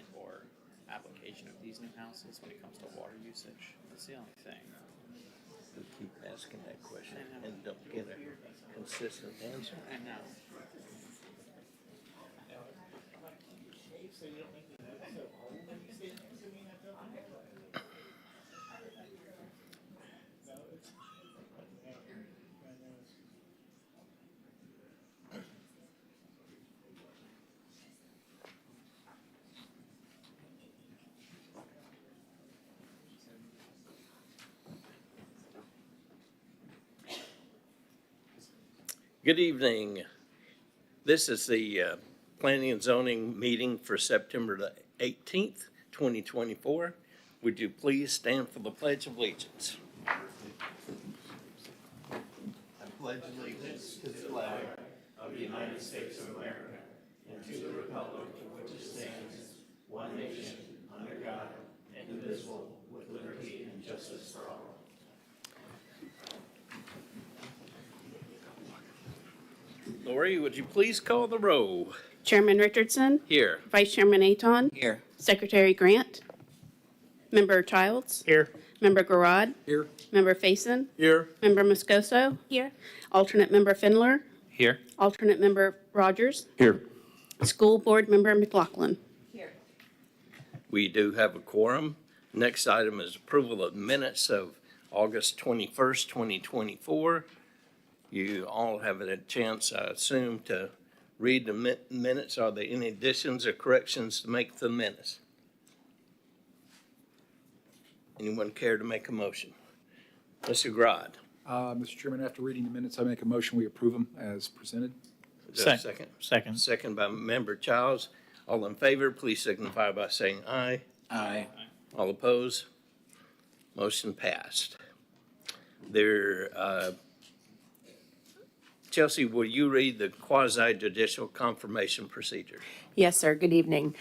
development or application of these new houses when it comes to water usage. That's the only thing. We keep asking that question and don't get a consistent answer. I know. Good evening. This is the Planning and Zoning meeting for September the 18th, 2024. Would you please stand for the Pledge of Allegiance? I pledge allegiance to the flag of the United States of America and to the republic for which it stands, one nation, under God, indivisible, with liberty and justice for all. Lori, would you please call the roll? Chairman Richardson, Here. Vice Chairman Aton, Here. Secretary Grant, Member Childs, Here. Member Garrod, Here. Member Faison, Here. Member Moscoso, Here. Alternate Member Findler, Here. Alternate Member Rogers, Here. School Board Member McLaughlin. We do have a quorum. Next item is approval of minutes of August 21st, 2024. You all have a chance, I assume, to read the minutes. Are there any additions or corrections to make to the minutes? Anyone care to make a motion? Mr. Grodd. Mr. Chairman, after reading the minutes, I make a motion we approve them as presented. Is there a second? Second. Second by Member Childs. All in favor, please signify by saying aye. Aye. All opposed? Motion passed. Chelsea, will you read the quasi-judicial confirmation procedure? Yes, sir. Good evening.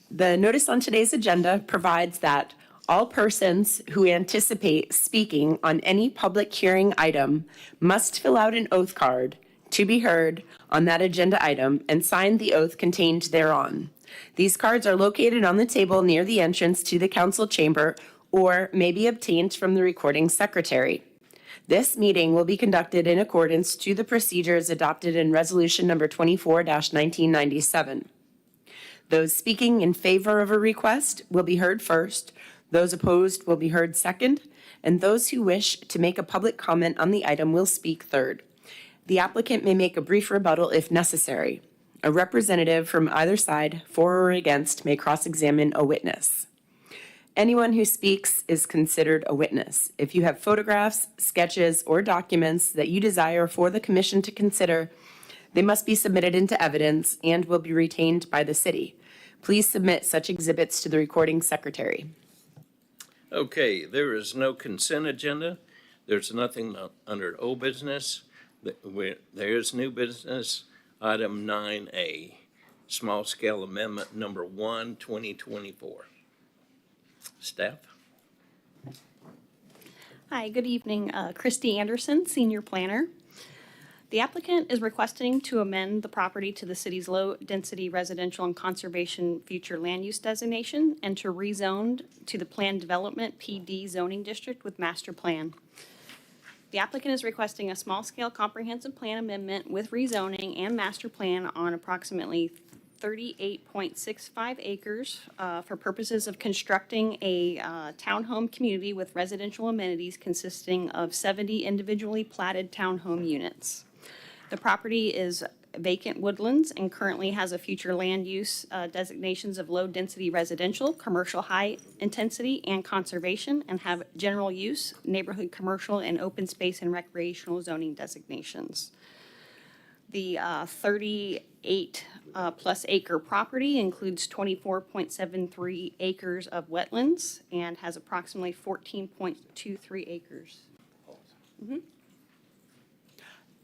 The notice on today's agenda provides that all persons who anticipate speaking on any public hearing item must fill out an oath card to be heard on that agenda item and sign the oath contained thereon. These cards are located on the table near the entrance to the council chamber or may be obtained from the recording secretary. This meeting will be conducted in accordance to the procedures adopted in Resolution Number 24-1997. Those speaking in favor of a request will be heard first, those opposed will be heard second, and those who wish to make a public comment on the item will speak third. The applicant may make a brief rebuttal if necessary. A representative from either side, for or against, may cross-examine a witness. Anyone who speaks is considered a witness. If you have photographs, sketches, or documents that you desire for the commission to consider, they must be submitted into evidence and will be retained by the city. Please submit such exhibits to the recording secretary. Okay, there is no consent agenda. There's nothing under old business. There is new business, item 9A, small scale amendment number 1, 2024. Staff? Hi, good evening. Christy Anderson, Senior Planner. The applicant is requesting to amend the property to the city's low-density residential and conservation future land use designation and to rezone to the Planned Development PD zoning district with master plan. The applicant is requesting a small-scale comprehensive plan amendment with rezoning and master plan on approximately 38.65 acres for purposes of constructing a townhome community with residential amenities consisting of 70 individually platted townhome units. The property is vacant woodlands and currently has a future land use designations of low-density residential, commercial high-intensity, and conservation, and have general use, neighborhood commercial, and open space and recreational zoning designations. The 38 plus acre property includes 24.73 acres of wetlands and has approximately 14.23 acres.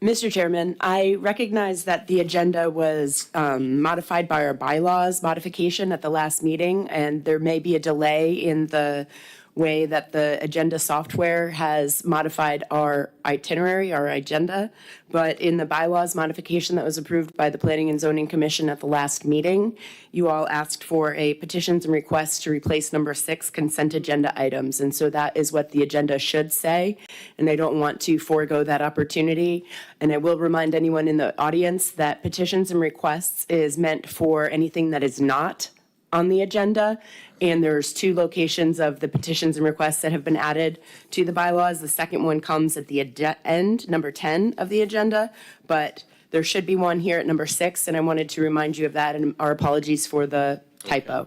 Mr. Chairman, I recognize that the agenda was modified by our bylaws modification at the last meeting, and there may be a delay in the way that the agenda software has modified our itinerary, our agenda. But in the bylaws modification that was approved by the Planning and Zoning Commission at the last meeting, you all asked for a petitions and requests to replace number 6 consent agenda items. And so that is what the agenda should say. And I don't want to forego that opportunity. And I will remind anyone in the audience that petitions and requests is meant for anything that is not on the agenda. And there's 2 locations of the petitions and requests that have been added to the bylaws. The second one comes at the end, number 10 of the agenda, but there should be one here at number 6, and I wanted to remind you of that, and our apologies for the typo.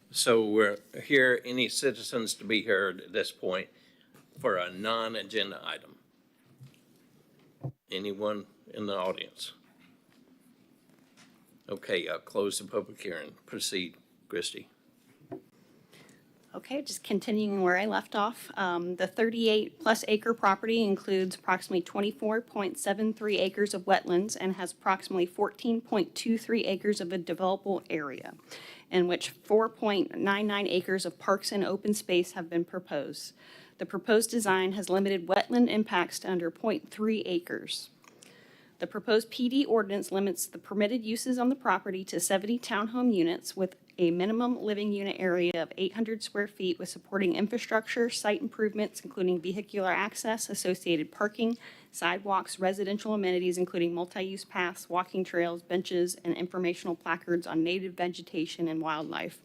So we're here, any citizens to be heard at this point for a non-agenda item? Anyone in the audience? Okay, I'll close the public hearing. Proceed, Christie. Okay, just continuing where I left off. The 38-plus acre property includes approximately 24.73 acres of wetlands and has approximately 14.23 acres of a developable area, in which 4.99 acres of parks and open space have been proposed. The proposed design has limited wetland impacts to under 0.3 acres. The proposed PD ordinance limits the permitted uses on the property to 70 townhome units with a minimum living unit area of 800 square feet with supporting infrastructure, site improvements, including vehicular access, associated parking, sidewalks, residential amenities, including multi-use paths, walking trails, benches, and informational placards on native vegetation and wildlife.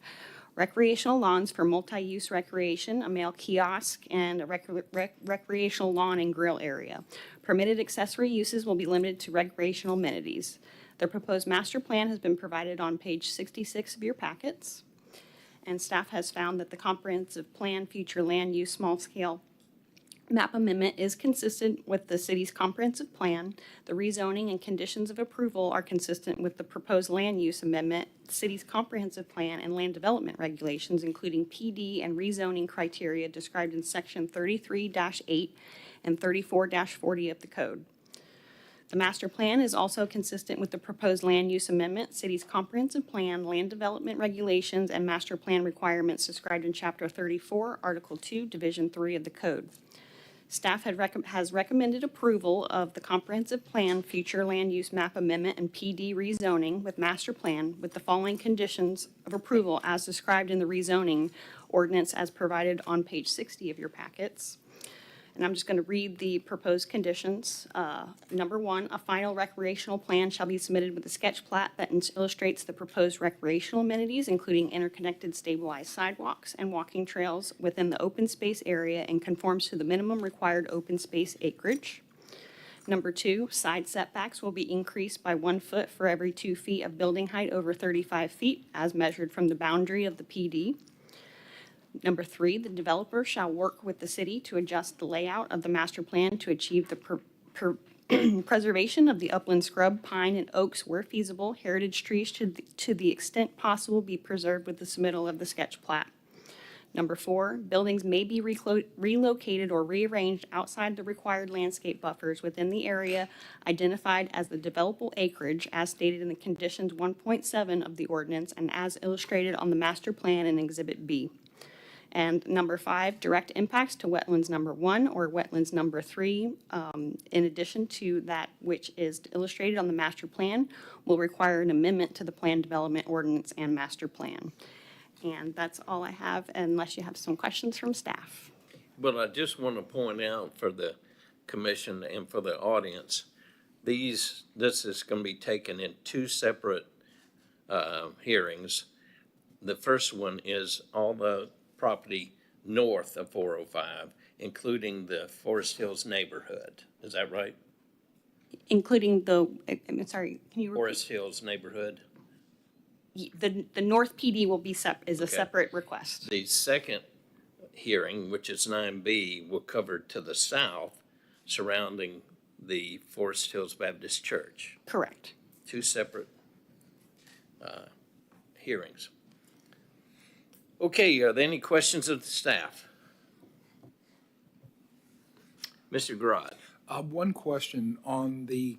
Recreational lawns for multi-use recreation, a male kiosk, and a recreational lawn and grill area. Permitted accessory uses will be limited to recreational amenities. The proposed master plan has been provided on page 66 of your packets, and staff has found that the comprehensive plan future land use small-scale map amendment is consistent with the city's comprehensive plan. The rezoning and conditions of approval are consistent with the proposed land use amendment, the city's comprehensive plan, and land development regulations, including PD and rezoning criteria described in section 33-8 and 34-40 of the code. The master plan is also consistent with the proposed land use amendment, city's comprehensive plan, land development regulations, and master plan requirements described in Chapter 34, Article 2, Division 3 of the code. Staff has recommended approval of the comprehensive plan, future land use map amendment, and PD rezoning with master plan with the following conditions of approval as described in the rezoning ordinance as provided on page 60 of your packets. And I'm just going to read the proposed conditions. Number 1, a final recreational plan shall be submitted with a sketch plat that illustrates the proposed recreational amenities, including interconnected stabilized sidewalks and walking trails within the open space area and conforms to the minimum required open space acreage. Number 2, side setbacks will be increased by 1 foot for every 2 feet of building height over 35 feet as measured from the boundary of the PD. Number 3, the developer shall work with the city to adjust the layout of the master plan to achieve the preservation of the upland scrub, pine, and oaks where feasible. Heritage trees to the extent possible be preserved with the submittal of the sketch plat. Number 4, buildings may be relocated or rearranged outside the required landscape buffers within the area identified as the developable acreage as stated in the conditions 1.7 of the ordinance and as illustrated on the master plan in Exhibit B. And number 5, direct impacts to wetlands number 1 or wetlands number 3, in addition to that which is illustrated on the master plan, will require an amendment to the plan development ordinance and master plan. And that's all I have, unless you have some questions from staff. Well, I just want to point out for the commission and for the audience, this is going to be taken in 2 separate hearings. The first one is all the property north of 405, including the Forest Hills neighborhood. Is that right? Including I'm sorry, can you repeat? Forest Hills neighborhood. The North PD will be is a Okay. separate request. The second hearing, which is 9B, will cover to the south surrounding the Forest Hills Baptist Church. Correct. 2 separate hearings. Okay, are there any questions of the staff? Mr. Grodd. One question on the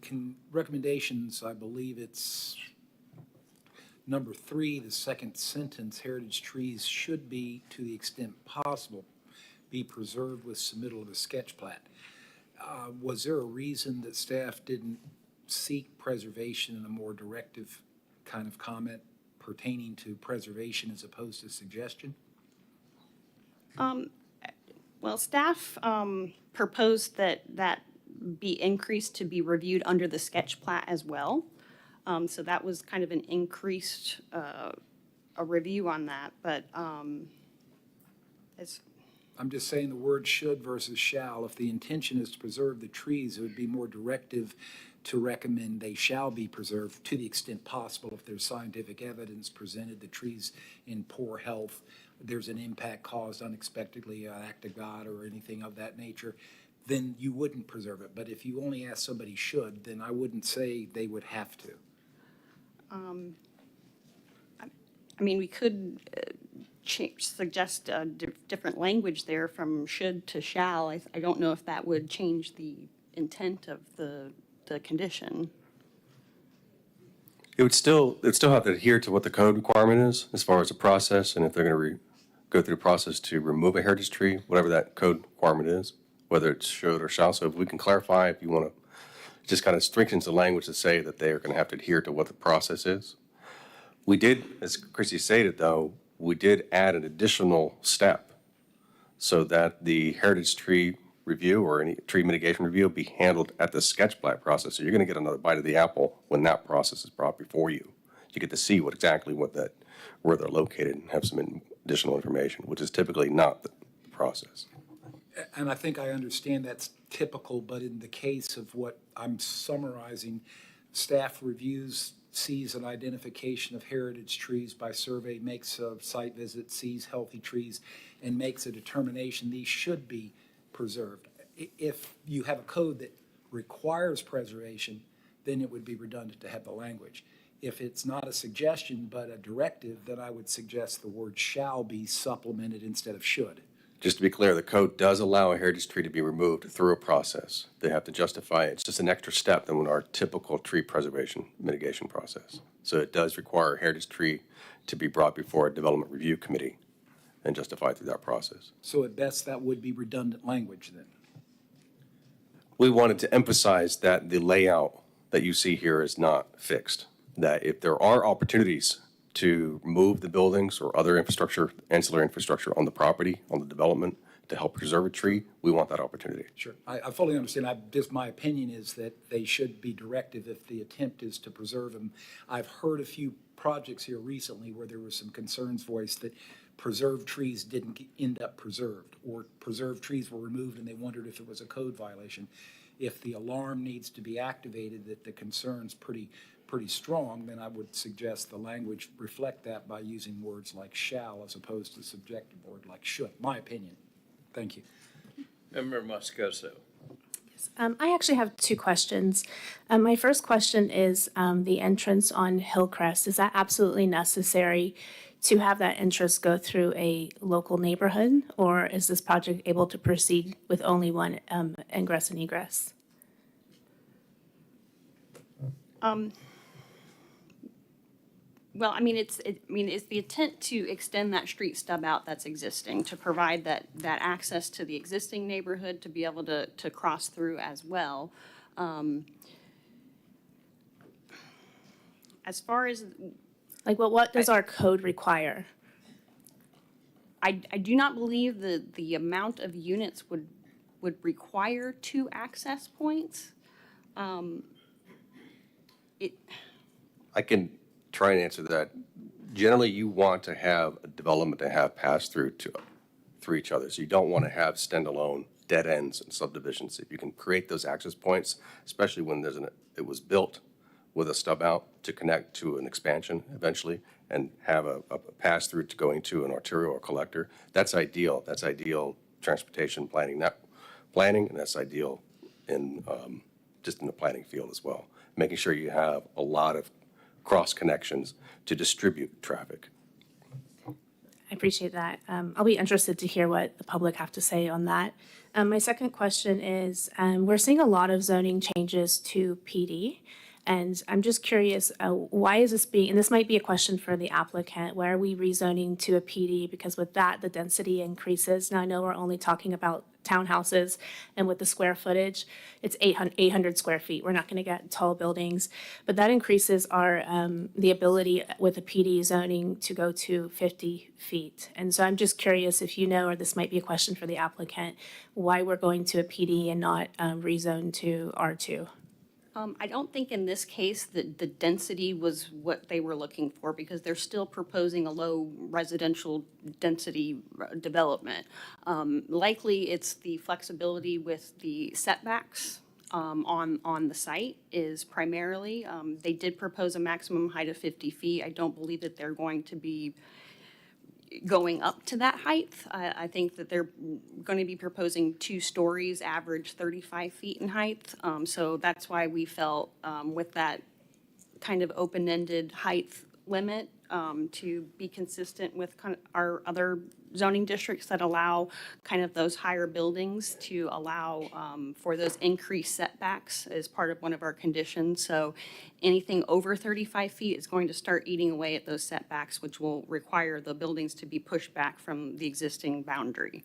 recommendations. I believe it's number 3, the second sentence, heritage trees should be to the extent possible. be preserved with submittal of a sketch plat. Was there a reason that staff didn't seek preservation in a more directive kind of comment pertaining to preservation as opposed to suggestion? Well, staff proposed that be increased to be reviewed under the sketch plat as well. So that was kind of an increased a review on that, but as I'm just saying the word should versus shall. If the intention is to preserve the trees, it would be more directive to recommend they shall be preserved to the extent possible. If there's scientific evidence presented, the tree's in poor health, there's an impact caused unexpectedly, an act of God or anything of that nature, then you wouldn't preserve it. But if you only ask somebody should, then I wouldn't say they would have to. I mean, we could suggest a different language there from should to shall. I don't know if that would change the intent of the condition. It would still have to adhere to what the code requirement is as far as the process, and if they're going to go through the process to remove a heritage tree, whatever that code requirement is, whether it's should or shall. So if we can clarify, if you want to, just kind of strengthens the language to say that they are going to have to adhere to what the process is. We did, as Chrissy stated, though, we did add an additional step so that the heritage tree review or any tree mitigation review be handled at the sketch plat process. So you're going to get another bite of the apple when that process is brought before you. You get to see where they're located and have some additional information, which is typically not the process. And I think I understand that's typical, but in the case of what I'm summarizing, staff reviews, sees an identification of heritage trees by survey, makes a site visit, sees healthy trees, and makes a determination these should be preserved. If you have a code that requires preservation, then it would be redundant to have the language. If it's not a suggestion but a directive, then I would suggest the word shall be supplemented instead of should. Just to be clear, the code does allow a heritage tree to be removed through a process. They have to justify it. It's just an extra step than our typical tree preservation mitigation process. So it does require a heritage tree to be brought before a development review committee and justified through that process. So at best, that would be redundant language then. We wanted to emphasize that the layout that you see here is not fixed, that if there are opportunities to move the buildings or other infrastructure, ancillary infrastructure on the property, on the development, to help preserve a tree, we want that opportunity. Sure. I fully understand. Just my opinion is that they should be directive if the attempt is to preserve them. I've heard a few projects here recently where there were some concerns voiced that preserved trees didn't end up preserved, or preserved trees were removed and they wondered if it was a code violation. If the alarm needs to be activated, that the concern's pretty strong, then I would suggest the language reflect that by using words like shall as opposed to subjective word like should. My opinion. Thank you. Member Moscoso. I actually have two questions. My first question is the entrance on Hillcrest. Is that absolutely necessary to have that entrance go through a local neighborhood, or is this project able to proceed with only one ingress and egress? Well, I mean, it's the intent to extend that street stub out that's existing, to provide that access to the existing neighborhood, to be able to cross through as well. As far as, What does our code require? I do not believe the amount of units would require 2 access points. I can try and answer that. Generally, you want to have a development to have pass through each other. So you don't want to have standalone dead ends and subdivisions. If you can create those access points, especially when it was built with a stub out to connect to an expansion eventually and have a pass through to going to an arterial or collector, that's ideal. That's ideal transportation planning, and that's ideal in just in the planning field as well. Making sure you have a lot of cross connections to distribute traffic. I appreciate that. I'll be interested to hear what the public have to say on that. My second question is, we're seeing a lot of zoning changes to PD, And I'm just curious, why is this being, and this might be a question for the applicant, why are we rezoning to a PD? Because with that, the density increases. Now, I know we're only talking about townhouses, and with the square footage, it's 800 square feet. We're not going to get tall buildings, but that increases our the ability with a PD zoning to go to 50 feet. And so I'm just curious if you know, or this might be a question for the applicant, why we're going to a PD and not rezone to R2. I don't think in this case that the density was what they were looking for, because they're still proposing a low residential density development. Likely, it's the flexibility with the setbacks on the site is primarily. They did propose a maximum height of 50 feet. I don't believe that they're going to be going up to that height. I think that they're going to be proposing 2 stories, average 35 feet in height. So that's why we felt with that kind of open-ended height limit to be consistent with kind of our other zoning districts that allow kind of those higher buildings to allow for those increased setbacks as part of one of our conditions. So anything over 35 feet is going to start eating away at those setbacks, which will require the buildings to be pushed back from the existing boundary.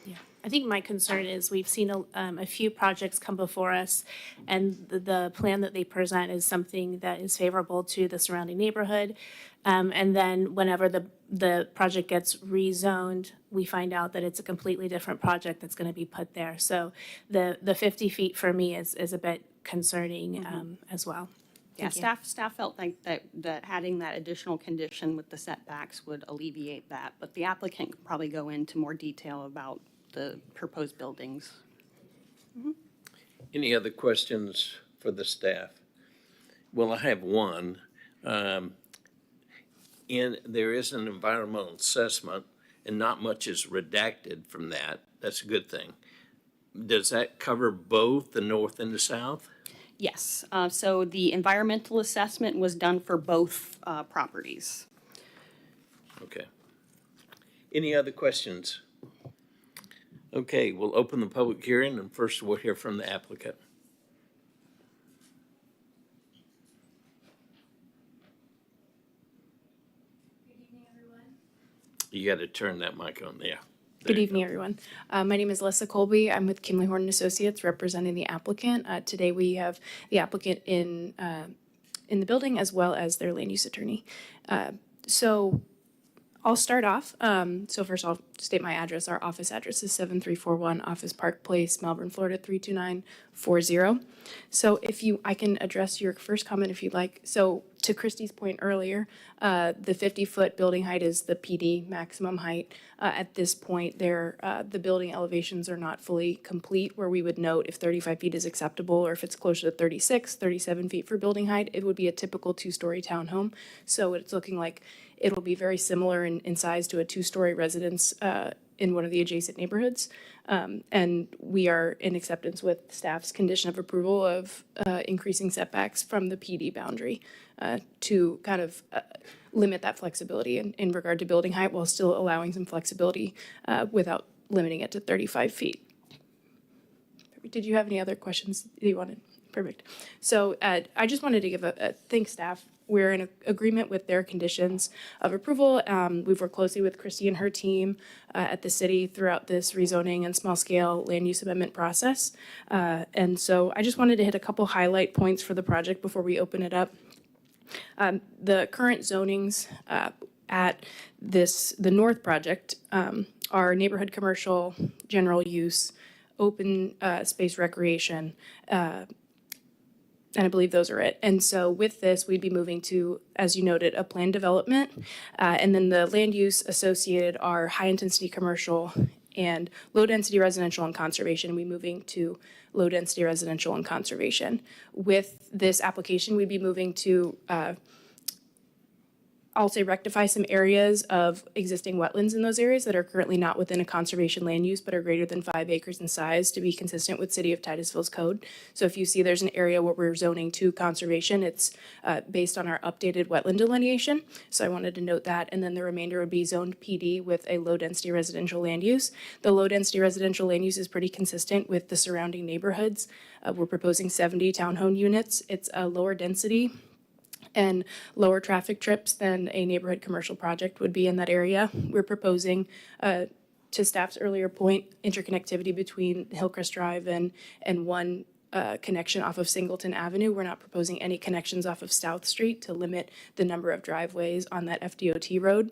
Yeah, I think my concern is we've seen a few projects come before us, and the plan that they present is something that is favorable to the surrounding neighborhood. And then whenever the project gets rezoned, we find out that it's a completely different project that's going to be put there. So the 50 feet for me is a bit concerning as well. Yeah, Thank you. staff felt like that adding that additional condition with the setbacks would alleviate that, but the applicant could probably go into more detail about the proposed buildings. Any other questions for the staff? Well, I have one. There is an environmental assessment, and not much is redacted from that. That's a good thing. Does that cover both the north and the south? Yes, so the environmental assessment was done for both properties. Okay. Any other questions? Okay, we'll open the public hearing, and first we'll hear from the applicant. You got to turn that mic on there. Good evening, everyone. My name is Lissa Colby. I'm with Kimley Horn & Associates, representing the applicant. Today, we have the applicant in the building, as well as their land use attorney. So I'll start off. So first, I'll state my address. Our office address is 7341 Office Park Place, Melbourne, Florida, 32940. So I can address your first comment if you'd like. So to Christy's point earlier, the 50-foot building height is the PD maximum height. At this point, the building elevations are not fully complete, where we would note if 35 feet is acceptable, or if it's closer to 36, 37 feet for building height, it would be a typical 2-story townhome. So it's looking like it'll be very similar in size to a 2-story residence in one of the adjacent neighborhoods. And we are in acceptance with staff's condition of approval of increasing setbacks from the PD boundary to kind of limit that flexibility in regard to building height, while still allowing some flexibility without limiting it to 35 feet. Did you have any other questions that you wanted? Perfect. So I just wanted to give a thank staff. We're in agreement with their conditions of approval. We've worked closely with Christy and her team at the city throughout this rezoning and small-scale land use amendment process. And so I just wanted to hit a couple highlight points for the project before we open it up. The current zonings at the North project are neighborhood commercial, general use, open space recreation, and I believe those are it. And so with this, we'd be moving to, as you noted, a planned development. And then the land use associated are high-intensity commercial and low-density residential and conservation. We're moving to low-density residential and conservation. With this application, we'd be moving to I'll say rectify some areas of existing wetlands in those areas that are currently not within a conservation land use but are greater than 5 acres in size to be consistent with City of Titusville's code. So if you see there's an area where we're zoning to conservation, it's based on our updated wetland delineation. So I wanted to note that. And then the remainder would be zoned PD with a low density residential land use. The low density residential land use is pretty consistent with the surrounding neighborhoods. We're proposing 70 townhome units. It's a lower density and lower traffic trips than a neighborhood commercial project would be in that area. We're proposing, to staff's earlier point, interconnectivity between Hillcrest Drive and one connection off of Singleton Avenue. We're not proposing any connections off of South Street to limit the number of driveways on that FDOT road.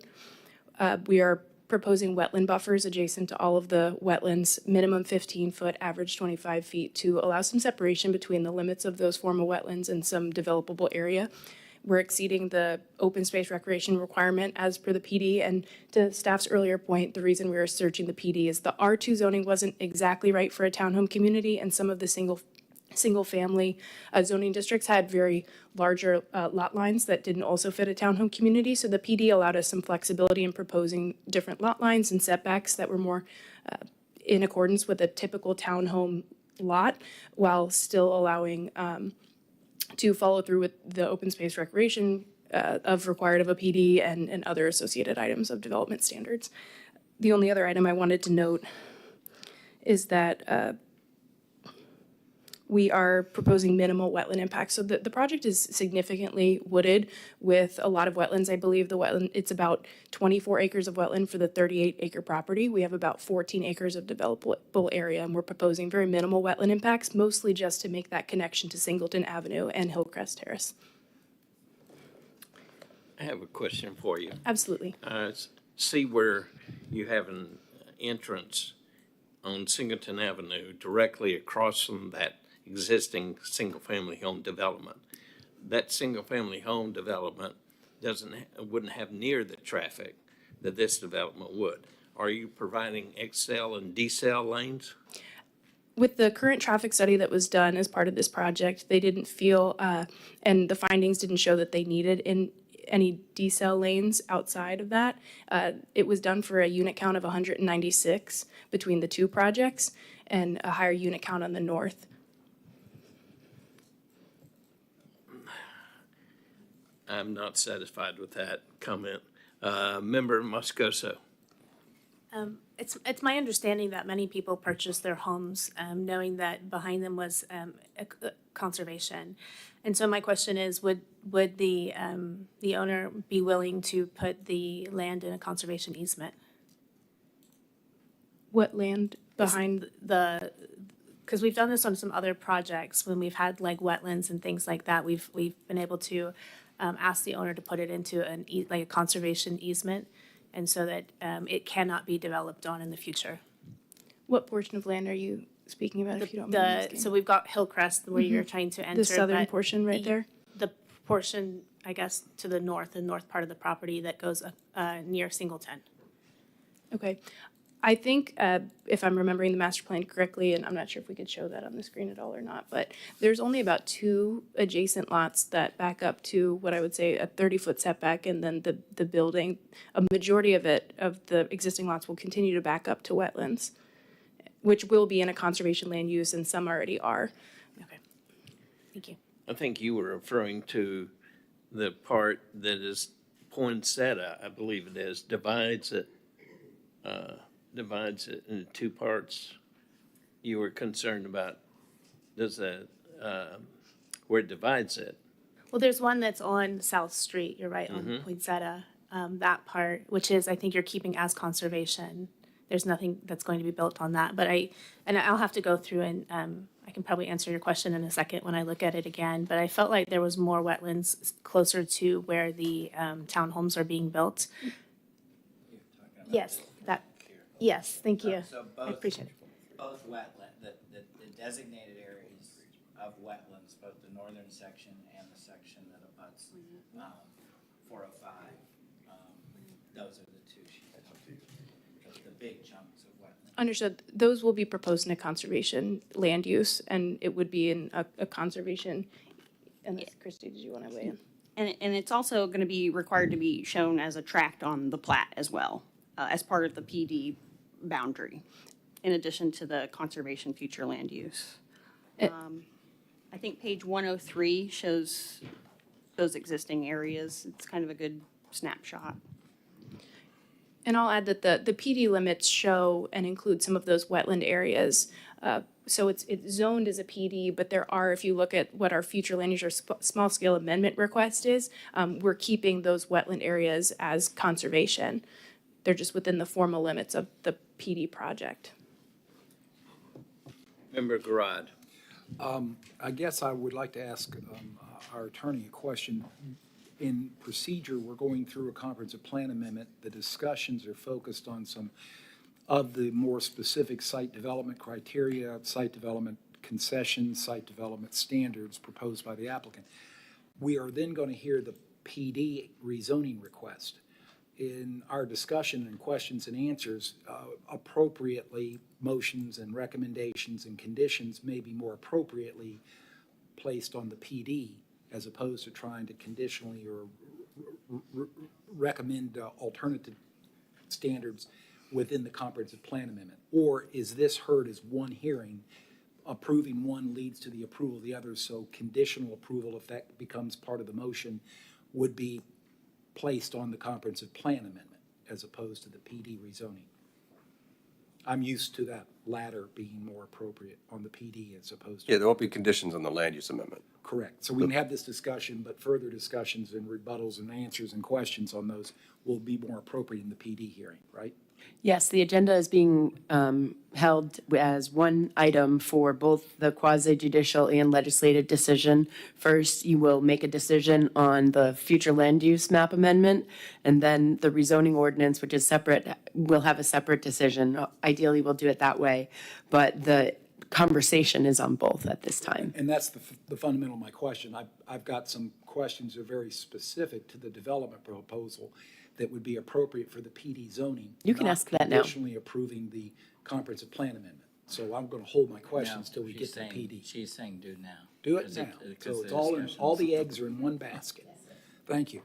We are proposing wetland buffers adjacent to all of the wetlands, minimum 15-foot, average 25 feet, to allow some separation between the limits of those formal wetlands and some developable area. We're exceeding the open space recreation requirement as per the PD. And to staff's earlier point, the reason we were searching the PD is the R2 zoning wasn't exactly right for a townhome community, and some of the single-family zoning districts had very larger lot lines that didn't also fit a townhome community. So the PD allowed us some flexibility in proposing different lot lines and setbacks that were more in accordance with a typical townhome lot, while still allowing to follow through with the open space recreation of required of a PD and other associated items of development standards. The only other item I wanted to note is that we are proposing minimal wetland impacts. So the project is significantly wooded with a lot of wetlands. I believe the wetland, it's about 24 acres of wetland for the 38-acre property. We have about 14 acres of developable area, and we're proposing very minimal wetland impacts, mostly just to make that connection to Singleton Avenue and Hillcrest Terrace. I have a question for you. Absolutely. See where you have an entrance on Singleton Avenue directly across from that existing single-family home development. That single-family home development wouldn't have near the traffic that this development would. Are you providing XL and decel lanes? With the current traffic study that was done as part of this project, they didn't feel, and the findings didn't show that they needed any decel lanes outside of that. It was done for a unit count of 196 between the two projects and a higher unit count on the north. I'm not satisfied with that comment. Member Moscoso. It's my understanding that many people purchased their homes knowing that behind them was conservation. And so my question is, would the owner be willing to put the land in a conservation easement? What land behind? Because we've done this on some other projects when we've had like wetlands and things like that. We've been able to ask the owner to put it into like a conservation easement, and so that it cannot be developed on in the future. What portion of land are you speaking about, if you don't mind asking? So we've got Hillcrest where you're trying to enter. The southern but portion right there? The portion, I guess, to the north part of the property that goes near Singleton. Okay. I think, if I'm remembering the master plan correctly, and I'm not sure if we could show that on the screen at all or not, but there's only about 2 adjacent lots that back up to what I would say a 30-foot setback, and then the building, a majority of the existing lots will continue to back up to wetlands, which will be in a conservation land use, and some already are. Okay. Thank you. I think you were referring to the part that is poinsettia, I believe it is, divides it into 2 parts. You were concerned about where it divides it. Well, there's one that's on South Street, you're right, on Poinsettia, that part, which is, I think you're keeping as conservation. There's nothing that's going to be built on that, but I'll have to go through and I can probably answer your question in a second when I look at it again, but I felt like there was more wetlands closer to where the townhomes are being built. Yes, yes, thank you. So I appreciate it. both wetland, the designated areas of wetlands, both the northern section and the section that abuts 405, those are the 2 sheets, the big chunks of wetlands. Understood. Those will be proposed in a conservation land use, and it would be in a conservation. And Christy, did you want to weigh in? And it's also going to be required to be shown as a tract on the plat as well, as part of the PD boundary, in addition to the conservation future land use. I think page 103 shows those existing areas. It's kind of a good snapshot. And I'll add that the PD limits show and include some of those wetland areas. So it's zoned as a PD, but there are, if you look at what our future land use or small scale amendment request is, we're keeping those wetland areas as conservation. They're just within the formal limits of the PD project. Member Garad. I guess I would like to ask our attorney a question. In procedure, we're going through a comprehensive plan amendment. The discussions are focused on some of the more specific site development criteria, site development concessions, site development standards proposed by the applicant. We are then going to hear the PD rezoning request. In our discussion and questions and answers, appropriately, motions and recommendations and conditions may be more appropriately placed on the PD as opposed to trying to conditionally or recommend alternative standards within the comprehensive plan amendment? Or is this heard as one hearing, approving one leads to the approval of the other, so conditional approval, if that becomes part of the motion, would be placed on the comprehensive plan amendment as opposed to the PD rezoning? I'm used to that latter being more appropriate on the PD as opposed to. Yeah, there won't be conditions on the land use amendment. Correct. So we can have this discussion, but further discussions and rebuttals and answers and questions on those will be more appropriate in the PD hearing, right? Yes, the agenda is being held as one item for both the quasi-judicial and legislative decision. First, you will make a decision on the future land use map amendment, and then the rezoning ordinance, which is separate, will have a separate decision. Ideally, we'll do it that way, but the conversation is on both at this time. And that's the fundamental of my question. I've got some questions that are very specific to the development proposal that would be appropriate for the PD zoning. You can ask that now. Not conditionally approving the comprehensive plan amendment. So I'm going to hold my questions till we she's get to saying- PD. She's saying do now. Do it 'Cause now. 'cause So the it's all discussion's- the eggs are in one basket. Thank you.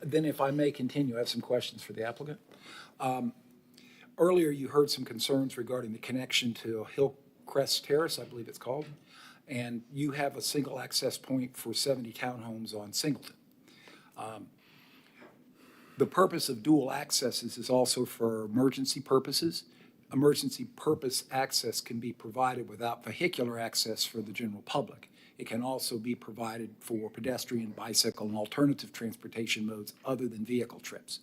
Then if I may continue, I have some questions for the applicant. Earlier, you heard some concerns regarding the connection to Hillcrest Terrace, I believe it's called, and you have a single access point for 70 townhomes on Singleton. The purpose of dual accesses is also for emergency purposes. Emergency purpose access can be provided without vehicular access for the general public. It can also be provided for pedestrian, bicycle, and alternative transportation modes other than vehicle trips.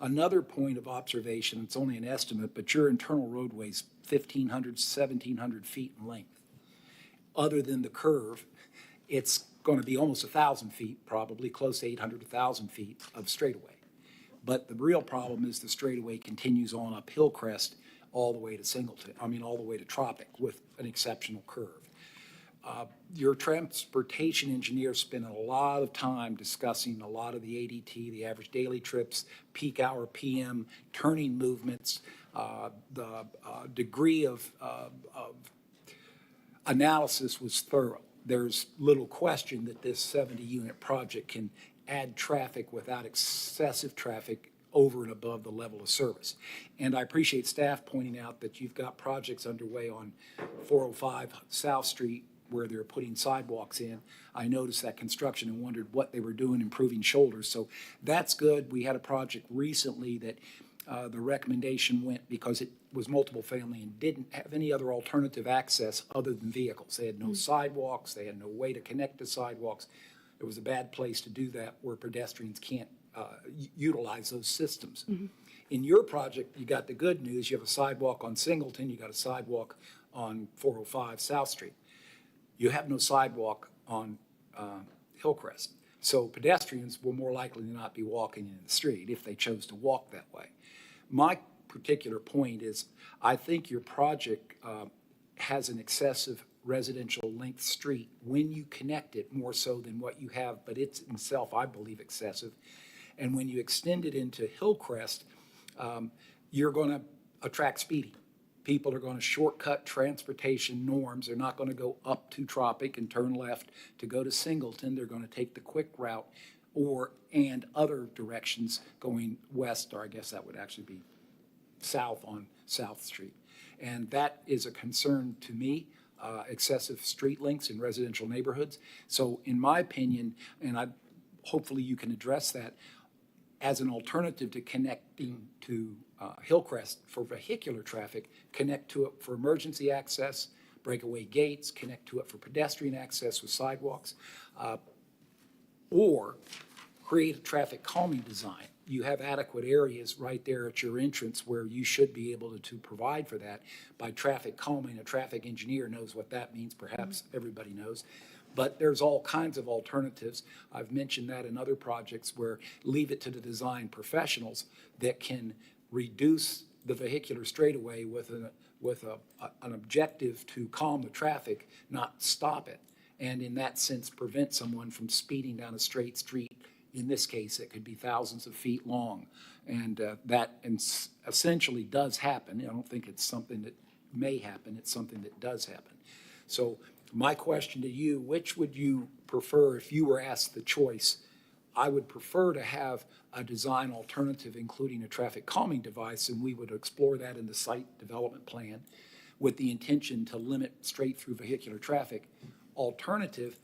Another point of observation, it's only an estimate, but your internal roadway is 1,500, 1,700 feet in length. Other than the curve, it's going to be almost 1,000 feet, probably close to 800 to 1,000 feet of straightaway. But the real problem is the straightaway continues on up Hillcrest all the way to Singleton, all the way to Tropic with an exceptional curve. Your transportation engineer spent a lot of time discussing a lot of the ADT, the average daily trips, peak hour PM, turning movements, the degree of analysis was thorough. There's little question that this 70-unit project can add traffic without excessive traffic over and above the level of service. And I appreciate staff pointing out that you've got projects underway on 405 South Street where they're putting sidewalks in. I noticed that construction and wondered what they were doing, improving shoulders. So that's good. We had a project recently that the recommendation went because it was multiple family and didn't have any other alternative access other than vehicles. They had no sidewalks. They had no way to connect to sidewalks. It was a bad place to do that where pedestrians can't utilize those systems. In your project, you got the good news. You have a sidewalk on Singleton. You got a sidewalk on 405 South Street. You have no sidewalk on Hillcrest. So pedestrians will more likely than not be walking in the street if they chose to walk that way. My particular point is I think your project has an excessive residential length street when you connect it more so than what you have, but it's in itself, I believe, excessive. And when you extend it into Hillcrest, you're going to attract speeding. People are going to shortcut transportation norms. They're not going to go up to Tropic and turn left to go to Singleton. They're going to take the quick route and other directions going west, or I guess that would actually be south on South Street. And that is a concern to me, excessive street links in residential neighborhoods. So in my opinion, and hopefully you can address that, as an alternative to connecting to Hillcrest for vehicular traffic, connect to it for emergency access, breakaway gates, connect to it for pedestrian access with sidewalks, or create a traffic calming design. You have adequate areas right there at your entrance where you should be able to provide for that by traffic calming. A traffic engineer knows what that means, perhaps everybody knows. But there's all kinds of alternatives. I've mentioned that in other projects where leave it to the design professionals that can reduce the vehicular straightaway with an objective to calm the traffic, not stop it. And in that sense, prevent someone from speeding down a straight street. In this case, it could be thousands of feet long. And that essentially does happen. I don't think it's something that may happen. It's something that does happen. So my question to you, which would you prefer if you were asked the choice? I would prefer to have a design alternative, including a traffic calming device, and we would explore that in the site development plan with the intention to limit straight-through vehicular traffic. Alternative,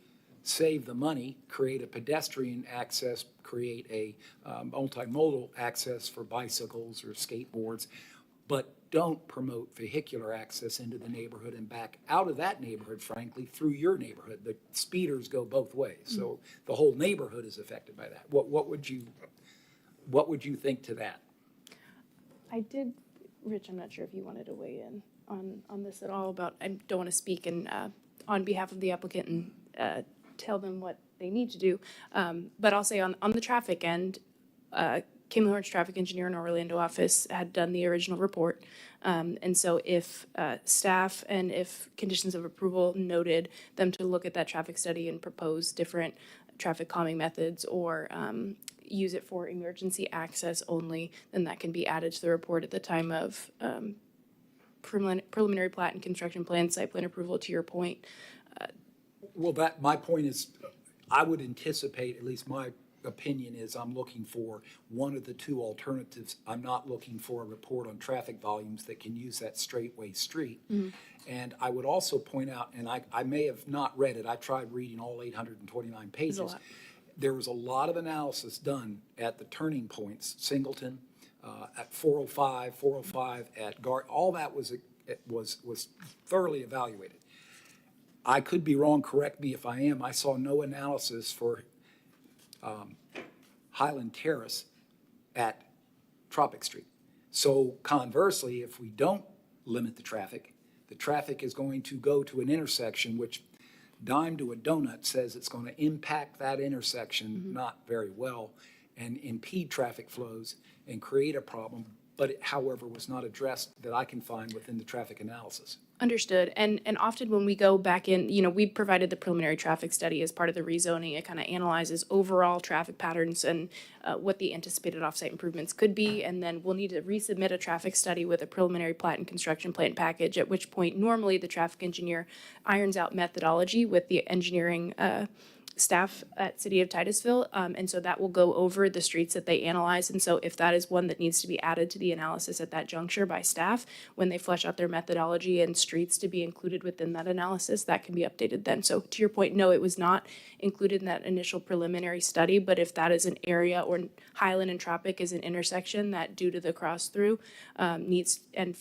save the money, create a pedestrian access, create a multimodal access for bicycles or skateboards, but don't promote vehicular access into the neighborhood and back out of that neighborhood, frankly, through your neighborhood. The speeders go both ways, so the whole neighborhood is affected by that. What would you think to that? I did, Rich, I'm not sure if you wanted to weigh in on this at all about, I don't want to speak on behalf of the applicant and tell them what they need to do. But I'll say on the traffic end, Kim Horn's traffic engineer in our Orlando office had done the original report. And so if staff and if conditions of approval noted them to look at that traffic study and propose different traffic calming methods or use it for emergency access only, then that can be added to the report at the time of preliminary plat and construction plan, site plan approval, to your point. Well, my point is, I would anticipate, at least my opinion is, I'm looking for one of the two alternatives. I'm not looking for a report on traffic volumes that can use that straightway street. And I would also point out, and I may have not read it, I tried reading all 829 pages. There was a lot of analysis done at the turning points, Singleton, at 405 at Gart, all that was thoroughly evaluated. I could be wrong, correct me if I am. I saw no analysis for Highland Terrace at Tropic Street. So conversely, if we don't limit the traffic is going to go to an intersection which dime to a donut says it's going to impact that intersection not very well and impede traffic flows and create a problem, but it, however, was not addressed that I can find within the traffic analysis. Understood. And often when we go back in, we provided the preliminary traffic study as part of the rezoning. It kind of analyzes overall traffic patterns and what the anticipated offsite improvements could be. And then we'll need to resubmit a traffic study with a preliminary plat and construction plan package, at which point normally the traffic engineer irons out methodology with the engineering staff at City of Titusville. And so that will go over the streets that they analyze. And so if that is one that needs to be added to the analysis at that juncture by staff, when they flesh out their methodology and streets to be included within that analysis, that can be updated then. So to your point, no, it was not included in that initial preliminary study, but if that is an area, or Highland and Tropic is an intersection that due to the cross through needs, and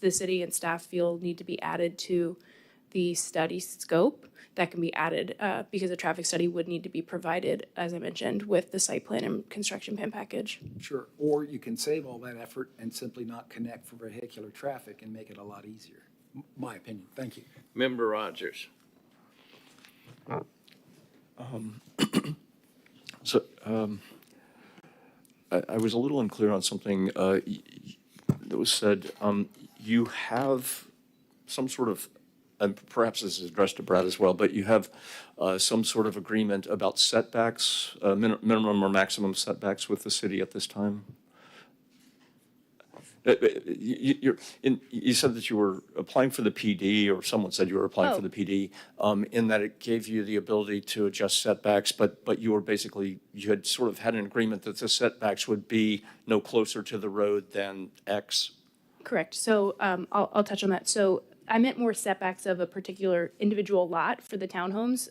the city and staff feel need to be added to the study scope, that can be added because a traffic study would need to be provided, as I mentioned, with the site plan and construction plan package. Sure, or you can save all that effort and simply not connect for vehicular traffic and make it a lot easier. My opinion. Thank you. Member Rogers. So I was a little unclear on something that was said. You have some sort of, and perhaps this is addressed to Brad as well, but you have some sort of agreement about setbacks, minimum or maximum setbacks with the city at this time? You said that you were applying for the PD, or someone said you were applying for Oh. the PD, in that it gave you the ability to adjust setbacks, but you were basically, you had sort of had an agreement that the setbacks would be no closer to the road than X. Correct. So I'll touch on that. So I meant more setbacks of a particular individual lot for the townhomes.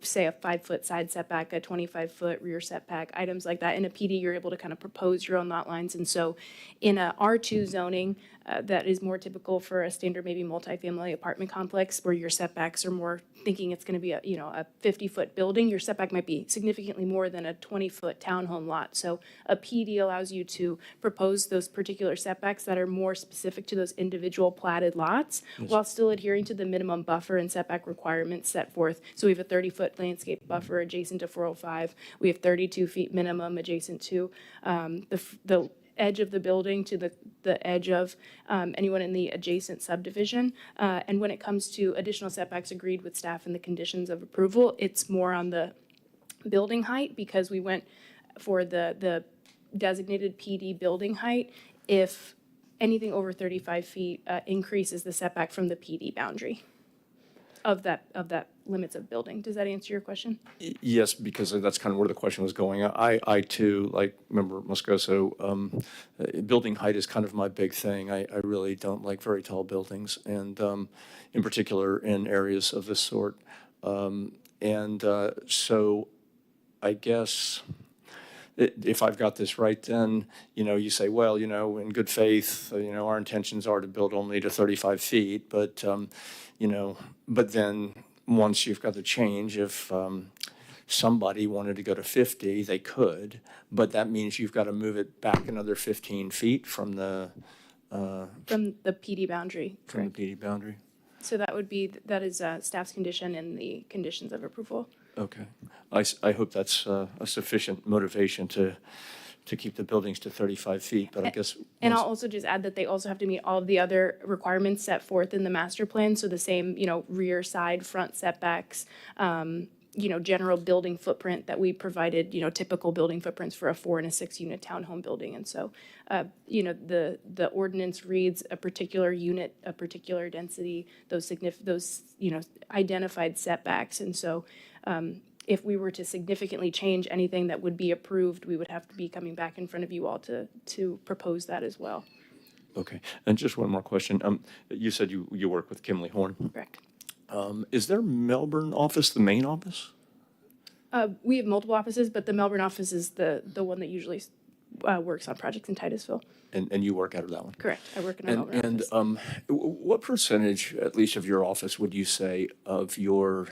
Say a 5-foot side setback, a 25-foot rear setback, items like that. In a PD, you're able to kind of propose your own lot lines. And so in a R2 zoning, that is more typical for a standard maybe multifamily apartment complex where your setbacks are more thinking it's going to be a 50-foot building. Your setback might be significantly more than a 20-foot townhome lot. So a PD allows you to propose those particular setbacks that are more specific to those individual platted lots while still adhering to the minimum buffer and setback requirements set forth. So we have a 30-foot landscape buffer adjacent to 405. We have 32 feet minimum adjacent to the edge of the building to the edge of anyone in the adjacent subdivision. And when it comes to additional setbacks agreed with staff in the conditions of approval, it's more on the building height because we went for the designated PD building height if anything over 35 feet increases the setback from the PD boundary of that limits of building. Does that answer your question? Yes, because that's kind of where the question was going. I too, like Member Moscoso, building height is kind of my big thing. I really don't like very tall buildings, and in particular in areas of this sort. So I guess if I've got this right, then, you say, well, in good faith, our intentions are to build only to 35 feet, but, but then once you've got the change, if somebody wanted to go to 50, they could, but that means you've got to move it back another 15 feet from the PD boundary. from the Correct. PD boundary. So that is staff's condition in the conditions of approval. Okay. I hope that's a sufficient motivation to keep the buildings to 35 feet, but I guess. And I'll also just add that they also have to meet all of the other requirements set forth in the master plan. So the same, rear, side, front setbacks, general building footprint that we provided, typical building footprints for a 4 and a 6 unit townhome building. And so, the ordinance reads a particular unit, a particular density, those identified setbacks. And so, if we were to significantly change anything that would be approved, we would have to be coming back in front of you all to propose that as well. Okay. And just one more question. You said you work with Kimley Horn. Correct. Is their Melbourne office the main office? We have multiple offices, but the Melbourne office is the one that usually works on projects in Titusville. And you work out of that one? Correct. I work in our Melbourne office. What percentage, at least of your office, would you say of your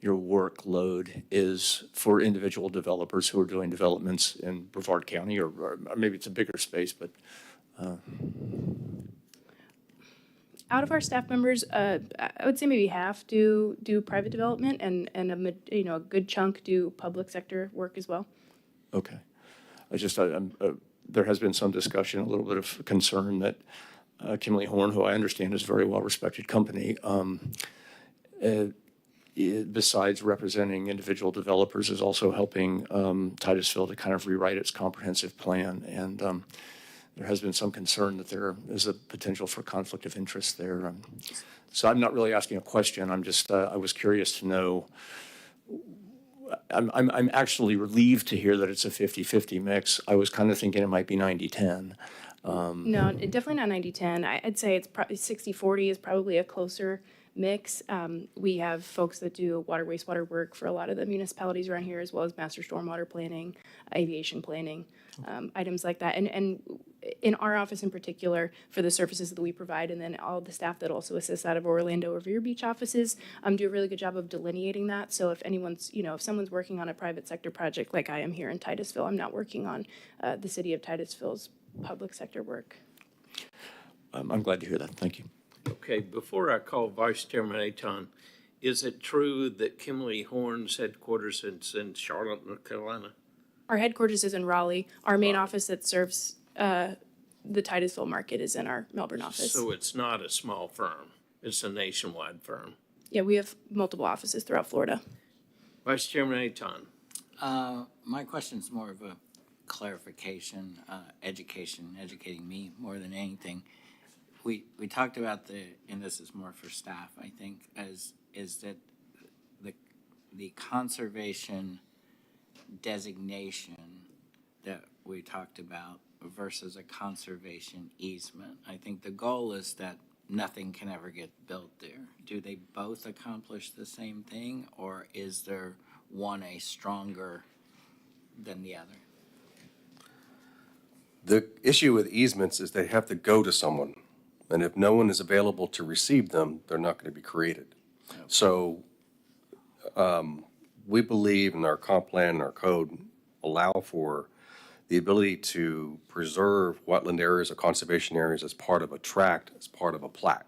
workload is for individual developers who are doing developments in Brevard County, or maybe it's a bigger space, but Out of our staff members, I would say maybe half do private development, and a good chunk do public sector work as well. okay. There has been some discussion, a little bit of concern that Kimley Horn, who I understand is a very well-respected company, besides representing individual developers, is also helping Titusville to kind of rewrite its comprehensive plan. And there has been some concern that there is a potential for conflict of interest there. So I'm not really asking a question. I'm just, I was curious to know. I'm actually relieved to hear that it's a 50-50 mix. I was kind of thinking it might be 90-10. No, definitely not 90-10. I'd say it's probably 60-40 is probably a closer mix. We have folks that do water, wastewater work for a lot of the municipalities around here, as well as master stormwater planning, aviation planning, items like that. And in our office in particular, for the services that we provide, and then all the staff that also assists out of Orlando or Vero Beach offices, do a really good job of delineating that. So if anyone's, if someone's working on a private sector project like I am here in Titusville, I'm not working on the city of Titusville's public sector work. I'm glad to hear that. Thank you. Okay, before I call Vice Chairman Aton, is it true that Kimley Horn's headquarters is in Charlotte, North Carolina? Our headquarters is in Raleigh. Our main office that serves the Titusville market is in our Melbourne office. So it's not a small firm. It's a nationwide firm. Yeah, we have multiple offices throughout Florida. Vice Chairman Aton. My question's more of a clarification, educating me more than anything. We talked about and this is more for staff, I think, is that the conservation designation that we talked about versus a conservation easement. I think the goal is that nothing can ever get built there. Do they both accomplish the same thing, or is there one a stronger than the other? The issue with easements is they have to go to someone, and if no one is available to receive them, they're not going to be created. So we believe in our comp plan and our code allow for the ability to preserve wetland areas or conservation areas as part of a tract, as part of a plat.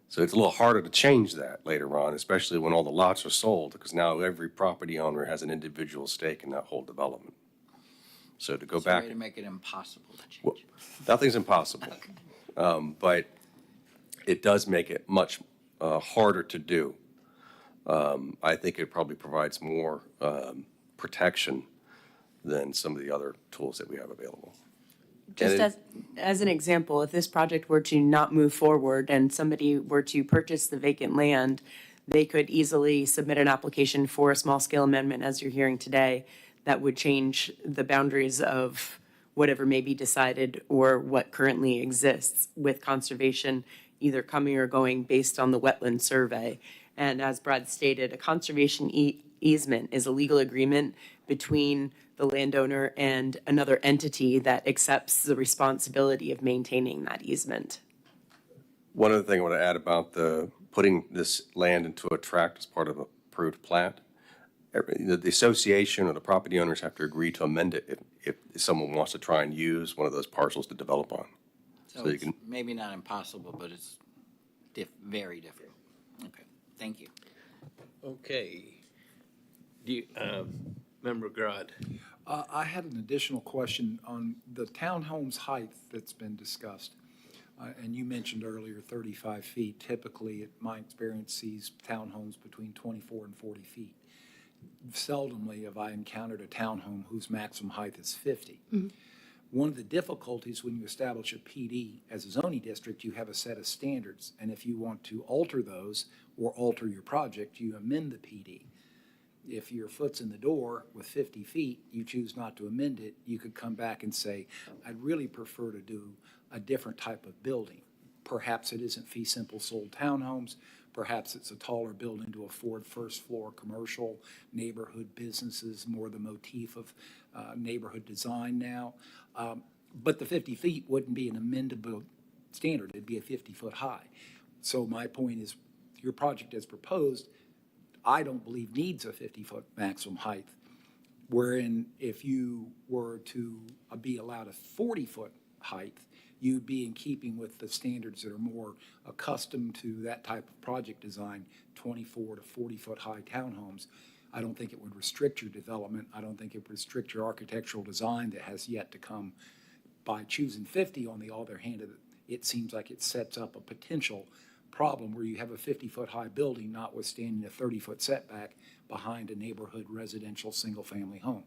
So it's a little harder to change that later on, especially when all the lots are sold, because now every property owner has an individual stake in that whole development. So to go back. Way to make it impossible to change. Well, nothing's impossible, but it does make it much harder to do. I think it probably provides more protection than some of the other tools that we have available. Just as an example, if this project were to not move forward and somebody were to purchase the vacant land, they could easily submit an application for a small-scale amendment, as you're hearing today, that would change the boundaries of whatever may be decided or what currently exists with conservation either coming or going based on the wetland survey. And as Brad stated, a conservation easement is a legal agreement between the landowner and another entity that accepts the responsibility of maintaining that easement. One other thing I want to add about putting this land into a tract as part of a approved plat, the association or the property owners have to agree to amend it if someone wants to try and use one of those parcels to develop on. So you it's can- maybe not impossible, but it's very difficult. Okay, thank you. Okay. Do you, Member Grodd? I had an additional question on the townhomes height that's been discussed. And you mentioned earlier 35 feet. Typically, my experience sees townhomes between 24 and 40 feet. Seldomly have I encountered a townhome whose maximum height is 50. One of the difficulties when you establish a PD as a zoning district, you have a set of standards. And if you want to alter those or alter your project, you amend the PD. If your foot's in the door with 50 feet, you choose not to amend it, you could come back and say, I'd really prefer to do a different type of building. Perhaps it isn't fee simple sold townhomes. Perhaps it's a taller building to afford first floor commercial neighborhood businesses, more the motif of neighborhood design now. But the 50 feet wouldn't be an amendable standard. It'd be a 50-foot high. So my point is, your project as proposed, I don't believe needs a 50-foot maximum height, wherein if you were to be allowed a 40-foot height, you'd be in keeping with the standards that are more accustomed to that type of project design, 24 to 40-foot high townhomes. I don't think it would restrict your development. I don't think it would restrict your architectural design that has yet to come. By choosing 50, on the other hand, it seems like it sets up a potential problem where you have a 50-foot high building notwithstanding a 30-foot setback behind a neighborhood residential single-family home.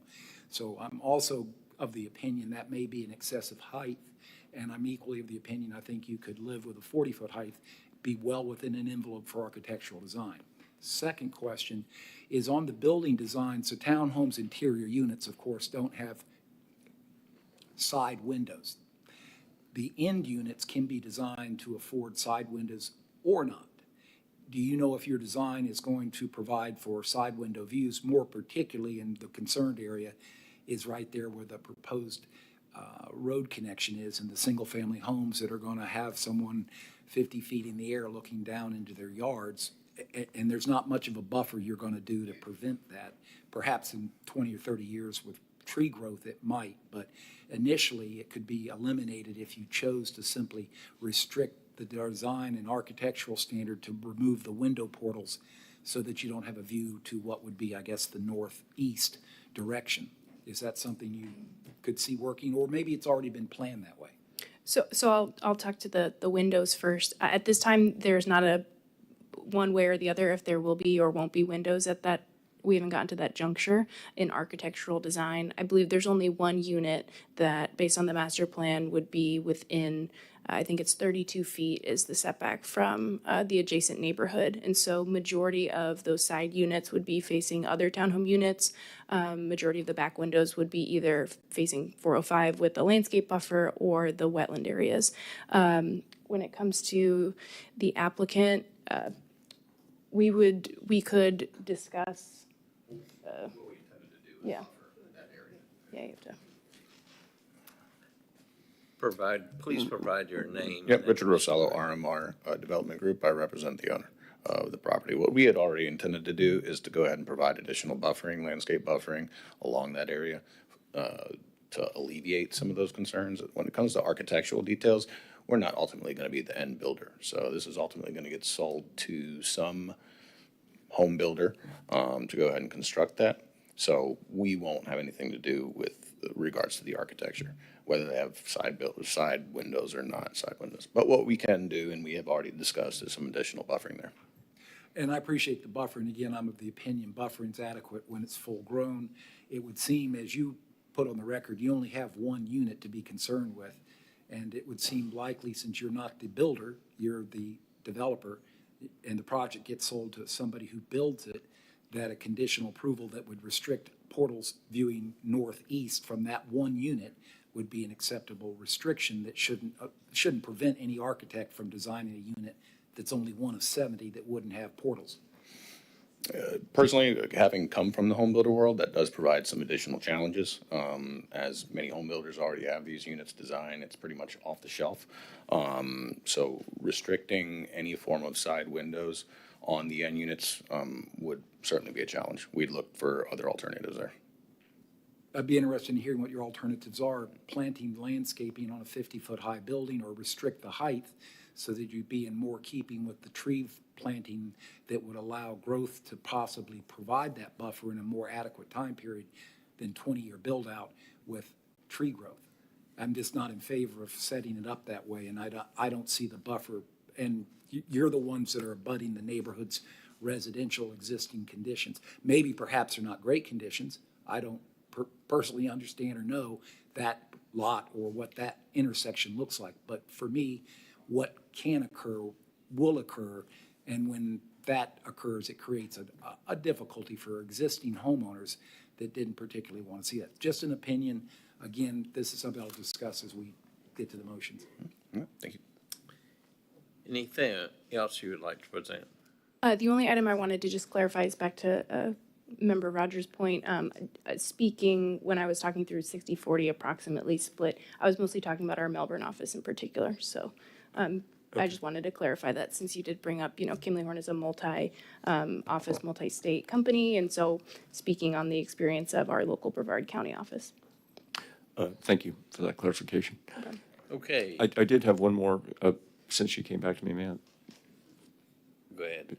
So I'm also of the opinion that may be an excessive height, and I'm equally of the opinion I think you could live with a 40-foot height, be well within an envelope for architectural design. Second question is on the building design. So townhomes interior units, of course, don't have side windows. The end units can be designed to afford side windows or not. Do you know if your design is going to provide for side window views, more particularly in the concerned area is right there where the proposed road connection is, and the single-family homes that are going to have someone 50 feet in the air looking down into their yards, and there's not much of a buffer you're going to do to prevent that. Perhaps in 20 or 30 years with tree growth it might, but initially it could be eliminated if you chose to simply restrict the design and architectural standard to remove the window portals so that you don't have a view to what would be, I guess, the northeast direction. Is that something you could see working, or maybe it's already been planned that way? So I'll talk to the windows first. At this time, there's not a one way or the other if there will be or won't be windows at that we haven't gotten to that juncture in architectural design. I believe there's only one unit that, based on the master plan, would be within, I think it's 32 feet is the setback from the adjacent neighborhood. And so majority of those side units would be facing other townhome units. Majority of the back windows would be either facing 405 with the landscape buffer or the wetland areas. When it comes to the applicant, we could discuss. Yeah. Yeah, you have to. Please provide your name. Yep, and Richard Rosello, RMR Development Group. I represent the owner of the property. What we had already intended to do is to go ahead and provide additional buffering, landscape buffering along that area to alleviate some of those concerns. When it comes to architectural details, we're not ultimately going to be the end builder. So this is ultimately going to get sold to some home builder to go ahead and construct that. So we won't have anything to do with regards to the architecture, whether they have side windows or not side windows. But what we can do, and we have already discussed, is some additional buffering there. And I appreciate the buffering. Again, I'm of the opinion buffering's adequate when it's full grown. It would seem, as you put on the record, you only have one unit to be concerned with. And it would seem likely, since you're not the builder, you're the developer, and the project gets sold to somebody who builds it, that a conditional approval that would restrict portals viewing northeast from that one unit would be an acceptable restriction that shouldn't prevent any architect from designing a unit that's only one of 70 that wouldn't have portals. Personally, having come from the home builder world, that does provide some additional challenges. As many home builders already have these units designed, it's pretty much off the shelf. So restricting any form of side windows on the end units would certainly be a challenge. We'd look for other alternatives there. I'd be interested in hearing what your alternatives are. Planting landscaping on a 50-foot high building, or restrict the height so that you'd be in more keeping with the tree planting that would allow growth to possibly provide that buffer in a more adequate time period than 20-year build out with tree growth. I'm just not in favor of setting it up that way, and I don't see the buffer. And you're the ones that are abutting the neighborhood's residential existing conditions. Maybe perhaps they're not great conditions. I don't personally understand or know that lot or what that intersection looks like. But for me, what can occur will occur, and when that occurs, it creates a difficulty for existing homeowners that didn't particularly want to see that. Just an opinion. Again, this is something I'll discuss as we get to the motions. Thank you. Anything else you would like to present? The only item I wanted to just clarify is back to Member Rogers' point. Speaking, when I was talking through 60-40 approximately split, I was mostly talking about our Melbourne office in particular. So I just wanted to clarify that, since you did bring up, Kimley Horn is a multi-office, multi-state company. And so speaking on the experience of our local Brevard County office. Thank you for that clarification. Okay, I did have one more, since you came back to me, man. go ahead.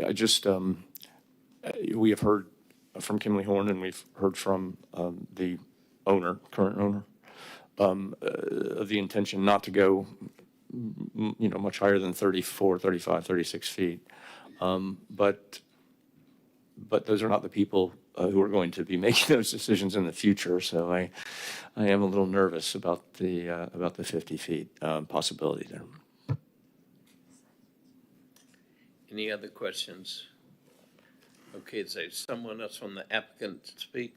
I just, we have heard from Kimley Horn, and we've heard from the owner, current owner, of the intention not to go, much higher than 34, 35, 36 feet. But those are not the people who are going to be making those decisions in the future. So I am a little nervous about the 50 feet possibility there. Any other questions? Okay, is there someone else from the applicant to speak?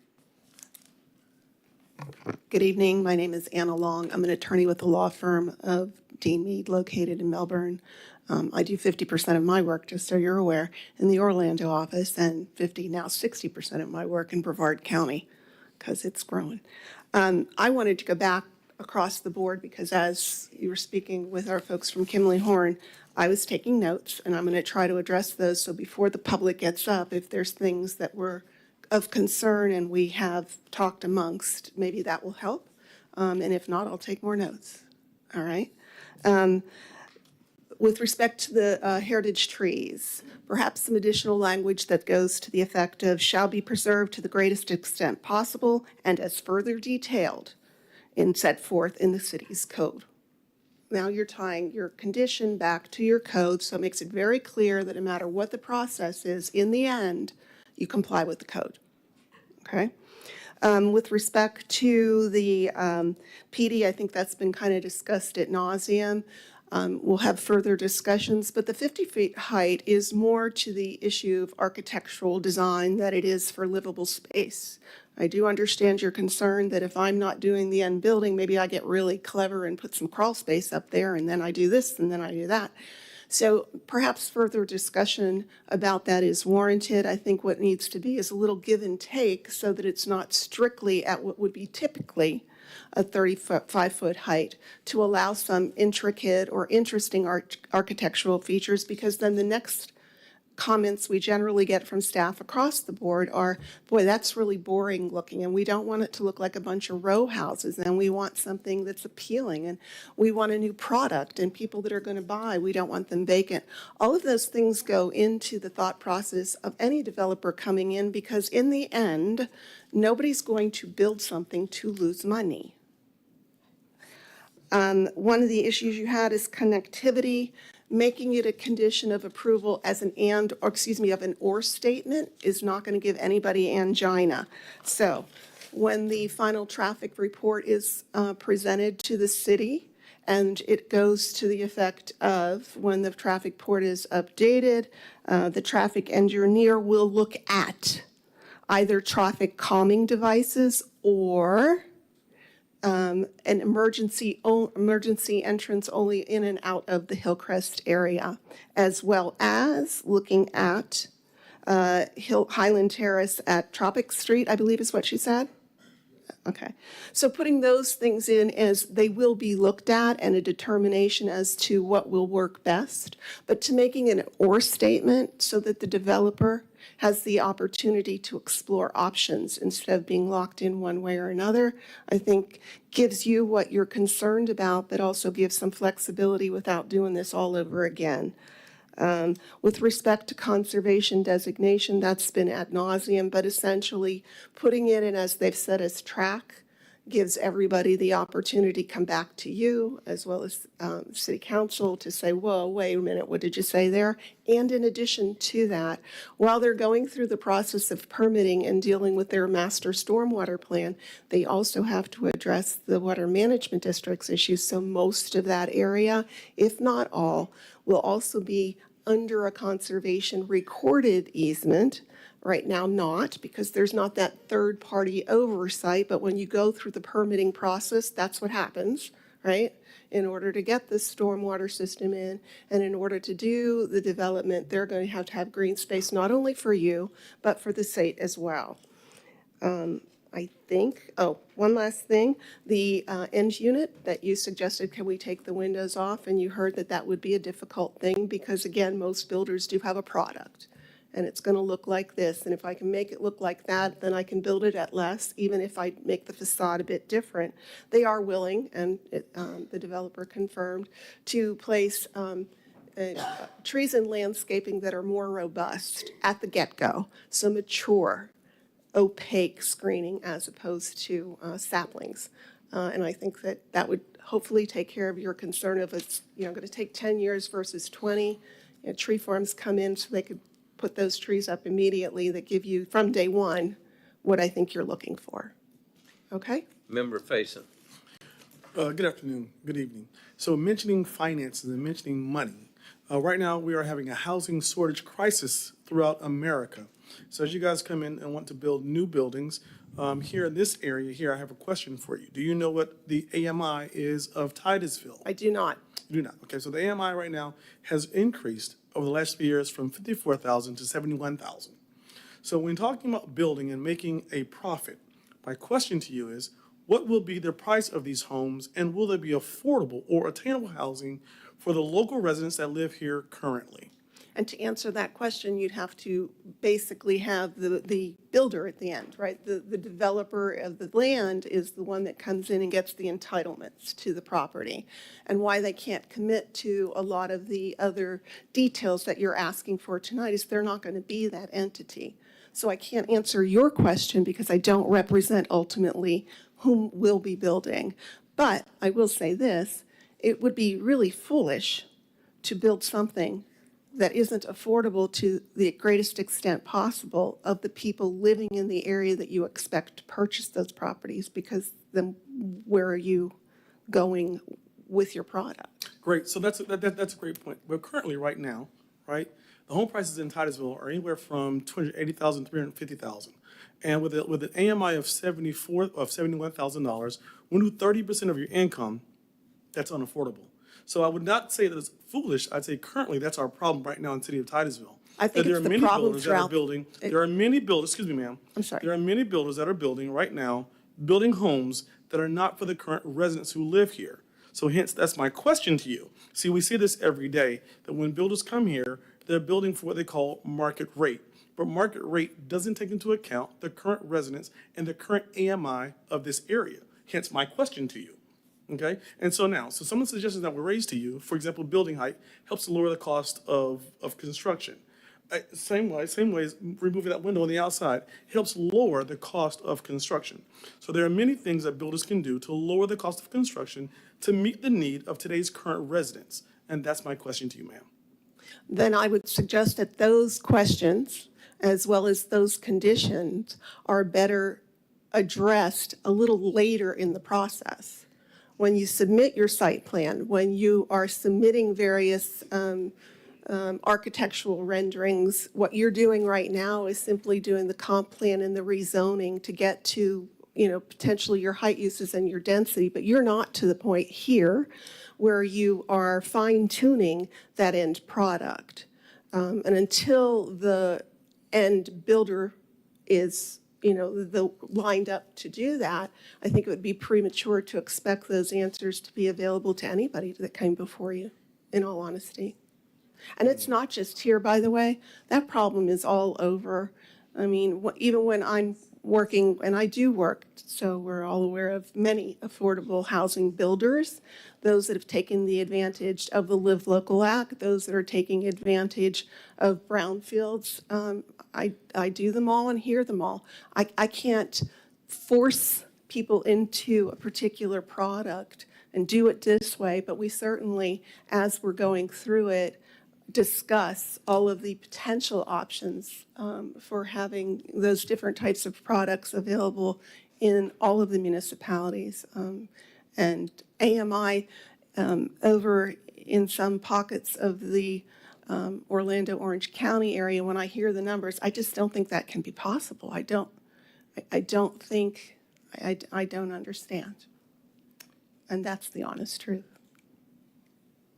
Good evening. My name is Anna Long. I'm an attorney with the law firm of Dean Mead, located in Melbourne. I do 50% of my work, just so you're aware, in the Orlando office, and 60% of my work in Brevard County, because it's growing. I wanted to go back across the board because as you were speaking with our folks from Kimley Horn, I was taking notes, and I'm going to try to address those. So before the public gets up, if there's things that were of concern and we have talked amongst, maybe that will help. And if not, I'll take more notes. All right. With respect to the heritage trees, perhaps some additional language that goes to the effect of shall be preserved to the greatest extent possible and as further detailed and set forth in the city's code. Now you're tying your condition back to your code, so it makes it very clear that no matter what the process is, in the end, you comply with the code. Okay? With respect to the PD, I think that's been kind of discussed ad nauseum. We'll have further discussions, but the 50 feet height is more to the issue of architectural design than it is for livable space. I do understand your concern that if I'm not doing the end building, maybe I get really clever and put some crawl space up there, and then I do this, and then I do that. So perhaps further discussion about that is warranted. I think what needs to be is a little give and take so that it's not strictly at what would be typically a 35-foot height, to allow some intricate or interesting architectural features, because then the next comments we generally get from staff across the board are, boy, that's really boring looking, and we don't want it to look like a bunch of row houses, and we want something that's appealing, and we want a new product, and people that are going to buy, we don't want them vacant. All of those things go into the thought process of any developer coming in, because in the end, nobody's going to build something to lose money. One of the issues you had is connectivity. Making it a condition of approval as an of an or statement is not going to give anybody angina. So when the final traffic report is presented to the city, and it goes to the effect of, when the traffic report is updated, the traffic engineer will look at either traffic calming devices or an emergency entrance only in and out of the Hillcrest area, as well as looking at Highland Terrace at Tropic Street, I believe is what she said. Okay, so putting those things in as they will be looked at and a determination as to what will work best, but to making an or statement so that the developer has the opportunity to explore options instead of being locked in one way or another, I think gives you what you're concerned about, but also gives some flexibility without doing this all over again. With respect to conservation designation, that's been ad nauseum, but essentially putting it in, as they've said, as track gives everybody the opportunity to come back to you as well as city council to say, whoa, wait a minute, what did you say there? And in addition to that, while they're going through the process of permitting and dealing with their master stormwater plan, they also have to address the water management district's issues. So most of that area, if not all, will also be under a conservation recorded easement. Right now not, because there's not that third-party oversight, but when you go through the permitting process, that's what happens, right? In order to get the stormwater system in, and in order to do the development, they're going to have green space, not only for you, but for the site as well. I think, one last thing, the end unit that you suggested, can we take the windows off? And you heard that that would be a difficult thing because, again, most builders do have a product. And it's going to look like this. And if I can make it look like that, then I can build it at less, even if I make the facade a bit different. They are willing, and the developer confirmed, to place trees and landscaping that are more robust at the get-go. So mature, opaque screening as opposed to saplings. And I think that that would hopefully take care of your concern of it's going to take 10 years versus 20. Tree farms come in so they could put those trees up immediately that give you, from day one, what I think you're looking for. Okay? Member Faison. Good afternoon, good evening. So mentioning finances and mentioning money, right now we are having a housing shortage crisis throughout America. So as you guys come in and want to build new buildings, here in this area here, I have a question for you. Do you know what the AMI is of Titusville? I do not. You do not. Okay, so the AMI right now has increased over the last few years from 54,000 to 71,000. So when talking about building and making a profit, my question to you is, what will be the price of these homes, and will they be affordable or attainable housing for the local residents that live here currently? And to answer that question, you'd have to basically have the builder at the end, right? The developer of the land is the one that comes in and gets the entitlements to the property. And why they can't commit to a lot of the other details that you're asking for tonight is they're not going to be that entity. So I can't answer your question because I don't represent ultimately whom will be building. But I will say this, it would be really foolish to build something that isn't affordable to the greatest extent possible of the people living in the area that you expect to purchase those properties, because then where are you going with your product? Great, so that's a great point. But currently, right now, right, the home prices in Titusville are anywhere from $280,000 to $350,000. And with an AMI of $71,000, when you do 30% of your income, that's unaffordable. So I would not say that it's foolish. I'd say currently that's our problem right now in the city of Titusville. I think That there it's are the many problem builders that are throughout- building. There are many builders. Excuse me, ma'am. I'm sorry. There are many builders that are building right now, building homes that are not for the current residents who live here. So hence, that's my question to you. See, we see this every day, that when builders come here, they're building for what they call market rate. But market rate doesn't take into account the current residents and the current AMI of this area. Hence my question to you. Okay? And so now, so some of the suggestions that were raised to you, for example, building height helps to lower the cost of construction. Same way, removing that window on the outside helps lower the cost of construction. So there are many things that builders can do to lower the cost of construction to meet the need of today's current residents. And that's my question to you, ma'am. Then I would suggest that those questions, as well as those conditions, are better addressed a little later in the process. When you submit your site plan, when you are submitting various architectural renderings, what you're doing right now is simply doing the comp plan and the rezoning to get to, potentially your height uses and your density, but you're not to the point here where you are fine-tuning that end product. And until the end builder is lined up to do that, I think it would be premature to expect those answers to be available to anybody that came before you, in all honesty. And it's not just here, by the way. That problem is all over. I mean, even when I'm working, and I do work, so we're all aware of many affordable housing builders, those that have taken the advantage of the Live Local Act, those that are taking advantage of brownfields. I do them all and hear them all. I can't force people into a particular product and do it this way, but we certainly, as we're going through it, discuss all of the potential options for having those different types of products available in all of the municipalities. And AMI over in some pockets of the Orlando, Orange County area, when I hear the numbers, I just don't think that can be possible. I don't understand. And that's the honest truth.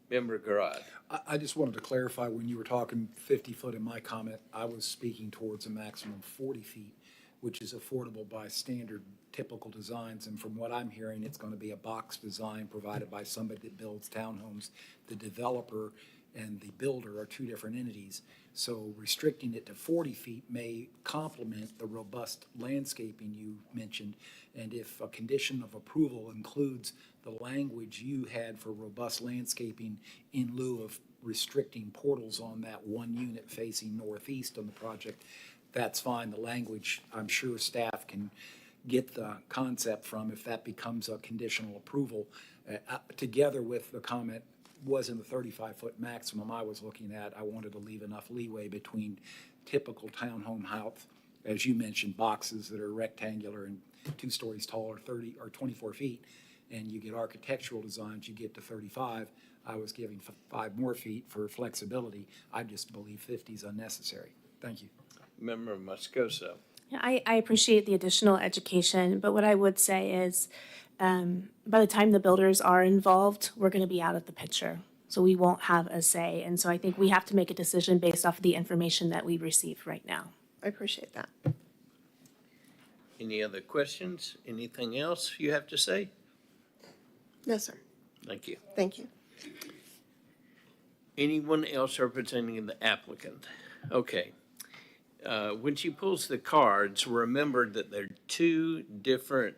Member Garrard. I just wanted to clarify, when you were talking 50 foot in my comment, I was speaking towards a maximum 40 feet, which is affordable by standard typical designs. And from what I'm hearing, it's going to be a box design provided by somebody that builds townhomes. The developer and the builder are two different entities. So restricting it to 40 feet may complement the robust landscaping you mentioned. And if a condition of approval includes the language you had for robust landscaping in lieu of restricting portals on that one unit facing northeast on the project, that's fine. The language, I'm sure staff can get the concept from if that becomes a conditional approval, together with the comment wasn't the 35-foot maximum I was looking at. I wanted to leave enough leeway between typical townhome height, as you mentioned, boxes that are rectangular and 2 stories tall or 30 or 24 feet, and you get architectural designs, you get to 35. I was giving 5 more feet for flexibility. I just believe 50 is unnecessary. Thank you. Member Moscoso. Yeah, I appreciate the additional education, but what I would say is by the time the builders are involved, we're going to be out of the picture. So we won't have a say. And so I think we have to make a decision based off of the information that we receive right now. I appreciate that. Any other questions? Anything else you have to say? No, sir. Thank you. Thank you. Anyone else representing the applicant? Okay. When she pulls the cards, remember that there are 2 different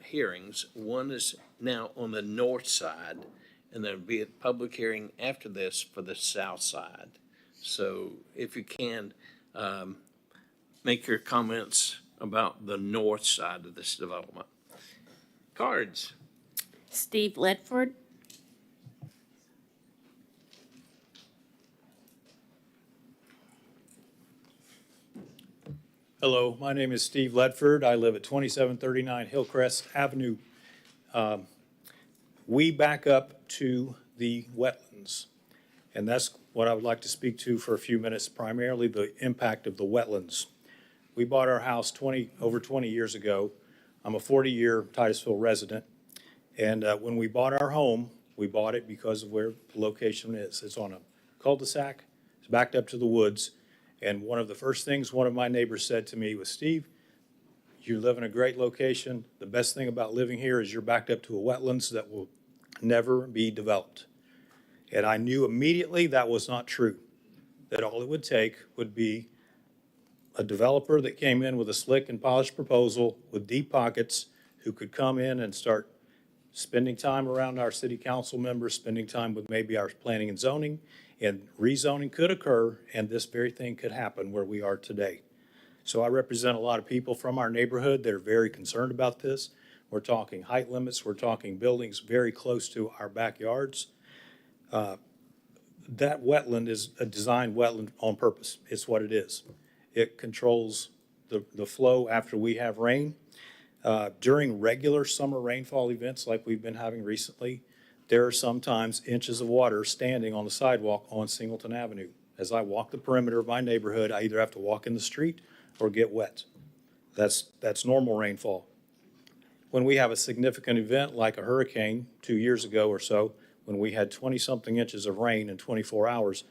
hearings. One is now on the north side, and there'll be a public hearing after this for the south side. So if you can, make your comments about the north side of this development. Cards. Steve Ledford. Hello, my name is Steve Ledford. I live at 2739 Hillcrest Avenue. We back up to the wetlands, and that's what I would like to speak to for a few minutes, primarily the impact of the wetlands. We bought our house over 20 years ago. I'm a 40-year Titusville resident, and when we bought our home, we bought it because of where the location is. It's on a cul-de-sac, it's backed up to the woods, and one of the first things one of my neighbors said to me was, Steve, you live in a great location. The best thing about living here is you're backed up to a wetlands that will never be developed. And I knew immediately that was not true, that all it would take would be a developer that came in with a slick and polished proposal with deep pockets who could come in and start spending time around our city council members, spending time with maybe our planning and zoning, and rezoning could occur, and this very thing could happen where we are today. So I represent a lot of people from our neighborhood that are very concerned about this. We're talking height limits, we're talking buildings very close to our backyards. That wetland is a designed wetland on purpose. It's what it is. It controls the flow after we have rain. During regular summer rainfall events like we've been having recently, there are sometimes inches of water standing on the sidewalk on Singleton Avenue. As I walk the perimeter of my neighborhood, I either have to walk in the street or get wet. That's normal rainfall. When we have a significant event like a hurricane 2 years ago or so, when we had 20-something inches of rain in 24 hours,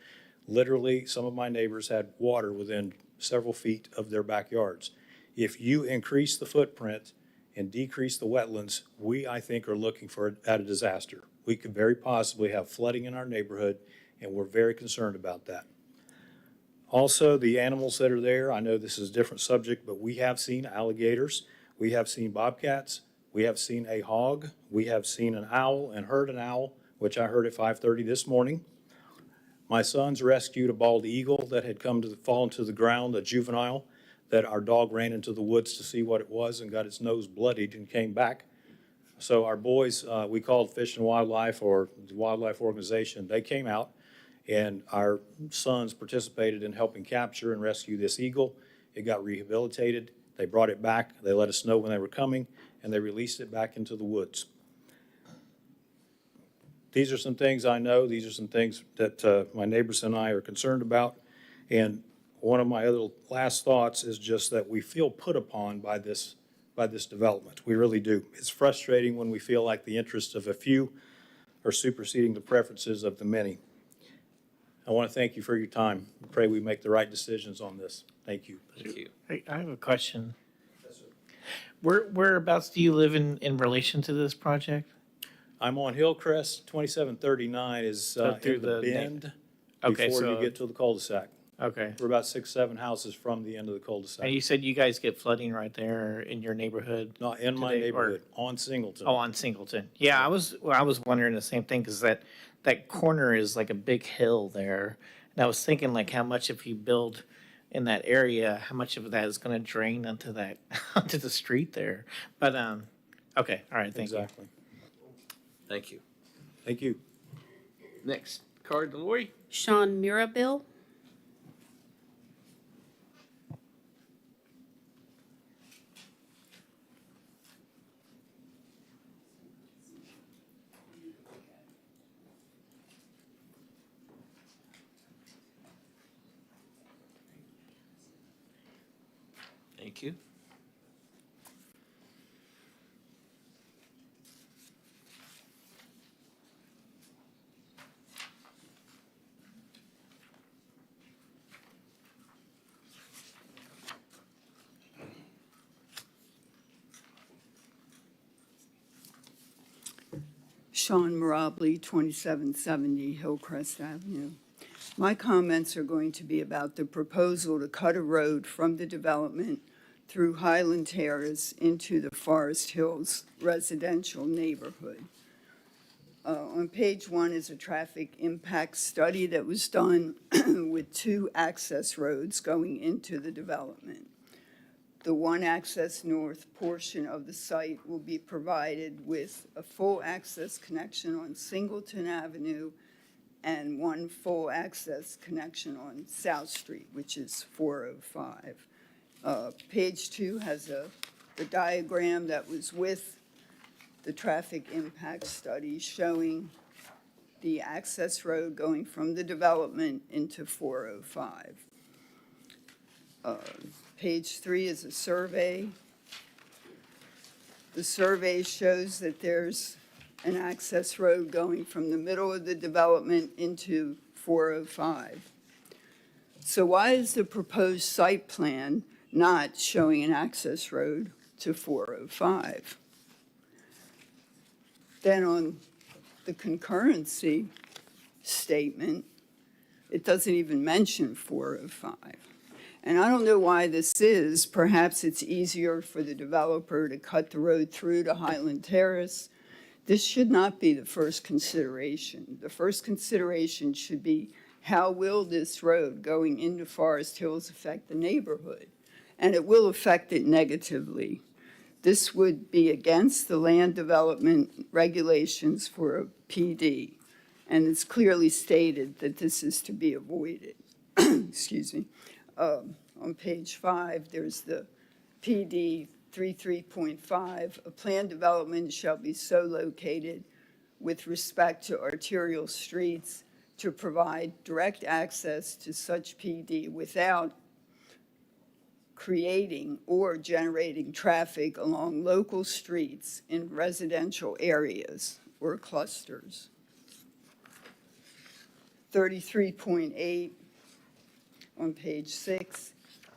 literally some of my neighbors had water within several feet of their backyards. If you increase the footprint and decrease the wetlands, we, I think, are looking at a disaster. We could very possibly have flooding in our neighborhood, and we're very concerned about that. Also, the animals that are there, I know this is a different subject, but we have seen alligators, we have seen bobcats, we have seen a hog, we have seen an owl and heard an owl, which I heard at 5:30 this morning. My sons rescued a bald eagle that had fallen to the ground, a juvenile, that our dog ran into the woods to see what it was and got its nose bloodied and came back. So our boys, we called Fish and Wildlife, or the wildlife organization, they came out, and our sons participated in helping capture and rescue this eagle. It got rehabilitated. They brought it back. They let us know when they were coming, and they released it back into the woods. These are some things I know. These are some things that my neighbors and I are concerned about. And one of my other last thoughts is just that we feel put upon by this development. We really do. It's frustrating when we feel like the interests of a few are superseding the preferences of the many. I want to thank you for your time. I pray we make the right decisions on this. Thank you. Thank you. Hey, I have a question. Whereabouts do you live in relation to this project? I'm on Hillcrest. 2739 is through in the the bend Okay, before so- you get to the cul-de-sac. Okay. We're about 6, 7 houses from the end of the And cul-de-sac. you said you guys get flooding right there in your neighborhood? Not in my today, or- neighborhood, on Singleton. Oh, on Singleton. Yeah, I was wondering the same thing, because that corner is like a big hill there. And I was thinking, like, how much if you build in that area, how much of that is gonna drain onto onto the street there? But, okay, all right, thank you. Exactly. Thank you. Thank you. Next, card, Lori. Sean Mirabil. Thank you. Sean Marabli, 2770 Hillcrest Avenue. My comments are going to be about the proposal to cut a road from the development through Highland Terrace into the Forest Hills residential neighborhood. On page 1 is a traffic impact study that was done with 2 access roads going into the development. The one access north portion of the site will be provided with a full access connection on Singleton Avenue and one full access connection on South Street, which is 405. Page 2 has the diagram that was with the traffic impact study showing the access road going from the development into 405. Page 3 is a survey. The survey shows that there's an access road going from the middle of the development into 405. So why is the proposed site plan not showing an access road to 405? Then on the concurrency statement, it doesn't even mention 405. And I don't know why this is. Perhaps it's easier for the developer to cut the road through to Highland Terrace. This should not be the first consideration. The first consideration should be, how will this road going into Forest Hills affect the neighborhood? And it will affect it negatively. This would be against the land development regulations for a PD. And it's clearly stated that this is to be avoided. Excuse me. On page 5, there's the PD 33.5. A planned development shall be so located with respect to arterial streets to provide direct access to such PD without creating or generating traffic along local streets in residential areas or clusters. 33.8 on page 6,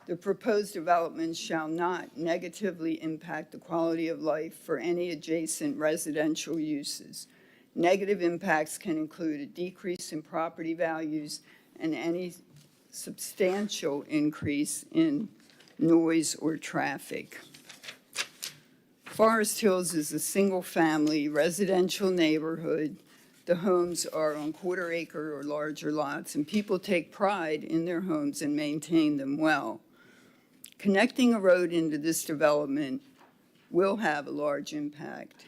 the proposed development shall not negatively impact the quality of life for any adjacent residential uses. Negative impacts can include a decrease in property values and any substantial increase in noise or traffic. Forest Hills is a single-family residential neighborhood. The homes are on quarter-acre or larger lots, and people take pride in their homes and maintain them well. Connecting a road into this development will have a large impact.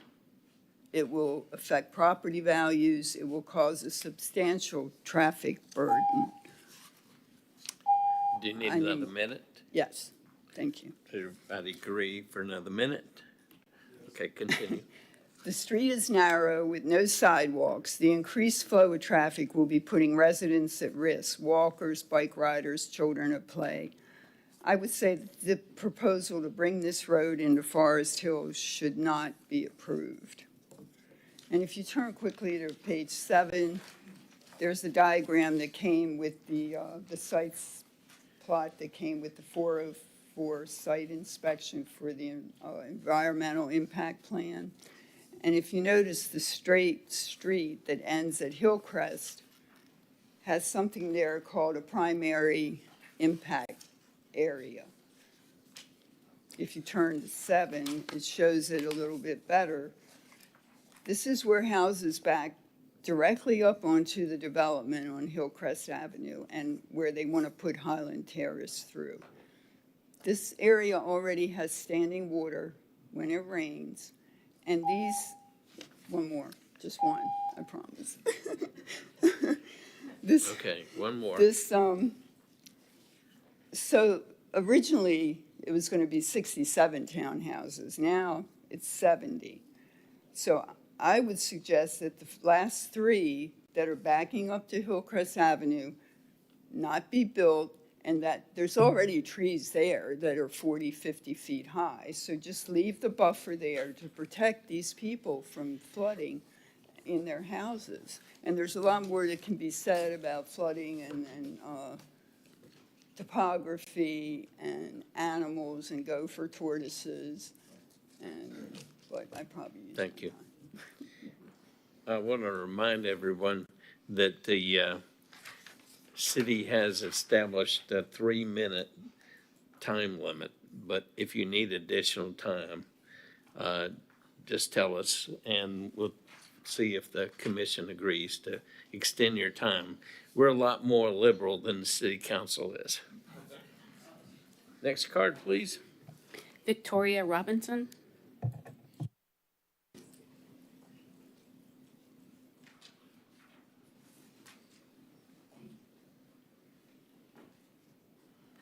It will affect property values. It will cause a substantial traffic burden. Do you need another minute? Yes, thank you. Does everybody agree for another minute? Okay, continue. The street is narrow with no sidewalks. The increased flow of traffic will be putting residents at risk, walkers, bike riders, children at play. I would say that the proposal to bring this road into Forest Hills should not be approved. And if you turn quickly to page 7, there's the diagram that came with the sites plot that came with the 404 site inspection for the environmental impact plan. And if you notice, the straight street that ends at Hillcrest has something there called a primary impact area. If you turn to 7, it shows it a little bit better. This is where houses back directly up onto the development on Hillcrest Avenue and where they want to put Highland Terrace through. This area already has standing water when it rains. And these, one more, just one, I promise. Okay, one more. So originally, it was going to be 67 townhouses. Now it's 70. So I would suggest that the last 3 that are backing up to Hillcrest Avenue not be built, and that there's already trees there that are 40, 50 feet high. So just leave the buffer there to protect these people from flooding in their houses. And there's a lot more that can be said about flooding and topography and animals and gopher tortoises. But I probably used Thank you. time. I want to remind everyone that the city has established a 3-minute time limit, but if you need additional time, just tell us and we'll see if the commission agrees to extend your time. We're a lot more liberal than the city council is. Next card, please. Victoria Robinson.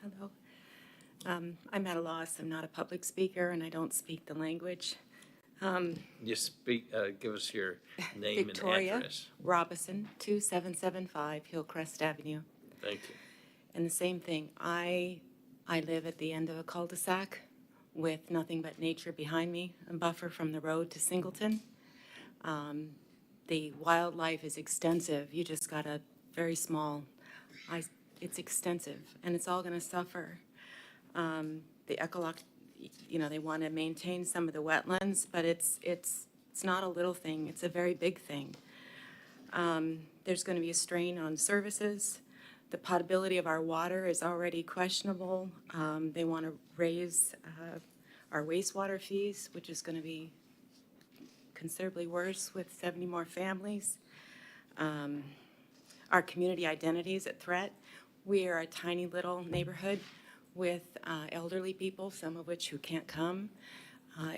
Hello. I'm at a loss. I'm not a public speaker and I don't speak the language. Just speak, give us your name and Victoria address. Robison, 2775 Hillcrest Avenue. Thank you. And the same thing, I live at the end of a cul-de-sac with nothing but nature behind me, a buffer from the road to Singleton. The wildlife is extensive. You just got a very small, it's extensive, and it's all going to suffer. The they want to maintain some of the wetlands, but it's not a little thing. It's a very big thing. There's going to be a strain on services. The potability of our water is already questionable. They want to raise our wastewater fees, which is going to be considerably worse with 70 more families. Our community identity is at threat. We are a tiny little neighborhood with elderly people, some of which who can't come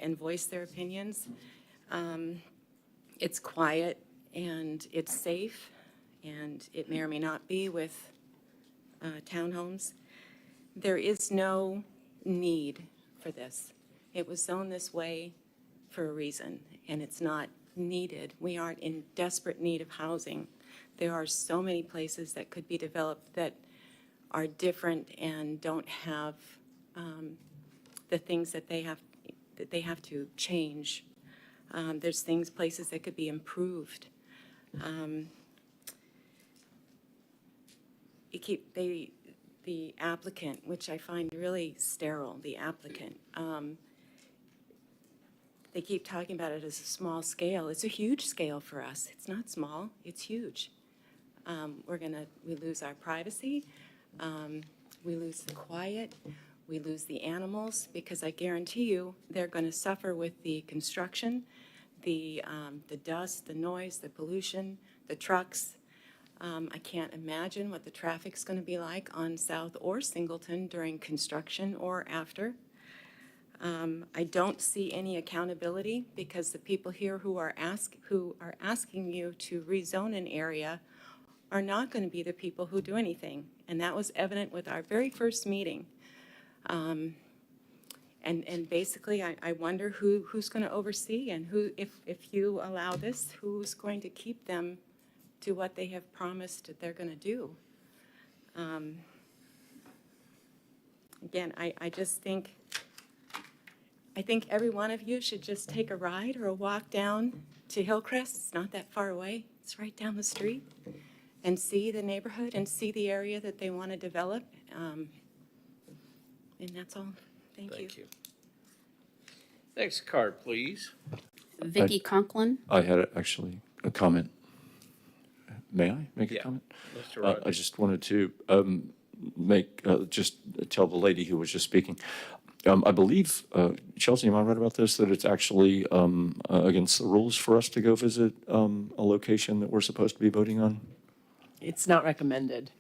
and voice their opinions. It's quiet and it's safe, and it may or may not be with townhomes. There is no need for this. It was zoned this way for a reason, and it's not needed. We aren't in desperate need of housing. There are so many places that could be developed that are different and don't have the things that they have to change. There's places that could be improved. The applicant, which I find really sterile, the applicant, they keep talking about it as a small scale. It's a huge scale for us. It's not small, it's huge. We lose our privacy, we lose the quiet, we lose the animals, because I guarantee you they're going to suffer with the construction, the dust, the noise, the pollution, the trucks. I can't imagine what the traffic's going to be like on South or Singleton during construction or after. I don't see any accountability, because the people here who are asking you to rezone an area are not going to be the people who do anything, and that was evident with our very first meeting. And basically, I wonder who's going to oversee, and if you allow this, who's going to keep them to what they have promised that they're going to do. Again, I just think every one of you should just take a ride or a walk down to Hillcrest. It's not that far away. It's right down the street. And see the neighborhood and see the area that they want to develop. And that's all. Thank you. Next card, please. Vicki Conklin. I had actually a comment. May I make a comment? Mr. Rogers. I just wanted to just tell the lady who was just speaking. I believe, Chelsea, am I right about this, that it's actually against the rules for us to go visit a location that we're supposed to be voting on? It's not recommended.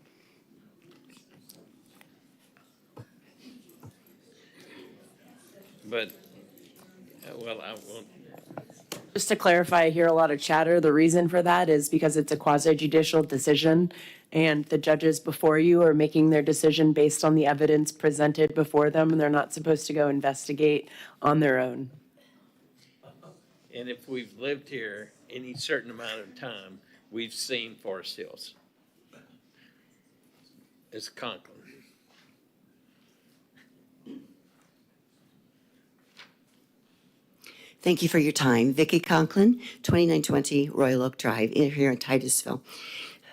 But, well, I won't. Just to clarify, I hear a lot of chatter. The reason for that is because it's a quasi-judicial decision, and the judges before you are making their decision based on the evidence presented before them, and they're not supposed to go investigate on their own. And if we've lived here any certain amount of time, we've seen Forest Hills. It's Conklin. Thank you for your time. Vicki Conklin, 2920 Royal Oak Drive, here in Titusville.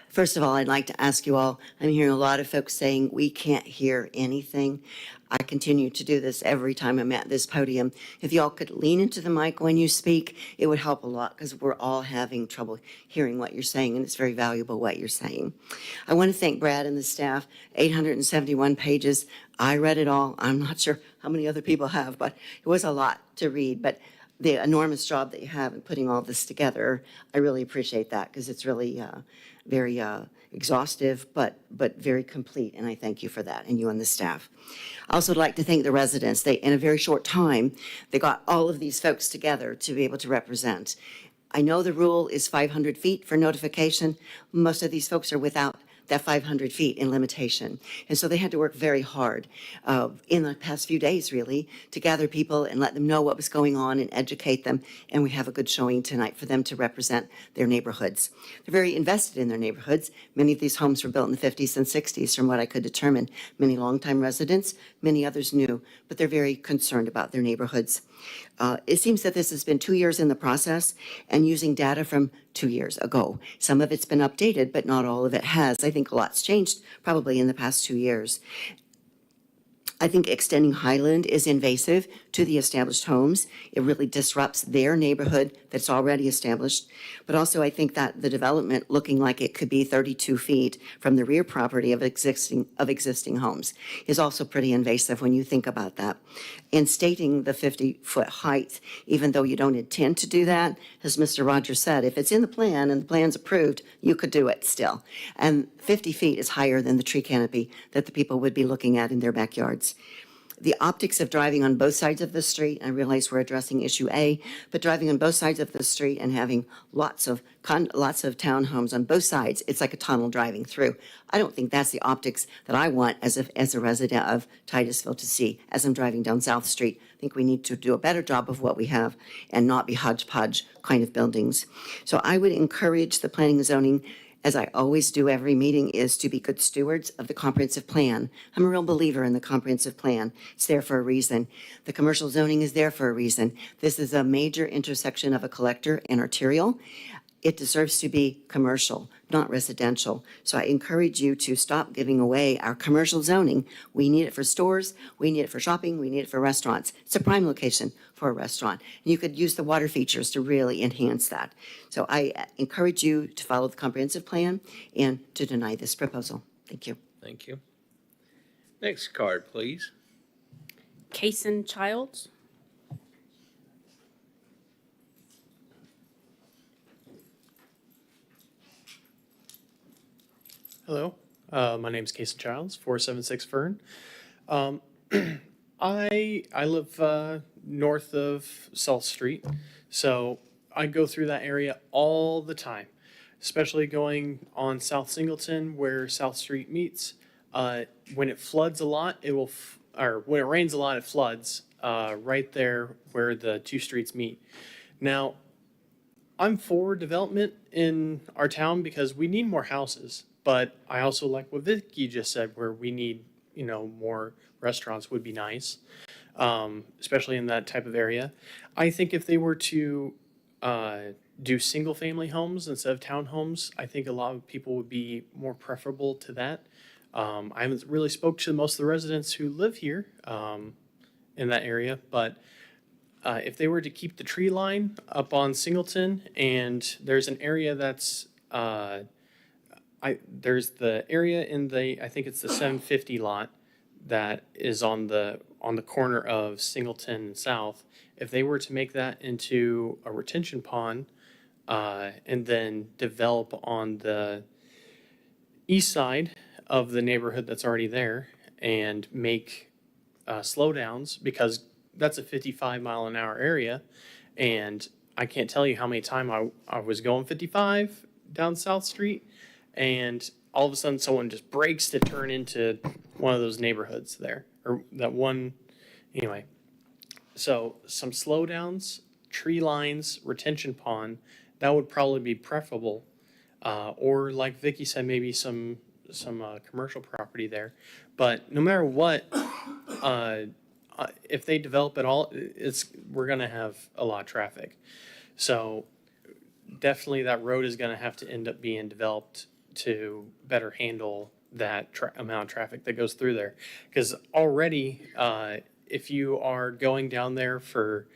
First of all, I'd like to ask you all, I'm hearing a lot of folks saying we can't hear anything. I continue to do this every time I'm at this podium. If y'all could lean into the mic when you speak, it would help a lot, because we're all having trouble hearing what you're saying, and it's very valuable what you're saying. I want to thank Brad and the staff, 871 pages. I read it all. I'm not sure how many other people have, but it was a lot to read. But the enormous job that you have in putting all this together, I really appreciate that, because it's really very exhaustive, but very complete, and I thank you for that, and you and the staff. I also would like to thank the residents. They, in a very short time, they got all of these folks together to be able to represent. I know the rule is 500 feet for notification. Most of these folks are without that 500 feet in limitation. And so they had to work very hard in the past few days, really, to gather people and let them know what was going on and educate them. And we have a good showing tonight for them to represent their neighborhoods. They're very invested in their neighborhoods. Many of these homes were built in the 50s and 60s, from what I could determine. Many longtime residents, many others new, but they're very concerned about their neighborhoods. It seems that this has been 2 years in the process and using data from 2 years ago. Some of it's been updated, but not all of it has. I think a lot's changed probably in the past 2 years. I think extending Highland is invasive to the established homes. It really disrupts their neighborhood that's already established. But also I think that the development looking like it could be 32 feet from the rear property of existing homes is also pretty invasive when you think about that. And stating the 50-foot height, even though you don't intend to do that, as Mr. Rogers said, if it's in the plan and the plan's approved, you could do it still. And 50 feet is higher than the tree canopy that the people would be looking at in their backyards. The optics of driving on both sides of the street, I realize we're addressing issue A, but driving on both sides of the street and having lots of townhomes on both sides, it's like a tunnel driving through. I don't think that's the optics that I want as a resident of Titusville to see as I'm driving down South Street. I think we need to do a better job of what we have and not be hodgepodge kind of buildings. So I would encourage the planning and zoning, as I always do every meeting, is to be good stewards of the comprehensive plan. I'm a real believer in the comprehensive plan. It's there for a reason. The commercial zoning is there for a reason. This is a major intersection of a collector and arterial. It deserves to be commercial, not residential. So I encourage you to stop giving away our commercial zoning. We need it for stores, we need it for shopping, we need it for restaurants. It's a prime location for a restaurant. And you could use the water features to really enhance that. So I encourage you to follow the comprehensive plan and to deny this proposal. Thank you. Thank you. Next card, please. Kason Childs. Hello, my name is Kason Childs, 476 Fern. I live north of South Street, so I go through that area all the time, especially going on South Singleton where South Street meets. When it floods a lot, when it rains a lot, it floods right there where the two streets meet. Now, I'm for development in our town because we need more houses. But I also like what Vicky just said, where we need, more restaurants would be nice, especially in that type of area. I think if they were to do single-family homes instead of townhomes, I think a lot of people would be more preferable to that. I haven't really spoke to most of the residents who live here in that area, but if they were to keep the tree line up on Singleton, and there's an area that's there's the area in I think it's the 750 lot that is on the corner of Singleton and South. If they were to make that into a retention pond and then develop on the east side of the neighborhood that's already there and make slowdowns, because that's a 55-mile-an-hour area, and I can't tell you how many times I was going 55 down South Street, and all of a sudden someone just brakes to turn into one of those neighborhoods there, or that one, anyway. So some slowdowns, tree lines, retention pond, that would probably be preferable. Or like Vicky said, maybe some commercial property there. But no matter what, if they develop at all, we're gonna have a lot of traffic. So definitely that road is gonna have to end up being developed to better handle that amount of traffic that goes through there. Because already, if you are going down there for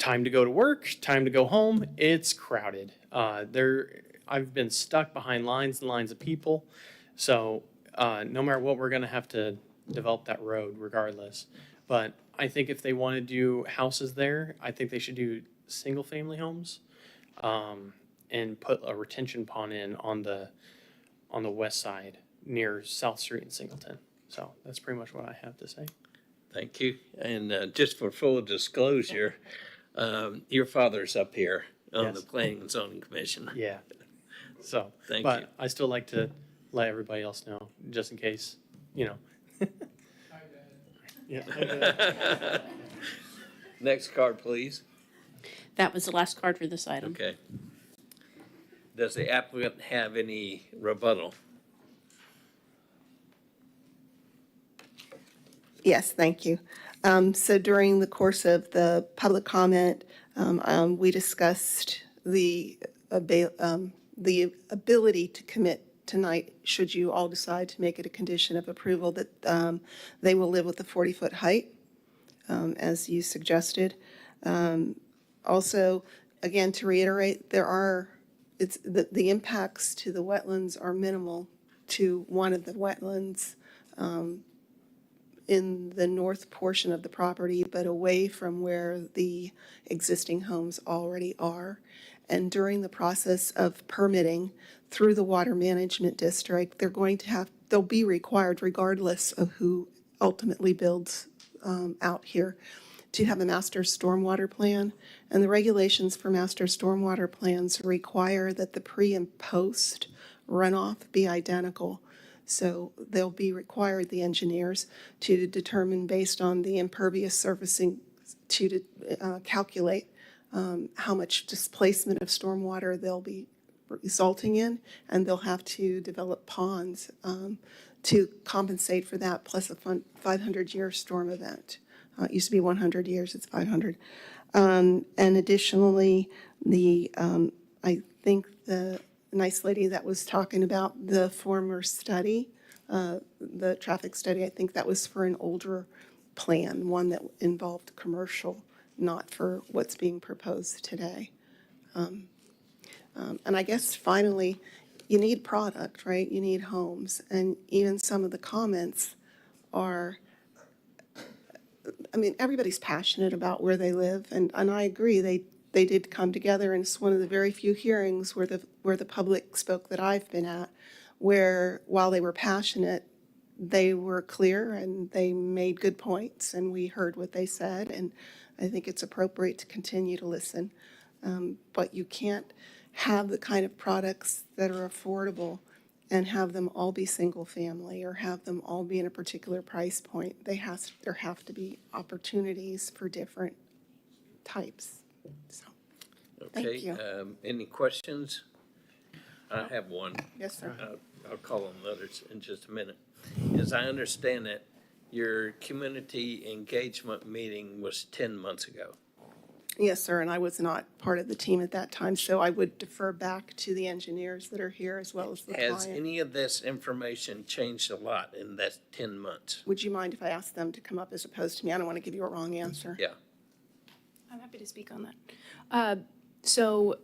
time to go to work, time to go home, it's crowded. I've been stuck behind lines and lines of people. So no matter what, we're gonna have to develop that road regardless. But I think if they want to do houses there, I think they should do single-family homes and put a retention pond in on the west side near South Street and Singleton. So that's pretty much what I have to say. Thank you. And just for full disclosure, your father's up here on the Planning and Zoning Commission. Yeah. So, Thank but you. I still like to let everybody else know, just in case, you know. Yeah. Next card, please. That was the last card for this item. Okay. Does the applicant have any rebuttal? Yes, thank you. So during the course of the public comment, we discussed the ability to commit tonight, should you all decide to make it a condition of approval, that they will live with a 40-foot height, as you suggested. Also, again, to reiterate, the impacts to the wetlands are minimal to one of the wetlands in the north portion of the property, but away from where the existing homes already are. And during the process of permitting through the Water Management District, they'll be required, regardless of who ultimately builds out here, to have a master stormwater plan. And the regulations for master stormwater plans require that the pre and post runoff be identical. So they'll be required, the engineers, to determine based on the impervious surfacing to calculate how much displacement of stormwater they'll be resulting in, and they'll have to develop ponds to compensate for that, plus a 500-year storm event. It used to be 100 years, it's 500. And additionally, I think the nice lady that was talking about the former study, the traffic study, I think that was for an older plan, one that involved commercial, not for what's being proposed today. And I guess finally, you need product, right? You need homes. And even some of the comments are, I mean, everybody's passionate about where they live, and I agree, they did come together, and it's one of the very few hearings where the public spoke that I've been at, where while they were passionate, they were clear and they made good points, and we heard what they said, and I think it's appropriate to continue to listen. But you can't have the kind of products that are affordable and have them all be single family or have them all be in a particular price point. There have to be opportunities for different types. So, thank Okay, you. any questions? I have one. Yes, sir. I'll call on the others in just a minute. As I understand it, your community engagement meeting was 10 months ago. Yes, sir, and I was not part of the team at that time, so I would defer back to the engineers that are here as well as the Has client. any of this information changed a lot in that 10 months? Would you mind if I asked them to come up as opposed to me? I don't want to give you a wrong answer. Yeah. I'm happy to speak on that. So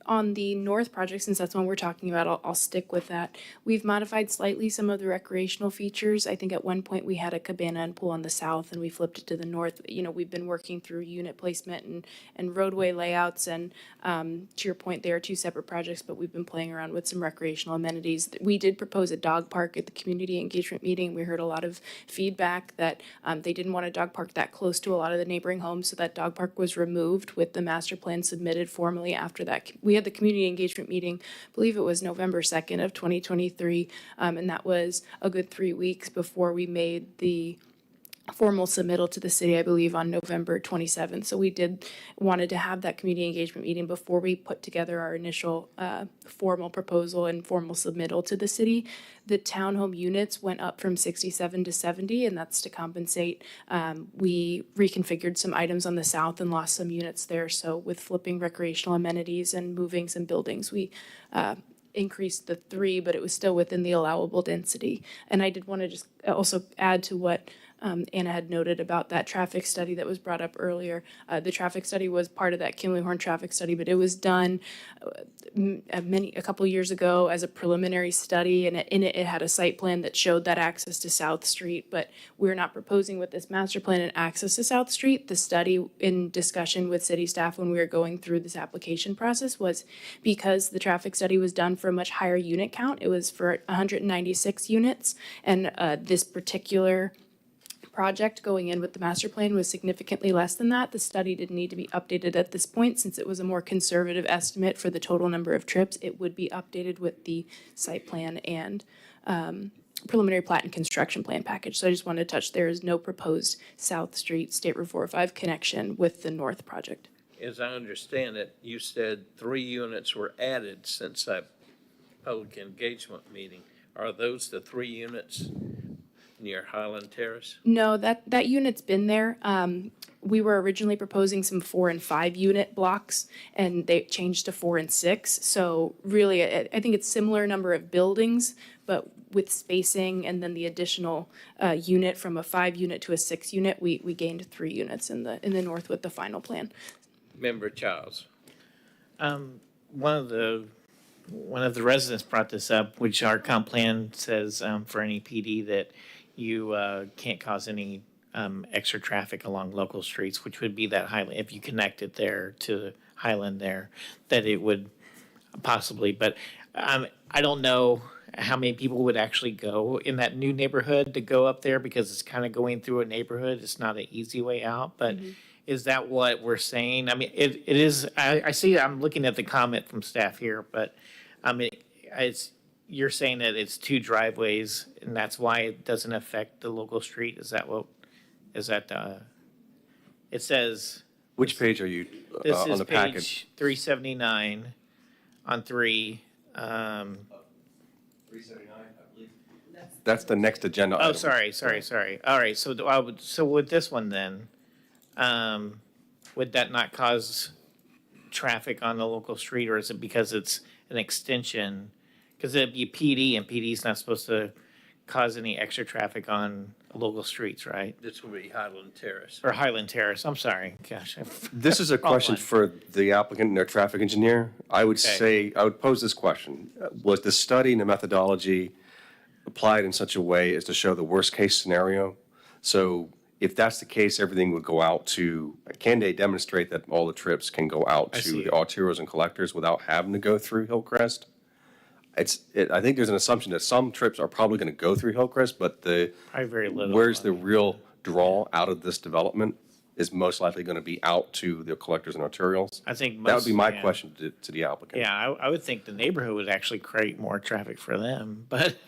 on the north project, since that's one we're talking about, I'll stick with that. We've modified slightly some of the recreational features. I think at one point we had a cabana and pool on the south and we flipped it to the north. You know, we've been working through unit placement and roadway layouts, and to your point, they are two separate projects, but we've been playing around with some recreational amenities. We did propose a dog park at the community engagement meeting. We heard a lot of feedback that they didn't want a dog park that close to a lot of the neighboring homes, so that dog park was removed with the master plan submitted formally after that. We had the community engagement meeting, I believe it was November 2nd of 2023, and that was a good 3 weeks before we made the formal submittal to the city, I believe, on November 27th. So we wanted to have that community engagement meeting before we put together our initial formal proposal and formal submittal to the city. The townhome units went up from 67 to 70, and that's to compensate. We reconfigured some items on the south and lost some units there. So with flipping recreational amenities and moving some buildings, we increased the 3, but it was still within the allowable density. And I did want to just also add to what Anna had noted about that traffic study that was brought up earlier. The traffic study was part of that Kimley Horn traffic study, but it was done a couple years ago as a preliminary study, and in it had a site plan that showed that access to South Street, but we're not proposing with this master plan an access to South Street. The study, in discussion with city staff when we were going through this application process, was because the traffic study was done for a much higher unit count. It was for 196 units, and this particular project going in with the master plan was significantly less than that. The study didn't need to be updated at this point since it was a more conservative estimate for the total number of trips. It would be updated with the site plan and preliminary plat and construction plan package. So I just wanted to touch, there is no proposed South Street State Route 405 connection with the north project. As I understand it, you said 3 units were added since that public engagement meeting. Are those the 3 units near Highland Terrace? No, that unit's been there. We were originally proposing some 4 and 5 unit blocks, and they changed to 4 and 6. So really, I think it's similar number of buildings, but with spacing and then the additional unit from a 5 unit to a 6 unit, we gained 3 units in the north with the final plan. Member Childs. One of the residents brought this up, which our comp plan says for any PD that you can't cause any extra traffic along local streets, which would be that Highland, if you connect it there to Highland there, that it would possibly, but I don't know how many people would actually go in that new neighborhood to go up there because it's kind of going through a neighborhood. It's not an easy way out, but is that what we're saying? I mean, it is, I see, I'm looking at the comment from staff here, but I mean, you're saying that it's 2 driveways and that's why it doesn't affect the local street? Is that what, it says. Which page are you This on is the packet? page 379 on 3. 379, I believe. That's the next agenda Oh, item. sorry. All right, so with this one then, would that not cause traffic on the local street, or is it because it's an extension? Because it'd be PD, and PD's not supposed to cause any extra traffic on local streets, right? This will be Highland Terrace. Or Highland Terrace, I'm sorry, gosh. This is a Wrong question one. for the applicant and their traffic engineer. I would say, I would pose this question. Was the study and the methodology applied in such a way as to show the worst-case scenario? So if that's the case, everything would go out to, can they demonstrate that all the trips can go out I to see. the arterials and collectors without having to go through Hillcrest? I think there's an assumption that some trips are probably going to go through Hillcrest, but Probably very little. where's the real draw out of this development is most likely going to be out to the collectors and arterials. I think That would be my yeah. question to the applicant. Yeah, I would think the neighborhood would actually create more traffic for them, but,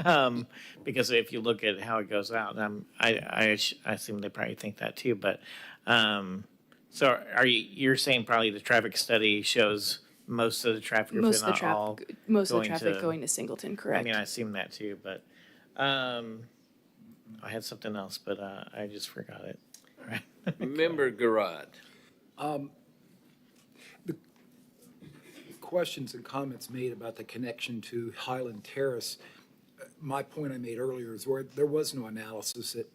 because if you look at how it goes out, I assume they probably think that too, but, so you're saying probably the traffic study shows most of the traffic, if Most of the not all, traffic, most of the going traffic to- going to Singleton, I correct? mean, I assume that too, but, I had something else, but, I just forgot it. Member Garrard. The questions and comments made about the connection to Highland Terrace, my point I made earlier is where there was no analysis at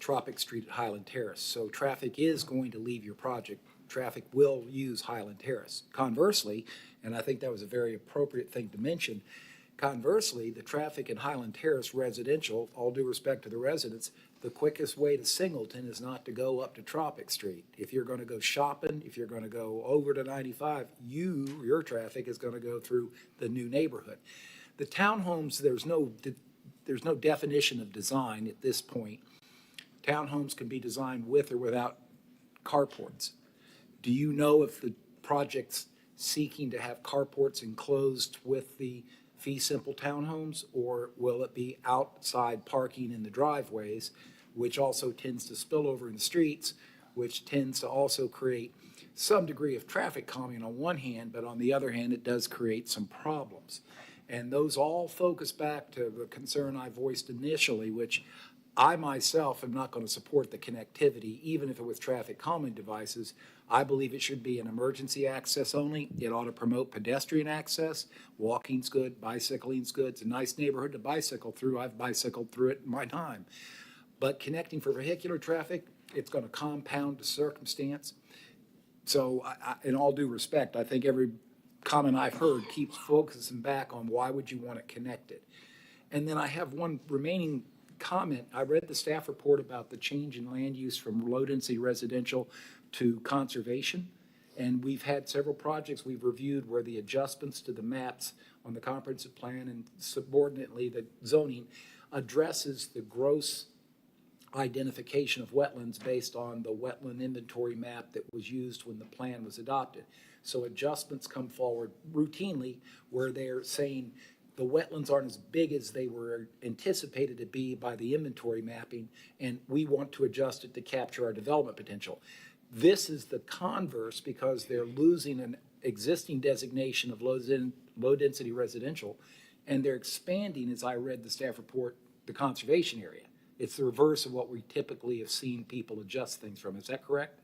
Tropic Street at Highland Terrace. So traffic is going to leave your project. Traffic will use Highland Terrace. Conversely, and I think that was a very appropriate thing to mention, conversely, the traffic in Highland Terrace residential, all due respect to the residents, the quickest way to Singleton is not to go up to Tropic Street. If you're going to go shopping, if you're going to go over to 95, your traffic is going to go through the new neighborhood. The townhomes, there's no definition of design at this point. Townhomes can be designed with or without carports. Do you know if the project's seeking to have carports enclosed with the fee simple townhomes, or will it be outside parking in the driveways, which also tends to spill over in the streets, which tends to also create some degree of traffic calming on one hand, but on the other hand, it does create some problems. And those all focus back to the concern I voiced initially, which I myself am not going to support the connectivity, even if it was traffic calming devices. I believe it should be an emergency access only. It ought to promote pedestrian access. Walking's good, bicycling's good. It's a nice neighborhood to bicycle through. I've bicycled through it in my time. But connecting for vehicular traffic, it's going to compound the circumstance. So in all due respect, I think every comment I've heard keeps focusing back on why would you want it connected. And then I have one remaining comment. I read the staff report about the change in land use from low-density residential to conservation. And we've had several projects we've reviewed where the adjustments to the maps on the comprehensive plan and subordinately the zoning addresses the gross identification of wetlands based on the wetland inventory map that was used when the plan was adopted. So adjustments come forward routinely where they're saying the wetlands aren't as big as they were anticipated to be by the inventory mapping, and we want to adjust it to capture our development potential. This is the converse because they're losing an existing designation of low-density residential, and they're expanding, as I read the staff report, the conservation area. It's the reverse of what we typically have seen people adjust things from. Is that correct?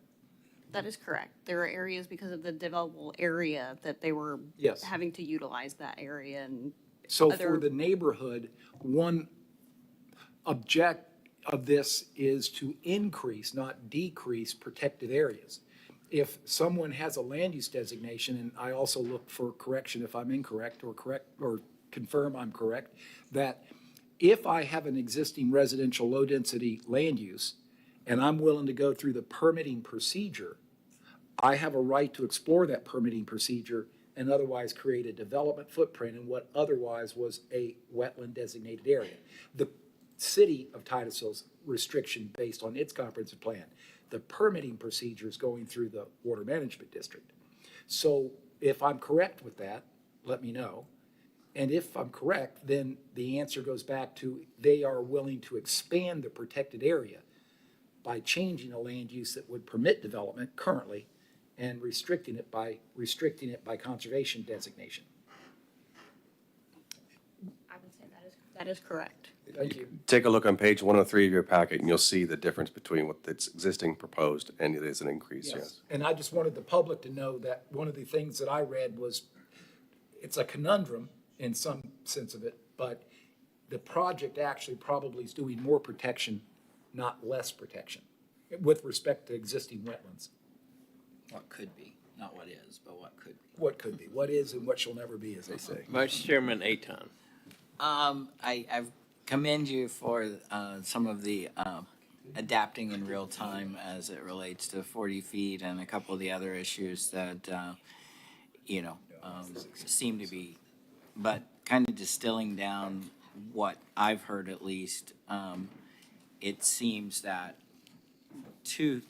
That is correct. There are areas because of the developable area that they were Yes. having to utilize that area and So other. for the neighborhood, one object of this is to increase, not decrease, protected areas. If someone has a land use designation, and I also look for correction if I'm incorrect or confirm I'm correct, that if I have an existing residential low-density land use and I'm willing to go through the permitting procedure, I have a right to explore that permitting procedure and otherwise create a development footprint in what otherwise was a wetland designated area. The city of Titusville's restriction based on its comprehensive plan, the permitting procedure is going through the water management district. So if I'm correct with that, let me know. And if I'm correct, then the answer goes back to they are willing to expand the protected area by changing a land use that would permit development currently and restricting it by conservation designation. I would say that is correct. Thank you. Take a look on page 103 of your packet, and you'll see the difference between what that's existing proposed and it is an increase, yes. And I just wanted the public to know that one of the things that I read was, it's a conundrum in some sense of it, but the project actually probably is doing more protection, not less protection, with respect to existing wetlands. What could be, not what is, but what could be. What could be, what is and what shall never be, as they say. Vice Chairman Aton. I commend you for some of the adapting in real time as it relates to 40 feet and a couple of the other issues that, seem to be, but kind of distilling down what I've heard at least, it seems that two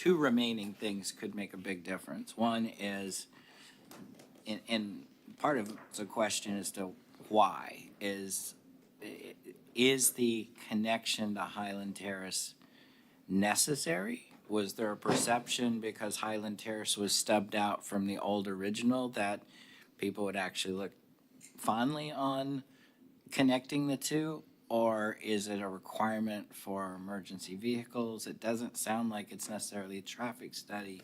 remaining things could make a big difference. One is, and part of the question as to why is the connection to Highland Terrace necessary? Was there a perception because Highland Terrace was stubbed out from the old original that people would actually look fondly on connecting the two? Or is it a requirement for emergency vehicles? It doesn't sound like it's necessarily a traffic study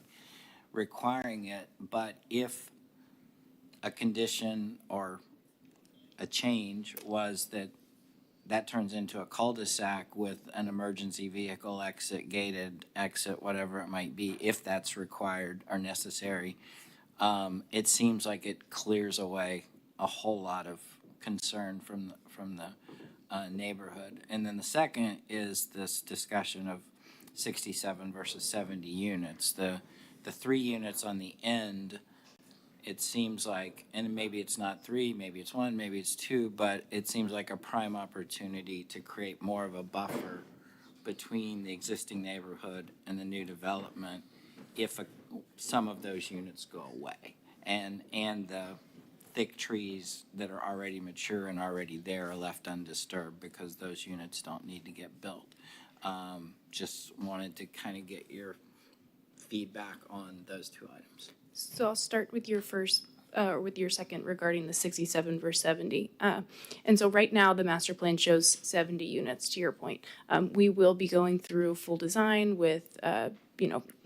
requiring it, but if a condition or a change was that turns into a cul-de-sac with an emergency vehicle exit, gated exit, whatever it might be, if that's required or necessary, it seems like it clears away a whole lot of concern from the neighborhood. And then the second is this discussion of 67 versus 70 units. The 3 units on the end, it seems like, and maybe it's not 3, maybe it's 1, maybe it's 2, but it seems like a prime opportunity to create more of a buffer between the existing neighborhood and the new development if some of those units go away. And the thick trees that are already mature and already there are left undisturbed because those units don't need to get built. Just wanted to kind of get your feedback on those 2 items. So I'll start with your first, with your second regarding the 67 versus 70. And so right now, the master plan shows 70 units, to your point. We will be going through full design with,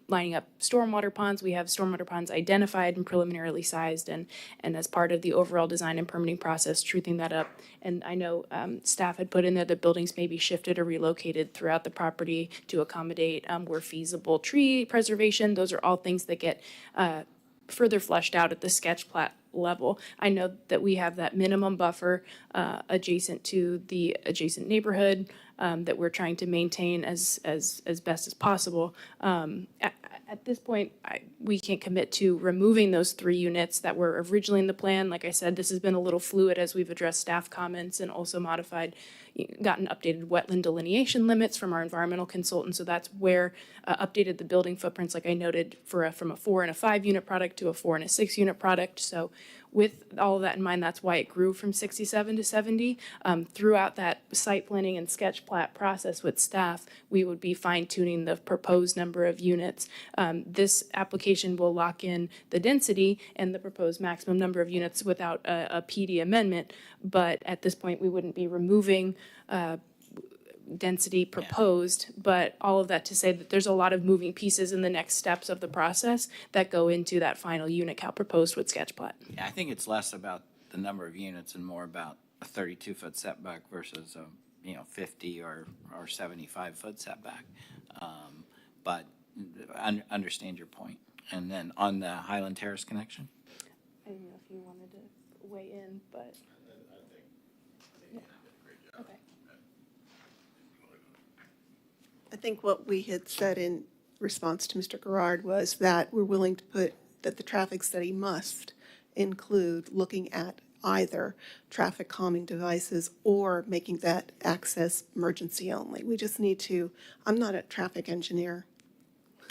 lining up stormwater ponds. We have stormwater ponds identified and preliminarily sized, and as part of the overall design and permitting process, truthing that up. And I know staff had put in there that buildings may be shifted or relocated throughout the property to accommodate where feasible tree preservation. Those are all things that get further fleshed out at the sketch plat level. I know that we have that minimum buffer adjacent to the adjacent neighborhood that we're trying to maintain as best as possible. At this point, we can't commit to removing those 3 units that were originally in the plan. Like I said, this has been a little fluid as we've addressed staff comments and also gotten updated wetland delineation limits from our environmental consultant. So that's where updated the building footprints, like I noted, from a 4 and a 5 unit product to a 4 and a 6 unit product. So with all of that in mind, that's why it grew from 67 to 70. Throughout that site planning and sketch plat process with staff, we would be fine tuning the proposed number of units. This application will lock in the density and the proposed maximum number of units without a PD amendment. But at this point, we wouldn't be removing density proposed, but all of that to say that there's a lot of moving pieces in the next steps of the process that go into that final unit count proposed with sketch plat. Yeah, I think it's less about the number of units and more about a 32-foot setback versus a 50 or 75-foot setback. But understand your point. And then on the Highland Terrace connection? I don't know if you wanted to weigh in, but. Okay. I think what we had said in response to Mr. Garrard was that we're willing to put, that the traffic study must include looking at either traffic calming devices or making that access emergency only. We just need to, I'm not a traffic engineer.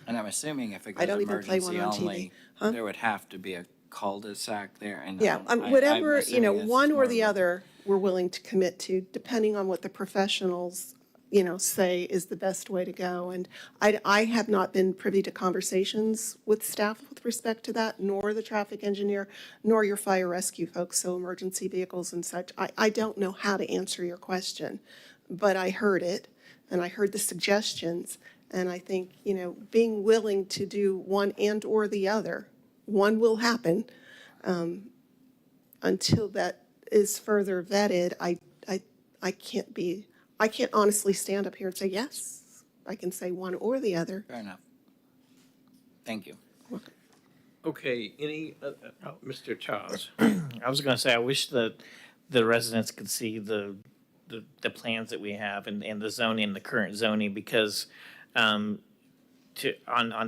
And I'm assuming if it I goes don't even play emergency one on TV. only, Huh? there would have to be a cul-de-sac there. And Yeah, I'm whatever, assuming this is one more or the of a- other, we're willing to commit to, depending on what the professionals, say is the best way to go. And I have not been privy to conversations with staff with respect to that, nor the traffic engineer, nor your fire rescue folks, so emergency vehicles and such. I don't know how to answer your question, but I heard it, and I heard the suggestions, and I think, being willing to do one and or the other, one will happen. Until that is further vetted, I can't honestly stand up here and say, yes, I can say one or the other. Fair enough. Thank you. Okay, Mr. Charles? I was gonna say, I wish that the residents could see the plans that we have and the zoning, the current zoning, because on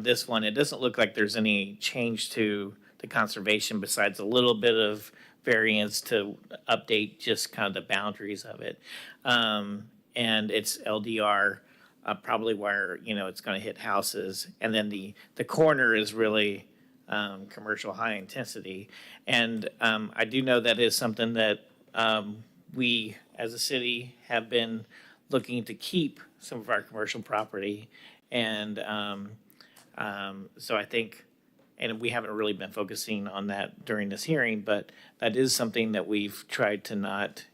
this one, it doesn't look like there's any change to the conservation besides a little bit of variance to update just kind of the boundaries of it. And it's LDR, probably where, it's gonna hit houses. And then the corner is really commercial high intensity. And I do know that is something that we as a city have been looking to keep some of our commercial property. And so I think, and we haven't really been focusing on that during this hearing, but that is something that we've tried to not,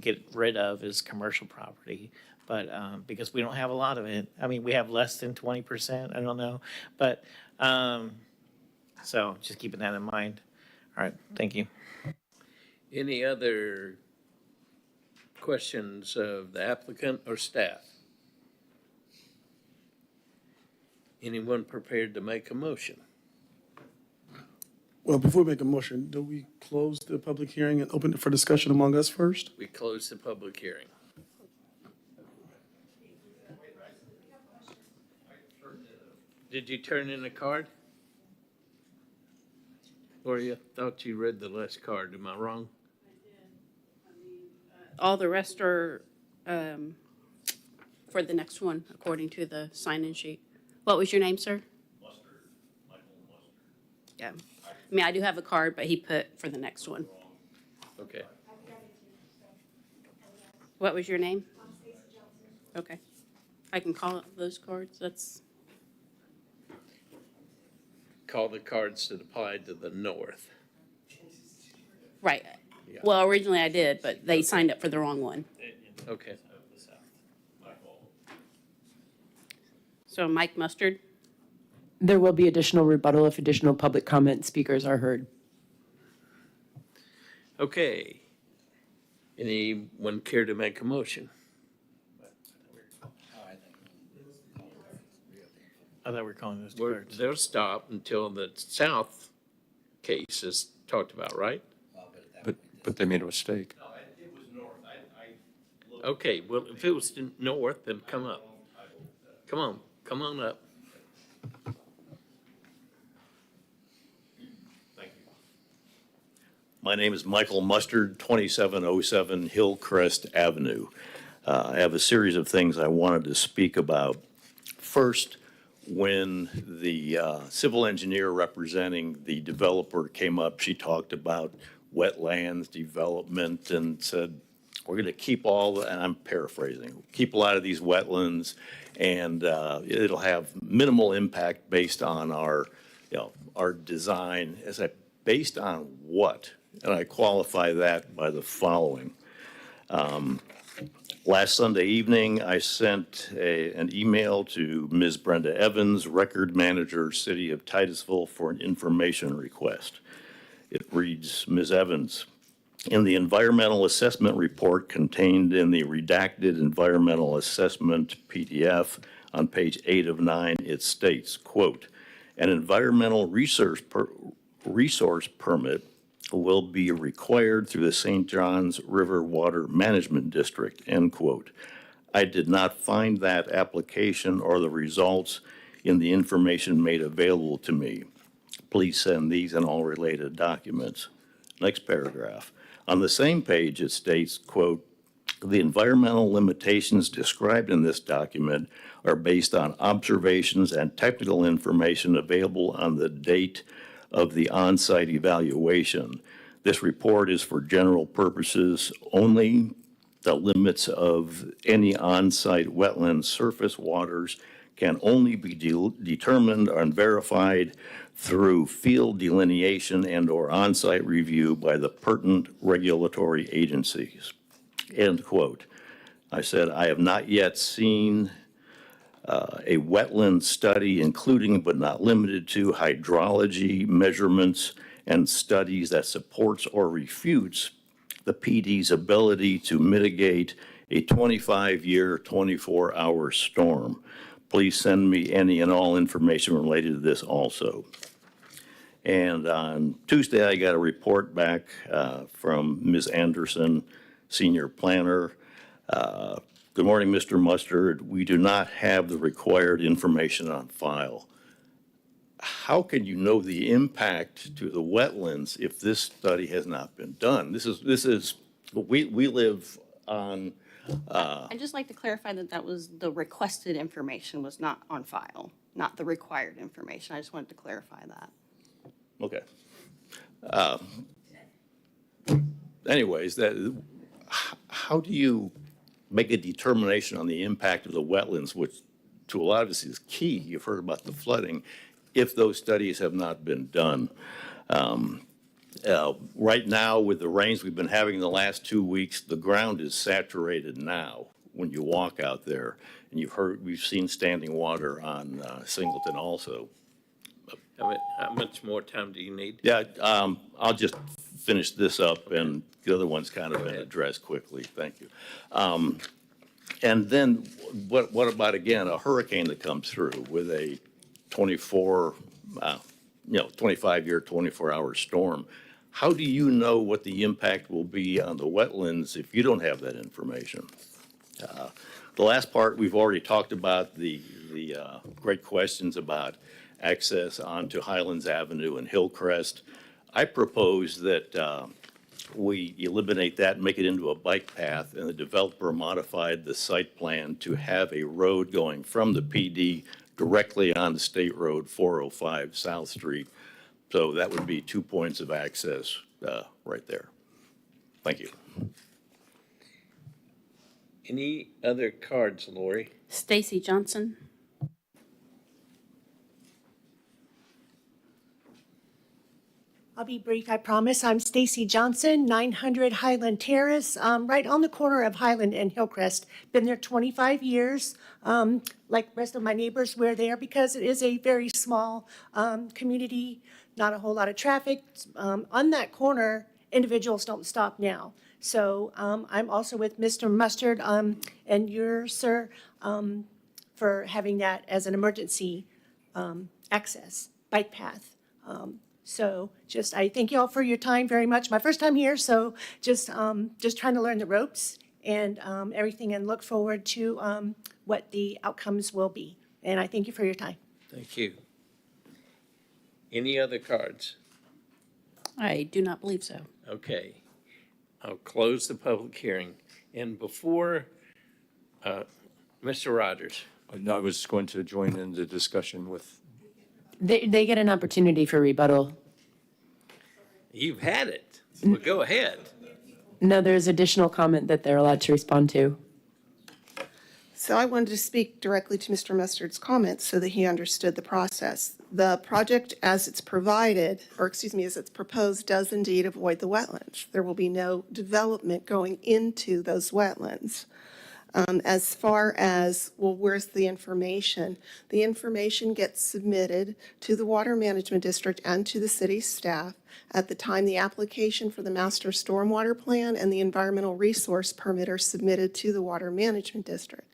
get rid of is commercial property. But because we don't have a lot of it. I mean, we have less than 20%, I don't know. But so just keeping that in mind. All right, thank you. Any other questions of the applicant or staff? Anyone prepared to make a motion? Well, before we make a motion, do we close the public hearing and open it for discussion among us first? We close the public hearing. Did you turn in a card? Or you thought you read the last card, am I wrong? All the rest are for the next one, according to the sign-in sheet. What was your name, sir? Yeah. I mean, I do have a card, but he put for the next one. Okay. What was your name? Okay. I can call it those cards. That's, Call the cards that apply to the north. right. Yeah. Well, originally I did, but they signed up for the wrong one. Okay. So Mike Mustard? There will be additional rebuttal if additional public comment speakers are heard. Okay. Anyone care to make a motion? I thought we were calling those cards. They'll stop until the south case is talked about, right? But they made a mistake. Okay, well, if it was north, then come up. Come on up. My name is Michael Mustard, 2707 Hillcrest Avenue. I have a series of things I wanted to speak about. First, when the civil engineer representing the developer came up, she talked about wetlands development and said, we're going to keep and I'm paraphrasing, keep a lot of these wetlands, and it'll have minimal impact based on our design. Based on what? And I qualify that by the following. Last Sunday evening, I sent an email to Ms. Brenda Evans, Record Manager, City of Titusville, for an information request. It reads, Ms. Evans, in the environmental assessment report contained in the redacted environmental assessment PDF on page 8 of 9, it states, quote, an environmental resource permit will be required through the St. Johns River Water Management District, end quote. I did not find that application or the results in the information made available to me. Please send these and all related documents. Next paragraph. On the same page, it states, quote, the environmental limitations described in this document are based on observations and technical information available on the date of the on-site evaluation. This report is for general purposes only. The limits of any on-site wetland surface waters can only be determined and verified through field delineation and/or on-site review by the pertinent regulatory agencies. End quote. I said, I have not yet seen a wetland study, including but not limited to hydrology measurements and studies that supports or refutes the PD's ability to mitigate a 25-year, 24-hour storm. Please send me any and all information related to this also. And on Tuesday, I got a report back from Ms. Anderson, Senior Planner. Good morning, Mr. Mustard. We do not have the required information on file. How can you know the impact to the wetlands if this study has not been done? We live on. I'd just like to clarify that was the requested information was not on file, not the required information. I just wanted to clarify that. Okay. Anyways, how do you make a determination on the impact of the wetlands, which to a lot of us is key? You've heard about the flooding, if those studies have not been done. Right now, with the rains we've been having the last 2 weeks, the ground is saturated now when you walk out there. And we've seen standing water on Singleton also. How much more time do you need? Yeah, I'll just finish this up, and the other one's kind of been addressed quickly. Thank you. And then what about, again, a hurricane that comes through with a 25-year, 24-hour storm? How do you know what the impact will be on the wetlands if you don't have that information? The last part, we've already talked about the great questions about access onto Highlands Avenue and Hillcrest. I propose that we eliminate that and make it into a bike path, and the developer modified the site plan to have a road going from the PD directly onto State Road 405 South Street. So that would be 2 points of access right there. Thank you. Any other cards, Lori? Stacy Johnson. I'll be brief, I promise. I'm Stacy Johnson, 900 Highland Terrace, right on the corner of Highland and Hillcrest. Been there 25 years. Like rest of my neighbors, we're there because it is a very small community, not a whole lot of traffic. On that corner, individuals don't stop now. So I'm also with Mr. Mustard and your sir for having that as an emergency access bike path. So I thank you all for your time very much. My first time here, so just trying to learn the ropes and everything, and look forward to what the outcomes will be. And I thank you for your time. Thank you. Any other cards? I do not believe so. Okay, I'll close the public hearing. And before, Mr. Rogers, I was going to join in the discussion with, They get an opportunity for rebuttal. you've had it. Well, go ahead. No, there's additional comment that they're allowed to respond to. So I wanted to speak directly to Mr. Mustard's comments so that he understood the process. The project as it's provided, or excuse me, as it's proposed, does indeed avoid the wetlands. There will be no development going into those wetlands. As far as, well, where's the information? The information gets submitted to the Water Management District and to the city staff at the time the application for the master stormwater plan and the environmental resource permit are submitted to the Water Management District.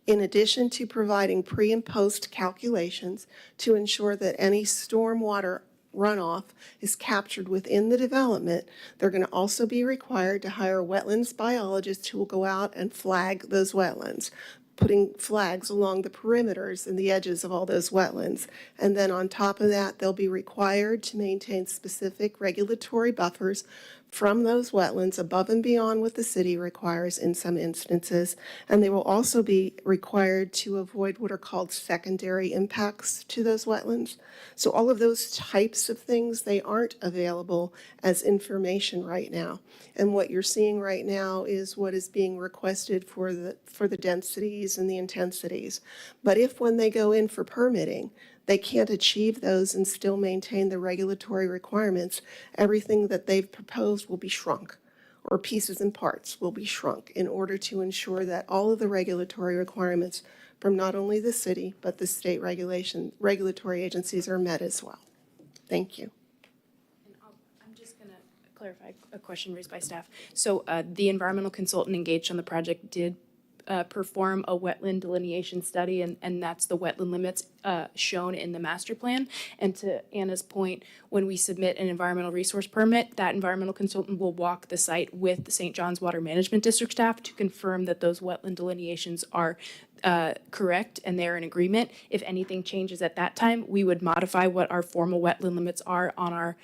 In addition to providing pre and post calculations to ensure that any stormwater runoff is captured within the development, they're going to also be required to hire wetlands biologists who will go out and flag those wetlands, putting flags along the perimeters and the edges of all those wetlands. And then on top of that, they'll be required to maintain specific regulatory buffers from those wetlands above and beyond what the city requires in some instances. And they will also be required to avoid what are called secondary impacts to those wetlands. So all of those types of things, they aren't available as information right now. And what you're seeing right now is what is being requested for the densities and the intensities. But if when they go in for permitting, they can't achieve those and still maintain the regulatory requirements, everything that they've proposed will be shrunk, or pieces and parts will be shrunk in order to ensure that all of the regulatory requirements from not only the city, but the state regulatory agencies are met as well. Thank you. I'm just going to clarify a question raised by staff. So the environmental consultant engaged on the project did perform a wetland delineation study, and that's the wetland limits shown in the master plan. And to Anna's point, when we submit an environmental resource permit, that environmental consultant will walk the site with the St. John's Water Management District staff to confirm that those wetland delineations are correct and they're in agreement. If anything changes at that time, we would modify what our formal wetland limits are on our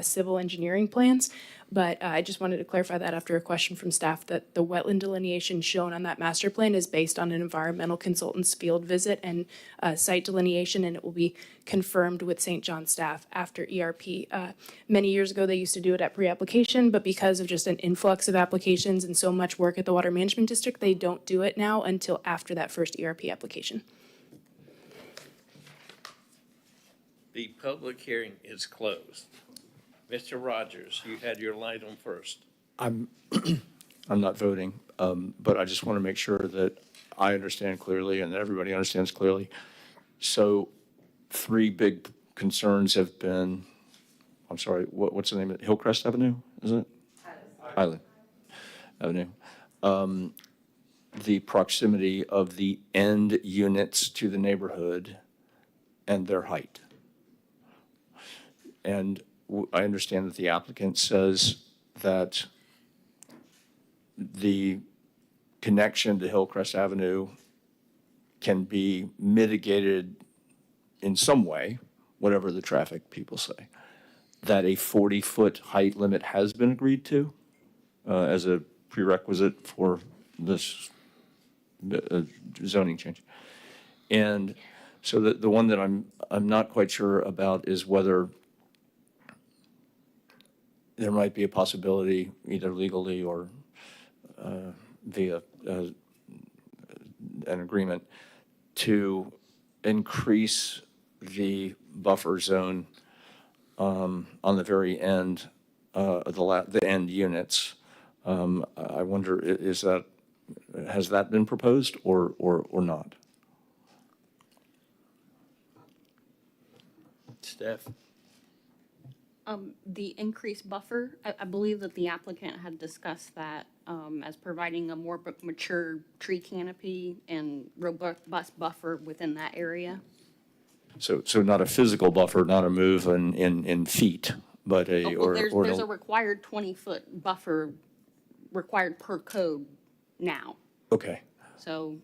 civil engineering plans. But I just wanted to clarify that after a question from staff, that the wetland delineation shown on that master plan is based on an environmental consultant's field visit and site delineation, and it will be confirmed with St. John staff after ERP. Many years ago, they used to do it at pre-application, but because of just an influx of applications and so much work at the Water Management District, they don't do it now until after that first ERP application. The public hearing is closed. Mr. Rogers, you had your light on first. I'm not voting, but I just want to make sure that I understand clearly and that everybody understands clearly. So 3 big concerns have been, I'm sorry, what's the name of it? Hillcrest Avenue, is it? Highland Avenue. The proximity of the end units to the neighborhood and their height. And I understand that the applicant says that the connection to Hillcrest Avenue can be mitigated in some way, whatever the traffic people say, that a 40-foot height limit has been agreed to as a prerequisite for this zoning change. And so the one that I'm not quite sure about is whether there might be a possibility, either legally or via an agreement, to increase the buffer zone on the very end, the end units. I wonder, has that been proposed or not? Steph? The increased buffer, I believe that the applicant had discussed that as providing a more mature tree canopy and robust buffer within that area. So not a physical buffer, not a move in feet, but a, There's a required 20-foot buffer required per code now. Okay. So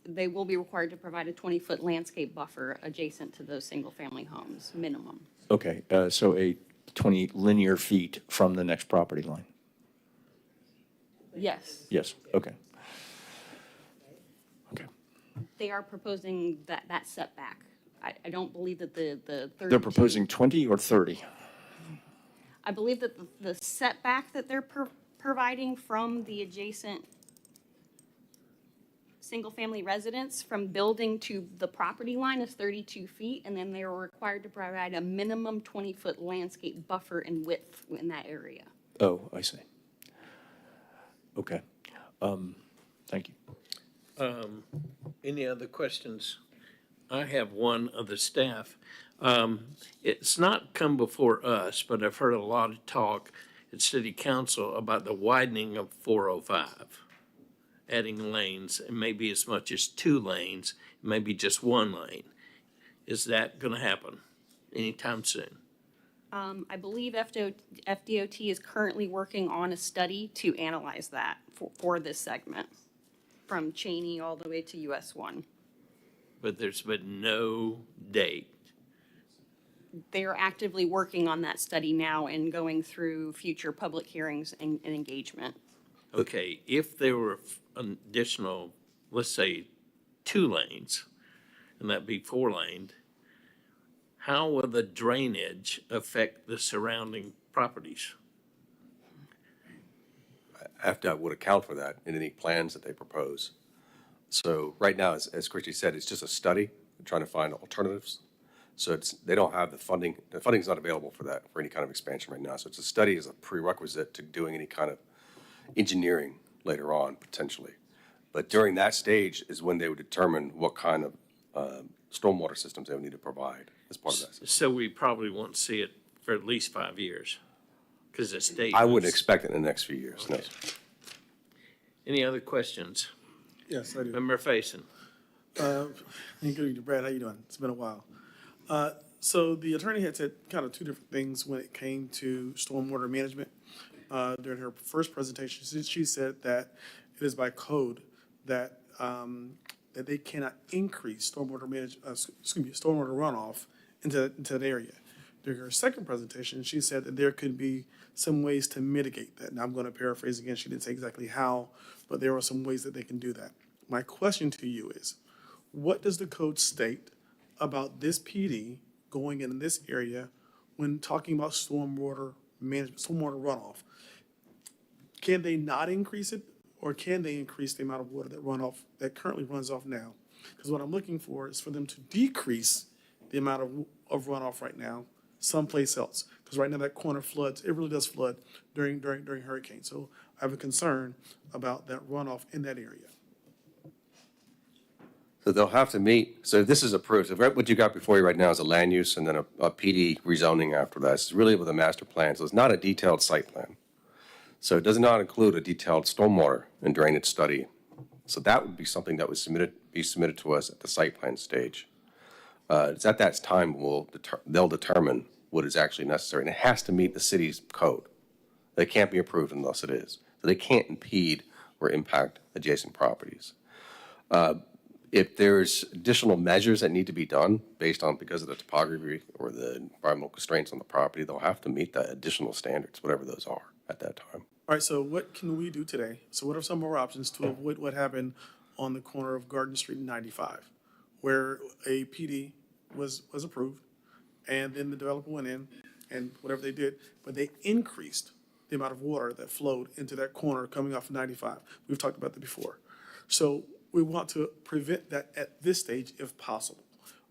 they will be required to provide a 20-foot landscape buffer adjacent to those single-family homes, minimum. Okay, so a 20 linear feet from the next property line? Yes, Yes, okay. they are proposing that setback. I don't believe that the 32. They're proposing 20 or 30? I believe that the setback that they're providing from the adjacent single-family residence from building to the property line is 32 feet, and then they are required to provide a minimum 20-foot landscape buffer in width in that area. Oh, I see. Okay. Thank you. Any other questions? I have one of the staff. It's not come before us, but I've heard a lot of talk at city council about the widening of 405, adding lanes, and maybe as much as 2 lanes, maybe just 1 lane. Is that going to happen anytime soon? I believe FDOT is currently working on a study to analyze that for this segment, from Cheney all the way to US 1. But there's been no date. They are actively working on that study now and going through future public hearings and engagement. Okay, if there were an additional, let's say, 2 lanes, and that'd be 4-laned, how will the drainage affect the surrounding properties? AFDOT would account for that in any plans that they propose. So right now, as Christie said, it's just a study, trying to find alternatives. So they don't have the funding. The funding's not available for that, for any kind of expansion right now. So it's a study as a prerequisite to doing any kind of engineering later on, potentially. But during that stage is when they would determine what kind of stormwater systems they would need to provide as part of that system. So we probably won't see it for at least 5 years, because the state. I wouldn't expect it in the next few years, no. Any other questions? Yes, I do. Member Faison. Good evening, Brad. How you doing? It's been a while. So the attorney had said kind of 2 different things when it came to stormwater management. During her first presentation, she said that it is by code that that they cannot increase stormwater runoff into that area. During her second presentation, she said that there could be some ways to mitigate that. Now I'm going to paraphrase again. She didn't say exactly how, but there are some ways that they can do that. My question to you is, what does the code state about this PD going in this area when talking about stormwater management, stormwater runoff? Can they not increase it, or can they increase the amount of water that currently runs off now? Because what I'm looking for is for them to decrease the amount of runoff right now someplace else. Because right now that corner floods, it really does flood during hurricanes. So I have a concern about that runoff in that area. So they'll have to meet, so if this is approved, so what you got before you right now is a land use and then a PD rezoning after that. It's really with a master plan, so it's not a detailed site plan. So it does not include a detailed stormwater and drainage study. So that would be something that would be submitted to us at the site plan stage. It's at that time they'll determine what is actually necessary, and it has to meet the city's code. They can't be approved unless it is. So they can't impede or impact adjacent properties. If there's additional measures that need to be done because of the topography or the environmental constraints on the property, they'll have to meet the additional standards, whatever those are at that time. All right, so what can we do today? So what are some more options to avoid what happened on the corner of Garden Street and 95, where a PD was approved, and then the developer went in and whatever they did, but they increased the amount of water that flowed into that corner coming off of 95. We've talked about that before. So we want to prevent that at this stage if possible,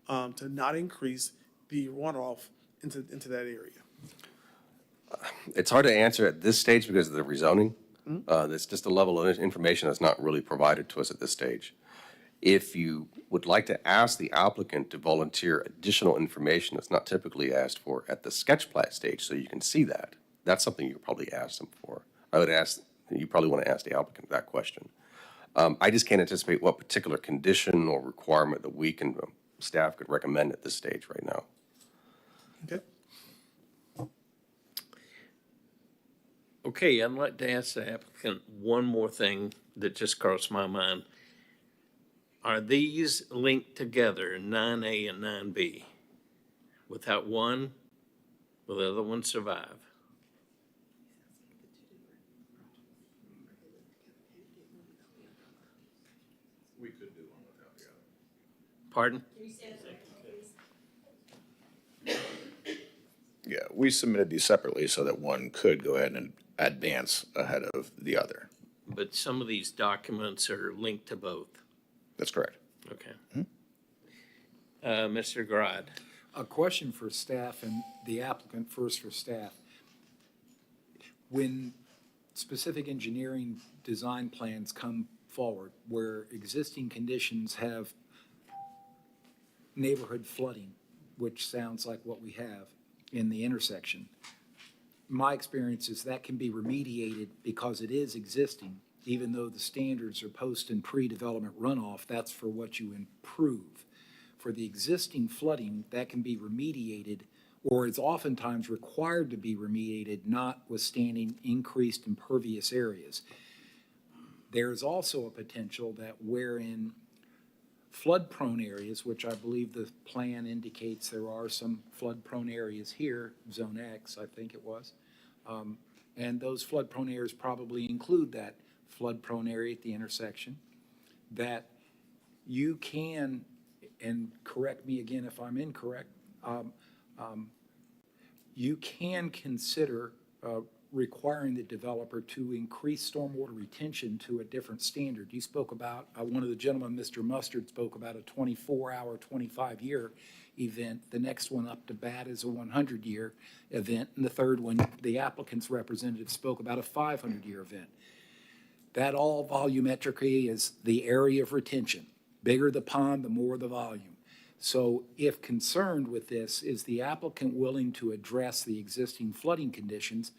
to not increase the runoff into that area. It's hard to answer at this stage because of the rezoning. That's just a level of information that's not really provided to us at this stage. If you would like to ask the applicant to volunteer additional information that's not typically asked for at the sketch plat stage so you can see that, that's something you probably ask them for. You probably want to ask the applicant that question. I just can't anticipate what particular condition or requirement that we can, staff could recommend at this stage right now. Okay. Okay, I'd like to ask the applicant one more thing that just crossed my mind. Are these linked together, 9A and 9B? Without one, Will the other one survive? We could do one without the other. Pardon? Yeah, we submitted these separately so that one could go ahead and advance ahead of the other. But some of these documents are linked to both. That's correct. Okay. Mr. Grod. A question for staff and the applicant, first for staff. When specific engineering design plans come forward where existing conditions have neighborhood flooding, which sounds like what we have in the intersection, my experience is that can be remediated because it is existing, even though the standards are post and pre-development runoff, that's for what you improve. For the existing flooding, that can be remediated, or is oftentimes required to be remediated, notwithstanding increased impervious areas. There is also a potential that wherein flood-prone areas, which I believe the plan indicates there are some flood-prone areas here, Zone X, I think it was, and those flood-prone areas probably include that flood-prone area at the intersection, that you can, and correct me again if I'm incorrect, you can consider requiring the developer to increase stormwater retention to a different standard. You spoke about, one of the gentlemen, Mr. Mustard, spoke about a 24-hour, 25-year event. The next one up to bat is a 100-year event. And the third one, the applicant's representative spoke about a 500-year event. That all volumetrically is the area of retention. Bigger the pond, the more the volume. So if concerned with this, is the applicant willing to address the existing flooding conditions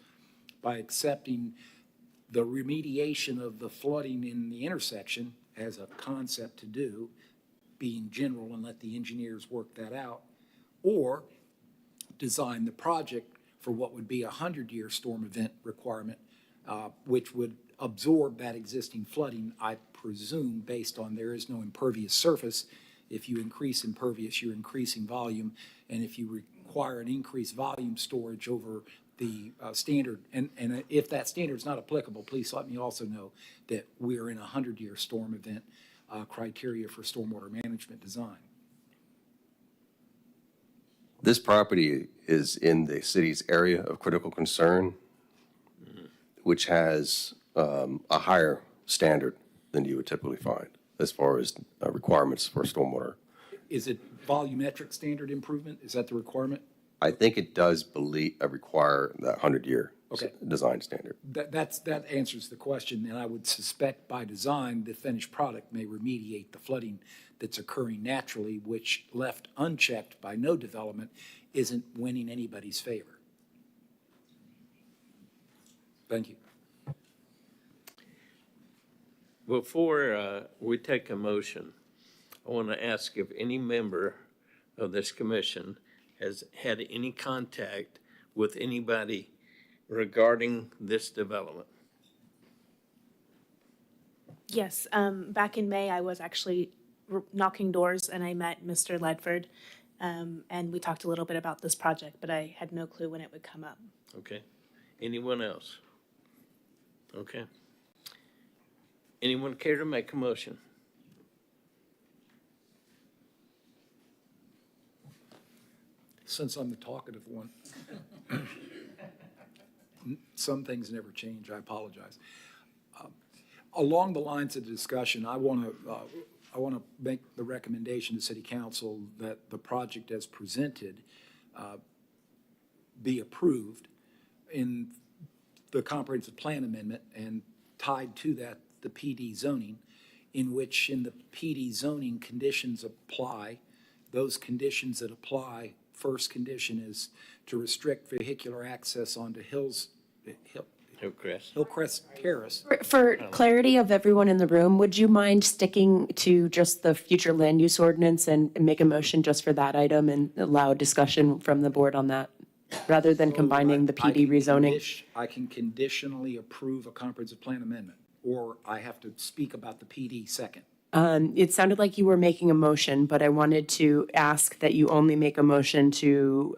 by accepting the remediation of the flooding in the intersection as a concept to do, being general and let the engineers work that out, or design the project for what would be a 100-year storm event requirement, which would absorb that existing flooding, I presume, based on there is no impervious surface. If you increase impervious, you're increasing volume, and if you require an increased volume storage over the standard, and if that standard is not applicable, please let me also know that we're in a 100-year storm event criteria for stormwater management design. This property is in the city's area of critical concern, which has a higher standard than you would typically find as far as requirements for stormwater. Is it volumetric standard improvement? Is that the requirement? I think it does require that 100-year Okay. design standard. That answers the question, and I would suspect by design, the finished product may remediate the flooding that's occurring naturally, which left unchecked by no development isn't winning anybody's favor. Thank you. Before we take a motion, I want to ask if any member of this commission has had any contact with anybody regarding this development. Yes, back in May, I was actually knocking doors and I met Mr. Ledford. And we talked a little bit about this project, but I had no clue when it would come up. Okay. Anyone else? Okay. Anyone care to make a motion? Since I'm the talkative one, some things never change. I apologize. Along the lines of the discussion, I want to make the recommendation to City Council that the project as presented be approved in the comprehensive plan amendment, and tied to that, the PD zoning, in which in the PD zoning conditions apply. Those conditions that apply, first condition is to restrict vehicular access onto Hillcrest Terrace. For clarity of everyone in the room, would you mind sticking to just the future land use ordinance and make a motion just for that item and allow discussion from the board on that, rather than combining the PD rezoning? I can conditionally approve a comprehensive plan amendment, or I have to speak about the PD second. It sounded like you were making a motion, but I wanted to ask that you only make a motion to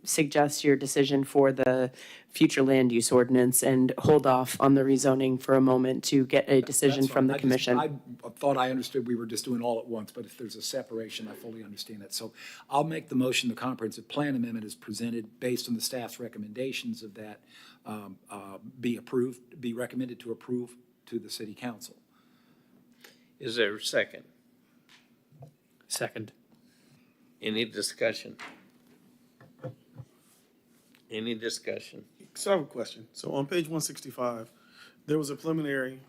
suggest your decision for the future land use ordinance and hold off on the rezoning for a moment to get a decision That's from fine. the commission. I thought I understood we were just doing all at once, but if there's a separation, I fully understand that. So I'll make the motion, the comprehensive plan amendment is presented based on the staff's recommendations of that, be recommended to approve to the city council. Is there a second? Second. Any discussion? Any discussion? So I have a question. So on page 165, there was a preliminary,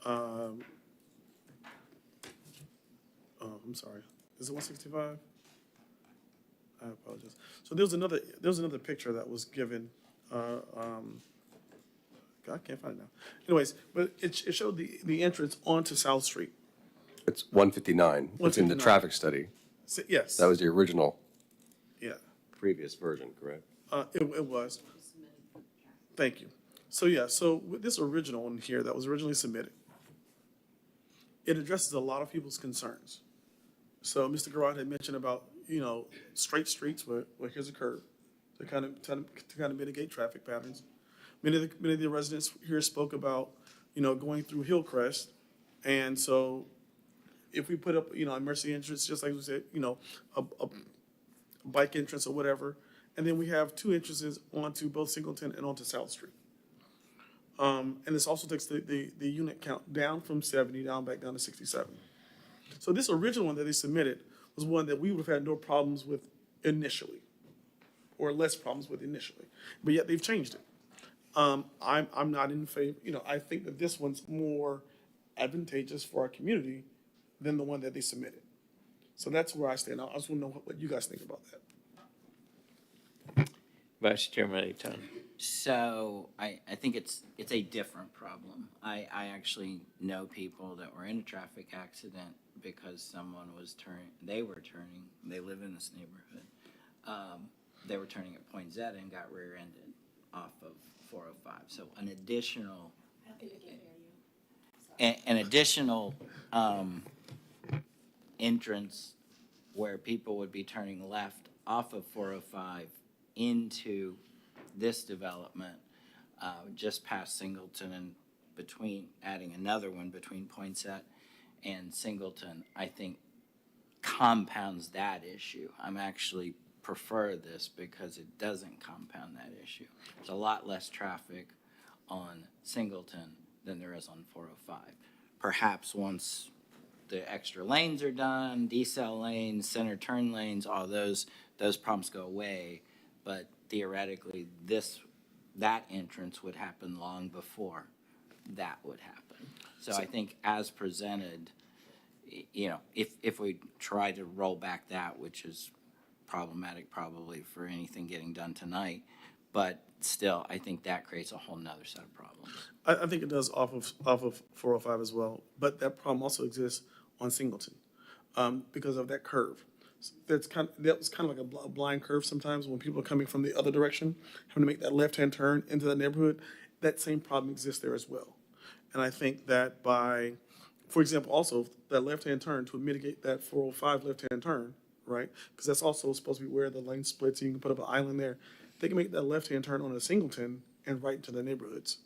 I'm sorry, is it 165? I apologize. So there was another picture that was given, I can't find it now. Anyways, but it showed the entrance onto South Street. It's 159. It's in the 159. traffic study. Yes. That was the original Yeah, previous version, correct? it was. Thank you. So yeah, so with this original one here that was originally submitted, it addresses a lot of people's concerns. So Mr. Garrard had mentioned about, straight streets where here's a curve to kind of mitigate traffic patterns. Many of the residents here spoke about, going through Hillcrest. And so if we put up, a Mercy entrance, just like we said, a bike entrance or whatever, and then we have two entrances onto both Singleton and onto South Street. And this also takes the unit count down from 70 back down to 67. So this original one that they submitted was one that we would have had no problems with initially, or less problems with initially, but yet they've changed it. I'm not in favor, I think that this one's more advantageous for our community than the one that they submitted. So that's where I stand. I just want to know what you guys think about that. Vice Chairman Aton. So I think it's a different problem. I actually know people that were in a traffic accident because someone was they live in this neighborhood. They were turning at Point Zeta and got rear-ended off of 405. So an additional, entrance where people would be turning left off of 405 into this development, just past Singleton and adding another one between Poinsett and Singleton, I think compounds that issue. I'm actually prefer this because it doesn't compound that issue. There's a lot less traffic on Singleton than there is on 405. Perhaps once the extra lanes are done, decel lanes, center turn lanes, all those problems go away. But theoretically, that entrance would happen long before that would happen. So I think as presented, if we try to roll back that, which is problematic probably for anything getting done tonight, but still, I think that creates a whole nother set of problems. I think it does off of 405 as well, but that problem also exists on Singleton because of that curve. That was kind of like a blind curve sometimes when people are coming from the other direction, having to make that left-hand turn into that neighborhood. That same problem exists there as well. And I think that for example, also that left-hand turn to mitigate that 405 left-hand turn, right? Because that's also supposed to be where the lane splits. You can put up an island there. They can make that left-hand turn on a Singleton and right into the neighborhoods.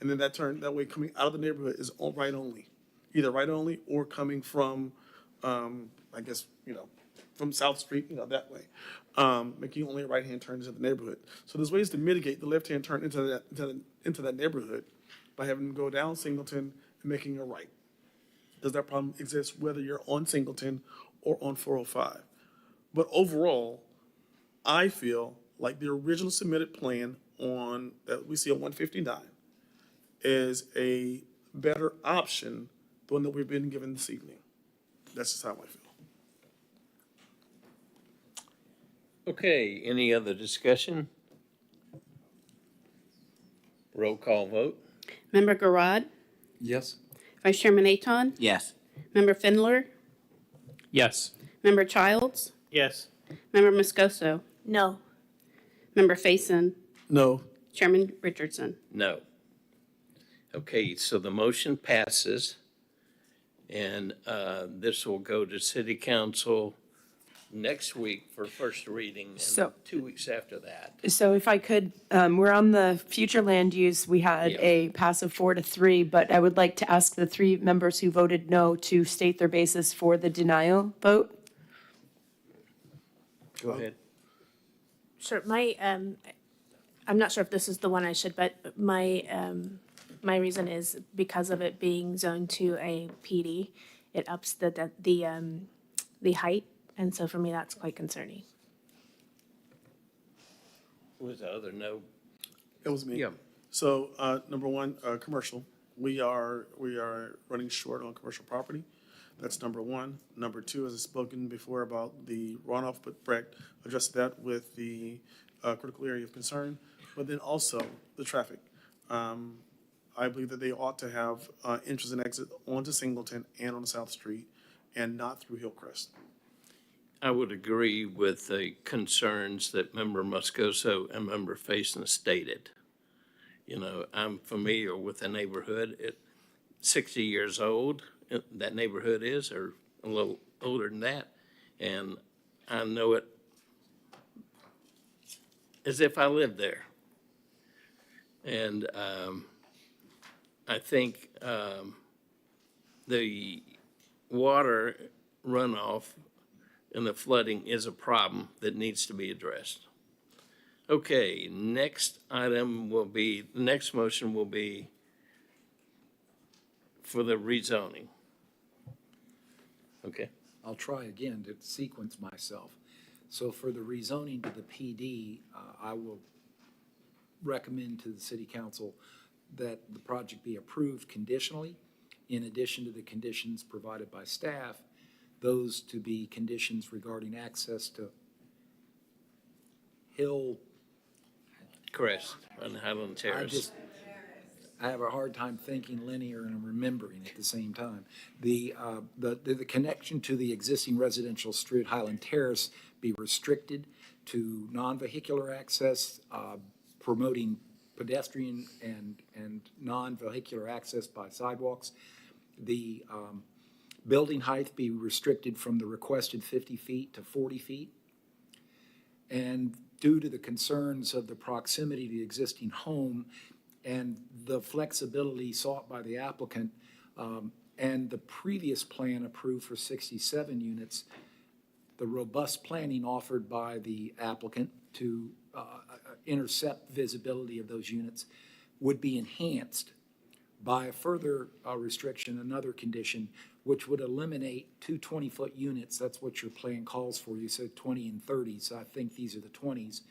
And then that way coming out of the neighborhood is all right only, either right only or coming from, from South Street, that way, making only a right-hand turn into the neighborhood. So there's ways to mitigate the left-hand turn into that neighborhood by having them go down Singleton and making a right. Does that problem exist whether you're on Singleton or on 405? But overall, I feel like the original submitted plan that we see on 159 is a better option than the one that we've been given this evening. That's just how I feel. Okay, any other discussion? Roll call vote. Member Garrard, Yes? Vice Chairman Aton, Yes. Member Findler, Yes. Member Childs, Yes. Member Moscoso, No. Member Faison, No. Chairman Richardson. No. Okay, so the motion passes, And this will go to city council next week for first reading and So- 2 weeks after that. So if I could, we're on the future land use. We had a pass of 4-3, but I would like to ask the 3 members who voted no to state their basis for the denial vote. Go ahead. Sure, I'm not sure if this is the one I should, but my reason is because of it being zoned to a PD, it ups the height, and so for me, that's quite concerning. Who was the other no? It was me. Yeah. So, number one, commercial. We are running short on commercial property. That's number one. Number two, as I've spoken before about the runoff, but Brett addressed that with the critical area of concern, but then also the traffic. I believe that they ought to have entrance and exit onto Singleton and on South Street and not through Hillcrest. I would agree with the concerns that Member Moscoso and Member Faison stated. You know, I'm familiar with the neighborhood. It's 60 years old, that neighborhood is, or a little older than that. And I know it as if I lived there. And I think the water runoff and the flooding is a problem that needs to be addressed. Okay, next item will be, the next motion will be for the rezoning. Okay. I'll try again to sequence myself. So for the rezoning to the PD, I will recommend to the city council that the project be approved conditionally, in addition to the conditions provided by staff, those to be conditions regarding access to Crest on Highland Terrace. I have a hard time thinking linear and remembering at the same time. The connection to the existing residential street, Highland Terrace, be restricted to non-vehicular access, promoting pedestrian and non-vehicular access by sidewalks. The building height be restricted from the requested 50 feet to 40 feet. And due to the concerns of the proximity to the existing home and the flexibility sought by the applicant, and the previous plan approved for 67 units, the robust planning offered by the applicant to intercept visibility of those units would be enhanced by a further restriction, another condition, which would eliminate 2 20-foot units. That's what your plan calls for. You said 20 and 30, so I think these are the 20s.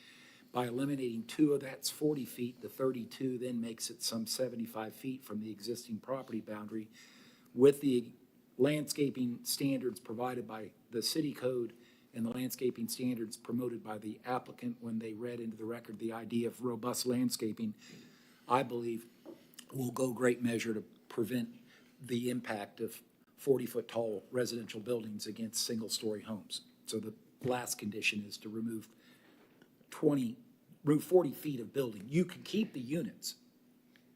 By eliminating 2 of that's 40 feet, the 32 then makes it some 75 feet from the existing property boundary. With the landscaping standards provided by the city code and the landscaping standards promoted by the applicant when they read into the record the idea of robust landscaping, I believe will go great measure to prevent the impact of 40-foot tall residential buildings against single-story homes. So the last condition is to remove 40 feet of building. You can keep the units.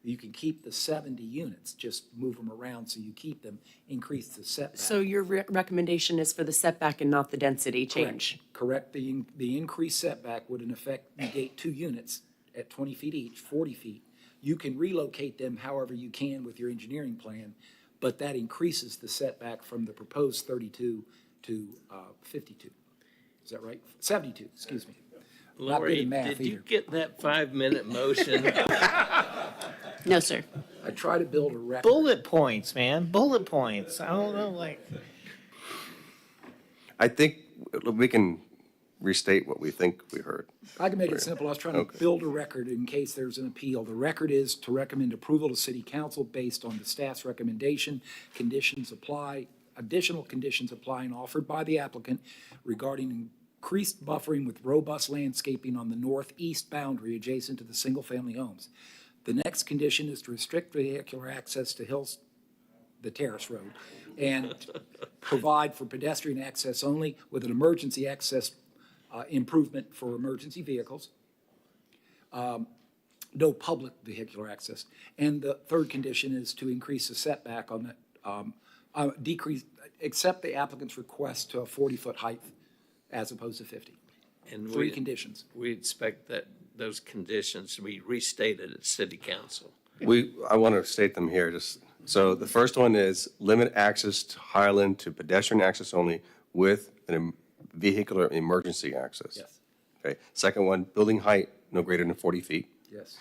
You can keep the 70 units, just move them around so you keep them, increase the setback. So your recommendation is for the setback and not the density change? Correct. The increased setback would in effect negate 2 units at 20 feet each, 40 feet. You can relocate them however you can with your engineering plan, but that increases the setback from the proposed 32 to 52. Is that right? 72, excuse me. Not good Lori, at math did you either. get that 5-minute motion? No, sir. I try to build a record. Bullet points, man, bullet points. I don't know, like. I think we can restate what we think we heard. I can make it simple. I was trying to build a record in case there's an appeal. The record is to recommend approval to city council based on the staff's recommendation. Conditions apply, additional conditions applying offered by the applicant regarding increased buffering with robust landscaping on the northeast boundary adjacent to the single-family homes. The next condition is to restrict vehicular access to the Terrace Road, and provide for pedestrian access only with an emergency access improvement for emergency vehicles. No public vehicular access. And the third condition is to increase the setback on the Decrease, accept the applicant's request to a 40-foot height as opposed to 50. And Three conditions. We expect that those conditions to be restated at city council. I want to state them here, so the first one is limit access to Highland to pedestrian access only with vehicular emergency access. Yes. Okay. Second one, building height no greater than 40 feet. Yes.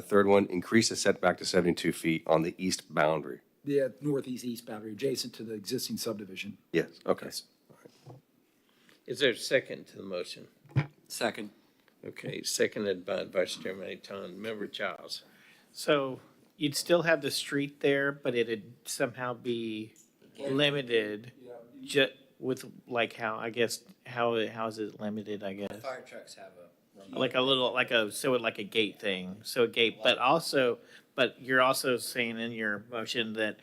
Third one, increase the setback to 72 feet on the east boundary. The northeast boundary, adjacent to the existing subdivision. Yes, okay. Is there a second to the motion? Second. Okay, seconded by Vice Chairman Aton. Member Childs. So you'd still have the street there, but it'd somehow be limited with like how, I guess, how is it limited, I guess? Fire trucks have a. Like a little, like a gate thing, so a gate, but you're also saying in your motion that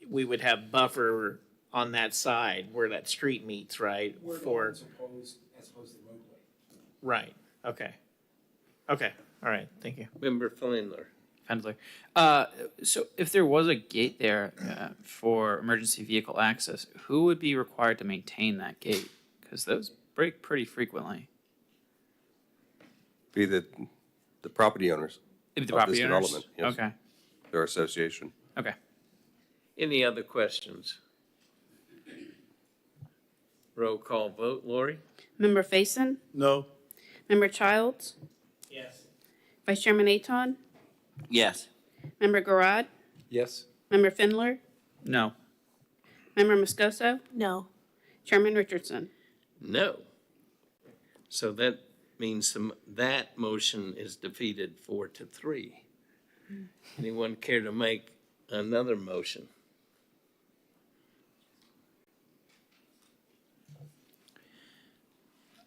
we would have buffer on that side where that street meets, right? As opposed to the roadway. Right, okay. Okay, all right, thank you. Member Flindler. Fendler. So if there was a gate there for emergency vehicle access, who would be required to maintain that gate? Because those break pretty frequently. Be the property owners It'd be the of property this owners? development. Yes. Okay. Their association. Okay. Any other questions? Roll call vote. Lori? Member Faison? No. Member Childs? Yes. Vice Chairman Aton? Yes. Member Garad? Yes. Member Findler? No. Member Moscoso? No. Chairman Richardson? No. So that means that motion is defeated 4-3. Anyone care to make another motion?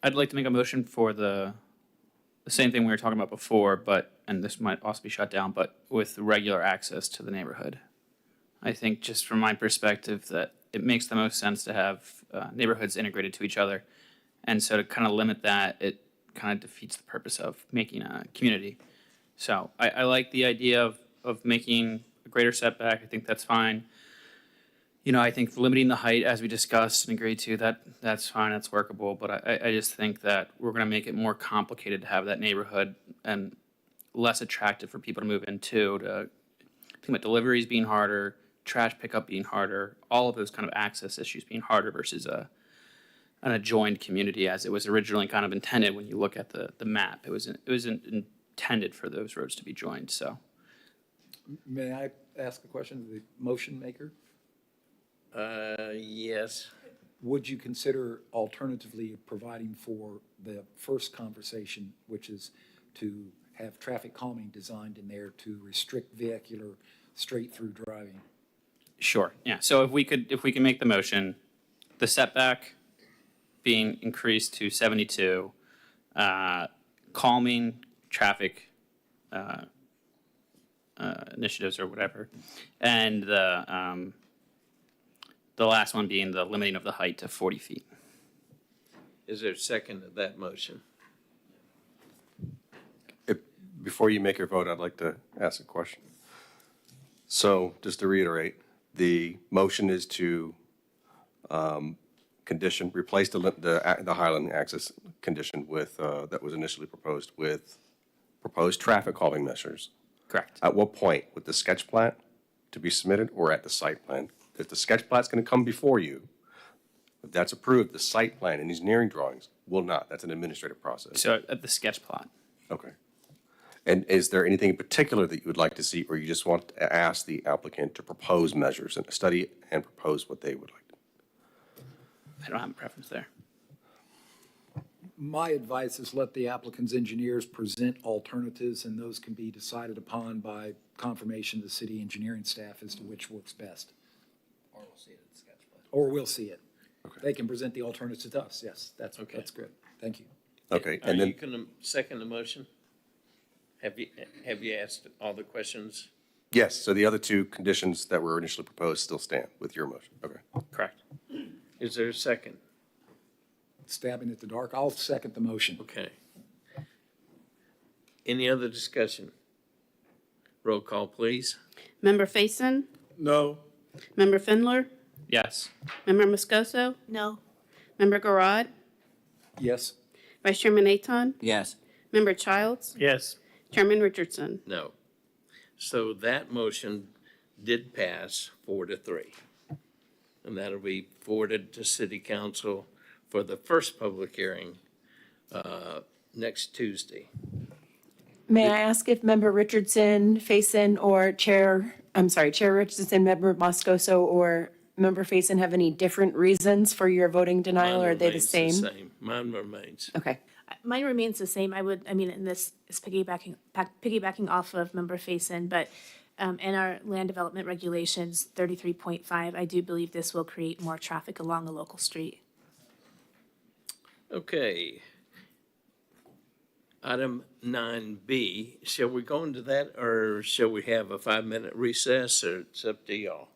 I'd like to make a motion for the same thing we were talking about before, but, and this might also be shut down, but with regular access to the neighborhood. I think just from my perspective that it makes the most sense to have neighborhoods integrated to each other. And so to kind of limit that, it kind of defeats the purpose of making a community. So I like the idea of making a greater setback. I think that's fine. You know, I think limiting the height, as we discussed and agreed to, that's fine, that's workable. But I just think that we're going to make it more complicated to have that neighborhood and less attractive for people to move into. To think about deliveries being harder, trash pickup being harder, all of those kind of access issues being harder versus an adjoined community as it was originally kind of intended when you look at the map. It was intended for those roads to be joined. So, May I ask a question of the motion maker? Yes. Would you consider alternatively providing for the first conversation, which is to have traffic calming designed in there to restrict vehicular straight-through driving? sure, yeah. So if we can make the motion, the setback being increased to 72, calming traffic initiatives or whatever, and the last one being the limiting of the height to 40 feet. Is there a second to that motion? Before you make your vote, I'd like to ask a question. So, just to reiterate, the motion is to replace the Highland access condition with, that was initially proposed with proposed traffic calming measures. Correct. At what point, with the sketch plat to be submitted or at the site plan? If the sketch plat's going to come before you, if that's approved, the site plan and engineering drawings will not. That's an administrative process. So at the sketch plot. Okay. And is there anything in particular that you would like to see, or you just want to ask the applicant to propose measures and study and propose what they would like? I don't have a preference there. My advice is let the applicant's engineers present alternatives, and those can be decided upon by confirmation of the city engineering staff as to which works best. Or we'll see it at the sketch plan. Or we'll see it. They can present the alternatives to us, yes, that's good, thank you. Okay, Are and then, you going to second the motion? Have you asked all the questions? yes, so the other two conditions that were initially proposed still stand with your motion. Okay. Correct. Is there a second? Stabbing at the dark, I'll second the motion. Okay. Any other discussion? Roll call, please. Member Faison? No. Member Findler? Yes. Member Moscoso? No. Member Garad? Yes. Vice Chairman Aton? Yes. Member Childs? Yes. Chairman Richardson? No. So that motion did pass 4-3. And that'll be forwarded to City Council for the first public hearing next Tuesday. May I ask if Member Richardson, Faison, or Chair Richardson, Member Moscoso, or Member Faison have any different reasons for your voting denial, or are they the Mine remains same? Mine remains. Okay. Mine remains the same. And this is piggybacking off of Member Faison, but in our land development regulations, 33.5, I do believe this will create more traffic along a local street. Okay. Item 9B, shall we go into that, or shall we have a 5-minute recess, or it's up to y'all?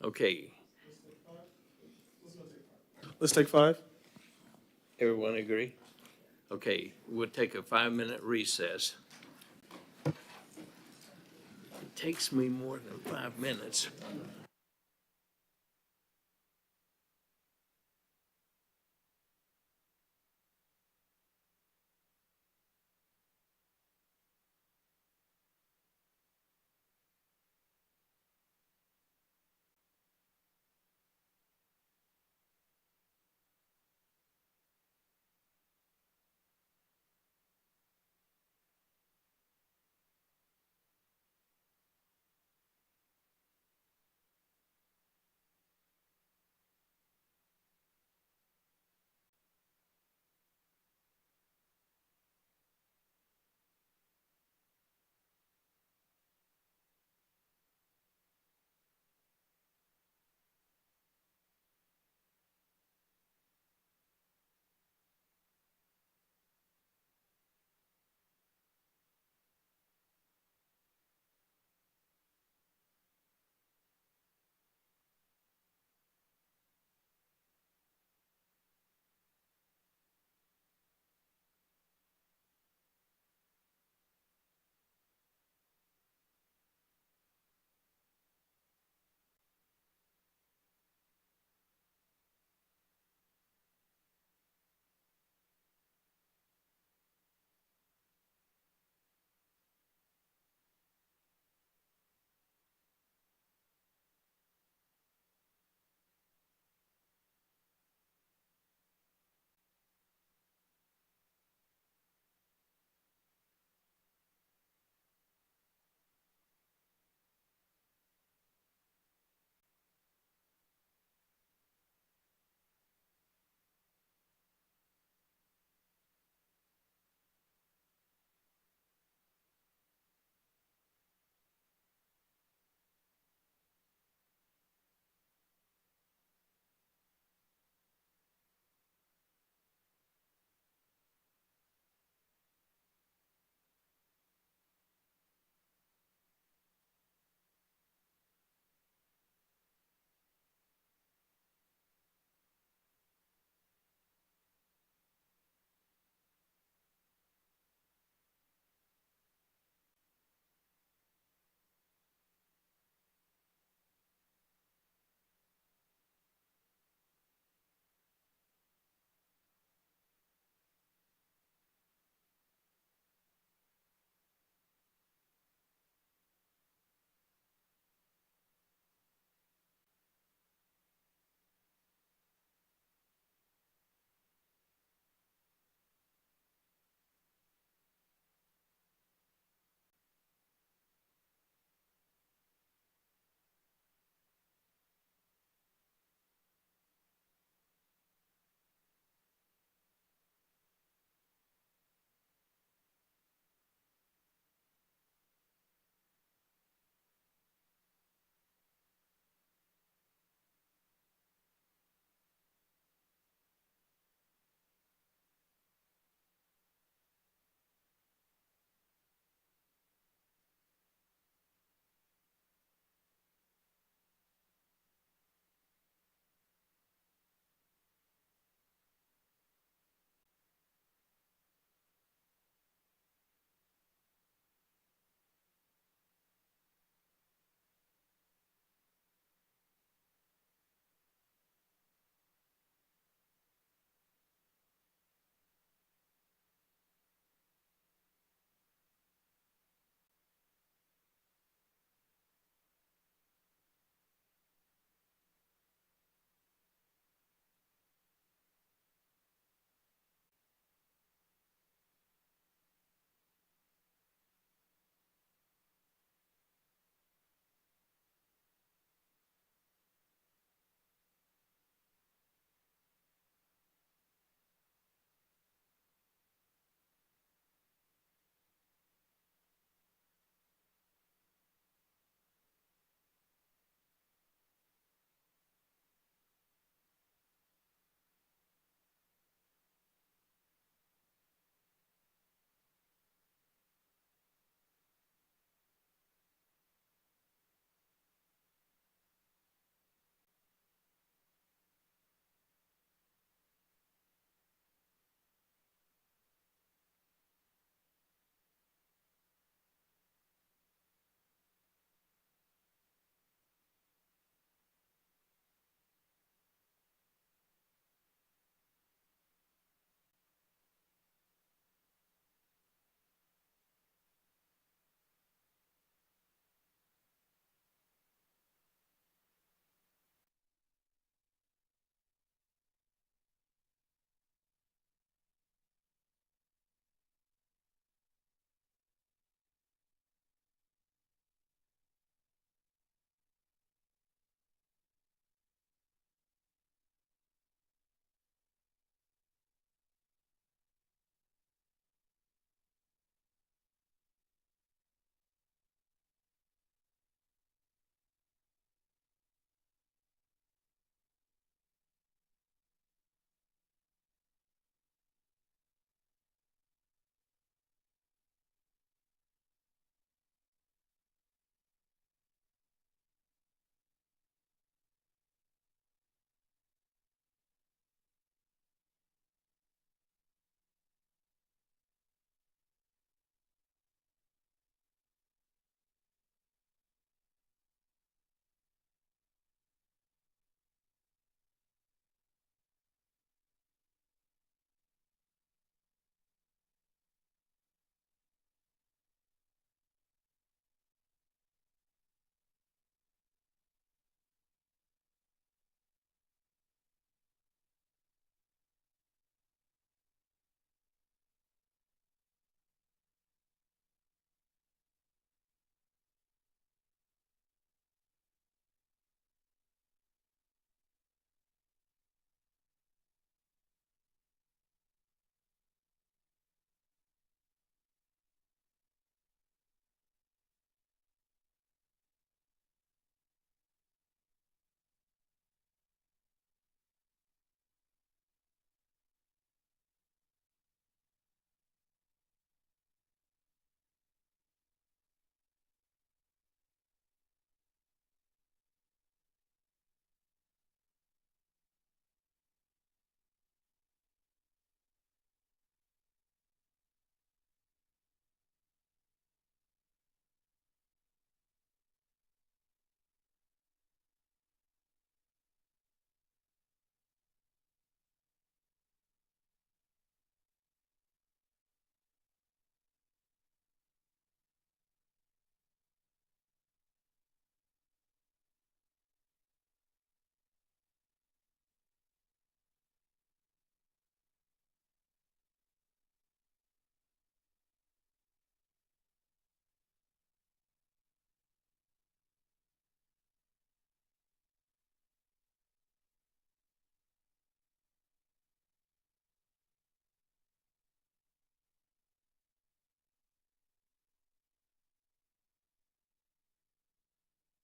Okay, Let's take 5. everyone agree? Okay, we'll take a 5-minute recess. It takes me more than 5 minutes.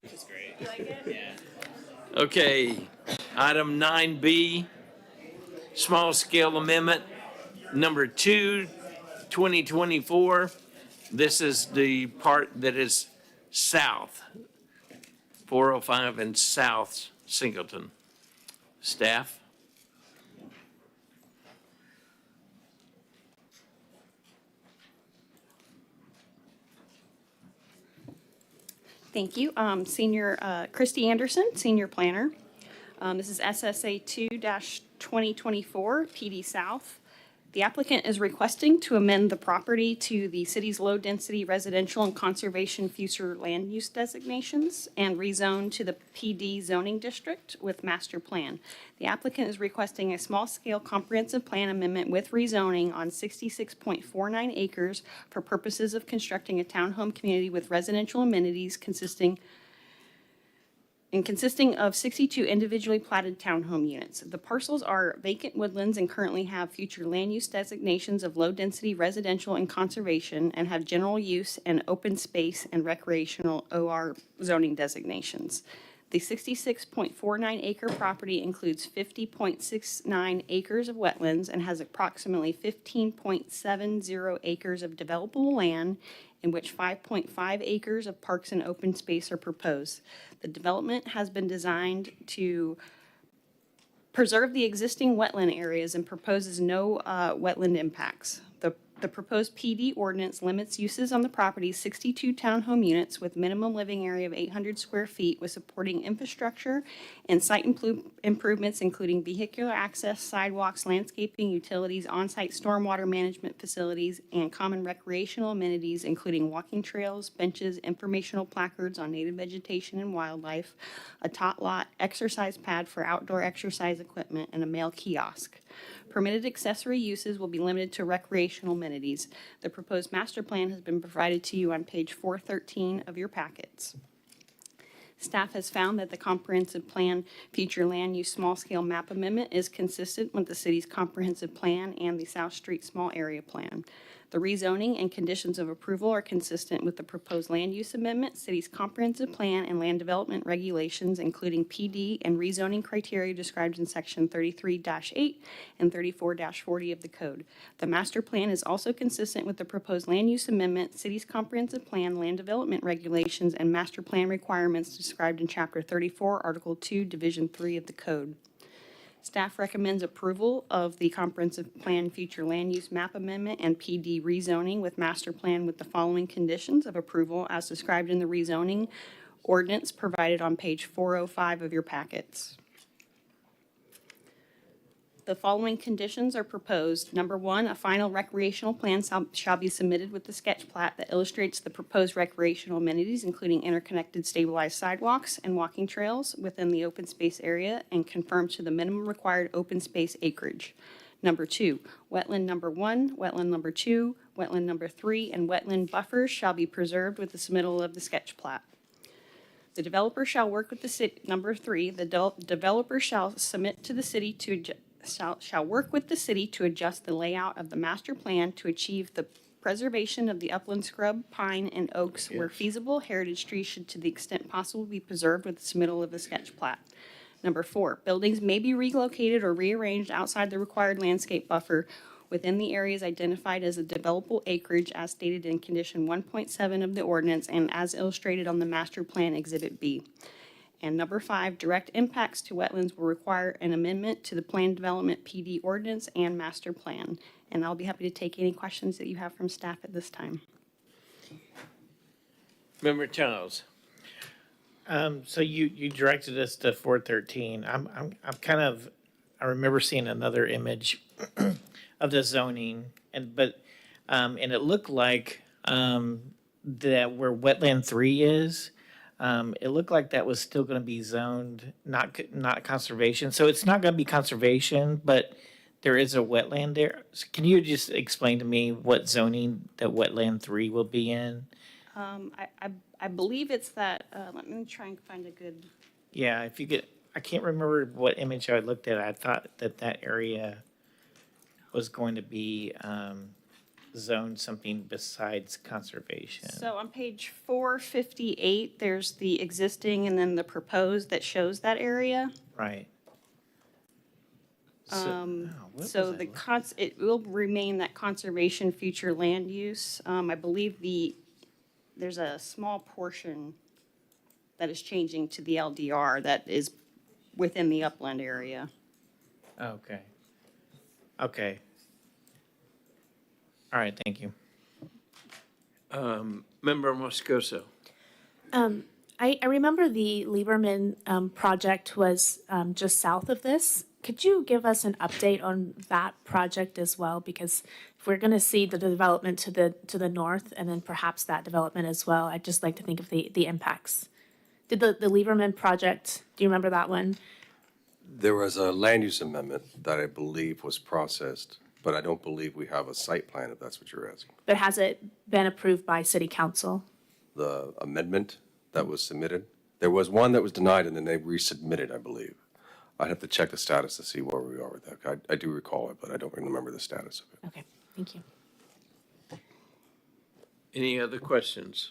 That's great. You like it? Yeah. Okay, item 9B, small scale amendment number 2, 2024. This is the part that is south, 405 and South Singleton. Staff? Thank you. Senior Christy Anderson, Senior Planner. This is SSA 2-2024, PD South. The applicant is requesting to amend the property to the city's low-density residential and conservation future land use designations and rezone to the PD zoning district with master plan. The applicant is requesting a small-scale comprehensive plan amendment with rezoning on 66.49 acres for purposes of constructing a townhome community with residential amenities consisting of 62 individually platted townhome units. The parcels are vacant woodlands and currently have future land use designations of low-density residential and conservation and have general use and open space and recreational OR zoning designations. The 66.49 acre property includes 50.69 acres of wetlands and has approximately 15.70 acres of developable land, in which 5.5 acres of parks and open space are proposed. The development has been designed to preserve the existing wetland areas and proposes no wetland impacts. The proposed PD ordinance limits uses on the property's 62 townhome units with minimum living area of 800 square feet with supporting infrastructure and site improvements including vehicular access, sidewalks, landscaping, utilities, on-site stormwater management facilities, and common recreational amenities including walking trails, benches, informational placards on native vegetation and wildlife, a tot lot, exercise pad for outdoor exercise equipment, and a mail kiosk. Permitted accessory uses will be limited to recreational amenities. The proposed master plan has been provided to you on page 413 of your packets. Staff has found that the comprehensive plan future land use small scale map amendment is consistent with the city's comprehensive plan and the South Street small area plan. The rezoning and conditions of approval are consistent with the proposed land use amendment, city's comprehensive plan, and land development regulations, including PD and rezoning criteria described in section 33-8 and 34-40 of the code. The master plan is also consistent with the proposed land use amendment, city's comprehensive plan, land development regulations, and master plan requirements described in chapter 34, article 2, division 3 of the code. Staff recommends approval of the comprehensive plan future land use map amendment and PD rezoning with master plan with the following conditions of approval as described in the rezoning ordinance provided on page 405 of your packets. The following conditions are proposed. Number 1, a final recreational plan shall be submitted with the sketch plat that illustrates the proposed recreational amenities, including interconnected stabilized sidewalks and walking trails within the open space area and conforms to the minimum required open space acreage. Number 2, wetland number 1, wetland number 2, wetland number 3, and wetland buffers shall be preserved with the submittal of the sketch plat. The developer shall work with the city. Number 3, the developer shall submit to the city to shall work with the city to adjust the layout of the master plan to achieve the preservation of the upland scrub, pine, and oaks where feasible. Heritage trees should, to the extent possible, be preserved with the submittal of the sketch plat. Number 4, buildings may be relocated or rearranged outside the required landscape buffer within the areas identified as a developable acreage as stated in condition 1.7 of the ordinance and as illustrated on the master plan exhibit B. And number 5, direct impacts to wetlands will require an amendment to the plan development PD ordinance and master plan. And I'll be happy to take any questions that you have from staff at this time. Member Charles. So you directed us to 413. I'm kind of, I remember seeing another image of the zoning and it looked like that where wetland 3 is. It looked like that was still going to be zoned, not conservation. So it's not going to be conservation, but there is a wetland there. So can you just explain to me what zoning that wetland 3 will be in? I believe it's that, let me try and find a good. Yeah, if you could, I can't remember what image I looked at. I thought that area was going to be zone something besides conservation? So on page 458, there's the existing and then the proposed that shows that area. Right. So it will remain that conservation future land use. I believe there's a small portion that is changing to the LDR that is within the upland area. Okay. Okay. All right, thank you. Member Moscoso. I remember the Lieberman project was just south of this. Could you give us an update on that project as well? Because if we're going to see the development to the north and then perhaps that development as well, I'd just like to think of the impacts. Did the Lieberman project, do you remember that one? There was a land use amendment that I believe was processed, but I don't believe we have a site plan, if that's what you're asking. But has it been approved by city council? The amendment that was submitted, there was one that was denied and then they resubmitted, I believe. I'd have to check the status to see where we are with that. I do recall it, but I don't remember the status of it. Okay, thank you. Any other questions?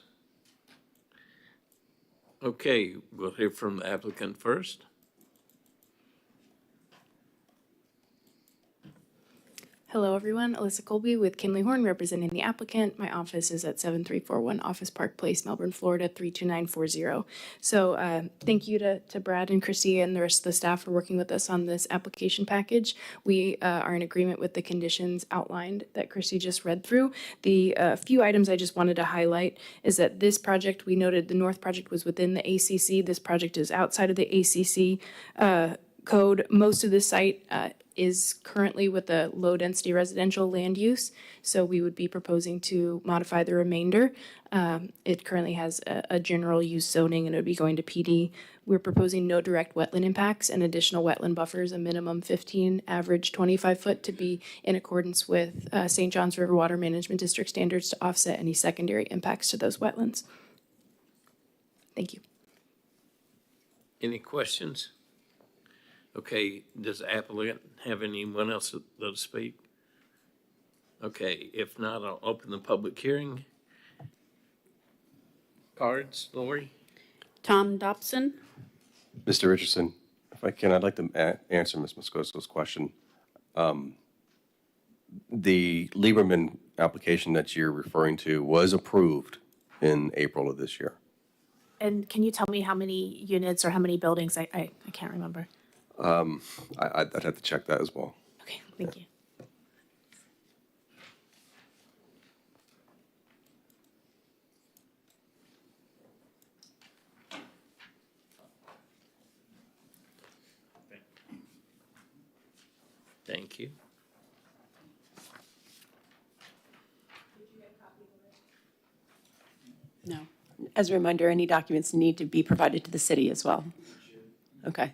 Okay, we'll hear from the applicant first. Hello, everyone. Alyssa Colby with Kinley Horn, representing the applicant. My office is at 7341 Office Park Place, Melbourne, Florida, 32940. So thank you to Brad and Chrissy and the rest of the staff for working with us on this application package. We are in agreement with the conditions outlined that Chrissy just read through. The few items I just wanted to highlight is that this project, we noted the North project was within the ACC. This project is outside of the ACC code. Most of the site is currently with a low-density residential land use, so we would be proposing to modify the remainder. It currently has a general use zoning and it would be going to PD. We're proposing no direct wetland impacts and additional wetland buffers, a minimum 15, average 25 foot, to be in accordance with St. John's River Water Management District standards to offset any secondary impacts to those wetlands. Thank you. Any questions? Okay, does the applicant have anyone else that'll speak? Okay, if not, I'll open the public hearing. Cards, Lori? Tom Dobson? Mr. Richardson, if I can, I'd like to answer Ms. Moscoso's question. The Lieberman application that you're referring to was approved in April of this year. And can you tell me how many units or how many buildings? I can't remember. I'd have to check that as well. Okay, thank you. Thank you. No. As a reminder, any documents need to be provided to the city as well. Okay.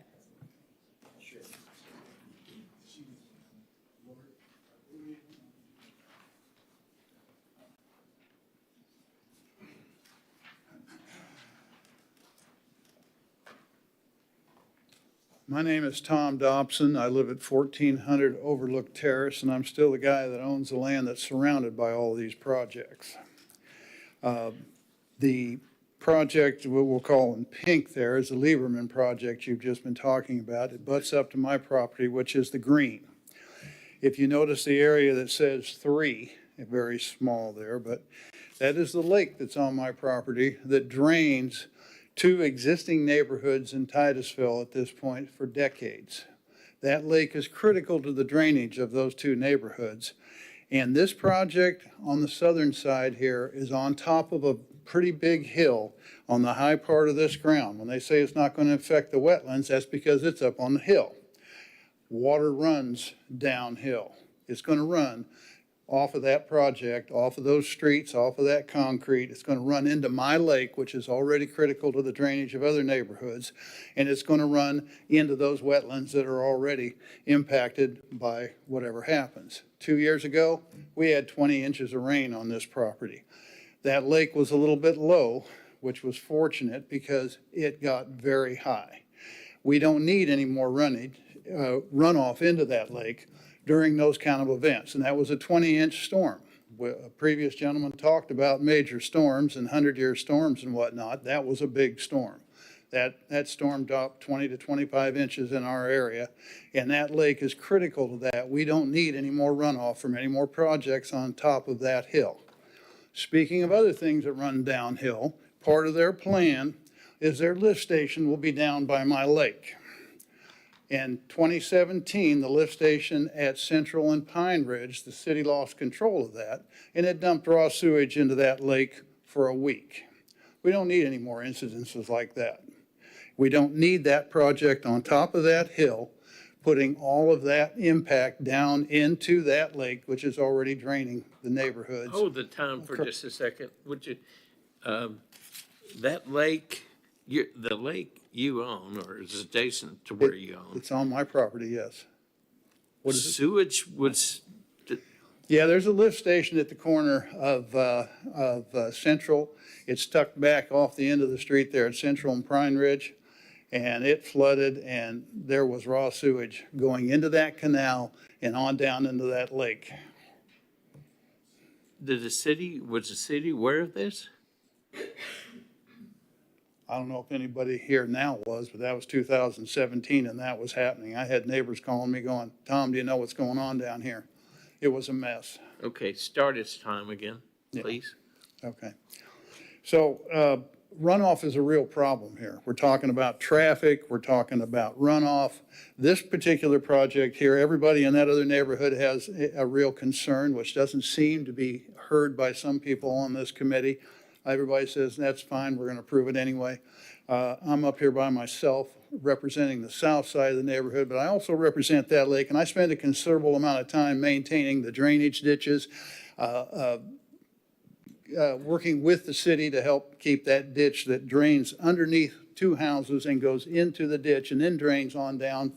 My name is Tom Dobson. I live at 1400 Overlook Terrace, and I'm still the guy that owns the land that's surrounded by all these projects. The project, what we'll call in pink there, is the Lieberman project you've just been talking about. It butts up to my property, which is the green. If you notice the area that says 3, very small there, but that is the lake that's on my property that drains 2 existing neighborhoods in Titusville at this point for decades. That lake is critical to the drainage of those 2 neighborhoods. And this project on the southern side here is on top of a pretty big hill on the high part of this ground. When they say it's not going to affect the wetlands, that's because it's up on the hill. Water runs downhill. It's going to run off of that project, off of those streets, off of that concrete. It's going to run into my lake, which is already critical to the drainage of other neighborhoods, and it's going to run into those wetlands that are already impacted by whatever happens. 2 years ago, we had 20 inches of rain on this property. That lake was a little bit low, which was fortunate because it got very high. We don't need any more runoff into that lake during those kind of events, and that was a 20-inch storm. A previous gentleman talked about major storms and 100-year storms and whatnot. That was a big storm. That storm dropped 20 to 25 inches in our area, and that lake is critical to that. We don't need any more runoff from any more projects on top of that hill. Speaking of other things that run downhill, part of their plan is their lift station will be down by my lake. In 2017, the lift station at Central and Pine Ridge, the city lost control of that, and it dumped raw sewage into that lake for a week. We don't need any more incidences like that. We don't need that project on top of that hill, putting all of that impact down into that lake, which is already draining the neighborhoods. Hold the time for just a second, would you? That lake, the lake you own, or is adjacent to where you own? It's on my property, yes. What is it? Sewage was. Yeah, there's a lift station at the corner of Central. It's tucked back off the end of the street there at Central and Pine Ridge, and it flooded, and there was raw sewage going into that canal and on down into that lake. Was the city aware of this? I don't know if anybody here now was, but that was 2017 and that was happening. I had neighbors calling me going, Tom, do you know what's going on down here? It was a mess. Okay, start its time again, please. Okay. So runoff is a real problem here. We're talking about traffic, we're talking about runoff. This particular project here, everybody in that other neighborhood has a real concern, which doesn't seem to be heard by some people on this committee. Everybody says, that's fine, we're going to approve it anyway. I'm up here by myself representing the south side of the neighborhood, but I also represent that lake, and I spend a considerable amount of time maintaining the drainage ditches, working with the city to help keep that ditch that drains underneath two houses and goes into the ditch and then drains on down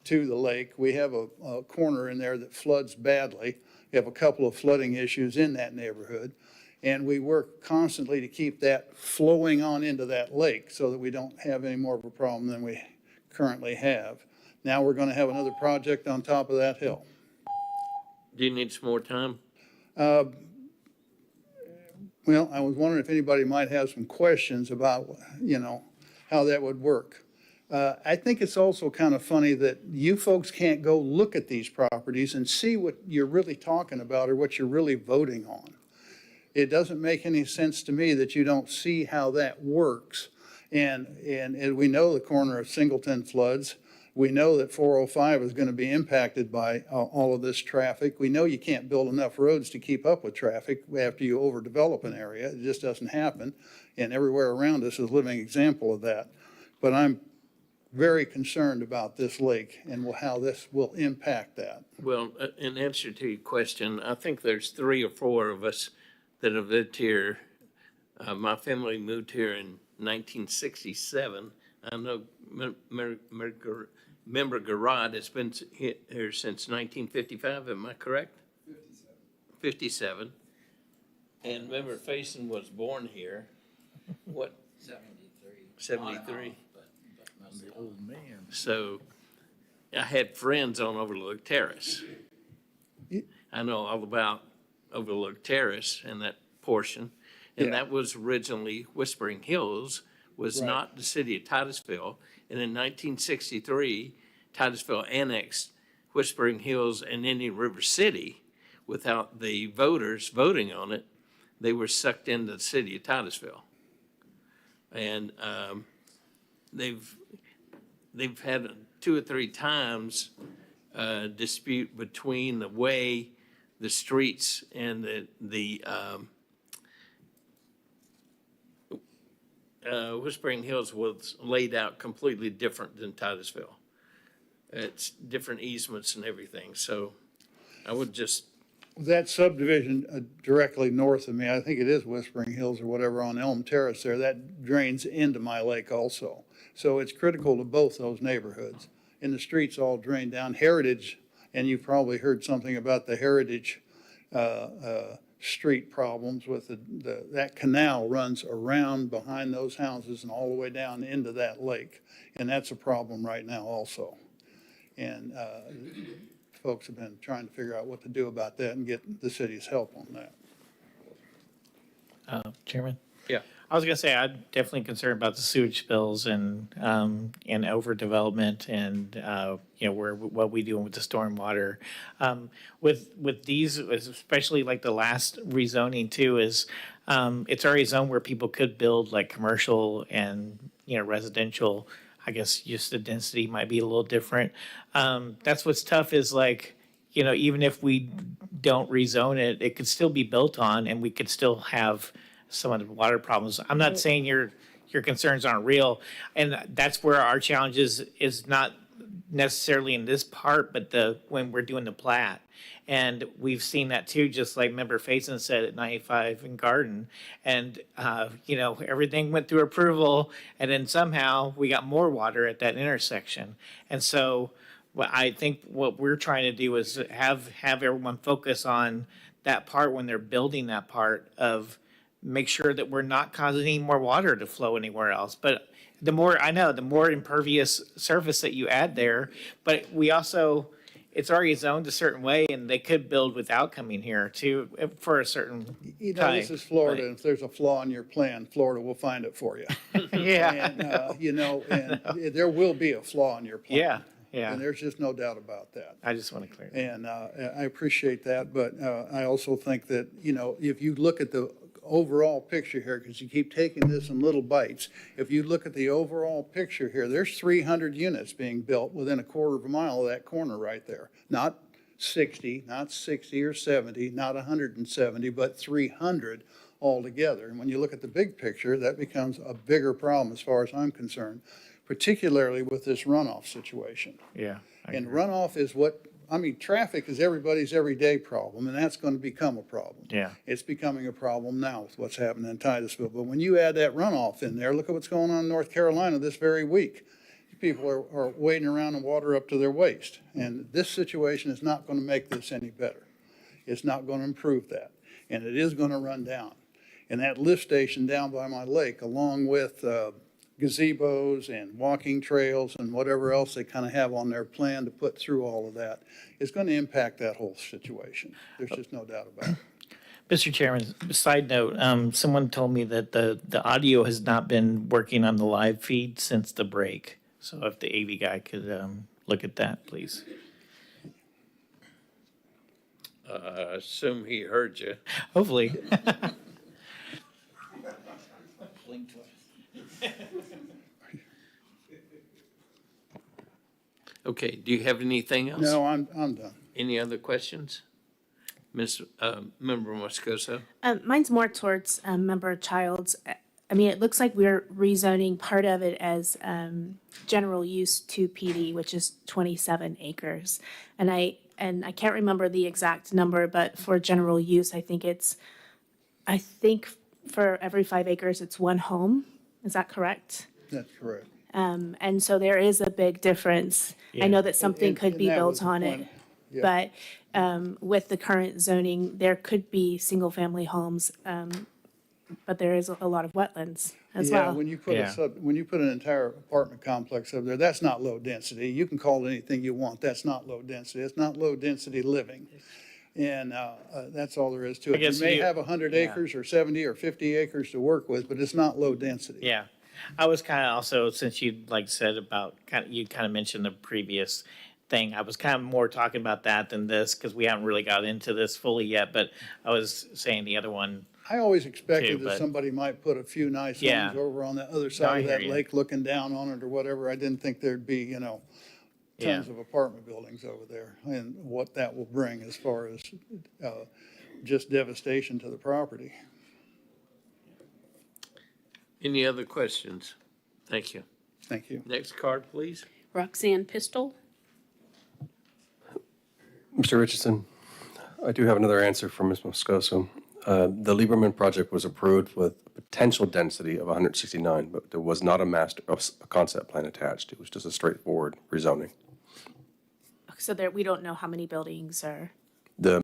to the lake. We have a corner in there that floods badly. We have a couple of flooding issues in that neighborhood. And we work constantly to keep that flowing on into that lake so that we don't have any more of a problem than we currently have. Now we're going to have another project on top of that hill. Do you need some more time? Well, I was wondering if anybody might have some questions about, how that would work. I think it's also kind of funny that you folks can't go look at these properties and see what you're really talking about or what you're really voting on. It doesn't make any sense to me that you don't see how that works. And we know the corner of Singleton floods. We know that 405 is going to be impacted by all of this traffic. We know you can't build enough roads to keep up with traffic after you overdevelop an area. It just doesn't happen. And everywhere around us is a living example of that. But I'm very concerned about this lake and how this will impact that. Well, in answer to your question, I think there's 3 or 4 of us that have lived here. My family moved here in 1967. I know Member Garrod has been here since 1955, am I correct? 57. And Member Faison was born here, what? 73. I'm the old man. So I had friends on Overlook Terrace. I know all about Overlook Terrace and that portion. And that was originally Whispering Hills, was not the city of Titusville. And in 1963, Titusville annexed Whispering Hills and Indian River City without the voters voting on it. They were sucked into the city of Titusville. And they've had 2 or 3 times dispute between the way the streets and the Whispering Hills was laid out completely different than Titusville. It's different easements and everything. So I would just. That subdivision directly north of me, I think it is Whispering Hills or whatever on Elm Terrace there, that drains into my lake also. So it's critical to both those neighborhoods. And the streets all drain down. Heritage, and you've probably heard something about the Heritage street problems with that canal runs around behind those houses and all the way down into that lake. And that's a problem right now also. And folks have been trying to figure out what to do about that and get the city's help on that. Chairman? Yeah. I was gonna say, I'm definitely concerned about the sewage spills and overdevelopment and, what we doing with the stormwater. With these, especially like the last rezoning too, is, it's already a zone where people could build like commercial and, residential. I guess just the density might be a little different. That's what's tough is like, even if we don't rezone it, it could still be built on and we could still have some of the water problems. I'm not saying your concerns aren't real, and that's where our challenge is not necessarily in this part, but when we're doing the plat. And we've seen that too, just like Member Faison said at 95 and Garden. And, everything went through approval, and then somehow we got more water at that intersection. And so I think what we're trying to do is have everyone focus on that part when they're building that part of make sure that we're not causing any more water to flow anywhere else. But the more impervious surface that you add there, but we also, it's already zoned a certain way and they could build without coming here too for a certain time. This is Florida, and if there's a flaw in your plan, Florida will find it for you. Yeah. And, there will be a flaw in your plan. Yeah. Yeah. And there's just no doubt about that. I just want to clear that. And I appreciate that, but I also think that, if you look at the overall picture here, because you keep taking this in little bites, if you look at the overall picture here, there's 300 units being built within a quarter of a mile of that corner right there. Not 60, not 60 or 70, not 170, but 300 altogether. And when you look at the big picture, that becomes a bigger problem as far as I'm concerned, particularly with this runoff situation. Yeah. And runoff is traffic is everybody's everyday problem, and that's going to become a problem. Yeah. It's becoming a problem now with what's happening in Titusville. But when you add that runoff in there, look at what's going on in North Carolina this very week. People are wading around in water up to their waist. And this situation is not going to make this any better. It's not going to improve that. And it is going to run down. And that lift station down by my lake, along with gazebos and walking trails and whatever else they kind of have on their plan to put through all of that, is going to impact that whole situation. There's just no doubt about it. Mr. Chairman, side note, someone told me that the audio has not been working on the live feed since the break. So if the AV guy could look at that, please. I assume he heard you. Hopefully. Okay, do you have anything else? No, I'm done. Any other questions? Member Moscoso? Mine's more towards Member Childs. I mean, it looks like we're rezoning part of it as general use to PD, which is 27 acres. And I can't remember the exact number, but for general use, I think for every 5 acres, it's one home. Is that correct? That's correct. And so there is a big difference. I know that something could be that was built the on it, point. Yeah. but with the current zoning, there could be single-family homes, but there is a lot of wetlands as well. When you put an entire apartment complex up there, that's not low density. You can call it anything you want. That's not low density. It's not low density living. And that's all there is to it. You may have 100 acres or 70 or 50 acres to work with, but it's not low density. Yeah. I was kind of also, since you said about you kind of mentioned the previous thing, I was kind of more talking about that than this because we haven't really got into this fully yet, but I was saying the other one. I always expected too, that somebody might put a few nice Yeah. homes over on the other side of hear that you. lake looking down on it or whatever. I didn't think there'd be, tons of apartment buildings over there and what that will bring as far as just devastation to the property. Any other questions? Thank you. Thank you. Next card, please. Roxanne Pistol. Mr. Richardson, I do have another answer from Ms. Moscoso. The Lieberman project was approved with a potential density of 169, but there was not a concept plan attached. It was just a straightforward rezoning. So we don't know how many buildings are. The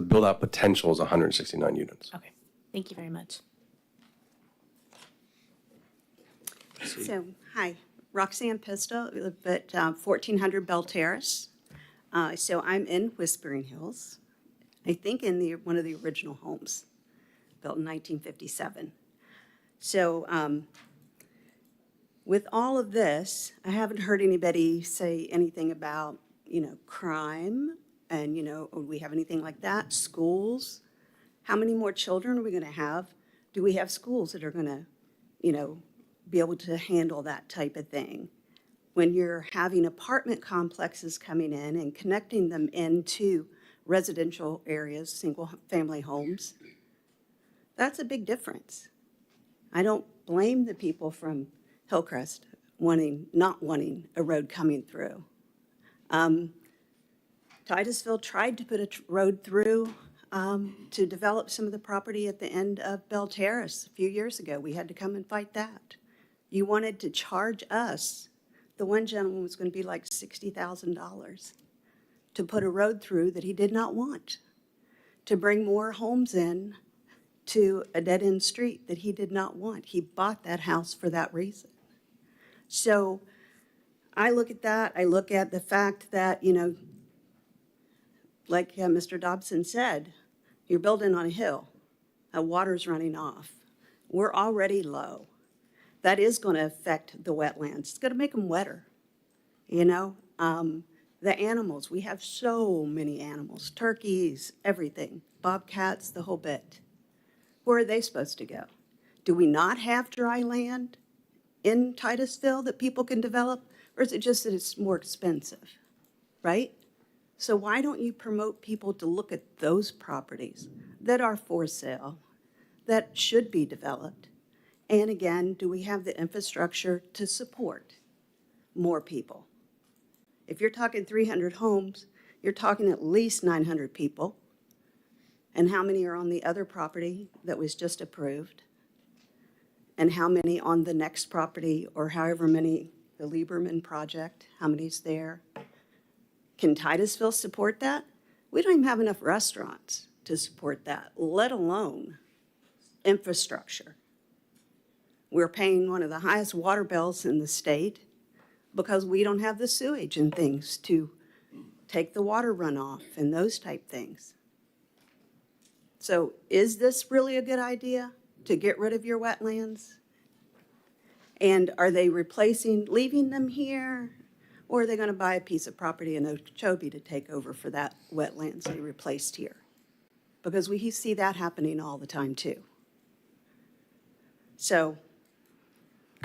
build-out potential is 169 units. Okay, thank you very much. So, hi, Roxanne Pistol, we live at 1400 Bell Terrace. So I'm in Whispering Hills, I think in one of the original homes. built in 1957. So with all of this, I haven't heard anybody say anything about, crime and, do we have anything like that? Schools? How many more children are we going to have? Do we have schools that are going to, be able to handle that type of thing? When you're having apartment complexes coming in and connecting them into residential areas, single-family homes, that's a bip difference. I don't blame the people from Hillcrest not wanting a road coming through. Titusville tried to put a road through to develop some of the property at the end of Bell Terrace a few years ago. We had to come and fight that. You wanted to charge us. The one gentleman was going to be like $60,000 to put a road through that he did not want, to bring more homes in to a dead-end street that he did not want. He bought that house for that reason. So I look at that. I look at the fact that, like Mr. Dobson said, you're building on a hill. Water's running off. We're already low. That is going to affect the wetlands. It's going to make them wetter, The animals, we have so many animals, turkeys, everything, bobcats, the whole bit. Where are they supposed to go? Do we not have dry land in Titusville that people can develop? Or is it just that it's more expensive, right? So why don't you promote people to look at those properties that are for sale, that should be developed? And again, do we have the infrastructure to support more people? If you're talking 300 homes, you're talking at least 900 people. And how many are on the other property that was just approved? And how many on the next property, or however many, the Lieberman project, how many's there? Can Titusville support that? We don't even have enough restaurants to support that, let alone infrastructure. We're paying one of the highest water bills in the state because we don't have the sewage and things to take the water runoff and those type things. So is this really a good idea to get rid of your wetlands? And are they leaving them here? Or are they going to buy a piece of property in Okeechobee to take over for that wetlands they replaced here? Because we see that happening all the time too. So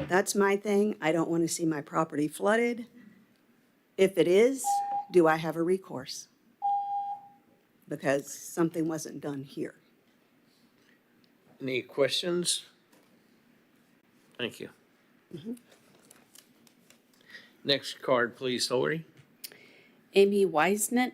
that's my thing. I don't want to see my property flooded. If it is, do I have a recourse? Because something wasn't done here. Any questions? Thank you. Next card, please, Lori. Amy Weisnett.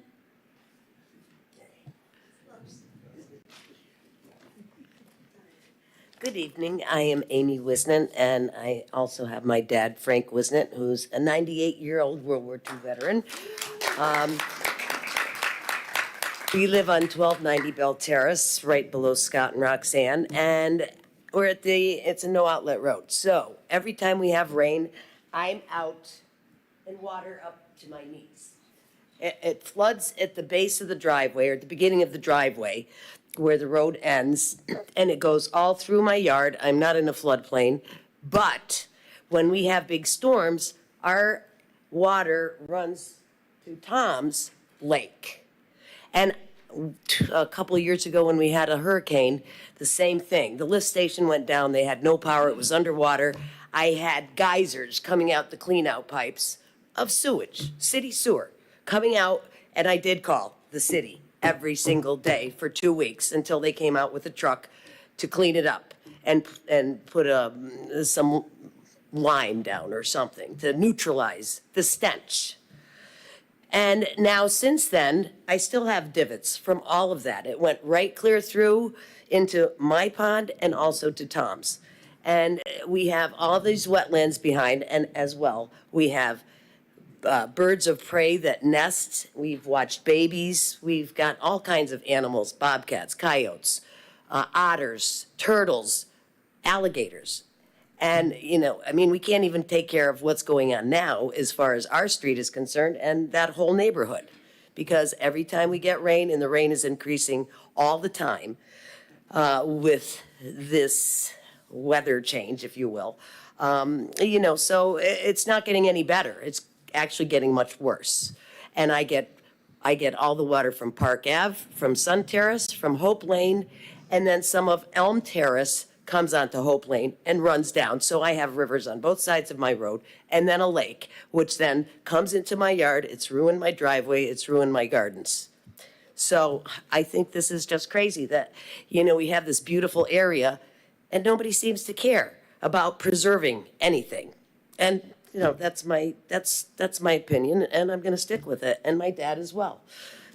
Good evening. I am Amy Wisnant, and I also have my dad, Frank Wisnant, who's a 98-year-old World War II veteran. We live on 1290 Bell Terrace, right below Scott and Roxanne, and we're at it's a no-outlet road. So every time we have rain, I'm out and water up to my knees. It floods at the base of the driveway, or at the beginning of the driveway, where the road ends, and it goes all through my yard. I'm not in a floodplain, but when we have big storms, our water runs to Tom's Lake. And a couple of years ago when we had a hurricane, the same thing. The lift station went down, they had no power, it was underwater. I had geysers coming out the clean-out pipes of sewage, city sewer, coming out, and I did call the city every single day for 2 weeks until they came out with a truck to clean it up and put some lime down or something to neutralize the stench. And now since then, I still have divots from all of that. It went right clear through into my pond and also to Tom's. And we have all these wetlands behind, and as well, we have birds of prey that nest. We've watched babies. We've got all kinds of animals, bobcats, coyotes, otters, turtles, alligators. And, we can't even take care of what's going on now as far as our street is concerned and that whole neighborhood. Because every time we get rain, and the rain is increasing all the time, with this weather change, if you will. So it's not getting any better. It's actually getting much worse. And I get all the water from Park Ave, from Sun Terrace, from Hope Lane, and then some of Elm Terrace comes onto Hope Lane and runs down. So I have rivers on both sides of my road, and then a lake, which then comes into my yard. It's ruined my driveway. It's ruined my gardens. So I think this is just crazy that, we have this beautiful area and nobody seems to care about preserving anything. And, that's my opinion, and I'm going to stick with it. And my dad as well.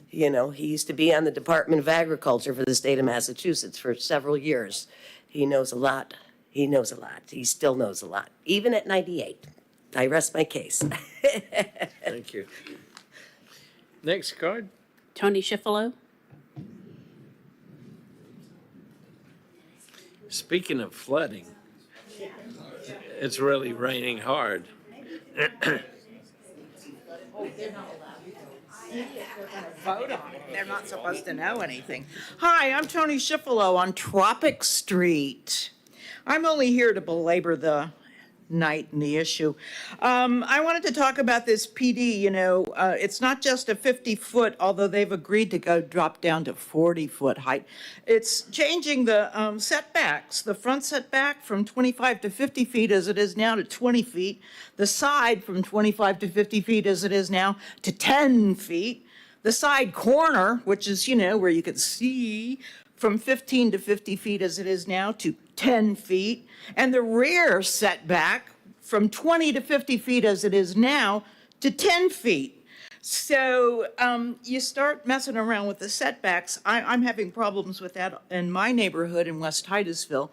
He used to be on the Department of Agriculture for the state of Massachusetts for several years. He knows a lot. He knows a lot. He still knows a lot, even at 98. I rest my case. Thank you. Next card. Tony Schifolo. Speaking of flooding, it's really raining hard. Vote on it. They're not supposed to know anything. Hi, I'm Tony Schifolo on Tropic Street. I'm only here to belabor the night and the issue. I wanted to talk about this PD, it's not just a 50-foot, although they've agreed to drop down to 40-foot height. It's changing the setbacks, the front setback from 25 to 50 feet as it is now to 20 feet, the side from 25 to 50 feet as it is now to 10 feet, the side corner, which is, where you can see, from 15 to 50 feet as it is now to 10 feet, and the rear setback from 20 to 50 feet as it is now to 10 feet. So you start messing around with the setbacks. I'm having problems with that in my neighborhood in West Titusville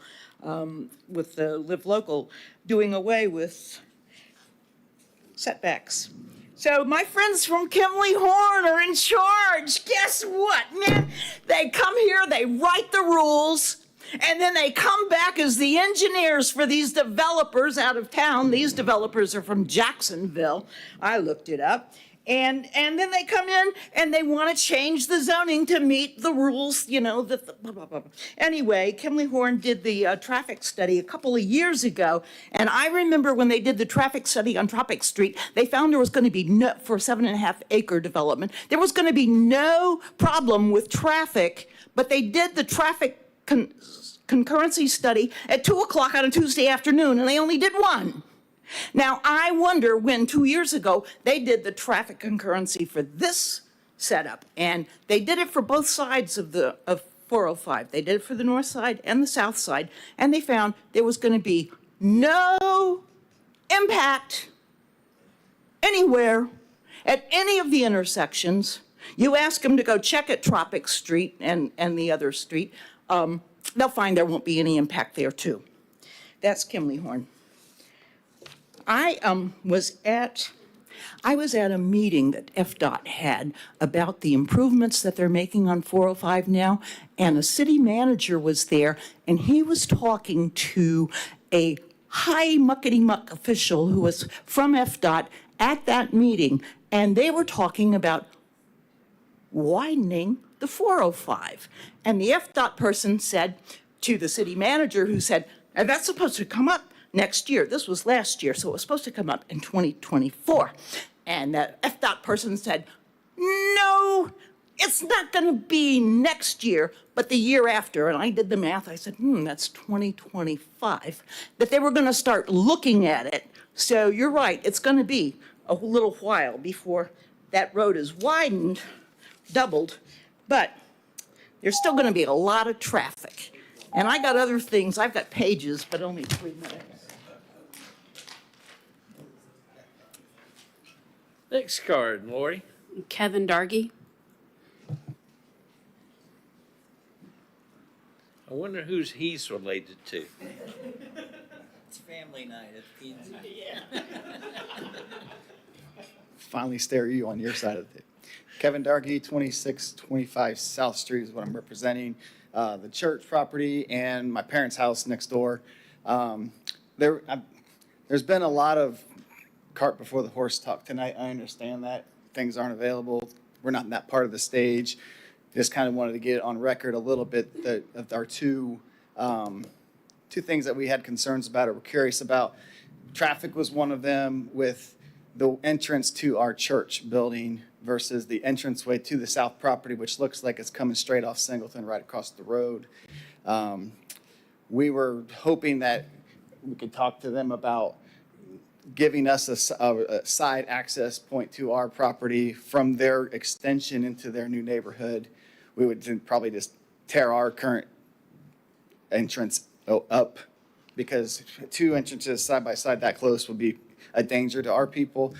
with the Live Local doing away with setbacks. So my friends from Kimley Horn are in charge. Guess what, man? They come here, they write the rules, and then they come back as the engineers for these developers out of town. These developers are from Jacksonville. I looked it up. And then they come in and they want to change the zoning to meet the rules, blah, blah, blah. Anyway, Kimley Horn did the traffic study a couple of years ago. And I remember when they did the traffic study on Tropic Street, they found there was going to be for a 7.5-acre development. There was going to be no problem with traffic, but they did the traffic concurrency study at 2:00 on a Tuesday afternoon, and they only did one. Now, I wonder when 2 years ago they did the traffic concurrency for this setup, and they did it for both sides of 405. They did it for the north side and the south side, and they found there was going to be no impact anywhere at any of the intersections. You ask them to go check at Tropic Street and the other street, they'll find there won't be any impact there too. That's Kimley Horn. I was at a meeting that FDOT had about the improvements that they're making on 405 now, and a city manager was there, and he was talking to a high muckety-muck official who was from FDOT at that meeting, and they were talking about widening the 405. And the FDOT person said to the city manager, who said, and that's supposed to come up next year. This was last year, so it was supposed to come up in 2024. And the FDOT person said, no, it's not going to be next year, but the year after. And I did the math. I said, that's 2025, that they were going to start looking at it. So you're right, it's going to be a little while before that road is widened, doubled, but there's still going to be a lot of traffic. And I got other things. I've got pages, but only 3 minutes. Next card, Lori. Kevin Dargy. I wonder who's he's related to. It's family night at pizza. Finally stare at you on your side of it. Kevin Dargy, 2625 South Street is what I'm representing. The church property and my parents' house next door. There's been a lot of cart before the horse talk tonight. I understand that things aren't available. We're not in that part of the stage. just kind of wanted to get it on record a little bit that of our two things that we had concerns about or were curious about. Traffic was one of them with the entrance to our church building versus the entranceway to the south property, which looks like it's coming straight off Singleton right across the road. We were hoping that we could talk to them about giving us a side access point to our property from their extension into their new neighborhood. We would then probably just tear our current entrance up, because two entrances side by side that close would be a danger to our people.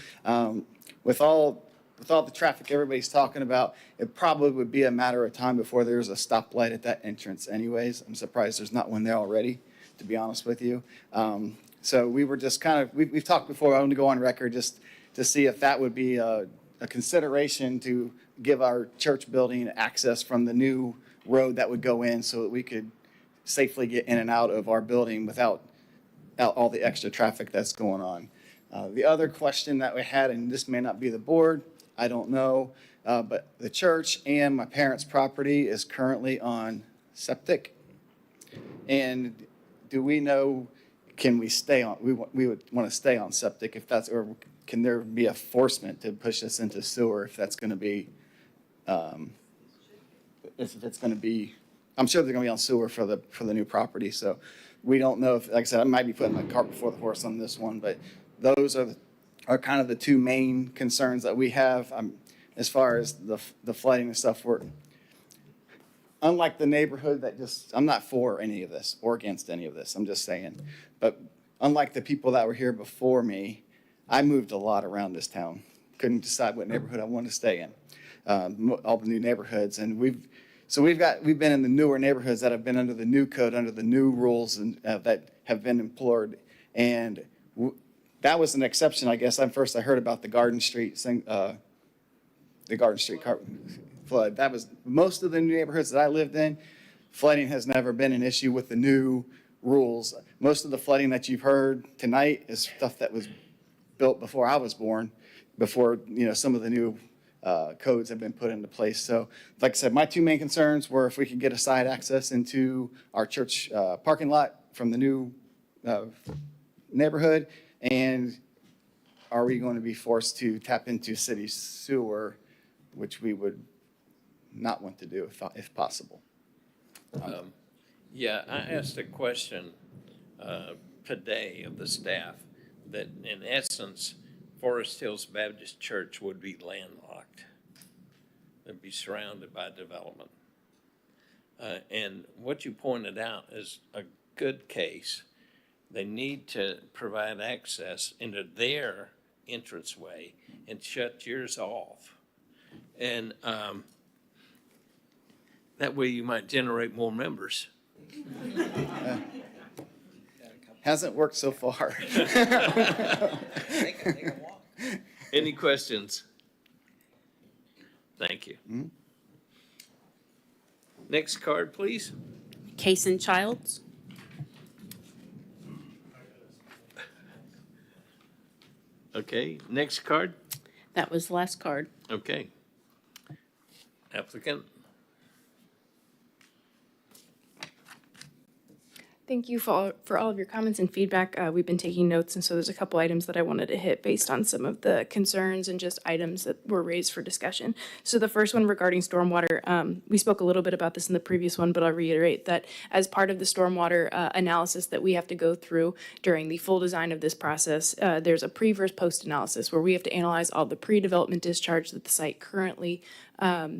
With all the traffic everybody's talking about, it probably would be a matter of time before there's a stoplight at that entrance anyways. I'm surprised there's not one there already, to be honest with you. So we were just kind of, we've talked before, I want to go on record just to see if that would be a consideration to give our church building access from the new road that would go in so that we could safely get in and out of our building without all the extra traffic that's going on. The other question that we had, and this may not be the board, I don't know, but the church and my parents' property is currently on septic. And do we know, can we stay on, we would want to stay on septic if that's, or can there be enforcement to push us into sewer if that's going to be, if it's going to be, I'm sure they're going to be on sewer for the new property. So we don't know if, like I said, I might be putting my cart before the horse on this one, but those are kind of the two main concerns that we have. As far as the flooding and stuff, unlike the neighborhood that just, I'm not for any of this or against any of this, I'm just saying. But unlike the people that were here before me, I moved a lot around this town. Couldn't decide what neighborhood I wanted to stay in. All the new neighborhoods, and we've been in the newer neighborhoods that have been under the new code, under the new rules, and that have been employed. And that was an exception, I guess. I heard about the Garden Street flood. That was most of the new neighborhoods that I lived in. Flooding has never been an issue with the new rules. Most of the flooding that you've heard tonight is stuff that was built before I was born, before some of the new codes have been put into place. So, like I said, my two main concerns were if we could get a side access into our church parking lot from the new neighborhood, and are we going to be forced to tap into city sewer, which we would not want to do if possible. Yeah, I asked a question today of the staff that in essence, Forest Hills Baptist Church would be landlocked. It'd be surrounded by development. And what you pointed out is a good case. They need to provide access into their entranceway and shut yours off. And that way you might generate more members. Hasn't worked so far. Any questions? Thank you. Mm-hmm. Next card, please. Case and Childs. Okay, next card. That was the last card. Okay. Applicant. Thank you for all of your comments and feedback. We've been taking notes, and so there's a couple items that I wanted to hit based on some of the concerns and just items that were raised for discussion. So the first one regarding stormwater, we spoke a little bit about this in the previous one, but I'll reiterate that as part of the stormwater analysis that we have to go through during the full design of this process, there's a pre versus post analysis where we have to analyze all the pre-development discharge that the site currently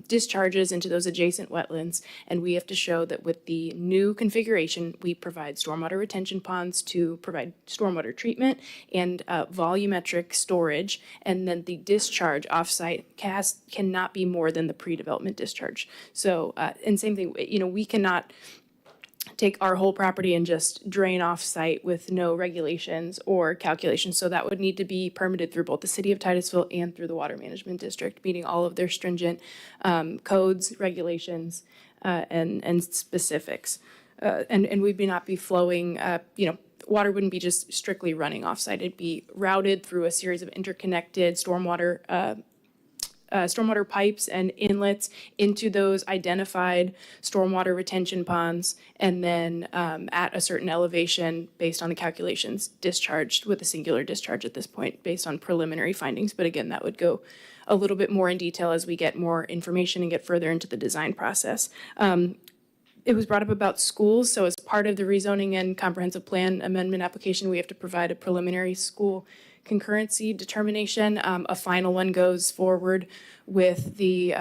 discharges into those adjacent wetlands, and we have to show that with the new configuration, we provide stormwater retention ponds to provide stormwater treatment and volumetric storage, and then the discharge offsite cannot be more than the pre-development discharge. So, and same thing, we cannot take our whole property and just drain off site with no regulations or calculations. So that would need to be permitted through both the city of Titusville and through the water management district, meeting all of their stringent codes, regulations, and specifics. And we'd not be flowing, water wouldn't be just strictly running off site. It'd be routed through a series of interconnected stormwater stormwater pipes and inlets into those identified stormwater retention ponds, and then at a certain elevation, based on the calculations, discharged with a singular discharge at this point, based on preliminary findings. But again, that would go a little bit more in detail as we get more information and get further into the design process. It was brought up about schools, so as part of the rezoning and comprehensive plan amendment application, we have to provide a preliminary school concurrency determination. A final one goes forward with the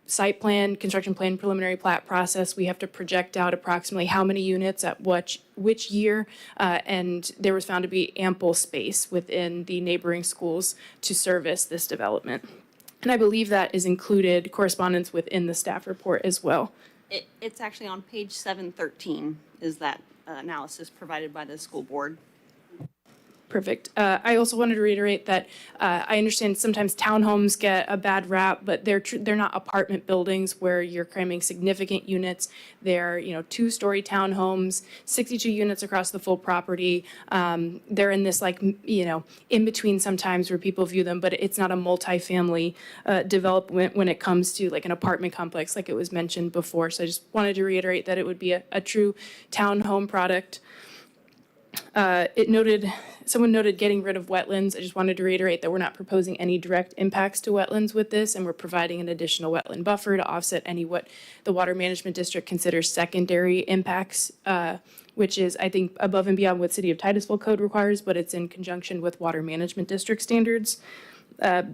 site plan, construction plan, preliminary plat process. We have to project out approximately how many units at which year, and there was found to be ample space within the neighboring schools to service this development. And I believe that is included correspondence within the staff report as well. It's actually on page 713 is that analysis provided by the school board. Perfect. I also wanted to reiterate that I understand sometimes townhomes get a bad rap, but they're not apartment buildings where you're cramming significant units. They're, two-story townhomes, 62 units across the full property. They're in this in between sometimes where people view them, but it's not a multifamily development when it comes to like an apartment complex like it was mentioned before. So I just wanted to reiterate that it would be a true townhome product. Someone noted getting rid of wetlands. I just wanted to reiterate that we're not proposing any direct impacts to wetlands with this, and we're providing an additional wetland buffer to offset any what the Water Management District considers secondary impacts, which is, I think, above and beyond what City of Titusville code requires, but it's in conjunction with Water Management District standards.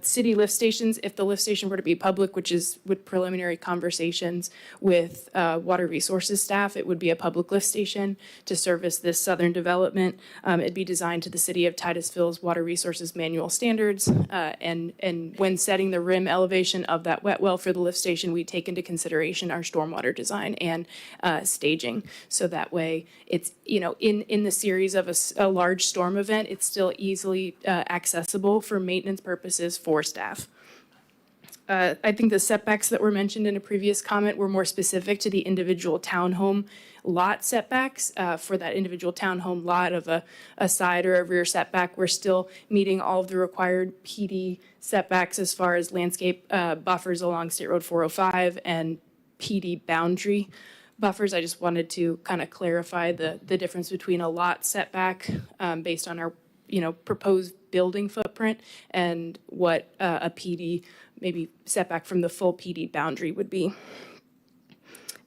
City lift stations, if the lift station were to be public, which is with preliminary conversations with water resources staff, it would be a public lift station to service this southern development. It'd be designed to the City of Titusville's Water Resources Manual standards. And when setting the rim elevation of that wet well for the lift station, we take into consideration our stormwater design and staging. So that way it's, in the series of a large storm event, it's still easily accessible for maintenance purposes for staff. I think the setbacks that were mentioned in a previous comment were more specific to the individual townhome lot setbacks. For that individual townhome lot of a side or a rear setback, we're still meeting all of the required PD setbacks as far as landscape buffers along State Road 405 and PD boundary buffers. I just wanted to kind of clarify the difference between a lot setback based on our proposed building footprint and what a PD, maybe setback from the full PD boundary would be.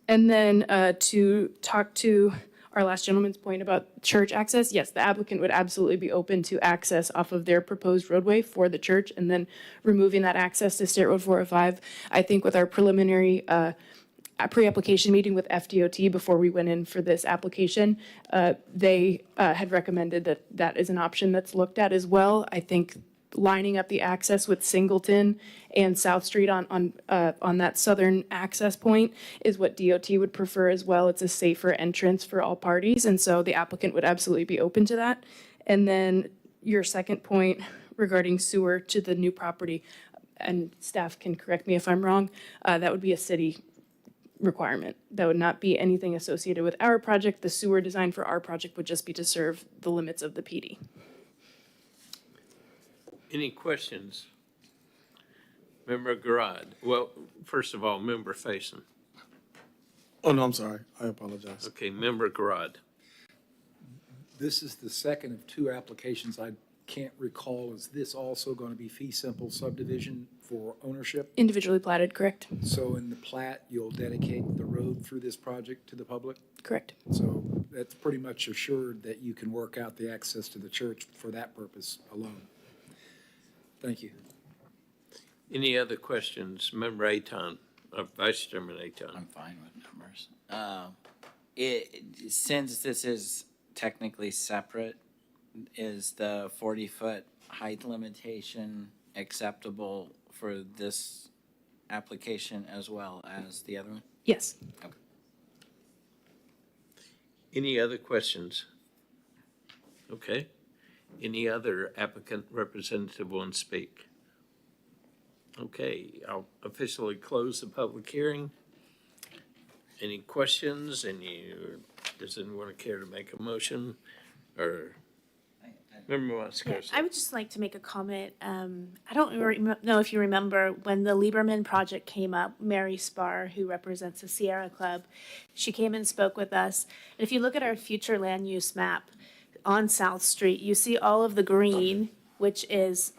And then to talk to our last gentleman's point about church access, yes, the applicant would absolutely be open to access off of their proposed roadway for the church and then removing that access to State Road 405. I think with our preliminary pre-application meeting with FDOT before we went in for this application, they had recommended that that is an option that's looked at as well. I think lining up the access with Singleton and South Street on that southern access point is what DOT would prefer as well. It's a safer entrance for all parties, and so the applicant would absolutely be open to that. And then your second point regarding sewer to the new property, and staff can correct me if I'm wrong, that would be a city requirement. That would not be anything associated with our project. The sewer design for our project would just be to serve the limits of the PD. Any questions? Member Garad. Well, first of all, Member Faison. Oh, no, I'm sorry. I apologize. Okay, Member Garad. This is the second of two applications. I can't recall. Is this also going to be fee simple subdivision for ownership? Individually platted, correct? So in the plat, you'll dedicate the road through this project to the public? Correct. So that's pretty much assured that you can work out the access to the church for that purpose alone. Thank you. Any other questions? Member Aton, Vice Chairman Aton. I'm fine with numbers. Since this is technically separate, is the 40-foot height limitation acceptable for this application as well as the other one? Yes. Okay. Any other questions? Okay. Any other applicant representative want to speak? Okay, I'll officially close the public hearing. Any questions? Does anyone care to make a motion? Or Member Wesco. I would just like to make a comment. I don't know if you remember when the Lieberman project came up, Mary Spar, who represents the Sierra Club, she came and spoke with us. And if you look at our future land use map on South Street, you see all of the green, which is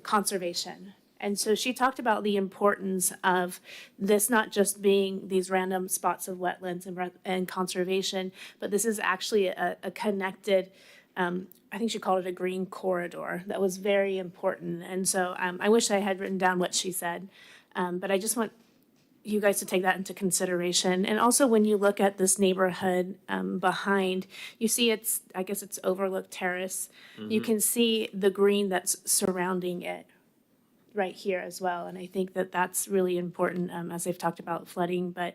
conservation. And so she talked about the importance of this not just being these random spots of wetlands and conservation, but this is actually a connected, I think she called it a green corridor that was very important. And so I wish I had written down what she said, but I just want you guys to take that into consideration. And also when you look at this neighborhood behind, you see I guess it's Overlook Terrace. You can see the green that's surrounding it right here as well. And I think that that's really important as they've talked about flooding. But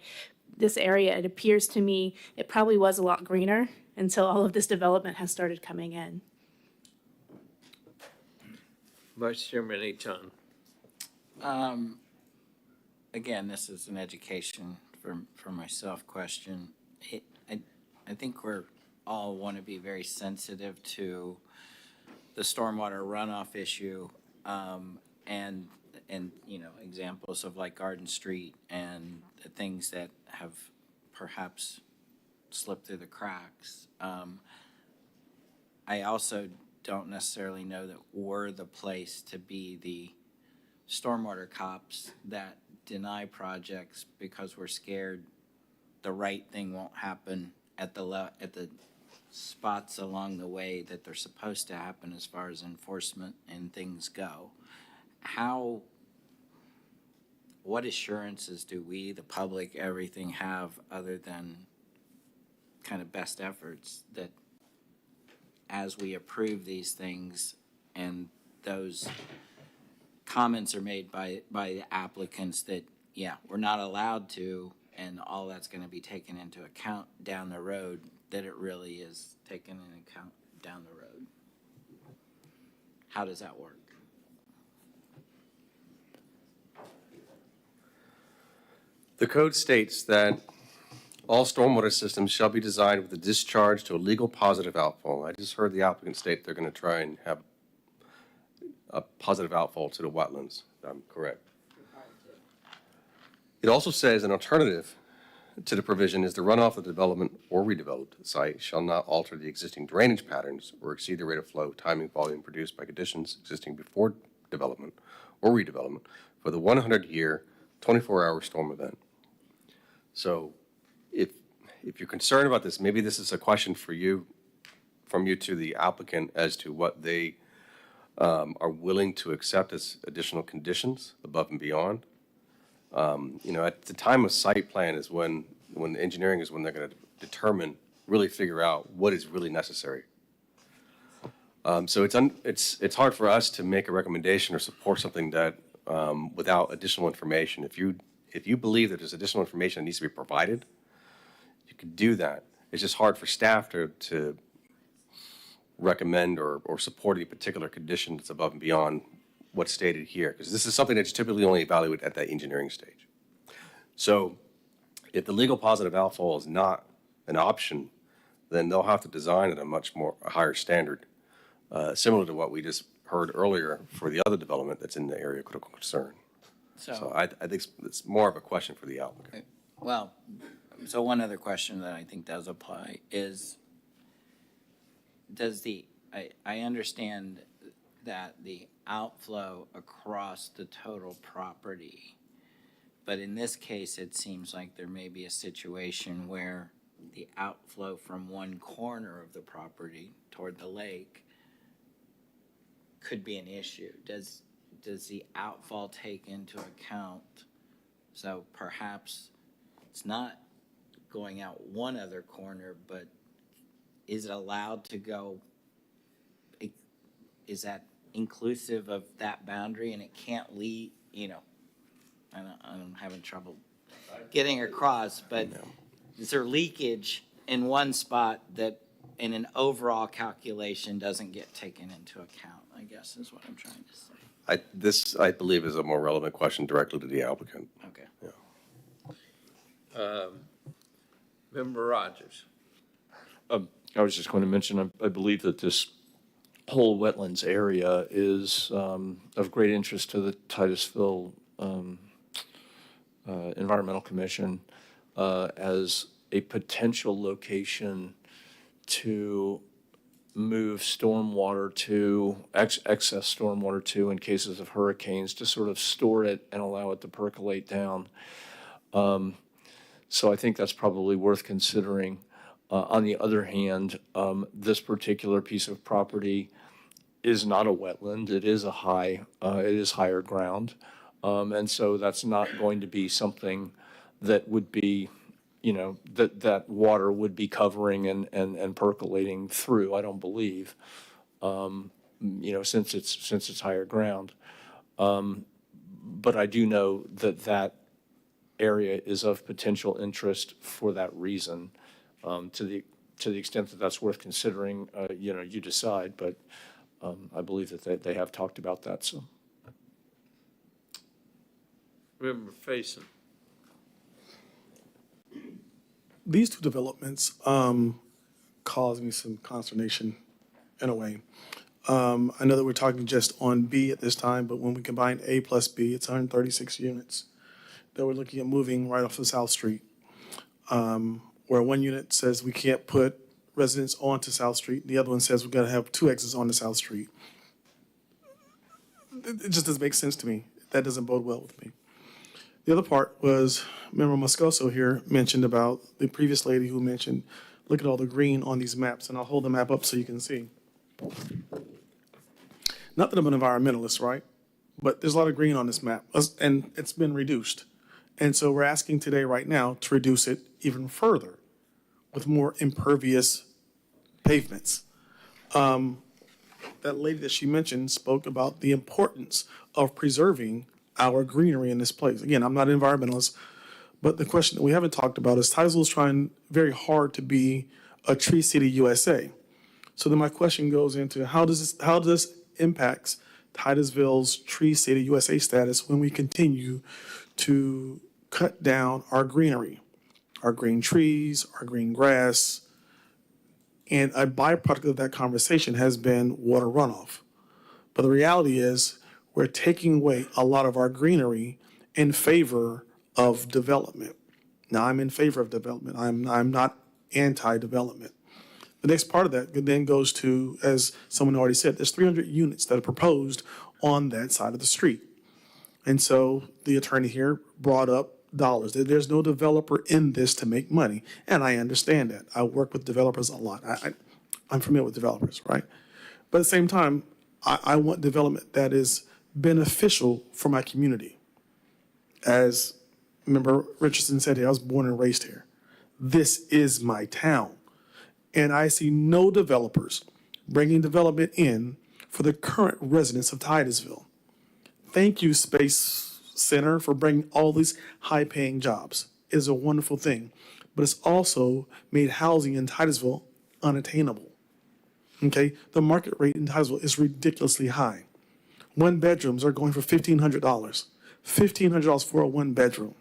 this area, it appears to me, it probably was a lot greener until all of this development has started coming in. Vice Chairman Aton. Again, this is an education for myself question. I think we're all want to be very sensitive to the stormwater runoff issue, and examples of like Garden Street and the things that have perhaps slipped through the cracks. I also don't necessarily know that we're the place to be the stormwater cops that deny projects because we're scared the right thing won't happen at the spots along the way that they're supposed to happen as far as enforcement and things go. What assurances do we, the public, everything have other than kind of best efforts that as we approve these things and those comments are made by the applicants that, yeah, we're not allowed to, and all that's going to be taken into account down the road, that it really is taken into account down the road? How does that work? The code states that all stormwater systems shall be designed with a discharge to a legal positive outfall. I just heard the applicant state they're going to try and have a positive outfall to the wetlands. I'm correct. It also says an alternative to the provision is the runoff of the development or redeveloped site shall not alter the existing drainage patterns or exceed the rate of flow, timing, volume produced by conditions existing before development or redevelopment for the 100-year, 24-hour storm event. So if you're concerned about this, maybe this is a question for you, from you to the applicant as to what they are willing to accept as additional conditions above and beyond. At the time of site plan is when engineering is when they're going to determine, really figure out what is really necessary. So it's hard for us to make a recommendation or support something that without additional information. If you believe that there's additional information that needs to be provided, you could do that. It's just hard for staff to recommend or support any particular condition that's above and beyond what's stated here, because this is something that you typically only evaluate at that engineering stage. So if the legal positive outfall is not an option, then they'll have to design at a higher standard, similar to what we just heard earlier for the other development that's in the area of critical concern. So I think it's more of a question for the applicant. Well, so one other question that I think does apply is, I understand that the outflow across the total property, but in this case, it seems like there may be a situation where the outflow from one corner of the property toward the lake could be an issue. Does the outfall take into account, so perhaps it's not going out one other corner, but is it allowed to go, is that inclusive of that boundary and it can't lead, I'm having trouble getting across, but is there leakage in one spot that in an overall calculation doesn't get taken into account, I guess is what I'm trying to say. This, I believe, is a more relevant question directly to the applicant. Okay. Yeah. Member Rogers. I was just going to mention, I believe that this whole wetlands area is of great interest to the Titusville Environmental Commission as a potential location to move stormwater to, excess stormwater to, in cases of hurricanes, to sort of store it and allow it to percolate down. So I think that's probably worth considering. On the other hand, this particular piece of property is not a wetland. It is it is higher ground. And so that's not going to be something that would be, that water would be covering and percolating through, I don't believe, since it's higher ground. But I do know that area is of potential interest for that reason. To the extent that that's worth considering, you decide, but I believe that they have talked about that, so. Member Faison. These two developments cause me some consternation in a way. I know that we're talking just on B at this time, but when we combine A plus B, it's 136 units that we're looking at moving right off of South Street. Where one unit says we can't put residents onto South Street, the other one says we've got to have 2 exits onto South Street. It just doesn't make sense to me. That doesn't bode well with me. The other part was, Member Moscoso here mentioned about the previous lady who mentioned, look at all the green on these maps, and I'll hold the map up so you can see. Not that I'm an environmentalist, right? But there's a lot of green on this map, and it's been reduced. And so we're asking today, right now, to reduce it even further with more impervious pavements. That lady that she mentioned spoke about the importance of preserving our greenery in this place. Again, I'm not an environmentalist, but the question that we haven't talked about is Titusville is trying very hard to be a Tree City USA. So then my question goes into how does this impacts Titusville's Tree City USA status when we continue to cut down our greenery, our green trees, our green grass. And a byproduct of that conversation has been water runoff. But the reality is we're taking away a lot of our greenery in favor of development. Now, I'm in favor of development. I'm not anti-development. The next part of that then goes to, as someone already said, there's 300 units that are proposed on that side of the street. And so the attorney here brought up dollars. There's no developer in this to make money, and I understand that. I work with developers a lot. I'm familiar with developers, right? But at the same time, I want development that is beneficial for my community. As Member Richardson said here, I was born and raised here. This is my town. And I see no developers bringing development in for the current residents of Titusville. Thank you, Space Center, for bringing all these high-paying jobs. It is a wonderful thing, but it's also made housing in Titusville unattainable. Okay, the market rate in Titusville is ridiculously high. 1-bedrooms are going for $1,500. $1,500 for a 1-bedroom.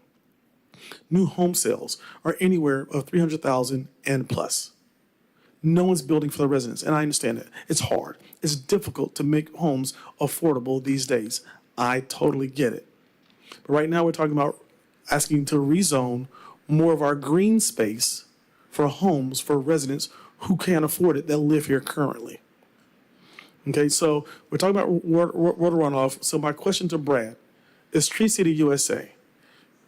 New home sales are anywhere of $300,000 and plus. No one's building for the residents, and I understand it. It's hard. It's difficult to make homes affordable these days. I totally get it. But right now we're talking about asking to rezone more of our green space for homes for residents who can't afford it that live here currently. Okay, so we're talking about water runoff. So my question to Brad is Tree City USA.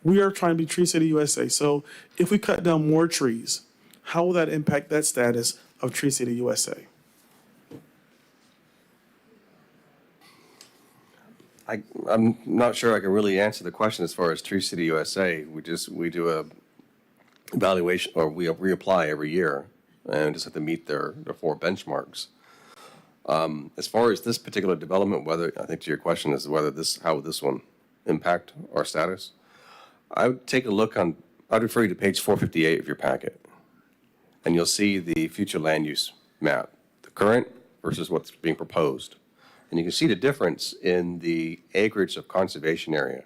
We are trying to be Tree City USA. So if we cut down more trees, how will that impact that status of Tree City USA? I'm not sure I can really answer the question as far as Tree City USA. We do a evaluation, or we reapply every year and just have to meet their 4 benchmarks. As far as this particular development, I think to your question is how would this one impact our status? I would take a look I'd refer you to page 458 of your packet, and you'll see the future land use map, the current versus what's being proposed. And you can see the difference in the acreage of conservation area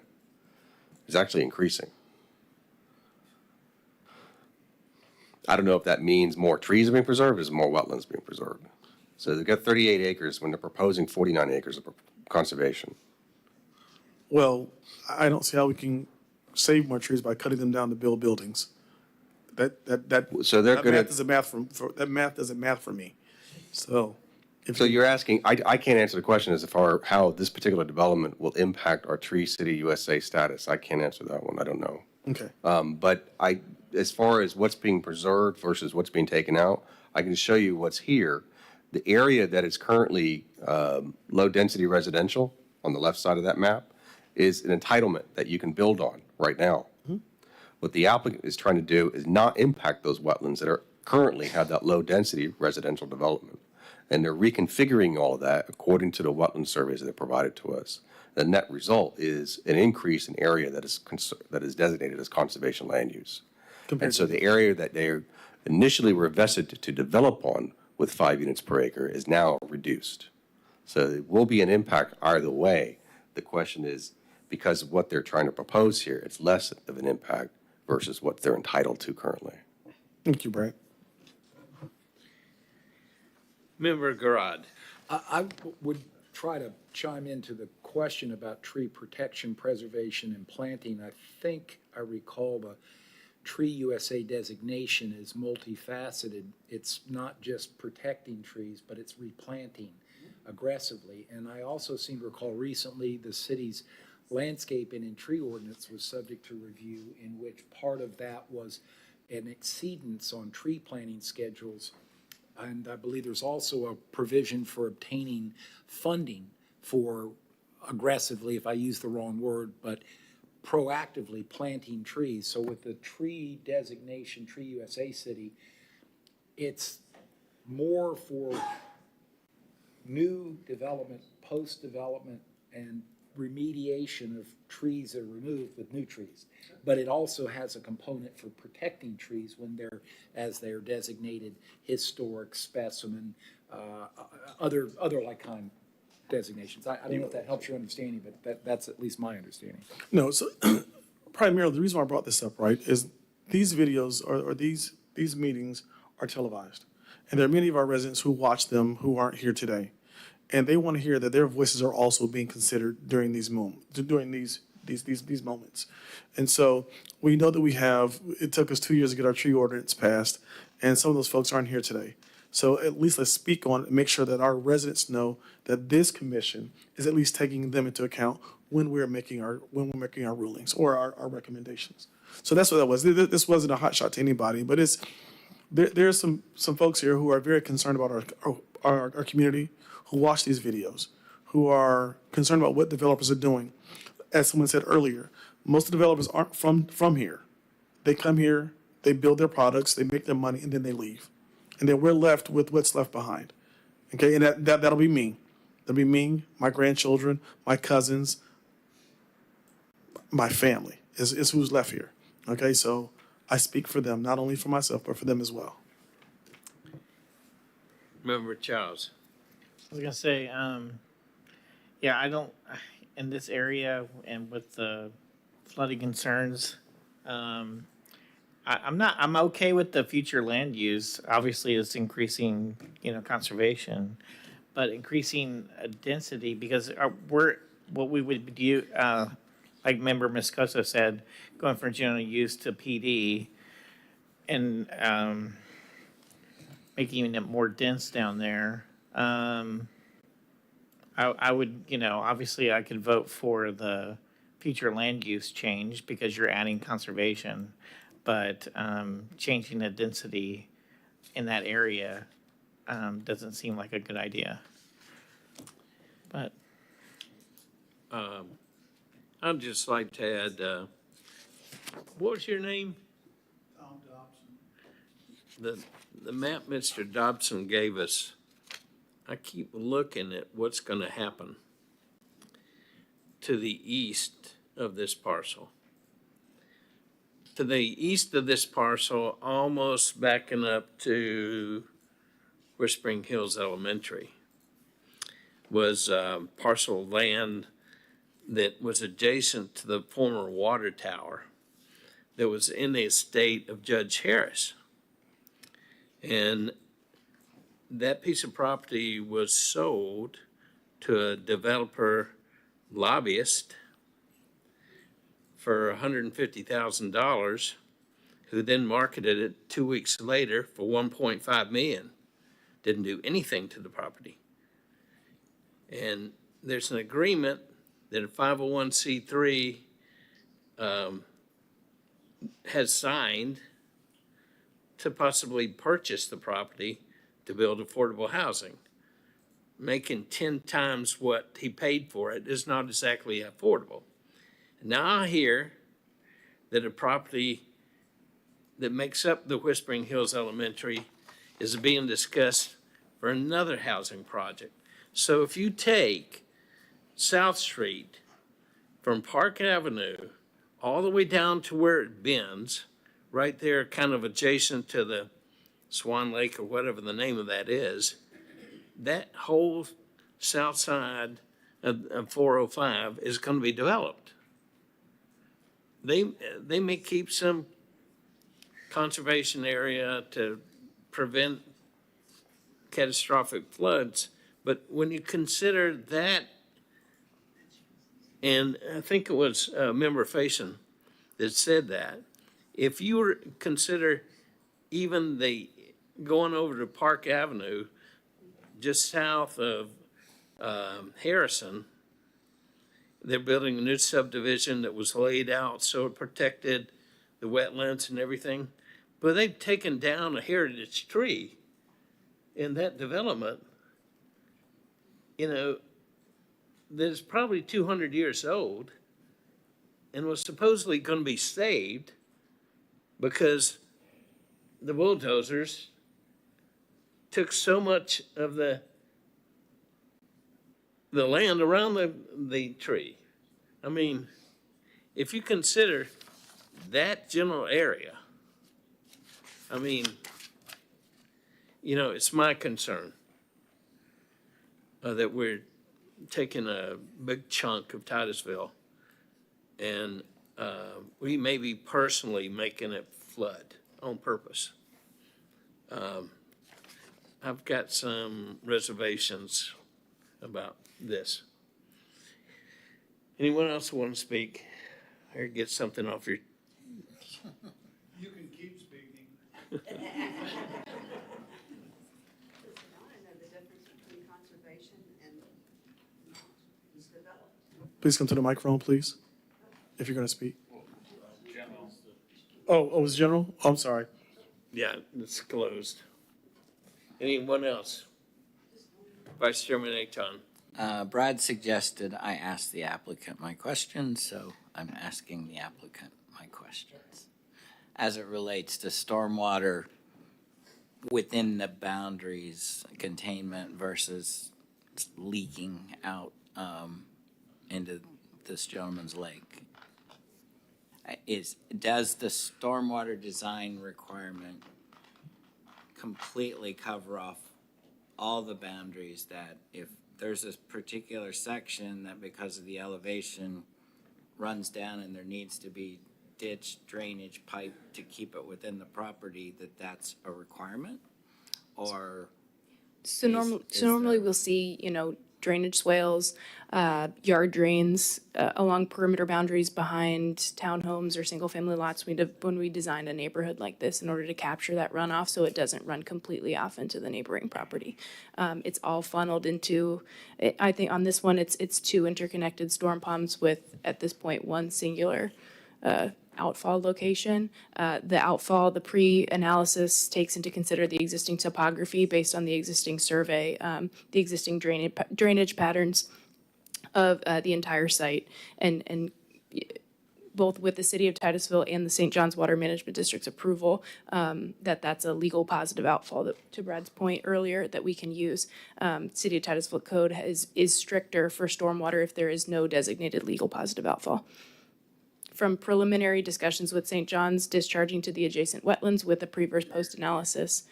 is actually increasing. I don't know if that means more trees are being preserved or is more wetlands being preserved. So they've got 38 acres when they're proposing 49 acres of conservation. Well, I don't see how we can save more trees by cutting them down to build buildings. So they're That gonna. math doesn't math that math doesn't math for me. So. So you're asking, I can't answer the question as far how this particular development will impact our Tree City USA status. I can't answer that one. I don't know. Okay. But as far as what's being preserved versus what's being taken out, I can show you what's here. The area that is currently low-density residential on the left side of that map is an entitlement that you can build on right now. What the applicant is trying to do is not impact those wetlands that are currently have that low-density residential development. And they're reconfiguring all of that according to the wetland surveys that they provided to us. The net result is an increase in area that is designated as conservation land use. And so the area that they initially were vested to develop on with 5 units per acre is now reduced. So it will be an impact either way. The question is, because of what they're trying to propose here, it's less of an impact versus what they're entitled to currently. Thank you, Brad. Member Garad. I would try to chime into the question about tree protection, preservation, and planting. I think I recall the Tree USA designation is multifaceted. It's not just protecting trees, but it's replanting aggressively. And I also seem to recall recently the city's landscaping and tree ordinance was subject to review, in which part of that was an exceedance on tree planting schedules. And I believe there's also a provision for obtaining funding for aggressively, if I use the wrong word, but proactively planting trees. So with the tree designation, Tree USA City, it's more for new development, post-development, and remediation of trees that are removed with new trees. But it also has a component for protecting trees when they're designated historic specimen, other like kind designations. I don't know if that helps your understanding, but that's at least my understanding. No, so primarily the reason why I brought this up, right, is these videos or these meetings are televised. And there are many of our residents who watch them who aren't here today. And they want to hear that their voices are also being considered during these moments. And so we know that it took us 2 years to get our tree ordinance passed, and some of those folks aren't here today. So at least let's speak on it and make sure that our residents know that this commission is at least taking them into account when we're making our rulings or our recommendations. So that's what that was. This wasn't a hot shot to anybody, but there's some folks here who are very concerned about our community, who watch these videos, who are concerned about what developers are doing. As someone said earlier, most developers aren't from here. They come here, they build their products, they make their money, and then they leave. And then we're left with what's left behind. Okay, and that'll be me. That'll be me, my grandchildren, my cousins, my family is who's left here. Okay, so I speak for them, not only for myself, but for them as well. Member Charles. I was gonna say, yeah, I don't, in this area and with the flooding concerns, I'm okay with the future land use. Obviously, it's increasing, conservation, but increasing density because what we would do, like Member Moscoso said, going from general use to PD and making it more dense down there. I would, obviously I could vote for the future land use change because you're adding conservation, but changing the density in that area doesn't seem like a good idea. But I'd just like to add, what was your name? Tom Dobson. The map Mr. Dobson gave us, I keep looking at what's going to happen to the east of this parcel. To the east of this parcel, almost backing up to Whispering Hills Elementary, was parcel of land that was adjacent to the former water tower that was in the estate of Judge Harris. And that piece of property was sold to a developer lobbyist for $150,000, who then marketed it 2 weeks later for $1.5 million. Didn't do anything to the property. And there's an agreement that a 501c3 has signed to possibly purchase the property to build affordable housing. Making 10 times what he paid for it is not exactly affordable. Now I hear that a property that makes up the Whispering Hills Elementary is being discussed for another housing project. So if you take South Street from Park Avenue all the way down to where it bends, right there kind of adjacent to the Swan Lake or whatever the name of that is, that whole south side of 405 is going to be developed. They may keep some conservation area to prevent catastrophic floods, but when you consider that, and I think it was Member Faison that said that, if you were consider even the going over to Park Avenue, just south of Harrison, they're building a new subdivision that was laid out so it protected the wetlands and everything. But they've taken down a heritage tree in that development, you know, that is probably 200 years old and was supposedly going to be saved because the bulldozers took so much of the land around the tree. I mean, if you consider that general area, I mean, you know, it's my concern that we're taking a big chunk of Titusville and we may be personally making it flood on purpose. I've got some reservations about this. Anyone else want to speak or get something off your? You can keep speaking. Please come to the microphone, please, if you're going to speak. Oh, it's general? Oh, I'm sorry. Yeah, it's closed. Anyone else? Vice Chairman Aton. Brad suggested I ask the applicant my questions, so I'm asking the applicant my questions. As it relates to stormwater within the boundaries, containment versus leaking out into this gentleman's lake, does the stormwater design requirement completely cover off all the boundaries that if there's a particular section that because of the elevation runs down and there needs to be ditch, drainage, pipe to keep it within the property, that's a requirement? Or So normally we'll see, drainage swales, yard drains along perimeter boundaries behind townhomes or single-family lots when we design a neighborhood like this in order to capture that runoff so it doesn't run completely off into the neighboring property. It's all funneled into, I think on this one, it's two interconnected storm ponds with, at this point, one singular outfall location. The outfall, the pre-analysis takes into consider the existing topography based on the existing survey, the existing drainage patterns of the entire site, and both with the City of Titusville and the St. John's Water Management District's approval, that's a legal positive outfall that, to Brad's point earlier, that we can use. City of Titusville code is stricter for stormwater if there is no designated legal positive outfall. From preliminary discussions with St. John's, discharging to the adjacent wetlands with a pre versus post analysis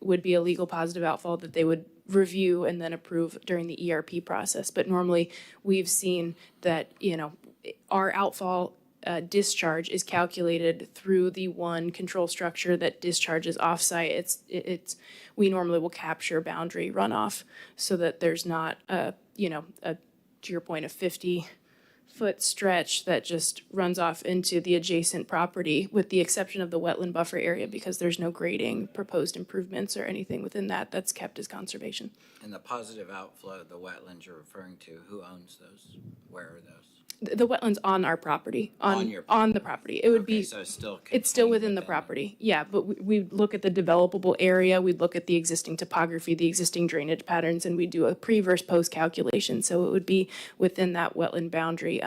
would be a legal positive outfall that they would review and then approve during the ERP process. But normally we've seen that, our outfall discharge is calculated through the one control structure that discharges offsite. We normally will capture boundary runoff so that there's not to your point, a 50-foot stretch that just runs off into the adjacent property, with the exception of the wetland buffer area, because there's no grading, proposed improvements, or anything within that that's kept as conservation. And the positive outflow, the wetlands you're referring to, who owns those? Where are those? The wetlands on our property, On your on the property. It would Okay, be, so it's still it's still contained within the property. Yeah, but we look at the developable area, we look at the existing topography, the existing drainage patterns, and we do a pre versus post calculation. So it would be within that wetland boundary.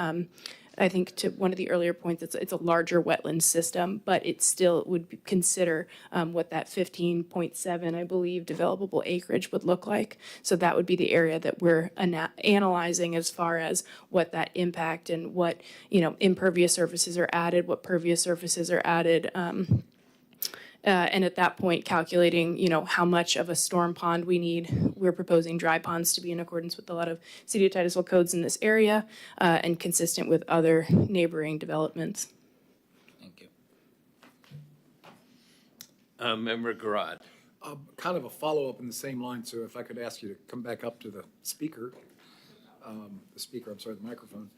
I think to one of the earlier points, it's a larger wetland system, but it still would consider what that 15.7, I believe, developable acreage would look like. So that would be the area that we're analyzing as far as what that impact and what, impervious surfaces are added, what pervious surfaces are added. And at that point, calculating, how much of a storm pond we need. We're proposing dry ponds to be in accordance with a lot of City of Titusville codes in this area and consistent with other neighboring developments. Thank you. Member Garrard. Kind of a follow-up in the same line, so if I could ask you to come back up to the microphone.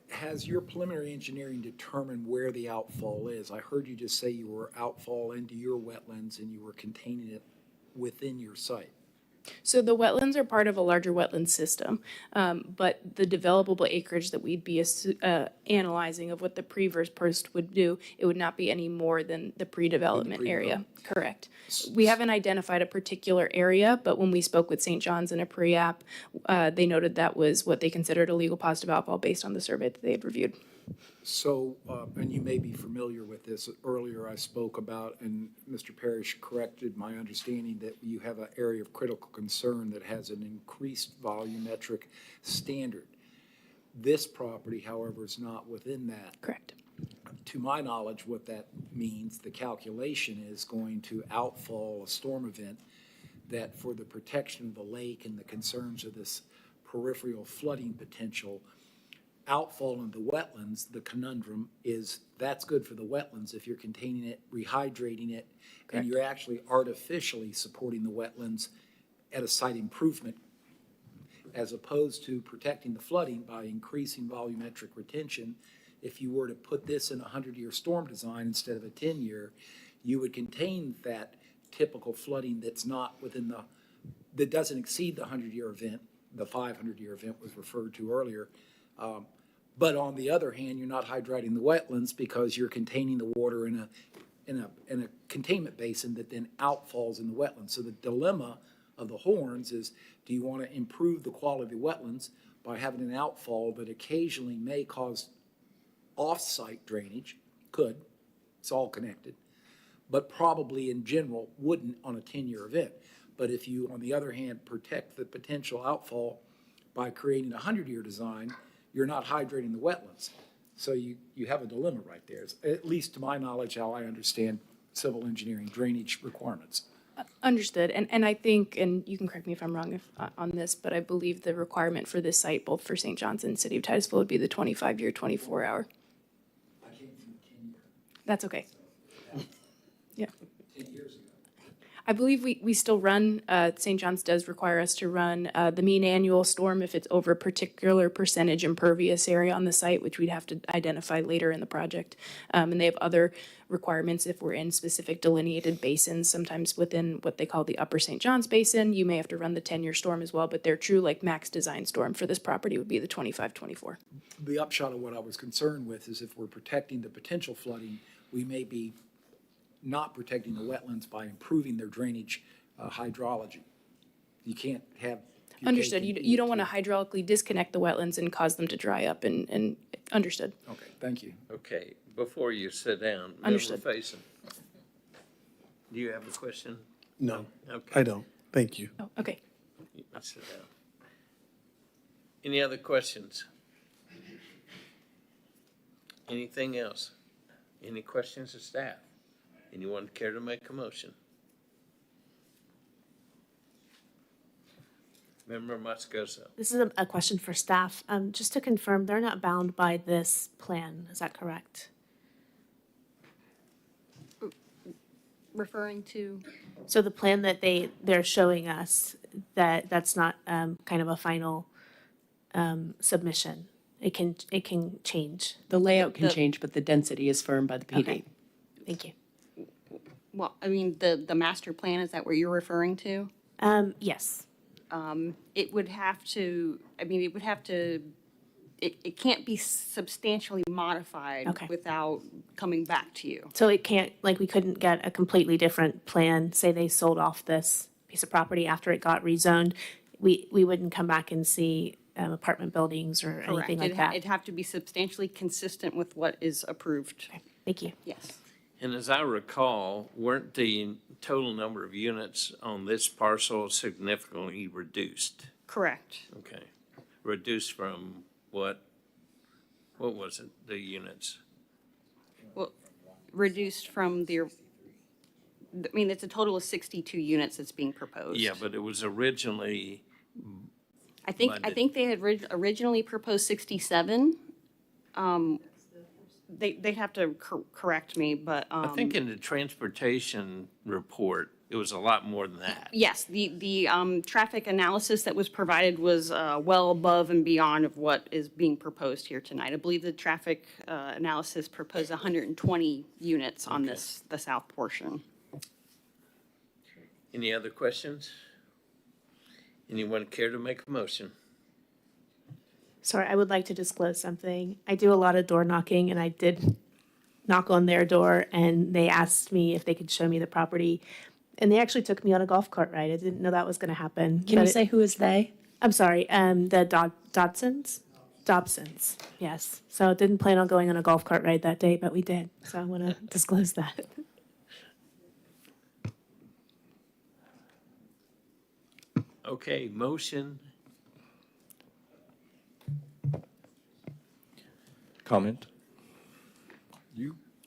Has your preliminary engineering determined where the outfall is? I heard you just say you were outfall into your wetlands and you were containing it within your site. So the wetlands are part of a larger wetland system, but the developable acreage that we'd be analyzing of what the pre versus post would do, it would not be any more than the pre-development area. Correct. We haven't identified a particular area, but when we spoke with St. John's in a pre-app, they noted that was what they considered a legal positive outfall based on the survey that they had reviewed. So, and you may be familiar with this, earlier I spoke about, and Mr. Parrish corrected my understanding, that you have an area of critical concern that has an increased volumetric standard. This property, however, is not within that. Correct. To my knowledge, what that means, the calculation is going to outfall a storm event that, for the protection of the lake and the concerns of this peripheral flooding potential, outfall into wetlands, the conundrum is that's good for the wetlands if you're containing it, rehydrating it, and you're actually artificially supporting the wetlands at a site improvement, as opposed to protecting the flooding by increasing volumetric retention. If you were to put this in a 100-year storm design instead of a 10-year, you would contain that typical flooding that's not within that doesn't exceed the 100-year event. The 500-year event was referred to earlier. But on the other hand, you're not hydrating the wetlands because you're containing the water in a containment basin that then outfalls in the wetlands. So the dilemma of the horns is, do you want to improve the quality of the wetlands by having an outfall that occasionally may cause off-site drainage? Could. It's all connected. But probably in general wouldn't on a 10-year event. But if you, on the other hand, protect the potential outfall by creating a 100-year design, you're not hydrating the wetlands. So you have a dilemma right there, at least to my knowledge, how I understand civil engineering drainage requirements. Understood. And I think, and you can correct me if I'm wrong on this, but I believe the requirement for this site, both for St. John's and City of Titusville, would be the 25-year, 24-hour. I came from 10-year. That's okay. Yeah. 10 years ago. I believe we still run, St. John's does require us to run the mean annual storm if it's over a particular percentage impervious area on the site, which we'd have to identify later in the project. And they have other requirements if we're in specific delineated basins, sometimes within what they call the Upper St. John's Basin. You may have to run the 10-year storm as well, but their true max design storm for this property would be the 25-24. The upshot of what I was concerned with is if we're protecting the potential flooding, we may be not protecting the wetlands by improving their drainage hydrology. You can't have. Understood. You don't want to hydraulically disconnect the wetlands and cause them to dry up and understood. Okay, thank you. Okay, before you sit down, Understood. Member Faison, do you have a question? No, Okay. I don't. Thank you. Oh, okay. You may sit down. Any other questions? Anything else? Any questions of staff? Anyone care to make a motion? Member Moscoso. This is a question for staff. Just to confirm, they're not bound by this plan, is that correct? Referring to, So the plan that they're showing us, that's not kind of a final submission. It can change. The layout can The- change, but the density is firm by the PD. Okay. Thank you. well, I mean, the master plan, is that what you're referring to? Yes. It would have to, I mean, it would have to, it can't be substantially modified Okay. without coming back to you. So it can't, like, we couldn't get a completely different plan, say they sold off this piece of property after it got rezoned. We wouldn't come back and see apartment buildings or anything like that. It'd have to be substantially consistent with what is approved. Thank you. Yes. And as I recall, weren't the total number of units on this parcel significantly reduced? Correct. Okay. Reduced from what was it, the units? Well, reduced from I mean, it's a total of 62 units that's being proposed. Yeah, but it was originally, I think Funded. they had originally proposed 67. They'd have to correct me, but. I think in the transportation report, it was a lot more than that. Yes, the traffic analysis that was provided was well above and beyond of what is being proposed here tonight. I believe the traffic analysis proposed 120 units on the south portion. Any other questions? Anyone care to make a motion? Sorry, I would like to disclose something. I do a lot of door knocking, and I did knock on their door, and they asked me if they could show me the property. And they actually took me on a golf cart ride. I didn't know that was going to happen. Can you say who is they? I'm sorry, the Dodsons? Dobsons, yes. So didn't plan on going on a golf cart ride that day, but we did. So I want to disclose that. Okay, motion. Comment?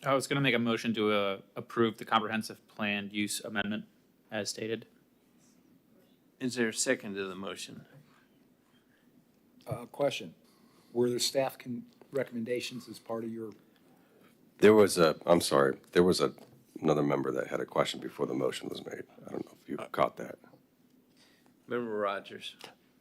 I was gonna make a motion to approve the comprehensive plan use amendment as stated. Is there a second to the motion? Question, were there staff recommendations as part of your, I'm sorry, there was another member that had a question before the motion was made. I don't know if you caught that. Member Rogers.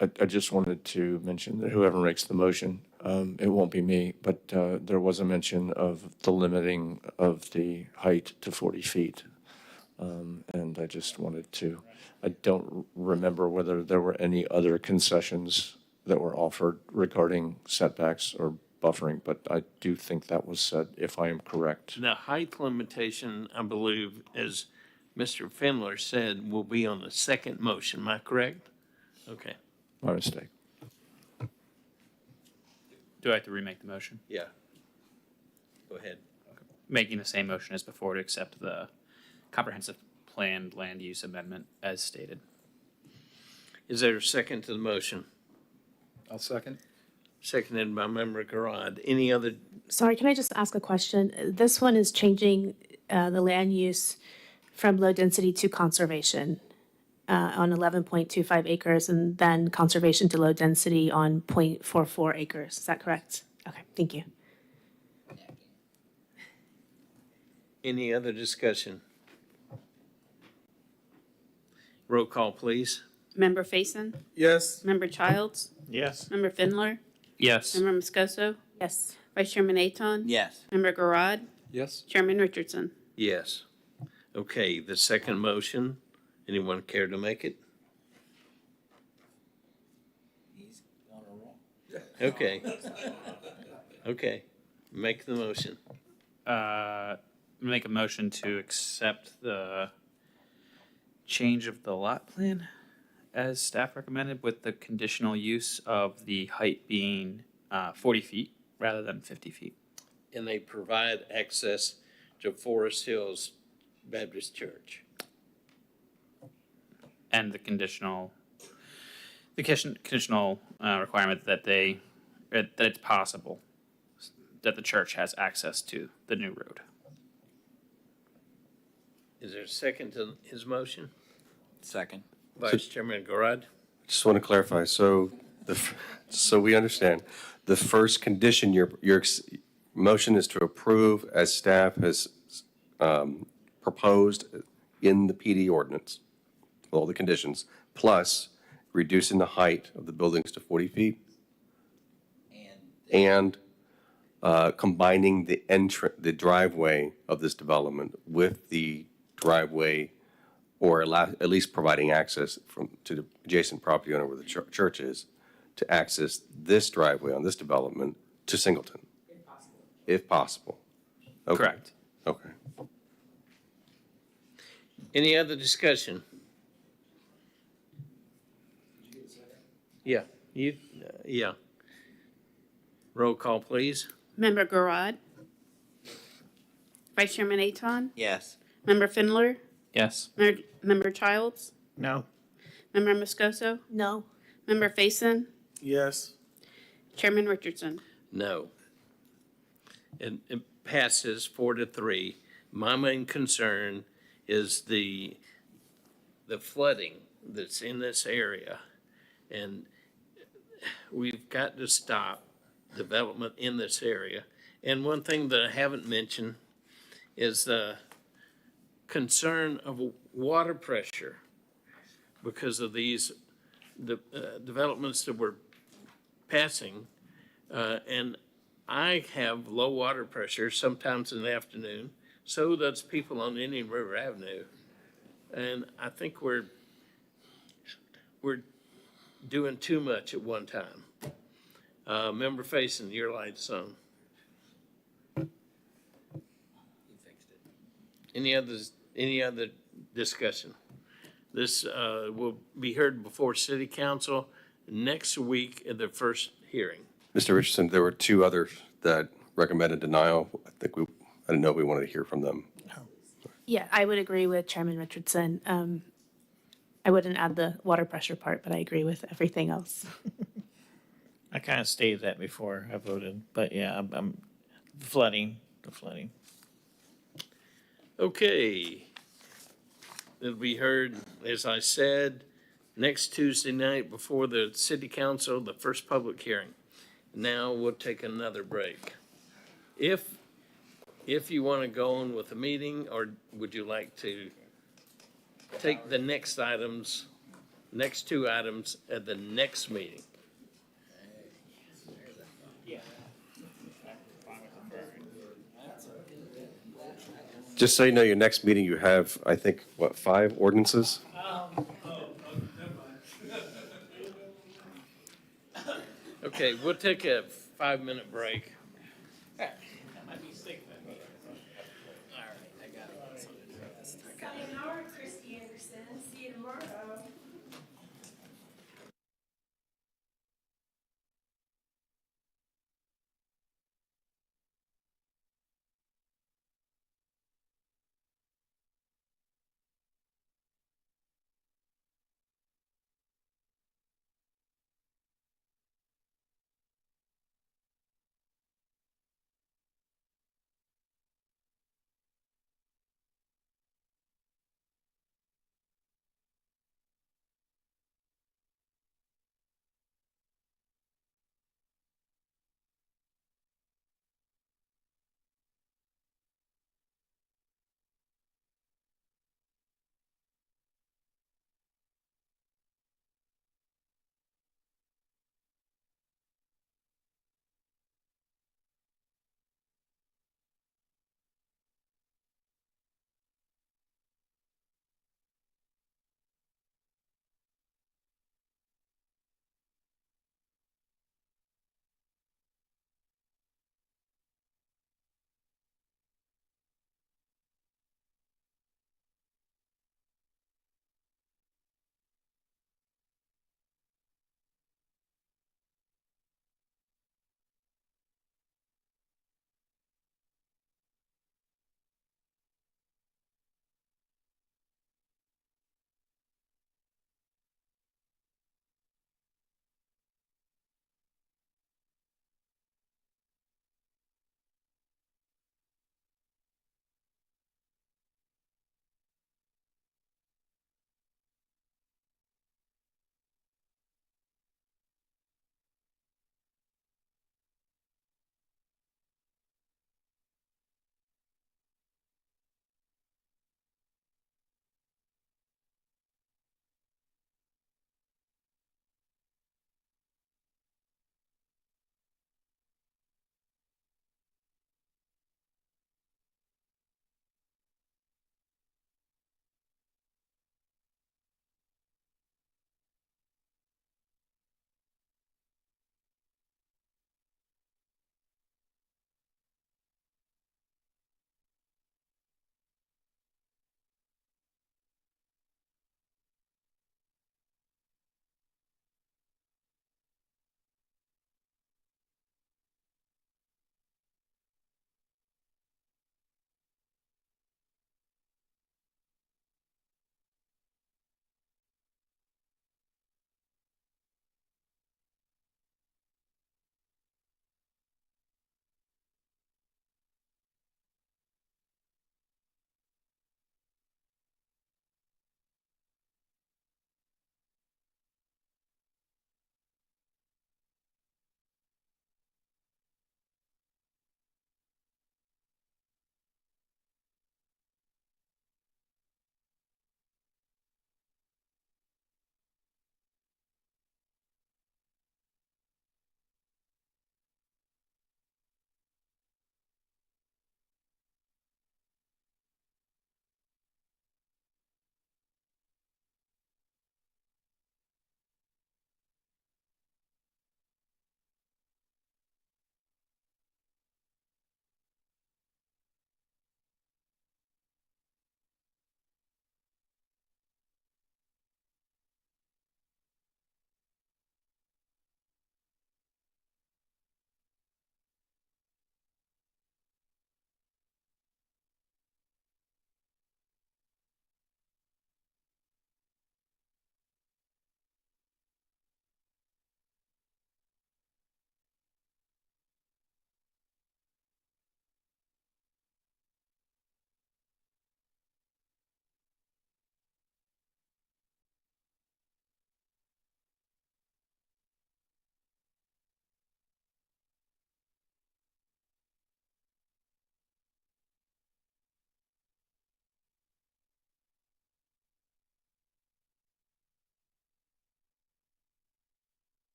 I just wanted to mention that whoever makes the motion, it won't be me, but there was a mention of the limiting of the height to 40 feet. And I just wanted to, I don't remember whether there were any other concessions that were offered regarding setbacks or buffering, but I do think that was said, if I am correct. The height limitation, I believe, as Mr. Findler said, will be on the second motion. Am I correct? Okay. My mistake. Do I have to remake the motion? Yeah. Go ahead. Making the same motion as before to accept the comprehensive plan land use amendment as stated. Is there a second to the motion? I'll second. Seconded by Member Garad. Any other, Sorry, can I just ask a question? This one is changing the land use from low density to conservation on 11.25 acres, and then conservation to low density on 0.44 acres. Is that correct? Okay, thank you. any other discussion? Roll call, please. Member Faison? Yes. Member Childs? Yes. Member Findler? Yes. Member Moscoso? Yes. Vice Chairman Aton? Yes. Member Garad? Yes. Chairman Richardson? Yes. Okay, the second motion, anyone care to make it? He's on a roll. Okay. Okay, make the motion. Make a motion to accept the change of the lot plan as staff recommended, with the conditional use of the height being 40 feet rather than 50 feet. And they provide access to Forest Hills Baptist Church. And the conditional requirement that that it's possible that the church has access to the new road. Is there a second to his motion? Second. Vice Chairman Garad? Just want to clarify, so so we understand, the first condition, your motion is to approve as staff has proposed in the PD ordinance, all the conditions, plus reducing the height of the buildings to 40 feet and combining the driveway of this development with the driveway, or at least providing access to the adjacent property owner where the church is, to access this driveway on this development to Singleton. If possible. Okay. Correct. Okay. Any other discussion? Yeah, yeah. Roll call, please. Member Garad. Vice Chairman Aton. Yes. Member Findler. Yes. Member Childs. No. Member Moscoso. No. Member Faison. Yes. Chairman Richardson. No. And it passes 4-3. My main concern is the flooding that's in this area. And we've got to stop development in this area. And one thing that I haven't mentioned is the concern of water pressure because of these developments that we're passing. And I have low water pressure sometimes in the afternoon. So does people on Indian River Avenue. And I think we're doing too much at one time. Member Faison, your light's on. Any other discussion? This will be heard before City Council next week at the first hearing. Mr. Richardson, there were two others that recommended denial. I didn't know if we wanted to hear from them. Yeah, I would agree with Chairman Richardson. I wouldn't add the water pressure part, but I agree with everything else. I kind of stated that before I voted, but yeah, I'm the flooding. Okay. It'll be heard, as I said, next Tuesday night before the City Council, the first public hearing. Now we'll take another break. If you want to go on with the meeting, or would you like to take the next two items at the next meeting? Just so you know, your next meeting, you have, I think, 5 ordinances? Okay, we'll take a 5-minute break.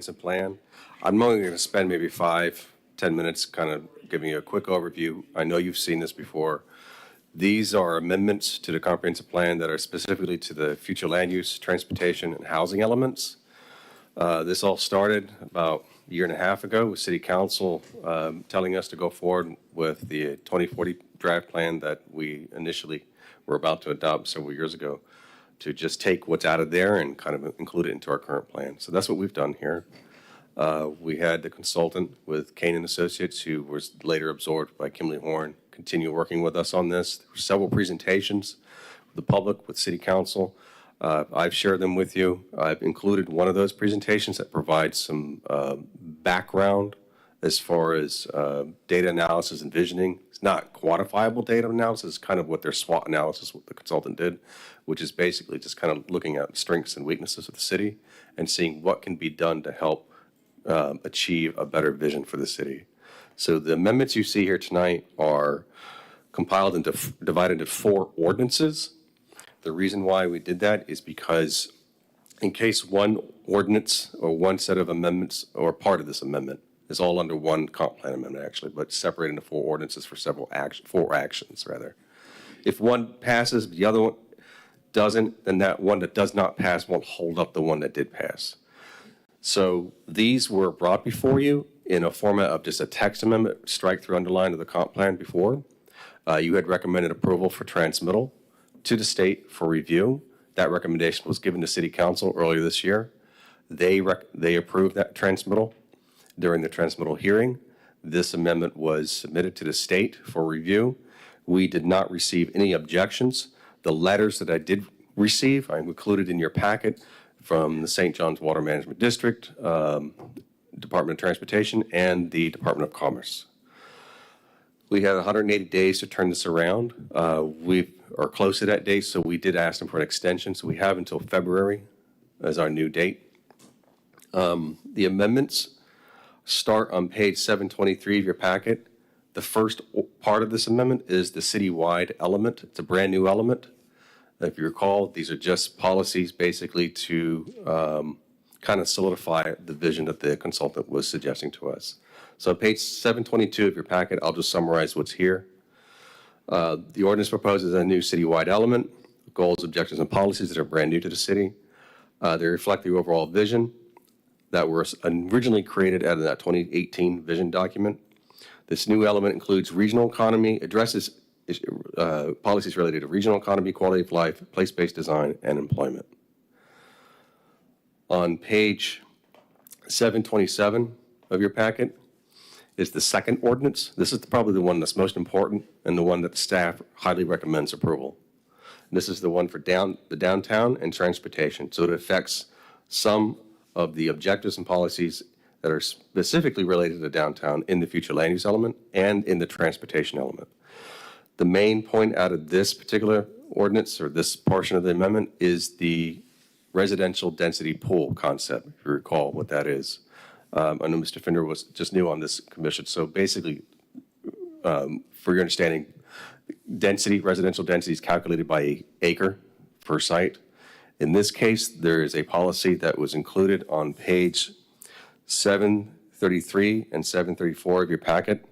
comprehensive plan. I'm only going to spend maybe 5-10 minutes kind of giving you a quick overview. I know you've seen this before. These are amendments to the comprehensive plan that are specifically to the future land use, transportation, and housing elements. This all started about a year and a half ago with City Council telling us to go forward with the 2040 draft plan that we initially were about to adopt several years ago, to just take what's out of there and kind of include it into our current plan. So that's what we've done here. We had the consultant with Kane and Associates, who was later absorbed by Kimley Horn, continue working with us on this. There were several presentations with the public, with City Council. I've shared them with you. I've included one of those presentations that provides some background as far as data analysis and visioning. It's not quantifiable data analysis, it's kind of what their SWOT analysis, what the consultant did, which is basically just kind of looking at strengths and weaknesses of the city and seeing what can be done to help achieve a better vision for the city. So the amendments you see here tonight are compiled into, divided into 4 ordinances. The reason why we did that is because in case one ordinance or one set of amendments or part of this amendment is all under one comp plan amendment actually, but separated into 4 ordinances for 4 actions rather. If one passes, the other one doesn't, then that one that does not pass won't hold up the one that did pass. So these were brought before you in a format of just a text amendment, strike through underline of the comp plan before. You had recommended approval for transmittal to the state for review. That recommendation was given to City Council earlier this year. They approved that transmittal during the transmittal hearing. This amendment was submitted to the state for review. We did not receive any objections. The letters that I did receive, I included in your packet from the St. John's Water Management District, Department of Transportation, and the Department of Commerce. We had 180 days to turn this around. We are close to that date, so we did ask them for an extension. So we have until February as our new date. The amendments start on page 723 of your packet. The first part of this amendment is the citywide element. It's a brand new element. If you recall, these are just policies basically to kind of solidify the vision that the consultant was suggesting to us. So page 722 of your packet, I'll just summarize what's here. The ordinance proposes a new citywide element, goals, objectives, and policies that are brand new to the city. They reflect the overall vision that were originally created out of that 2018 vision document. This new element includes regional economy, addresses policies related to regional economy, quality of life, place-based design, and employment. On page 727 of your packet is the second ordinance. This is probably the one that's most important and the one that the staff highly recommends approval. This is the one for the downtown and transportation. So it affects some of the objectives and policies that are specifically related to downtown in the future land use element and in the transportation element. The main point out of this particular ordinance or this portion of the amendment is the residential density pool concept, if you recall what that is. I know Mr. Fender was just new on this commission. So basically, for your understanding, residential density is calculated by an acre per site. In this case, there is a policy that was included on page 733 and 734 of your packet.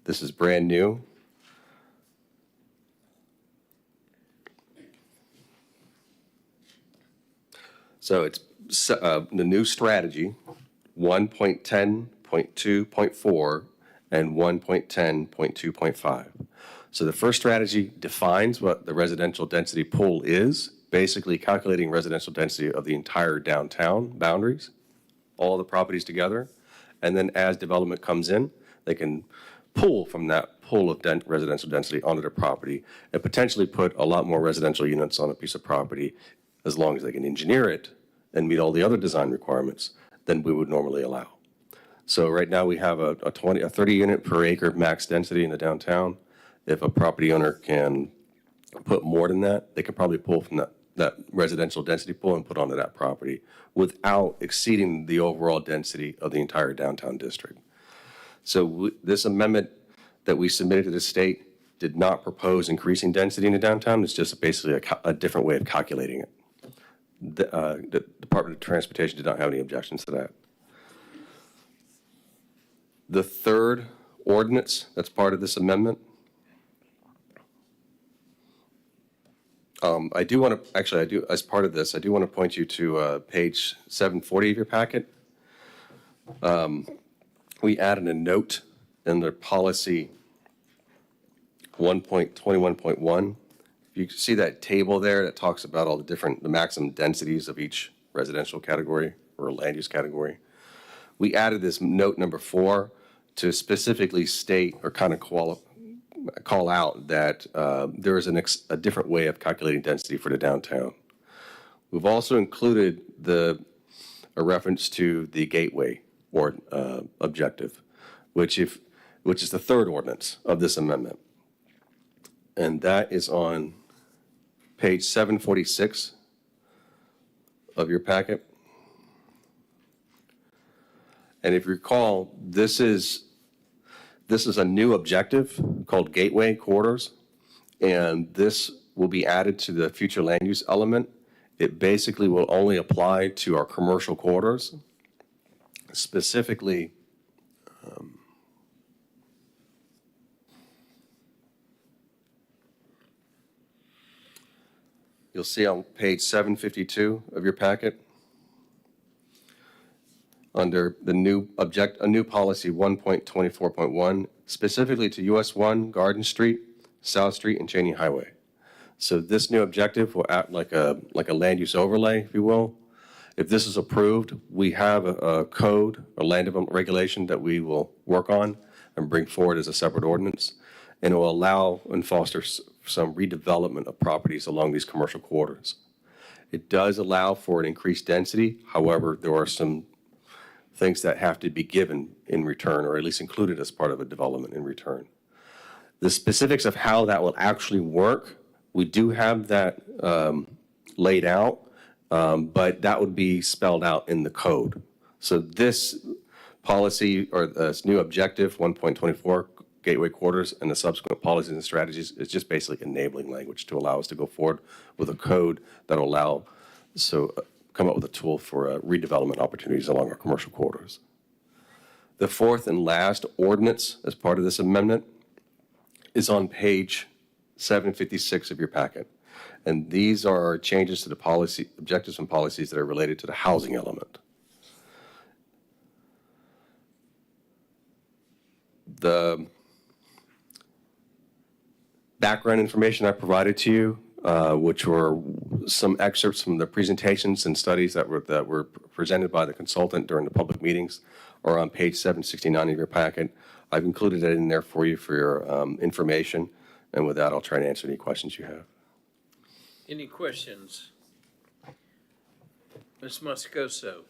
This is brand new. So it's the new strategy, 1.10.2.4 and 1.10.2.5. So the first strategy defines what the residential density pool is, basically calculating residential density of the entire downtown boundaries, all the properties together. And then as development comes in, they can pull from that pool of residential density onto their property and potentially put a lot more residential units on a piece of property as long as they can engineer it and meet all the other design requirements than we would normally allow. So right now we have a 30 unit per acre max density in the downtown. If a property owner can put more than that, they can probably pull from that residential density pool and put onto that property without exceeding the overall density of the entire downtown district. So this amendment that we submitted to the state did not propose increasing density in the downtown. It's just basically a different way of calculating it. the Department of Transportation did not have any objections to that. The third ordinance that's part of this amendment, I do want to, actually, I do, as part of this, I do want to point you to page 740 of your packet. We added a note in the policy 1.21.1. You can see that table there that talks about all the maximum densities of each residential category or land use category. We added this note number 4 to specifically state or kind of call out that there is a different way of calculating density for the downtown. We've also included a reference to the gateway or objective, which is the third ordinance of this amendment. And that is on page 746 of your packet. And if you recall, this is a new objective called Gateway Corridors, and this will be added to the future land use element. It basically will only apply to our commercial corridors, specifically you'll see on page 752 of your packet, under the a new policy 1.24.1, specifically to US 1, Garden Street, South Street, and Cheney Highway. So this new objective will act like a land use overlay, if you will. If this is approved, we have a code, a land development regulation that we will work on and bring forward as a separate ordinance. And it will allow and foster some redevelopment of properties along these commercial corridors. It does allow for an increased density. However, there are some things that have to be given in return, or at least included as part of a development in return. The specifics of how that will actually work, we do have that laid out, but that would be spelled out in the code. So this policy, or this new objective, 1.24, gateway quarters, and the subsequent policies and strategies is just basically enabling language to allow us to go forward with a code that will allow, come up with a tool for redevelopment opportunities along our commercial corridors. The fourth and last ordinance as part of this amendment is on page 756 of your packet. And these are changes to the policy, objectives and policies that are related to the housing element. The background information I provided to you, which were some excerpts from the presentations and studies that were presented by the consultant during the public meetings, are on page 769 of your packet. I've included it in there for you for your information. And with that, I'll try to answer any questions you have. Any questions? Ms. Moscoso?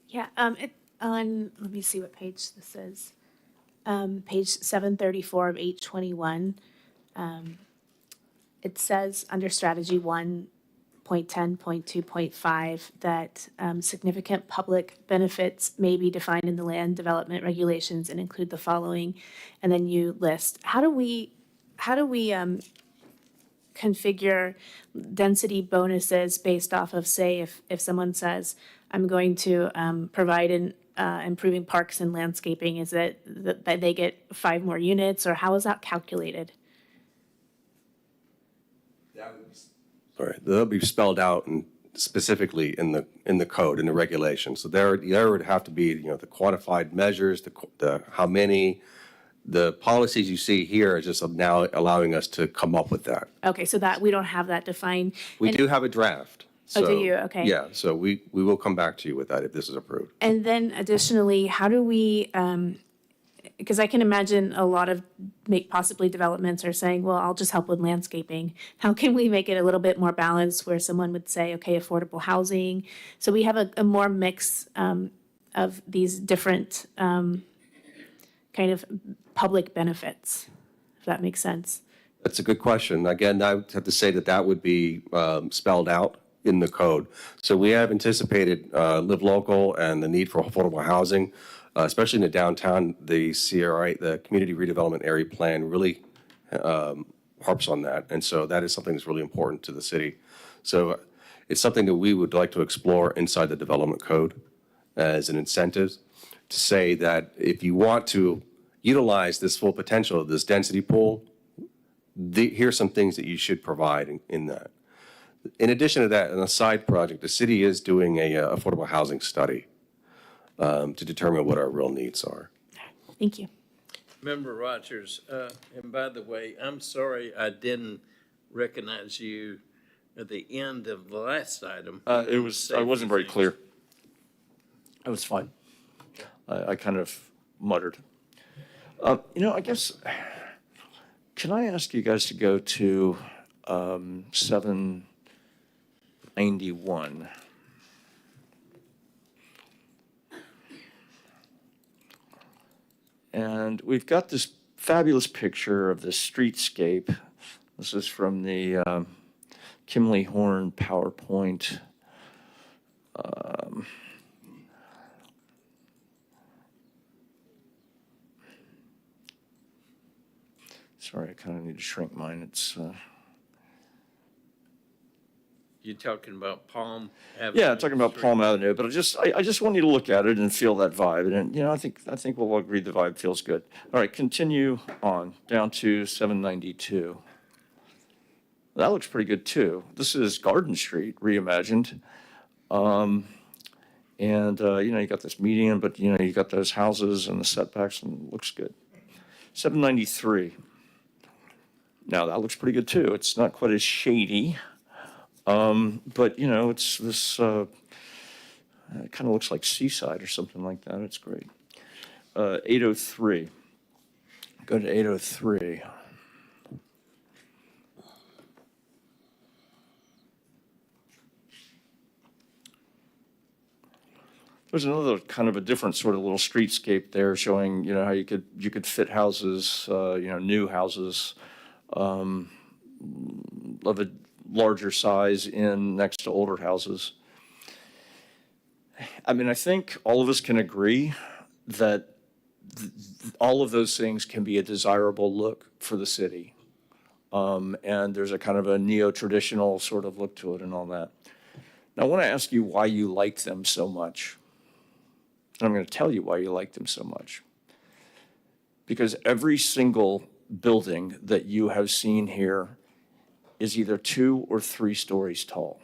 Yeah, let me see what page this is. Page 734 of 821. It says under strategy 1.10.2.5 that significant public benefits may be defined in the land development regulations and include the following, and then you list. How do we configure density bonuses based off of, say, if someone says, I'm going to provide improving parks and landscaping, is it that they get 5 more units, or how is that calculated? They'll be spelled out and specifically in the code, in the regulations. So there would have to be, the quantified measures, the how many. The policies you see here is just now allowing us to come up with that. Okay, so that we don't have that defined. We do have a draft. Oh, do So, you? Okay. Yeah, so we will come back to you with that if this is approved. And then additionally, how do we, because I can imagine a lot of possibly developments are saying, well, I'll just help with landscaping. How can we make it a little bit more balanced where someone would say, okay, affordable housing? So we have a more mix of these different kind of public benefits, if that makes sense. That's a good question. Again, I would have to say that would be spelled out in the code. So we have anticipated Live Local and the need for affordable housing, especially in the downtown. The CRI, the Community Redevelopment Area Plan, really harps on that. And so that is something that's really important to the city. So It's something that we would like to explore inside the development code as an incentive to say that if you want to utilize this full potential of this density pool, here's some things that you should provide in that. In addition to that, in a side project, the city is doing a affordable housing study to determine what our real needs are. Thank you. Member Rogers, and by the way, I'm sorry I didn't recognize you at the end of the last item. I wasn't very clear. It was fine. I kind of muttered. I guess, can I ask you guys to go to 791? And we've got this fabulous picture of the streetscape. This is from the Kimley Horn PowerPoint. Sorry, I kind of need to shrink mine. It's You talking about Palm Avenue? yeah, talking about Palm Avenue, but I just want you to look at it and feel that vibe, and I think we'll all agree the vibe feels good. All right, continue on down to 792. That looks pretty good too. This is Garden Street reimagined, and you got this median, but you got those houses and the setbacks, and it looks good. 793. Now that looks pretty good too. It's not quite as shady. But it's this, it kind of looks like Seaside or something like that. It's great. 803. Go to 803. There's another kind of a different sort of little streetscape there showing, how you could fit houses, new houses, of a larger size in next to older houses. I mean, I think all of us can agree that all of those things can be a desirable look for the city. And there's a kind of a neo-traditional sort of look to it and all that. Now, I want to ask you why you like them so much. And I'm going to tell you why you like them so much. Because every single building that you have seen here is either 2 or 3 stories tall.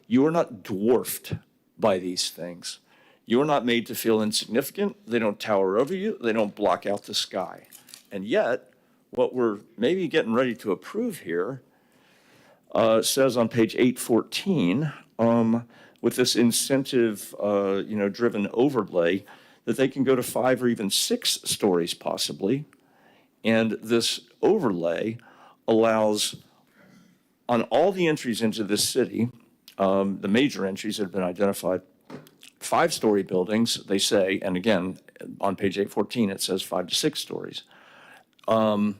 You are not dwarfed by these things. You are not made to feel insignificant. They don't tower over you. They don't block out the sky. And yet, what we're maybe getting ready to approve here says on page 814, with this incentive, driven overlay, that they can go to 5 or even 6 stories possibly. And this overlay allows on all the entries into this city, the major entries that have been identified, 5-story buildings, they say, and again, on page 814, it says 5 to 6 stories. And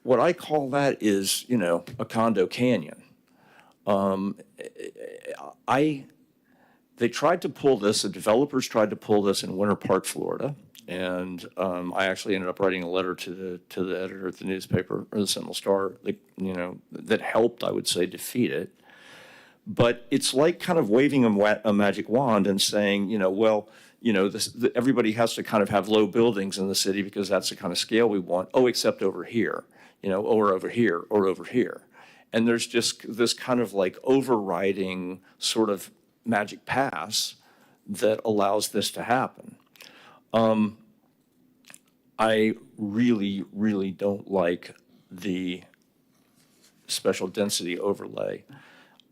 what I call that is, a condo canyon. They tried to pull this, the developers tried to pull this in Winter Park, Florida. And I actually ended up writing a letter to the editor of the newspaper, or the Sentinel Star, that helped, I would say, defeat it. But it's like kind of waving a magic wand and saying, everybody has to kind of have low buildings in the city because that's the kind of scale we want. Oh, except over here, or over here, or over here. And there's just this kind of like overriding sort of magic pass that allows this to happen. I really, really don't like the special density overlay.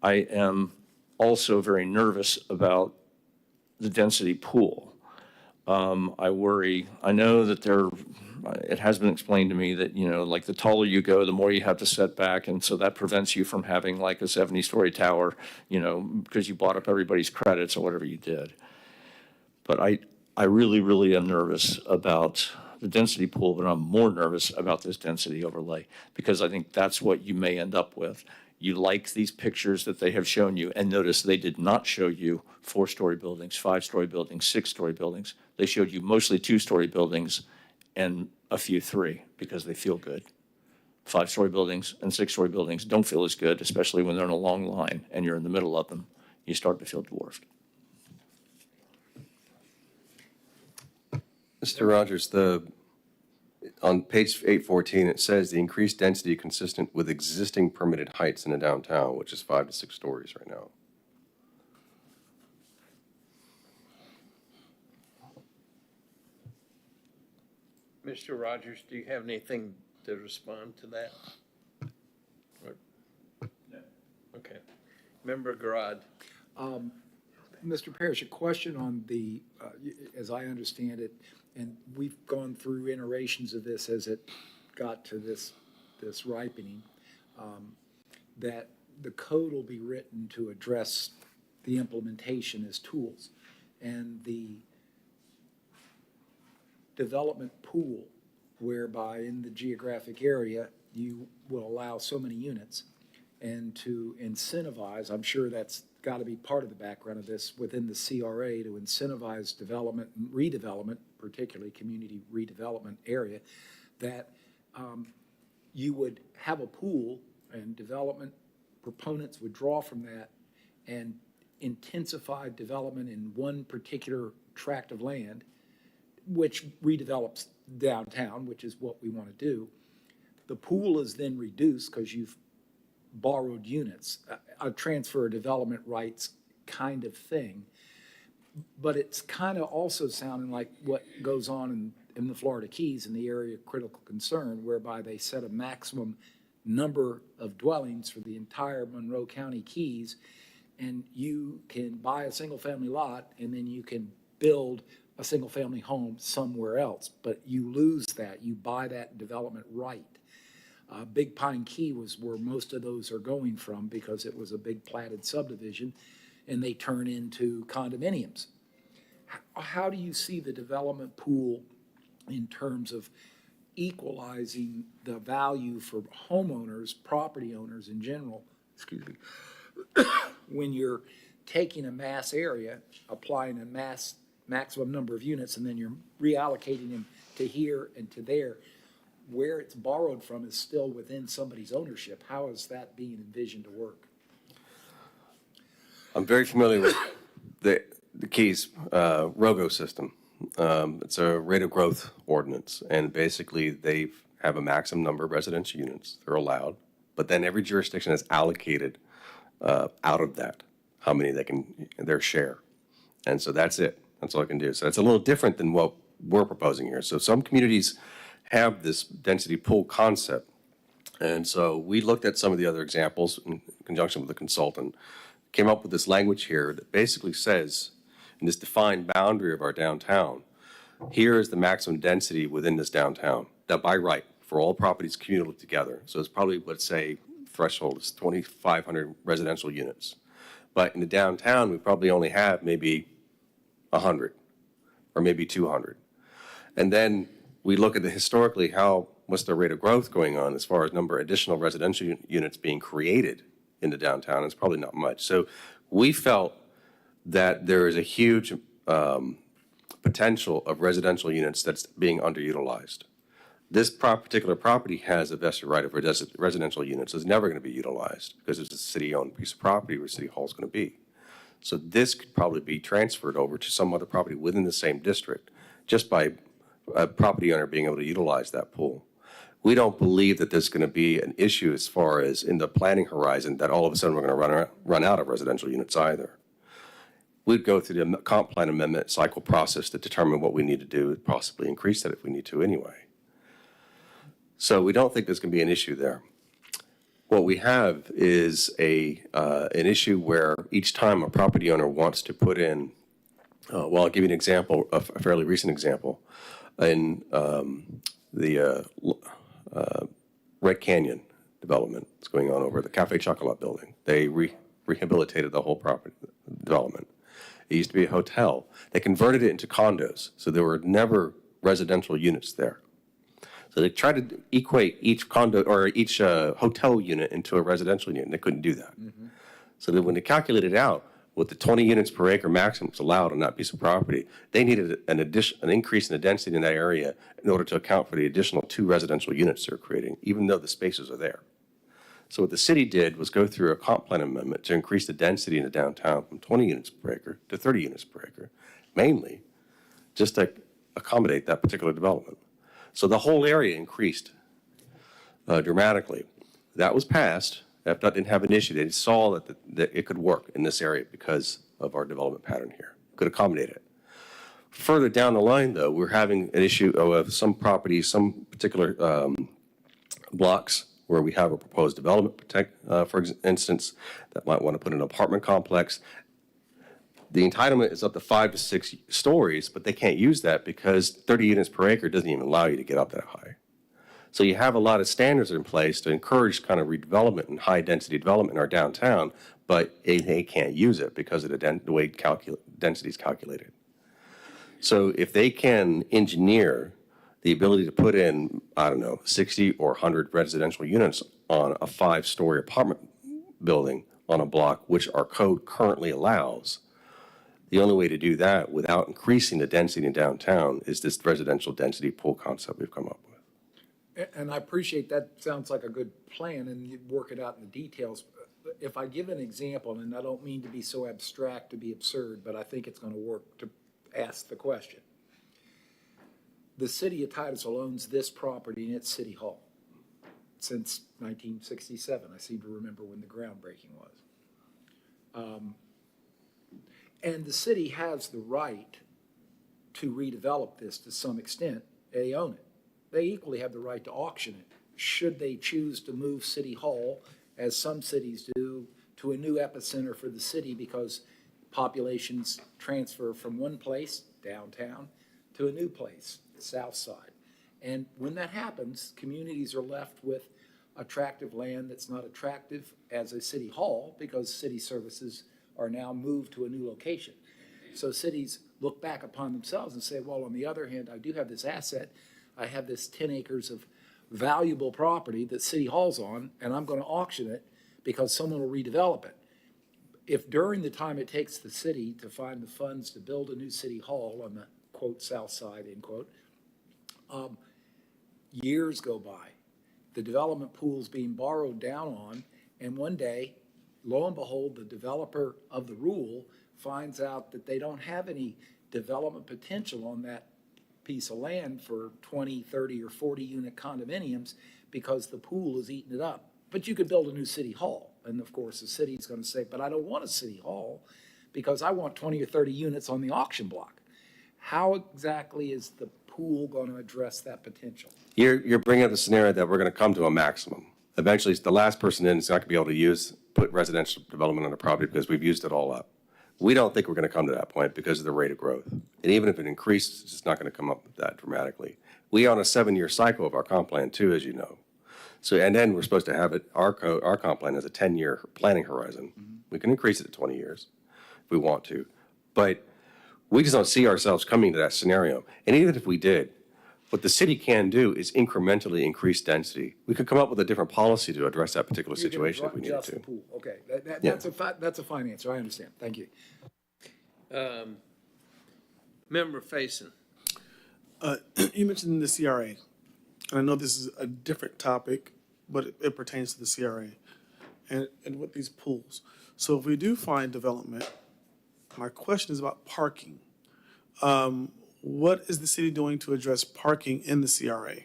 I am also very nervous about the density pool. I worry, I know that it has been explained to me that, like the taller you go, the more you have to set back. And so that prevents you from having like a 70-story tower, because you bought up everybody's credits or whatever you did. But I really, really am nervous about the density pool, but I'm more nervous about this density overlay because I think that's what you may end up with. You like these pictures that they have shown you, and notice they did not show you 4-story buildings, 5-story buildings, 6-story buildings. They showed you mostly 2-story buildings and a few 3 because they feel good. 5-story buildings and 6-story buildings don't feel as good, especially when they're in a long line and you're in the middle of them. You start to feel dwarfed. Mr. Rogers, on page 814, it says the increased density consistent with existing permitted heights in the downtown, which is 5 to 6 stories right now. Mr. Rogers, do you have anything to respond to that? No. Okay. Member Garad. Mr. Parrish, a question on the, as I understand it, and we've gone through iterations of this as it got to this ripening, that the code will be written to address the implementation as tools. And the development pool, whereby in the geographic area, you will allow so many units. And to incentivize, I'm sure that's got to be part of the background of this within the CRA, to incentivize development and redevelopment, particularly community redevelopment area, that you would have a pool and development proponents would draw from that and intensify development in one particular tract of land, which redevelops downtown, which is what we want to do. The pool is then reduced because you've borrowed units, a transfer of development rights kind of thing. But it's kind of also sounding like what goes on in the Florida Keys in the area of critical concern, whereby they set a maximum number of dwellings for the entire Monroe County Keys, and you can buy a single-family lot, and then you can build a single-family home somewhere else, but you lose that. You buy that development right. Big Pine Key was where most of those are going from because it was a big platted subdivision, and they turn into condominiums. How do you see the development pool in terms of equalizing the value for homeowners, property owners in general, excuse me, when you're taking a mass area, applying a maximum number of units, and then you're reallocating them to here and to there? Where it's borrowed from is still within somebody's ownership. How is that being envisioned to work? I'm very familiar with the Keys ROGO system. It's a rate of growth ordinance, and basically they have a maximum number of residential units they're allowed, but then every jurisdiction is allocated out of that how many their share, and so that's it. That's all I can do. So it's a little different than what we're proposing here. So some communities have this density pool concept, and so we looked at some of the other examples in conjunction with the consultant, came up with this language here that basically says, in this defined boundary of our downtown, here is the maximum density within this downtown, that by right, for all properties cumulative together. So it's probably, let's say, threshold is 2,500 residential units. But in the downtown, we probably only have maybe 100 or maybe 200. And then we look at historically what's the rate of growth going on as far as number of additional residential units being created in the downtown. It's probably not much. So we felt that there is a huge potential of residential units that's being underutilized. This particular property has a vested right of residential units. It's never going to be utilized because it's a city-owned piece of property where City Hall is going to be. So this could probably be transferred over to some other property within the same district just by a property owner being able to utilize that pool. We don't believe that there's going to be an issue as far as in the planning horizon that all of a sudden we're going to run out of residential units either. We'd go through the comp plan amendment cycle process to determine what we need to do, possibly increase that if we need to anyway. So we don't think there's going to be an issue there. What we have is an issue where each time a property owner wants to put in, well, I'll give you an example, a fairly recent example. In the Red Canyon development that's going on over the Cafe Chocolat building, they rehabilitated the whole property development. It used to be a hotel. They converted it into condos, so there were never residential units there. So they tried to equate each condo or each hotel unit into a residential unit, and they couldn't do that. Mm-hmm. So that when they calculated it out, with the 20 units per acre maximum was allowed on that piece of property, they needed an increase in the density in that area in order to account for the additional 2 residential units they're creating, even though the spaces are there. So what the city did was go through a comp plan amendment to increase the density in the downtown from 20 units per acre to 30 units per acre, mainly just to accommodate that particular development. So the whole area increased dramatically. That was passed. FDOT didn't have an issue. They saw that it could work in this area because of our development pattern here, could accommodate it. Further down the line, though, we're having an issue of some properties, some particular blocks where we have a proposed development, for instance, that might want to put an apartment complex. The entitlement is up to 5 to 6 stories, but they can't use that because 30 units per acre doesn't even allow you to get up that high. So you have a lot of standards in place to encourage kind of redevelopment and high-density development in our downtown, but they can't use it because of the way density is calculated. So if they can engineer the ability to put in, I don't know, 60 or 100 residential units on a 5-story apartment building on a block, which our code currently allows, the only way to do that without increasing the density in downtown is this residential density pool concept we've come up with. And I appreciate that. Sounds like a good plan, and you work it out in the details. If I give an example, and I don't mean to be so abstract to be absurd, but I think it's going to work to ask the question. The city of Titusville owns this property and its city hall since 1967. I seem to remember when the groundbreaking was. And the city has the right to redevelop this to some extent. They own it. They equally have the right to auction it, should they choose to move City Hall, as some cities do, to a new epicenter for the city because populations transfer from one place, downtown, to a new place, the south side. And when that happens, communities are left with attractive land that's not attractive as a city hall because city services are now moved to a new location. So cities look back upon themselves and say, well, on the other hand, I do have this asset. I have this 10 acres of valuable property that City Hall's on, and I'm going to auction it because someone will redevelop it. If during the time it takes the city to find the funds to build a new City Hall on the, quote, south side, end quote, years go by, the development pool's being borrowed down on, and one day, lo and behold, the developer of the rule finds out that they don't have any development potential on that piece of land for 20, 30, or 40 unit condominiums because the pool is eating it up. But you could build a new city hall. And of course, the city's going to say, but I don't want a city hall because I want 20 or 30 units on the auction block. How exactly is the pool going to address that potential? You're bringing up the scenario that we're going to come to a maximum. Eventually, the last person in is not going to be able to put residential development on the property because we've used it all up. We don't think we're going to come to that point because of the rate of growth. And even if it increases, it's not going to come up that dramatically. We are on a 7-year cycle of our comp plan too, as you know. So, and then we're supposed to have it, our comp plan is a 10-year planning horizon. Mm-hmm. We can increase it to 20 years if we want to. But we just don't see ourselves coming to that scenario. And even if we did, what the city can do is incrementally increase density. We could come up with a different policy to address that particular situation if we needed to. The pool. Okay, Yeah. that's a fine answer. I understand. Thank you. Member Faison. You mentioned the CRA. And I know this is a different topic, but it pertains to the CRA and with these pools. So if we do find development, my question is about parking. What is the city doing to address parking in the CRA?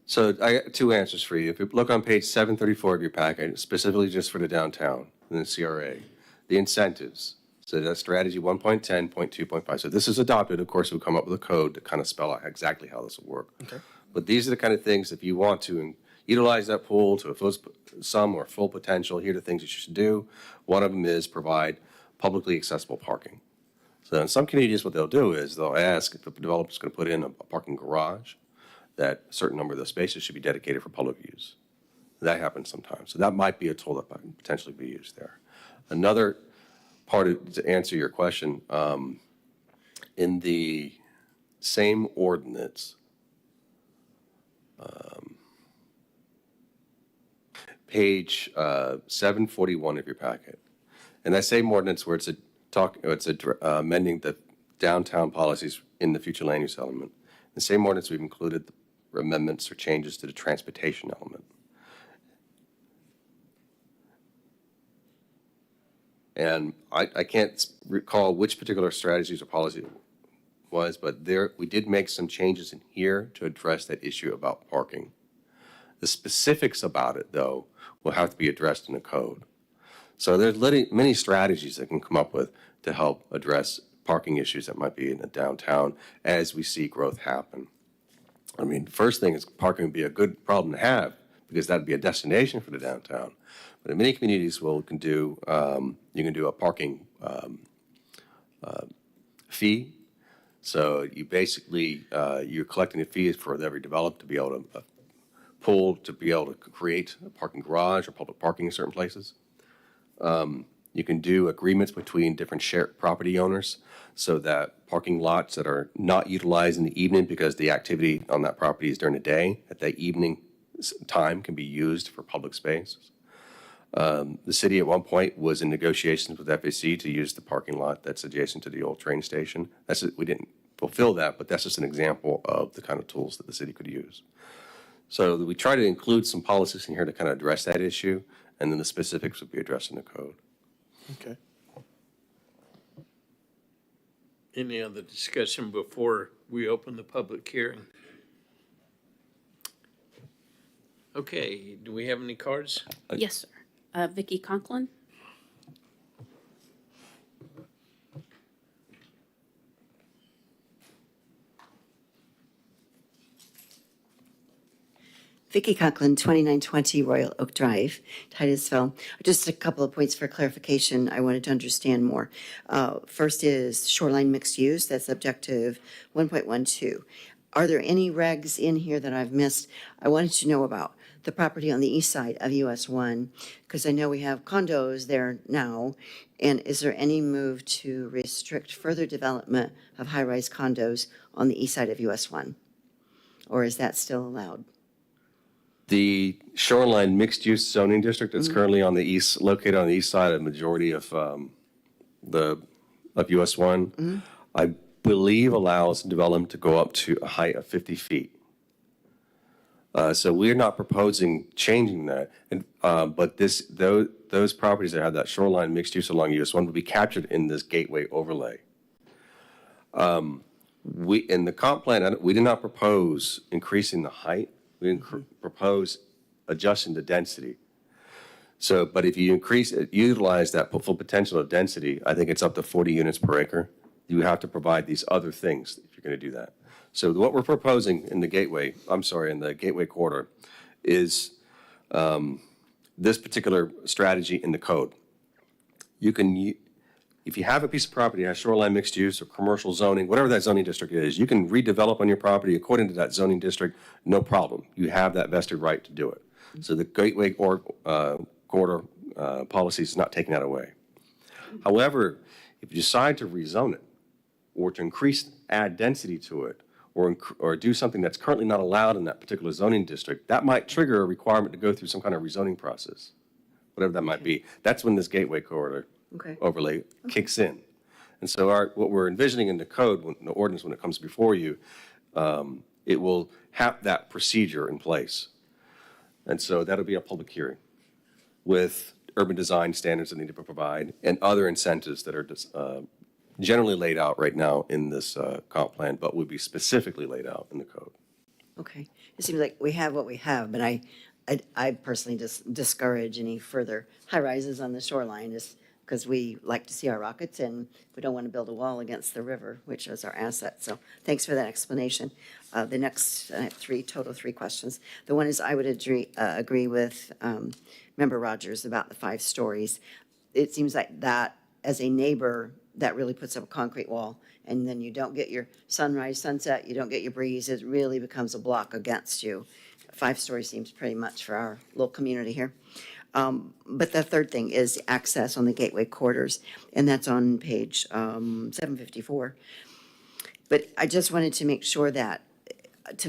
So I got 2 answers for you. If you look on page 734 of your packet, specifically just for the downtown and the CRA, the incentives. So that's strategy 1.10.2.5. So this is adopted. Of course, we'll come up with a code to kind of spell out exactly how this will work. Okay. But these are the kind of things, if you want to utilize that pool to some or full potential, here are the things you should do. One of them is provide publicly accessible parking. So in some communities, what they'll do is they'll ask if the developer's going to put in a parking garage, that a certain number of those spaces should be dedicated for public use. That happens sometimes. So that might be a tool that might potentially be used there. Another part to answer your question, in the same ordinance, page 741 of your packet. And that same ordinance where it's amending the downtown policies in the future land use element. The same ordinance, we've included amendments or changes to the transportation element. And I can't recall which particular strategies or policy it was, but we did make some changes in here to address that issue about parking. The specifics about it, though, will have to be addressed in the code. So there's many strategies that can come up with to help address parking issues that might be in the downtown as we see growth happen. I mean, first thing is parking would be a good problem to have because that'd be a destination for the downtown. But in many communities, you can do a parking fee. So you basically, you're collecting a fee for every developer to be able to to be able to create a parking garage or public parking in certain places. You can do agreements between different shared property owners so that parking lots that are not utilized in the evening because the activity on that property is during the day, at that evening time can be used for public spaces. The city at one point was in negotiations with FAC to use the parking lot that's adjacent to the old train station. We didn't fulfill that, but that's just an example of the kind of tools that the city could use. So we try to include some policies in here to kind of address that issue, and then the specifics would be addressed in the code. Okay. Any other discussion before we open the public hearing? Okay, do we have any cards? Yes, sir. Vicki Conklin. Vicki Conklin, 2920 Royal Oak Drive, Titusville. Just a couple of points for clarification I wanted to understand more. First is shoreline mixed use, that's objective 1.12. Are there any regs in here that I've missed? I wanted to know about the property on the east side of US 1, because I know we have condos there now, and is there any move to restrict further development of high-rise condos on the east side of US 1? Or is that still allowed? The shoreline mixed-use zoning district that's currently on the east, located on the east side of the majority of US 1, I believe allows development to go up to a height of 50 feet. So we're not proposing changing that, but those properties that have that shoreline mixed use along US 1 would be captured in this gateway overlay. In the comp plan, we did not propose increasing the height. We didn't propose adjusting the density. So, but if you utilize that full potential of density, I think it's up to 40 units per acre. You have to provide these other things if you're going to do that. So what we're proposing in the gateway, in the gateway corridor, is this particular strategy in the code. You can, if you have a piece of property that has shoreline mixed use or commercial zoning, whatever that zoning district is, you can redevelop on your property according to that zoning district, no problem. You have that vested right to do it. So the gateway corridor policy is not taking that away. However, if you decide to rezone it or to add density to it, or do something that's currently not allowed in that particular zoning district, that might trigger a requirement to go through some kind of rezoning process, whatever that might be. That's when this gateway corridor overlay kicks in. And so what we're envisioning in the code, the ordinance, when it comes before you, it will have that procedure in place. And so that'll be a public hearing with urban design standards that need to be provided and other incentives that are generally laid out right now in this comp plan, but would be specifically laid out in the code. Okay. It seems like we have what we have, but I personally just discourage any further high-rises on the shoreline just because we like to see our rockets and we don't want to build a wall against the river, which is our asset. So thanks for that explanation. The next, I have three questions. The one is I would agree with Member Rogers about the 5 stories. It seems like that, as a neighbor, that really puts up a concrete wall, and then you don't get your sunrise, sunset, you don't get your breeze. It really becomes a block against you. 5 stories seems pretty much for our little community here. But the third thing is access on the gateway corridors, and that's on page 754. But I just wanted to make sure that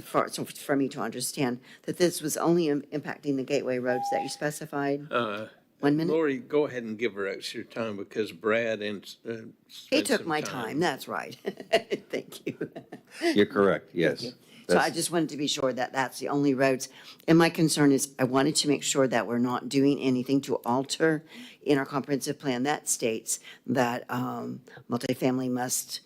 for me to understand, that this was only impacting the gateway roads that you specified? 1 minute? Lori, go ahead and give her extra time because Brad and. He spent took some my time, that's right. Thank you. You're correct, yes. Thank you. So I just wanted to be sure that that's the only roads. And my concern is I wanted to make sure that we're not doing anything to alter in our comprehensive plan that states that multifamily must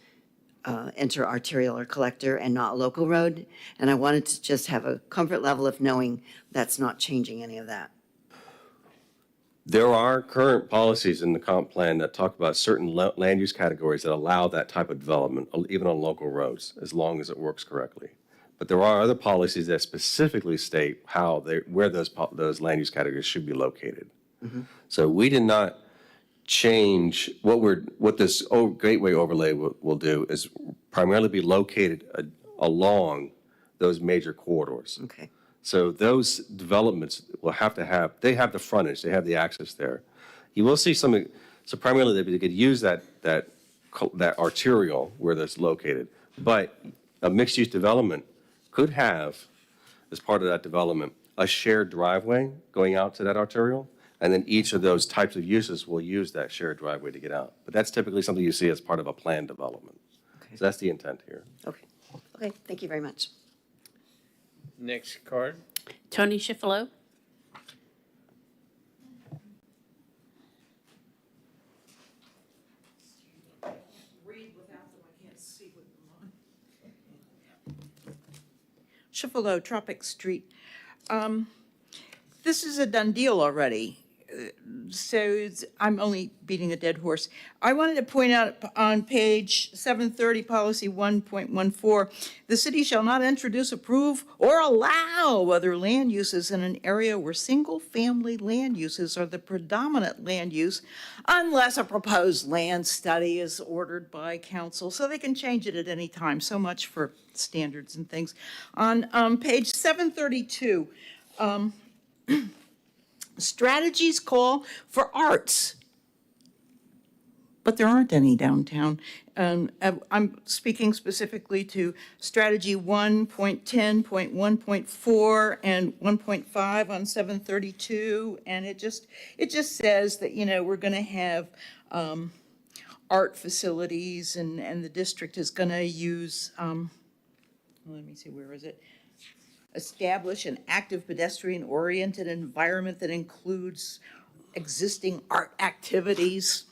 enter arterial or collector and not local road. And I wanted to just have a comfort level of knowing that's not changing any of that. There are current policies in the comp plan that talk about certain land use categories that allow that type of development, even on local roads, as long as it works correctly. But there are other policies that specifically state where those land use categories should be located. So we did not change what this gateway overlay will do is primarily be located along those major corridors. Okay. So those developments will they have the frontage, they have the access there. You will see something, so primarily they could use that arterial where that's located. But a mixed-use development could have, as part of that development, a shared driveway going out to that arterial, and then each of those types of uses will use that shared driveway to get out. But that's typically something you see as part of a planned development. So that's the intent here. Okay. Okay, thank you very much. Next card. Tony Schifolo. Schifolo, Tropic Street. This is a done deal already. So I'm only beating a dead horse. I wanted to point out on page 730, policy 1.14, the city shall not introduce, approve, or allow other land uses in an area where single-family land uses are the predominant land use unless a proposed land study is ordered by council. So they can change it at any time. So much for standards and things. On page 732, strategies call for arts, but there aren't any downtown. I'm speaking specifically to strategy 1.10.1.4 and 1.5 on 732, and it just says that, we're going to have art facilities, and the district is going to use, let me see, where is it? Establish an active pedestrian-oriented environment that includes existing art activities,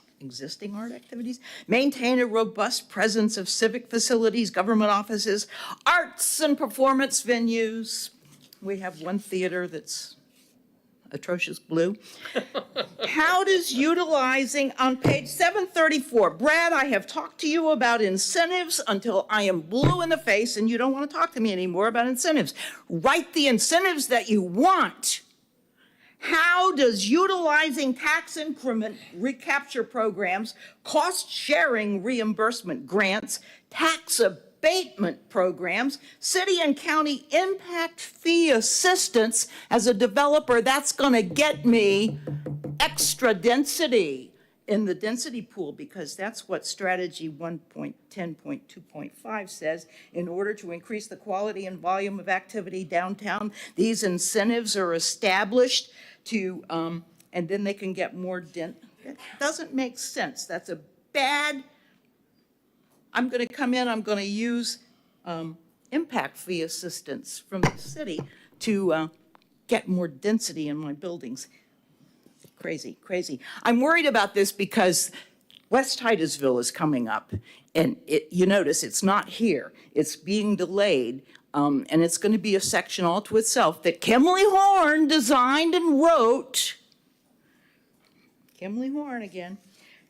maintain a robust presence of civic facilities, government offices, arts and performance venues. We have one theater that's atrocious blue. How does utilizing, on page 734, Brad, I have talked to you about incentives until I am blue in the face and you don't want to talk to me anymore about incentives. Write the incentives that you want. How does utilizing tax increment recapture programs, cost-sharing reimbursement grants, tax abatement programs, city and county impact fee assistance as a developer, that's going to get me extra density in the density pool, because that's what strategy 1.10.2.5 says. In order to increase the quality and volume of activity downtown, these incentives are established to, and then they can get more It doesn't make sense. That's a bad, I'm going to come in, I'm going to use impact fee assistance from the city to get more density in my buildings. Crazy, crazy. I'm worried about this because West Titusville is coming up, and you notice it's not here. It's being delayed, and it's going to be a section all to itself that Kimley Horn designed and wrote. Kimley Horn again.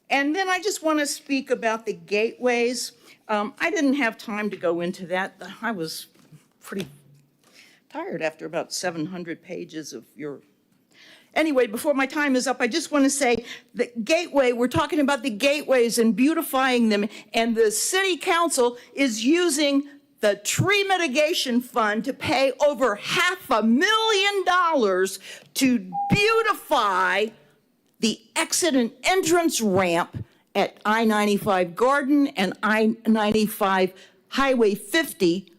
And then I just want to speak about the gateways. I didn't have time to go into that. I was pretty tired after about 700 pages of your... Anyway, before my time is up, I just want to say the gateway, we're talking about the gateways and beautifying them, and the city council is using the tree mitigation fund to pay over $500,000 to beautify the exit and entrance ramp at I-95 Garden and I-95 Highway 50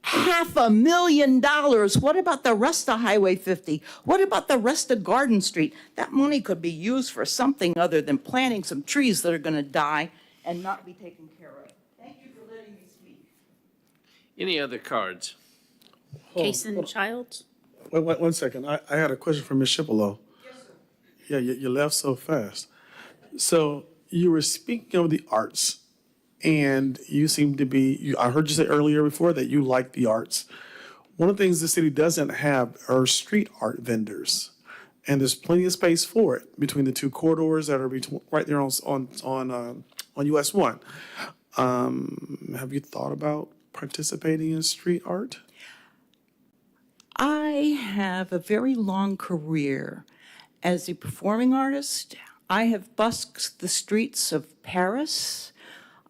$500,000. What about the rest of Highway 50? What about the rest of Garden Street? That money could be used for something other than planting some trees that are going to die and not be taken care of. Thank you for letting me speak. Any other cards? Case and Childs? Wait, 1 second. I had a question for Ms. Shipolo. Yes, sir. Yeah, you left so fast. So you were speaking of the arts, and you seem to be, I heard you say earlier before that you like the arts. One of the things the city doesn't have are street art vendors. And there's plenty of space for it between the two corridors that are right there on US 1. Have you thought about participating in street art? I have a very long career as a performing artist. I have busked the streets of Paris.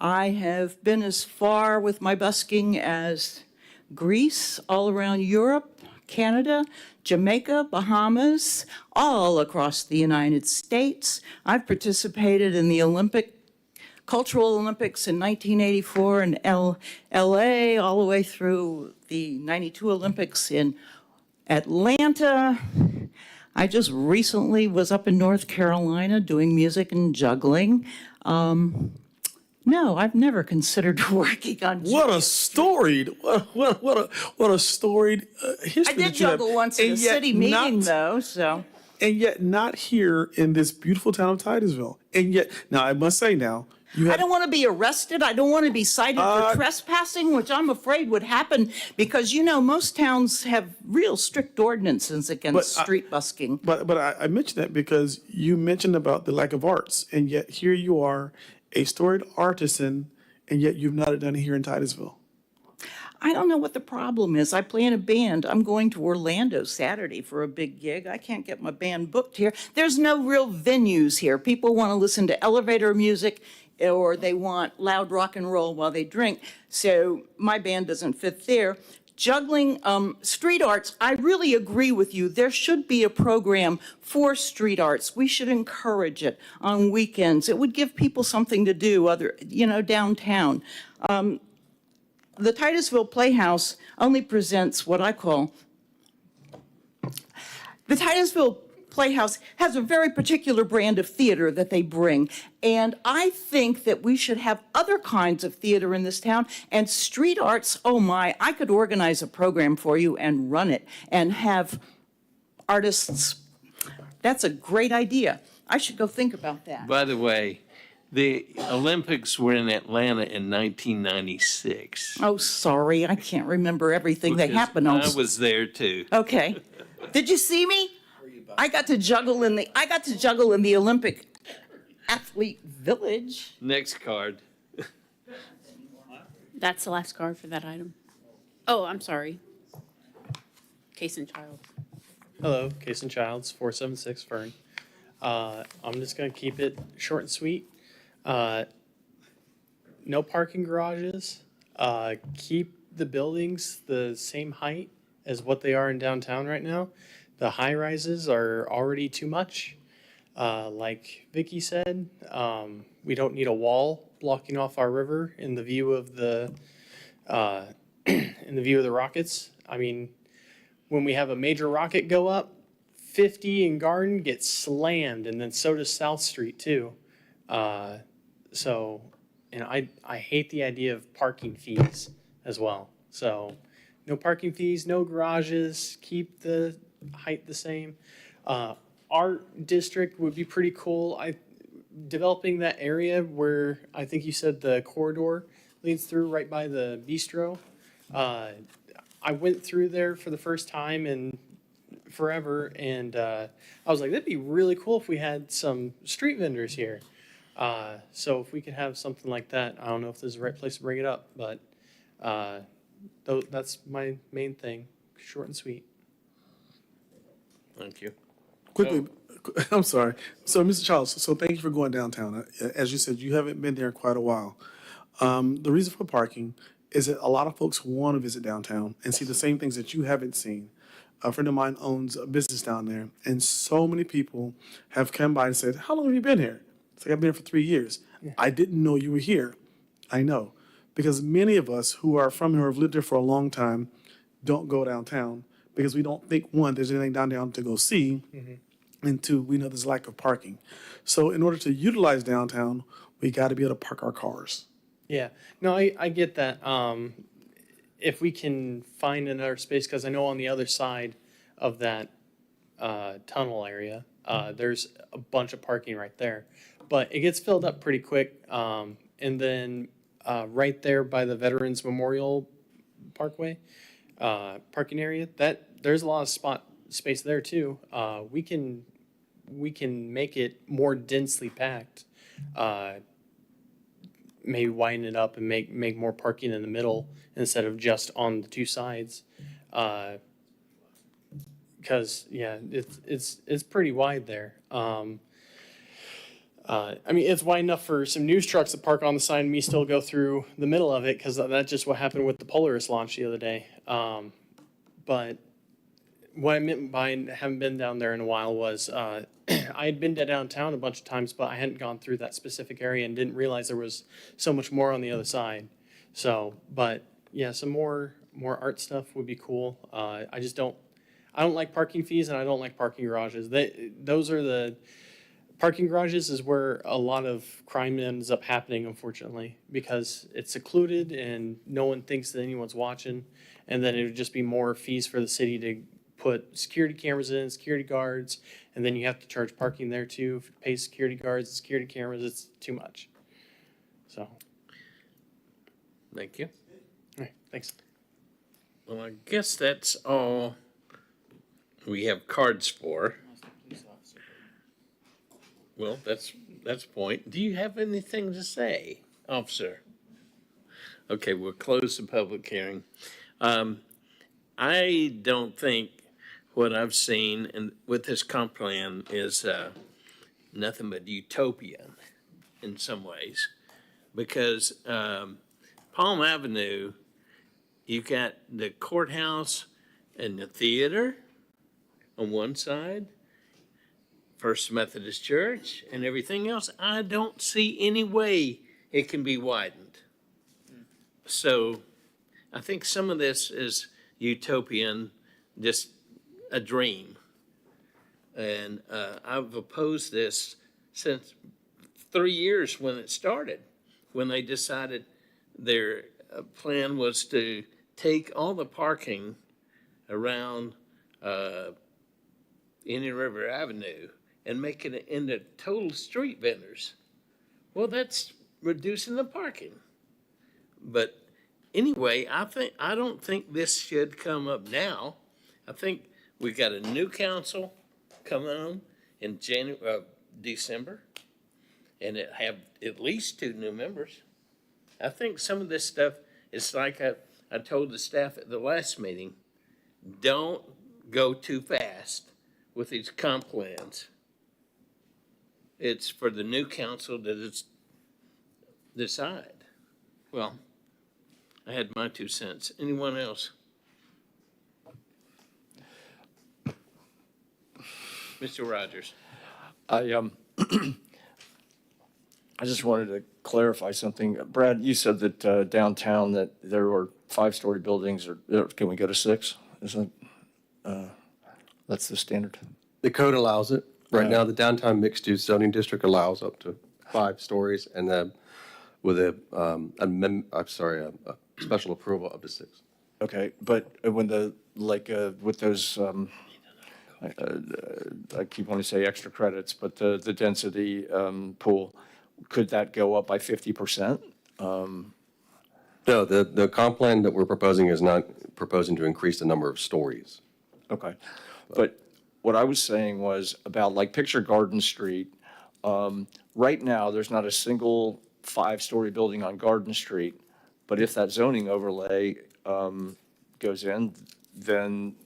I have been as far with my busking as Greece, all around Europe, Canada, Jamaica, Bahamas, all across the United States. I've participated in the Cultural Olympics in 1984 in LA, all the way through the 92 Olympics in Atlanta. I just recently was up in North Carolina doing music and juggling. No, I've never considered working on. What a storied, what a storied history. I did juggle once in a city meeting, though, so. And yet not here in this beautiful town of Titusville. And yet, now I must say now, I don't want to be arrested. I don't want to be cited for trespassing, which I'm afraid would happen because, you know, most towns have real strict ordinances against street busking. But I mentioned that because you mentioned about the lack of arts, and yet here you are, a storied artisan, and yet you've not done it here in Titusville. I don't know what the problem is. I play in a band. I'm going to Orlando Saturday for a big gig. I can't get my band booked here. There's no real venues here. People want to listen to elevator music or they want loud rock and roll while they drink. So my band doesn't fit there. Juggling, street arts, I really agree with you. There should be a program for street arts. We should encourage it on weekends. It would give people something to do downtown. The Titusville Playhouse only presents what I call, the Titusville Playhouse has a very particular brand of theater that they bring. And I think that we should have other kinds of theater in this town. And street arts, oh my, I could organize a program for you and run it and have artists. That's a great idea. I should go think about that. By the way, the Olympics were in Atlanta in 1996. Oh, sorry, I can't remember everything that happened. I was there too. Okay. Did you see me? I got to juggle in the Olympic athlete village. Next card. That's the last card for that item. Oh, I'm sorry. Case and Childs. Hello, Case and Childs, 476 Fern. I'm just gonna keep it short and sweet. No parking garages. Keep the buildings the same height as what they are in downtown right now. The high rises are already too much. Like Vicky said, we don't need a wall blocking off our river in the view of the rockets. I mean, when we have a major rocket go up, 50 in Garden gets slammed, and then so does South Street too. I hate the idea of parking fees as well. So no parking fees, no garages, keep the height the same. Art district would be pretty cool. Developing that area where I think you said the corridor leads through right by the bistro. I went through there for the first time in forever, and I was like, that'd be really cool if we had some street vendors here. So if we could have something like that, I don't know if this is the right place to bring it up, but that's my main thing, short and sweet. Thank you. Quickly, I'm sorry. So, Mr. Childs, so thank you for going downtown. As you said, you haven't been there in quite a while. The reason for parking is that a lot of folks want to visit downtown and see the same things that you haven't seen. A friend of mine owns a business down there, and so many people have come by and said, "How long have you been here?" It's like, "I've been here for 3 years." Yeah. "I didn't know you were here." I know. Because many of us who are from here, who have lived here for a long time, don't go downtown because we don't think, one, there's anything downtown to go see, and two, we know there's lack of parking. So in order to utilize downtown, we got to be able to park our cars. Yeah, no, I get that. If we can find another space, because I know on the other side of that tunnel area, there's a bunch of parking right there, but it gets filled up pretty quick. And then right there by the Veterans Memorial Parkway parking area, there's a lot of space there too. We can make it more densely packed. Maybe widen it up and make more parking in the middle instead of just on the two sides. Because yeah, it's pretty wide there. I mean, it's wide enough for some news trucks to park on the side and me still go through the middle of it, because that's just what happened with the Polaris launch the other day. But what I meant by haven't been down there in a while was I had been to downtown a bunch of times, but I hadn't gone through that specific area and didn't realize there was so much more on the other side. So, but yeah, some more art stuff would be cool. I don't like parking fees, and I don't like parking garages. Those are the parking garages is where a lot of crime ends up happening, unfortunately, because it's secluded and no one thinks that anyone's watching. And then it would just be more fees for the city to put security cameras in, security guards, and then you have to charge parking there too. If you pay security guards and security cameras, it's too much. So. Thank you. All right, thanks. Well, I guess that's all we have cards for. Well, that's a point. Do you have anything to say, officer? Okay, we'll close the public hearing. I don't think what I've seen and with this comp plan is nothing but utopian in some ways, because Palm Avenue, you got the courthouse and the theater on one side, First Methodist Church, and everything else. I don't see any way it can be widened. So I think some of this is utopian, just a dream. And I've opposed this since 3 years when it started, when they decided their plan was to take all the parking around Indian River Avenue and make it into total street vendors. Well, that's reducing the parking. But anyway, I don't think this should come up now. I think we've got a new council coming on in December, and it have at least 2 new members. I think some of this stuff is like I told the staff at the last meeting, don't go too fast with these comp plans. It's for the new council to decide. Well, I had my 2 cents. Anyone else? Mr. Rogers. I just wanted to clarify something. Brad, you said that downtown that there were 5-story buildings, or can we go to 6? Isn't that's the standard? The code allows it. Right now, the downtown mixed-use zoning district allows up to 5 stories, and then with a special approval up to 6. Okay, but when with those, I keep wanting to say extra credits, but the density pool, could that go up by 50%? No, the comp plan that we're proposing is not proposing to increase the number of stories. Okay, but what I was saying was about, like, picture Garden Street. Right now, there's not a single 5-story building on Garden Street, but if that zoning overlay goes in, then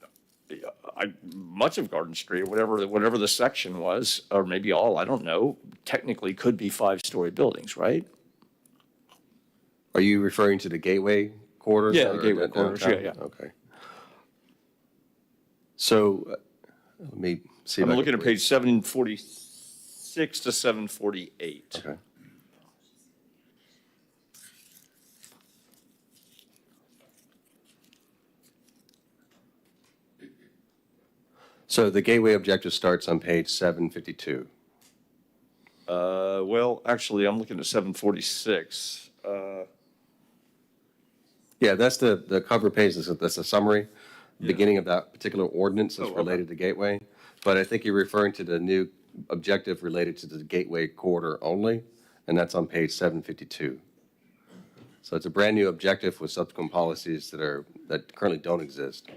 much of Garden Street, whatever the section was, or maybe all, I don't know, technically could be 5-story buildings, right? Are you referring to the gateway corridors? Yeah, the gateway corridors, yeah. Okay. So let me see. I'm looking at page 746 to 748. Okay. So the gateway objective starts on page 752. Well, actually, I'm looking at 746. Yeah, that's the cover page, that's a summary, beginning of that particular ordinance that's Oh, okay. related to gateway. But I think you're referring to the new objective related to the gateway corridor only, and that's on page 752. So it's a brand-new objective with subsequent policies that currently don't exist.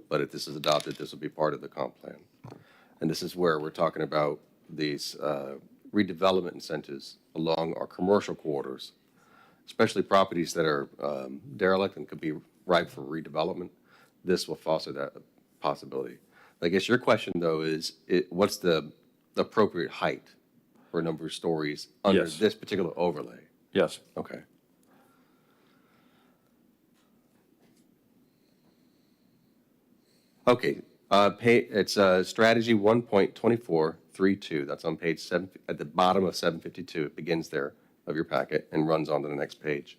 But if this is adopted, this will be part of the comp plan. And this is where we're talking about these redevelopment incentives along our commercial corridors, especially properties that are derelict and could be ripe for redevelopment. This will foster that possibility. I guess your question, though, is what's the appropriate height for a number of stories under Yes. this particular overlay? Yes. Okay. Okay, it's strategy 1.2432. That's on page 7, at the bottom of 752. It begins there of your packet and runs on to the next page.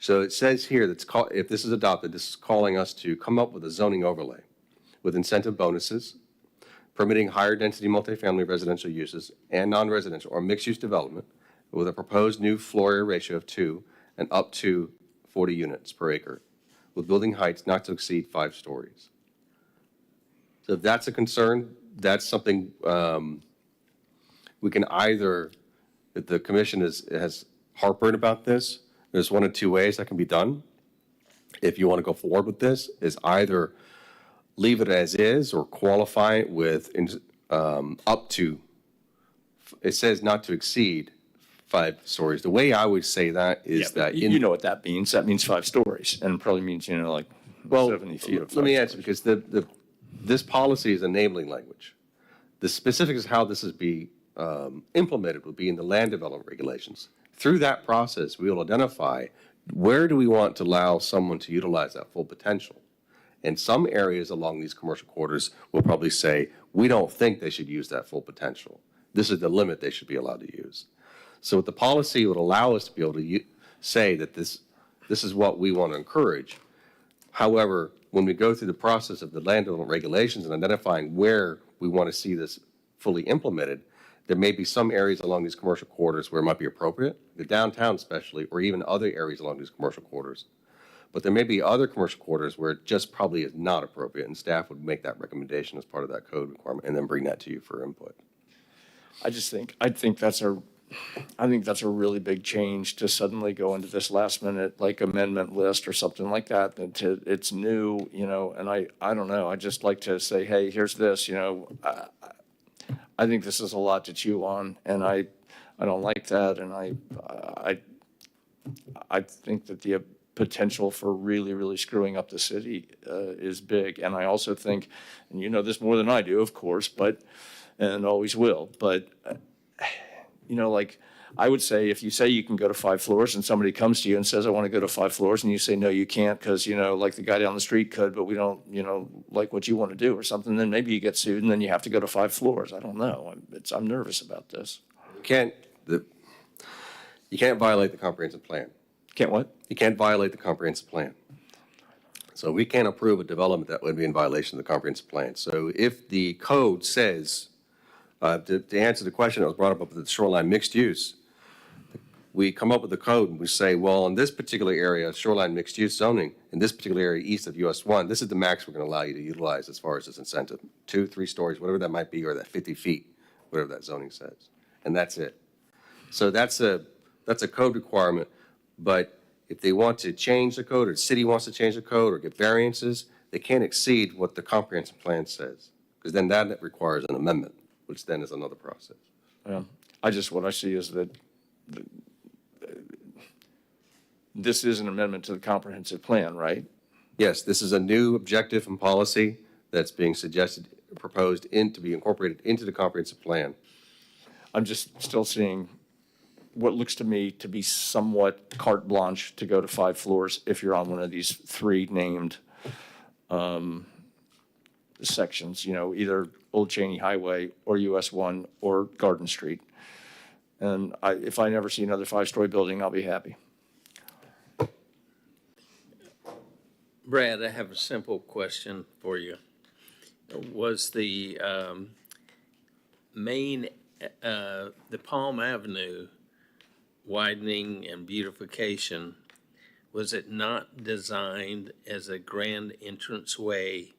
So it says here that's if this is adopted, this is calling us to come up with a zoning overlay with incentive bonuses, permitting higher density multifamily residential uses and non-residential or mixed-use development with a proposed new floor area ratio of 2 and up to 40 units per acre, with building heights not to exceed 5 stories. So if that's a concern, that's something we can either, if the commission has heartburn about this, there's one of two ways that can be done. If you want to go forward with this, is either leave it as is or qualify it with up to, it says not to exceed 5 stories. The way I would say that is that you know what that means. That means 5 stories, and it probably means, 70 feet of let me 5 answer, because this policy is enabling language. The specifics of how this is be implemented will be in the land development regulations. Through that process, we will identify where do we want to allow someone to utilize that full potential. And some areas along these commercial corridors will probably say, we don't think they should use that full potential. This is the limit they should be allowed to use. So the policy would allow us to be able to say that this is what we want to encourage. However, when we go through the process of the land development regulations and identifying where we want to see this fully implemented, there may be some areas along these commercial corridors where it might be appropriate, the downtown especially, or even other areas along these commercial corridors. But there may be other commercial corridors where it just probably is not appropriate, and staff would make that recommendation as part of that code requirement and then bring that to you for input. I think that's a really big change to suddenly go into this last minute amendment list or something like that. It's new, and I don't know. I just like to say, hey, here's this, I think this is a lot to chew on, and I don't like that, and I think that the potential for really, really screwing up the city is big. And I also think, and you know this more than I do, of course, and always will, but I would say if you say you can go to 5 floors and somebody comes to you and says, I want to go to 5 floors, and you say, no, you can't because, the guy down the street could, but we don't, like what you want to do or something, then maybe you get sued and then you have to go to 5 floors. I don't know. I'm nervous about this. You can't violate the comprehensive plan. Can't what? You can't violate the comprehensive plan. So we can't approve a development that would be in violation of the comprehensive plan. So if the code says, to answer the question that was brought up with the shoreline mixed use, we come up with the code and we say, well, in this particular area, shoreline mixed use zoning, in this particular area east of US 1, this is the max we're going to allow you to utilize as far as this incentive. 2, 3 stories, whatever that might be, or that 50 feet, whatever that zoning says. And that's it. So that's a code requirement. But if they want to change the code, or the city wants to change the code or get variances, they can't exceed what the comprehensive plan says, because then that requires an amendment, which then is another process. What I see is that this is an amendment to the comprehensive plan, right? Yes, this is a new objective and policy that's being proposed to be incorporated into the comprehensive plan. I'm just still seeing what looks to me to be somewhat carte blanche to go to 5 floors if you're on one of these 3 named sections, either Old Cheney Highway or US 1 or Garden Street. And if I never see another 5-story building, I'll be happy. Brad, I have a simple question for you. was the main, the Palm Avenue widening and beautification, was it not designed as a grand entranceway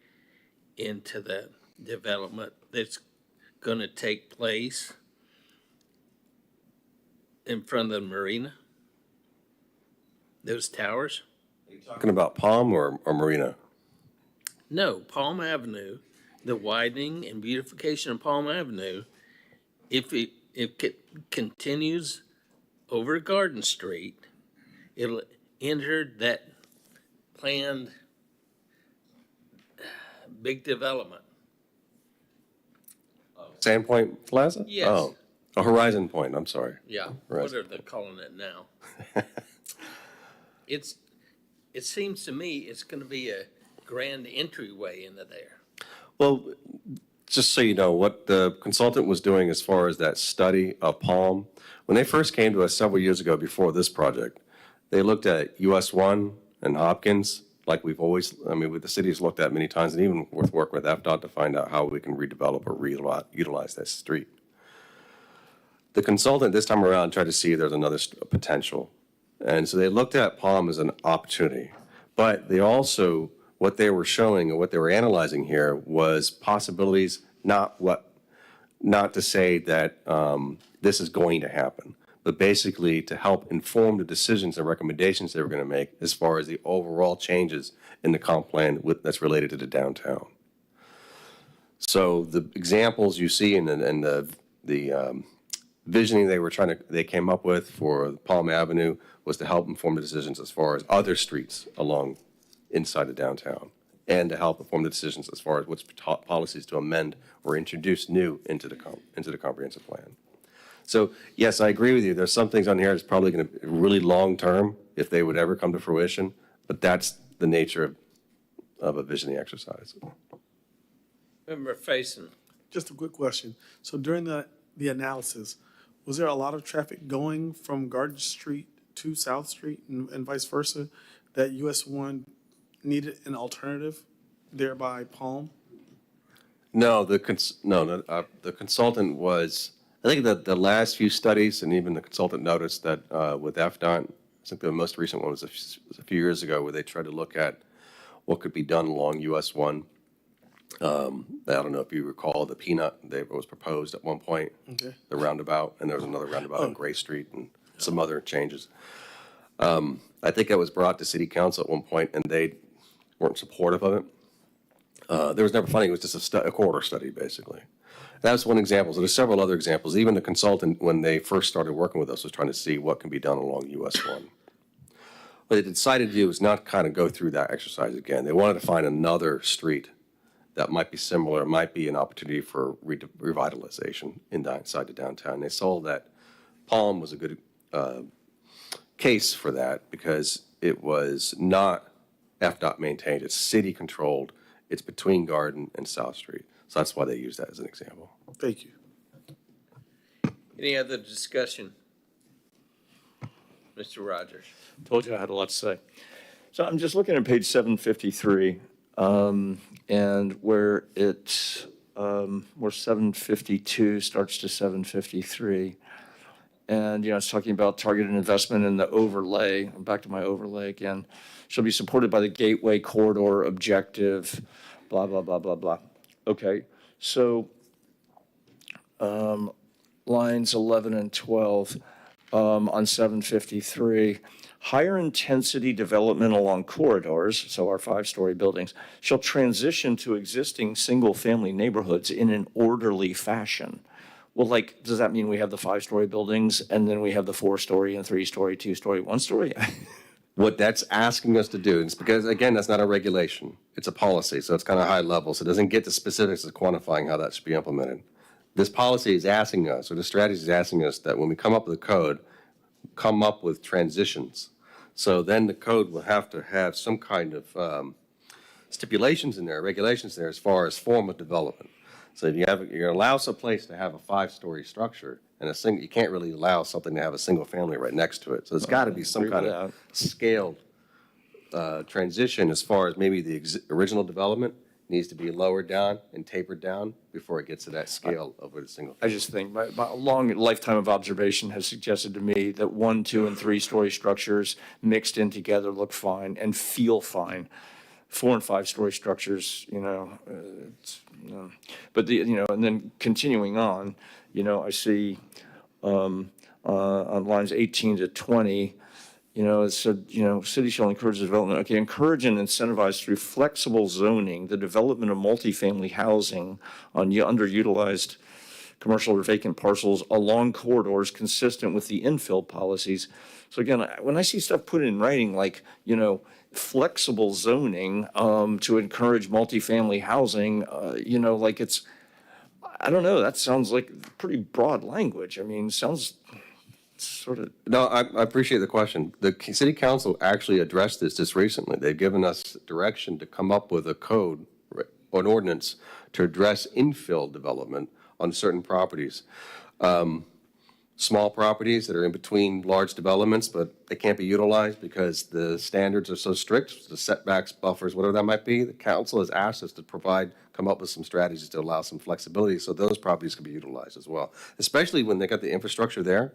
into the development that's going to take place in front of the marina? Those towers? Talking about Palm or Marina? No, Palm Avenue, the widening and beautification of Palm Avenue, if it continues over Garden Street, it'll enter that planned big development. Sandpoint Plaza? Yes. Oh, a Horizon Point, I'm sorry. Yeah, Horizon. what are they calling it now? It seems to me it's gonna be a grand entryway into there. Well, just so you know, what the consultant was doing as far as that study of Palm, when they first came to us several years ago before this project, they looked at US 1 and Hopkins, like we've always, I mean, the city has looked at many times, and even with work with FDOT to find out how we can redevelop or utilize that street. The consultant this time around tried to see if there's another potential. And so they looked at Palm as an opportunity. But they also, what they were showing and what they were analyzing here was possibilities, not to say that this is going to happen, but basically to help inform the decisions and recommendations they were going to make as far as the overall changes in the comp plan that's related to the downtown. So the examples you see and the visioning they came up with for Palm Avenue was to help inform the decisions as far as other streets along inside of downtown, and to help inform the decisions as far as which policies to amend or introduce new into the comprehensive plan. So yes, I agree with you. There's some things on here that's probably going to be really long-term if they would ever come to fruition, but that's the nature of a visioning exercise. Member Faison. Just a quick question. So during the analysis, was there a lot of traffic going from Garden Street to South Street and vice versa, that US 1 needed an alternative there by Palm? No, the consultant was, I think that the last few studies, and even the consultant noticed that with FDOT, I think the most recent one was a few years ago, where they tried to look at what could be done along US 1. I don't know if you recall the Peanut that was proposed at one point, Okay. the roundabout, and there was another roundabout on Gray Street and some other changes. I think that was brought to city council at one point, and they weren't supportive of it. There was never funding. It was just a corridor study, basically. That's one example. So there's several other examples. Even the consultant, when they first started working with us, was trying to see what can be done along US 1. What they decided to do was not kind of go through that exercise again. They wanted to find another street that might be similar, might be an opportunity for revitalization inside the downtown. They saw that Palm was a good case for that because it was not FDOT maintained, it's city controlled, it's between Garden and South Street. So that's why they use that as an example. Thank you. Any other discussion? Mr. Rogers. Told you I had a lot to say. So I'm just looking at page 753, and where 752 starts to 753. And, it's talking about targeted investment in the overlay. I'm back to my overlay again. Shall be supported by the Gateway Corridor objective, blah, blah, blah, blah, blah. Okay, so lines 11 and 12 on 753. Higher intensity development along corridors, so our 5-story buildings, shall transition to existing single-family neighborhoods in an orderly fashion. Well, does that mean we have the 5-story buildings and then we have the 4-story and 3-story, 2-story, 1-story? What that's asking us to do is because, again, that's not a regulation. It's a policy, so it's kind of high level. So it doesn't get to specifics of quantifying how that should be implemented. This policy is asking us, or the strategy is asking us, that when we come up with a code, come up with transitions. So then the code will have to have some kind of stipulations in there, regulations there as far as form of development. So if you're going to allow some place to have a 5-story structure, and you can't really allow something to have a single family right next to it. So there's got to be some kind of scaled transition as far as maybe the original development needs to be lowered down and tapered down before it gets to that scale of a single. I just think my long lifetime of observation has suggested to me that 1, 2, and 3-story structures mixed in together look fine and feel fine. 4 and 5-story structures, but and then continuing on, I see on lines 18 to 20, it said, city shall encourage the development, okay, encourage and incentivize through flexible zoning, the development of multifamily housing on underutilized commercial or vacant parcels along corridors consistent with the infill policies. So again, when I see stuff put in writing, like, flexible zoning to encourage multifamily housing, like it's, I don't know, that sounds like pretty broad language. I mean, sounds sort of. No, I appreciate the question. The city council actually addressed this just recently. They've given us direction to come up with a code or an ordinance to address infill development on certain properties. Small properties that are in between large developments, but they can't be utilized because the standards are so strict, the setbacks, buffers, whatever that might be. The council has asked us to come up with some strategies to allow some flexibility so those properties can be utilized as well, especially when they got the infrastructure there.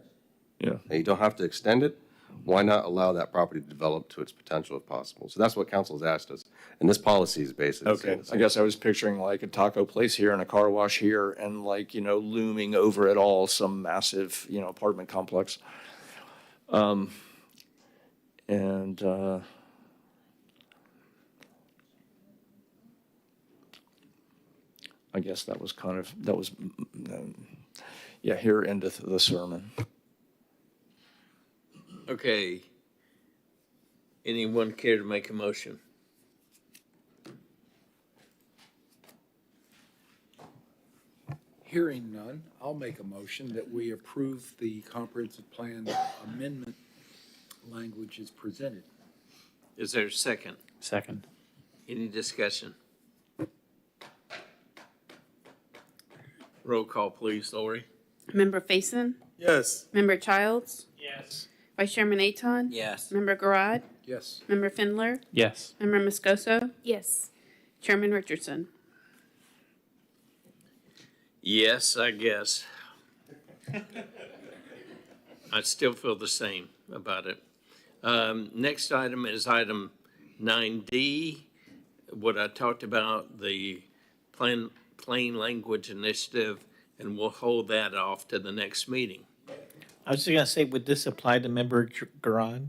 Yeah. And you don't have to extend it. Why not allow that property to develop to its potential if possible? So that's what council has asked us. And this policy is basically. Okay, I guess I was picturing like a taco place here and a car wash here and like, looming over it all, some massive, apartment complex. I guess that was here endeth the sermon. Okay. Anyone care to make a motion? Hearing none, I'll make a motion that we approve the comprehensive plan amendment language as presented. Is there a second? Second. Any discussion? Roll call, please, Lori. Member Faison? Yes. Member Childs? Yes. Vice Chairman Aton? Yes. Member Garad? Yes. Member Findler? Yes. Member Moscoso? Yes. Chairman Richardson? Yes, I guess. I still feel the same about it. Next item is item 9D, what I talked about, the plain language initiative, and we'll hold that off to the next meeting. I was just gonna say, would this apply to Member Garan?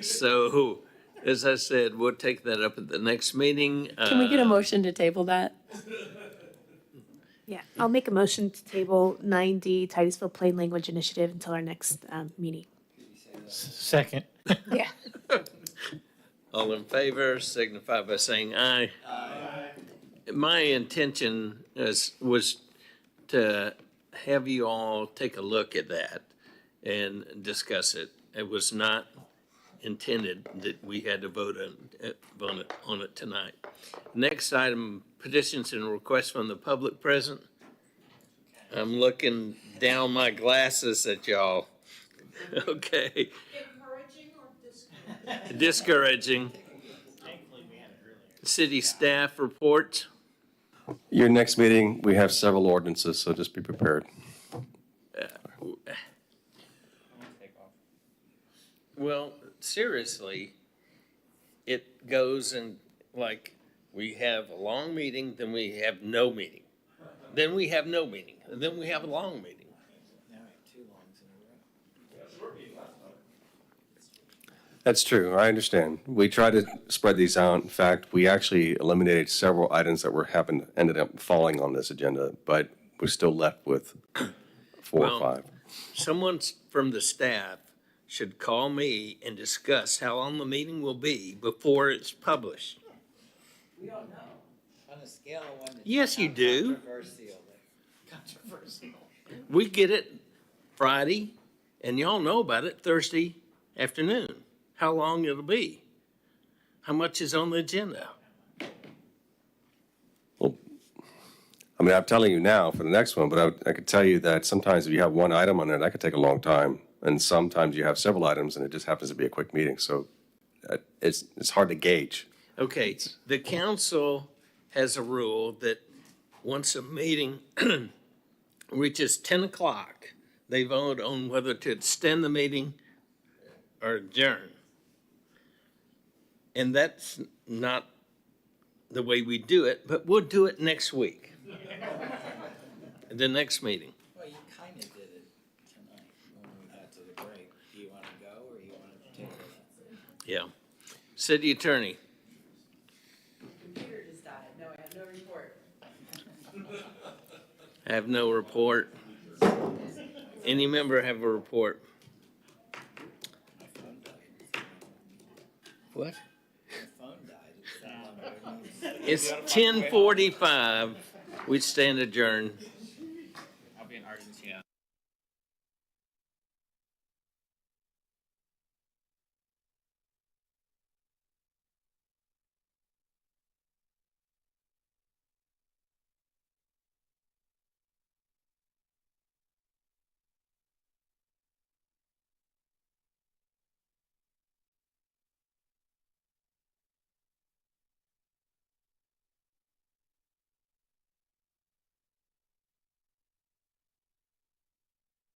So, as I said, we'll take that up at the next meeting. Can we get a motion to table that? Yeah, I'll make a motion to table 9D Titusville Plain Language Initiative until our next meeting. Second. Yeah. All in favor, signify by saying aye. Aye. My intention was to have you all take a look at that and discuss it. It was not intended that we had to vote on it tonight. Next item, petitions and requests from the public present. I'm looking down my glasses at y'all. Okay. Encouraging or Discouraging. City staff reports. Your next meeting, we have several ordinances, so just be prepared. Well, seriously, it goes in like we have a long meeting, then we have no meeting. Then we have no meeting, and then we have a long meeting. That's true. I understand. We try to spread these out. In fact, we actually eliminated several items that ended up falling on this agenda, but we're still left with 4 or 5. Someone from the staff should call me and discuss how long the meeting will be before it's published. We don't know. On a scale of 1 to 10. Yes, you do. Controversial. We get it Friday, and y'all know about it Thursday afternoon. How long it'll be. How much is on the agenda. Well, I mean, I'm telling you now for the next one, but I could tell you that sometimes if you have one item on it, that could take a long time. And sometimes you have several items and it just happens to be a quick meeting. So it's hard to gauge. Okay, the council has a rule that once a meeting reaches 10 o'clock, they vote on whether to extend the meeting or adjourn. And that's not the way we do it, but we'll do it next week. The next meeting. Well, you kind of did it tonight when we got to the break. Do you want to go or you want to take it? Yeah. City Attorney. Computer just died. No, I have no report. I have no report. Any member have a report? What? My phone died. It's 10:45. We stand adjourned.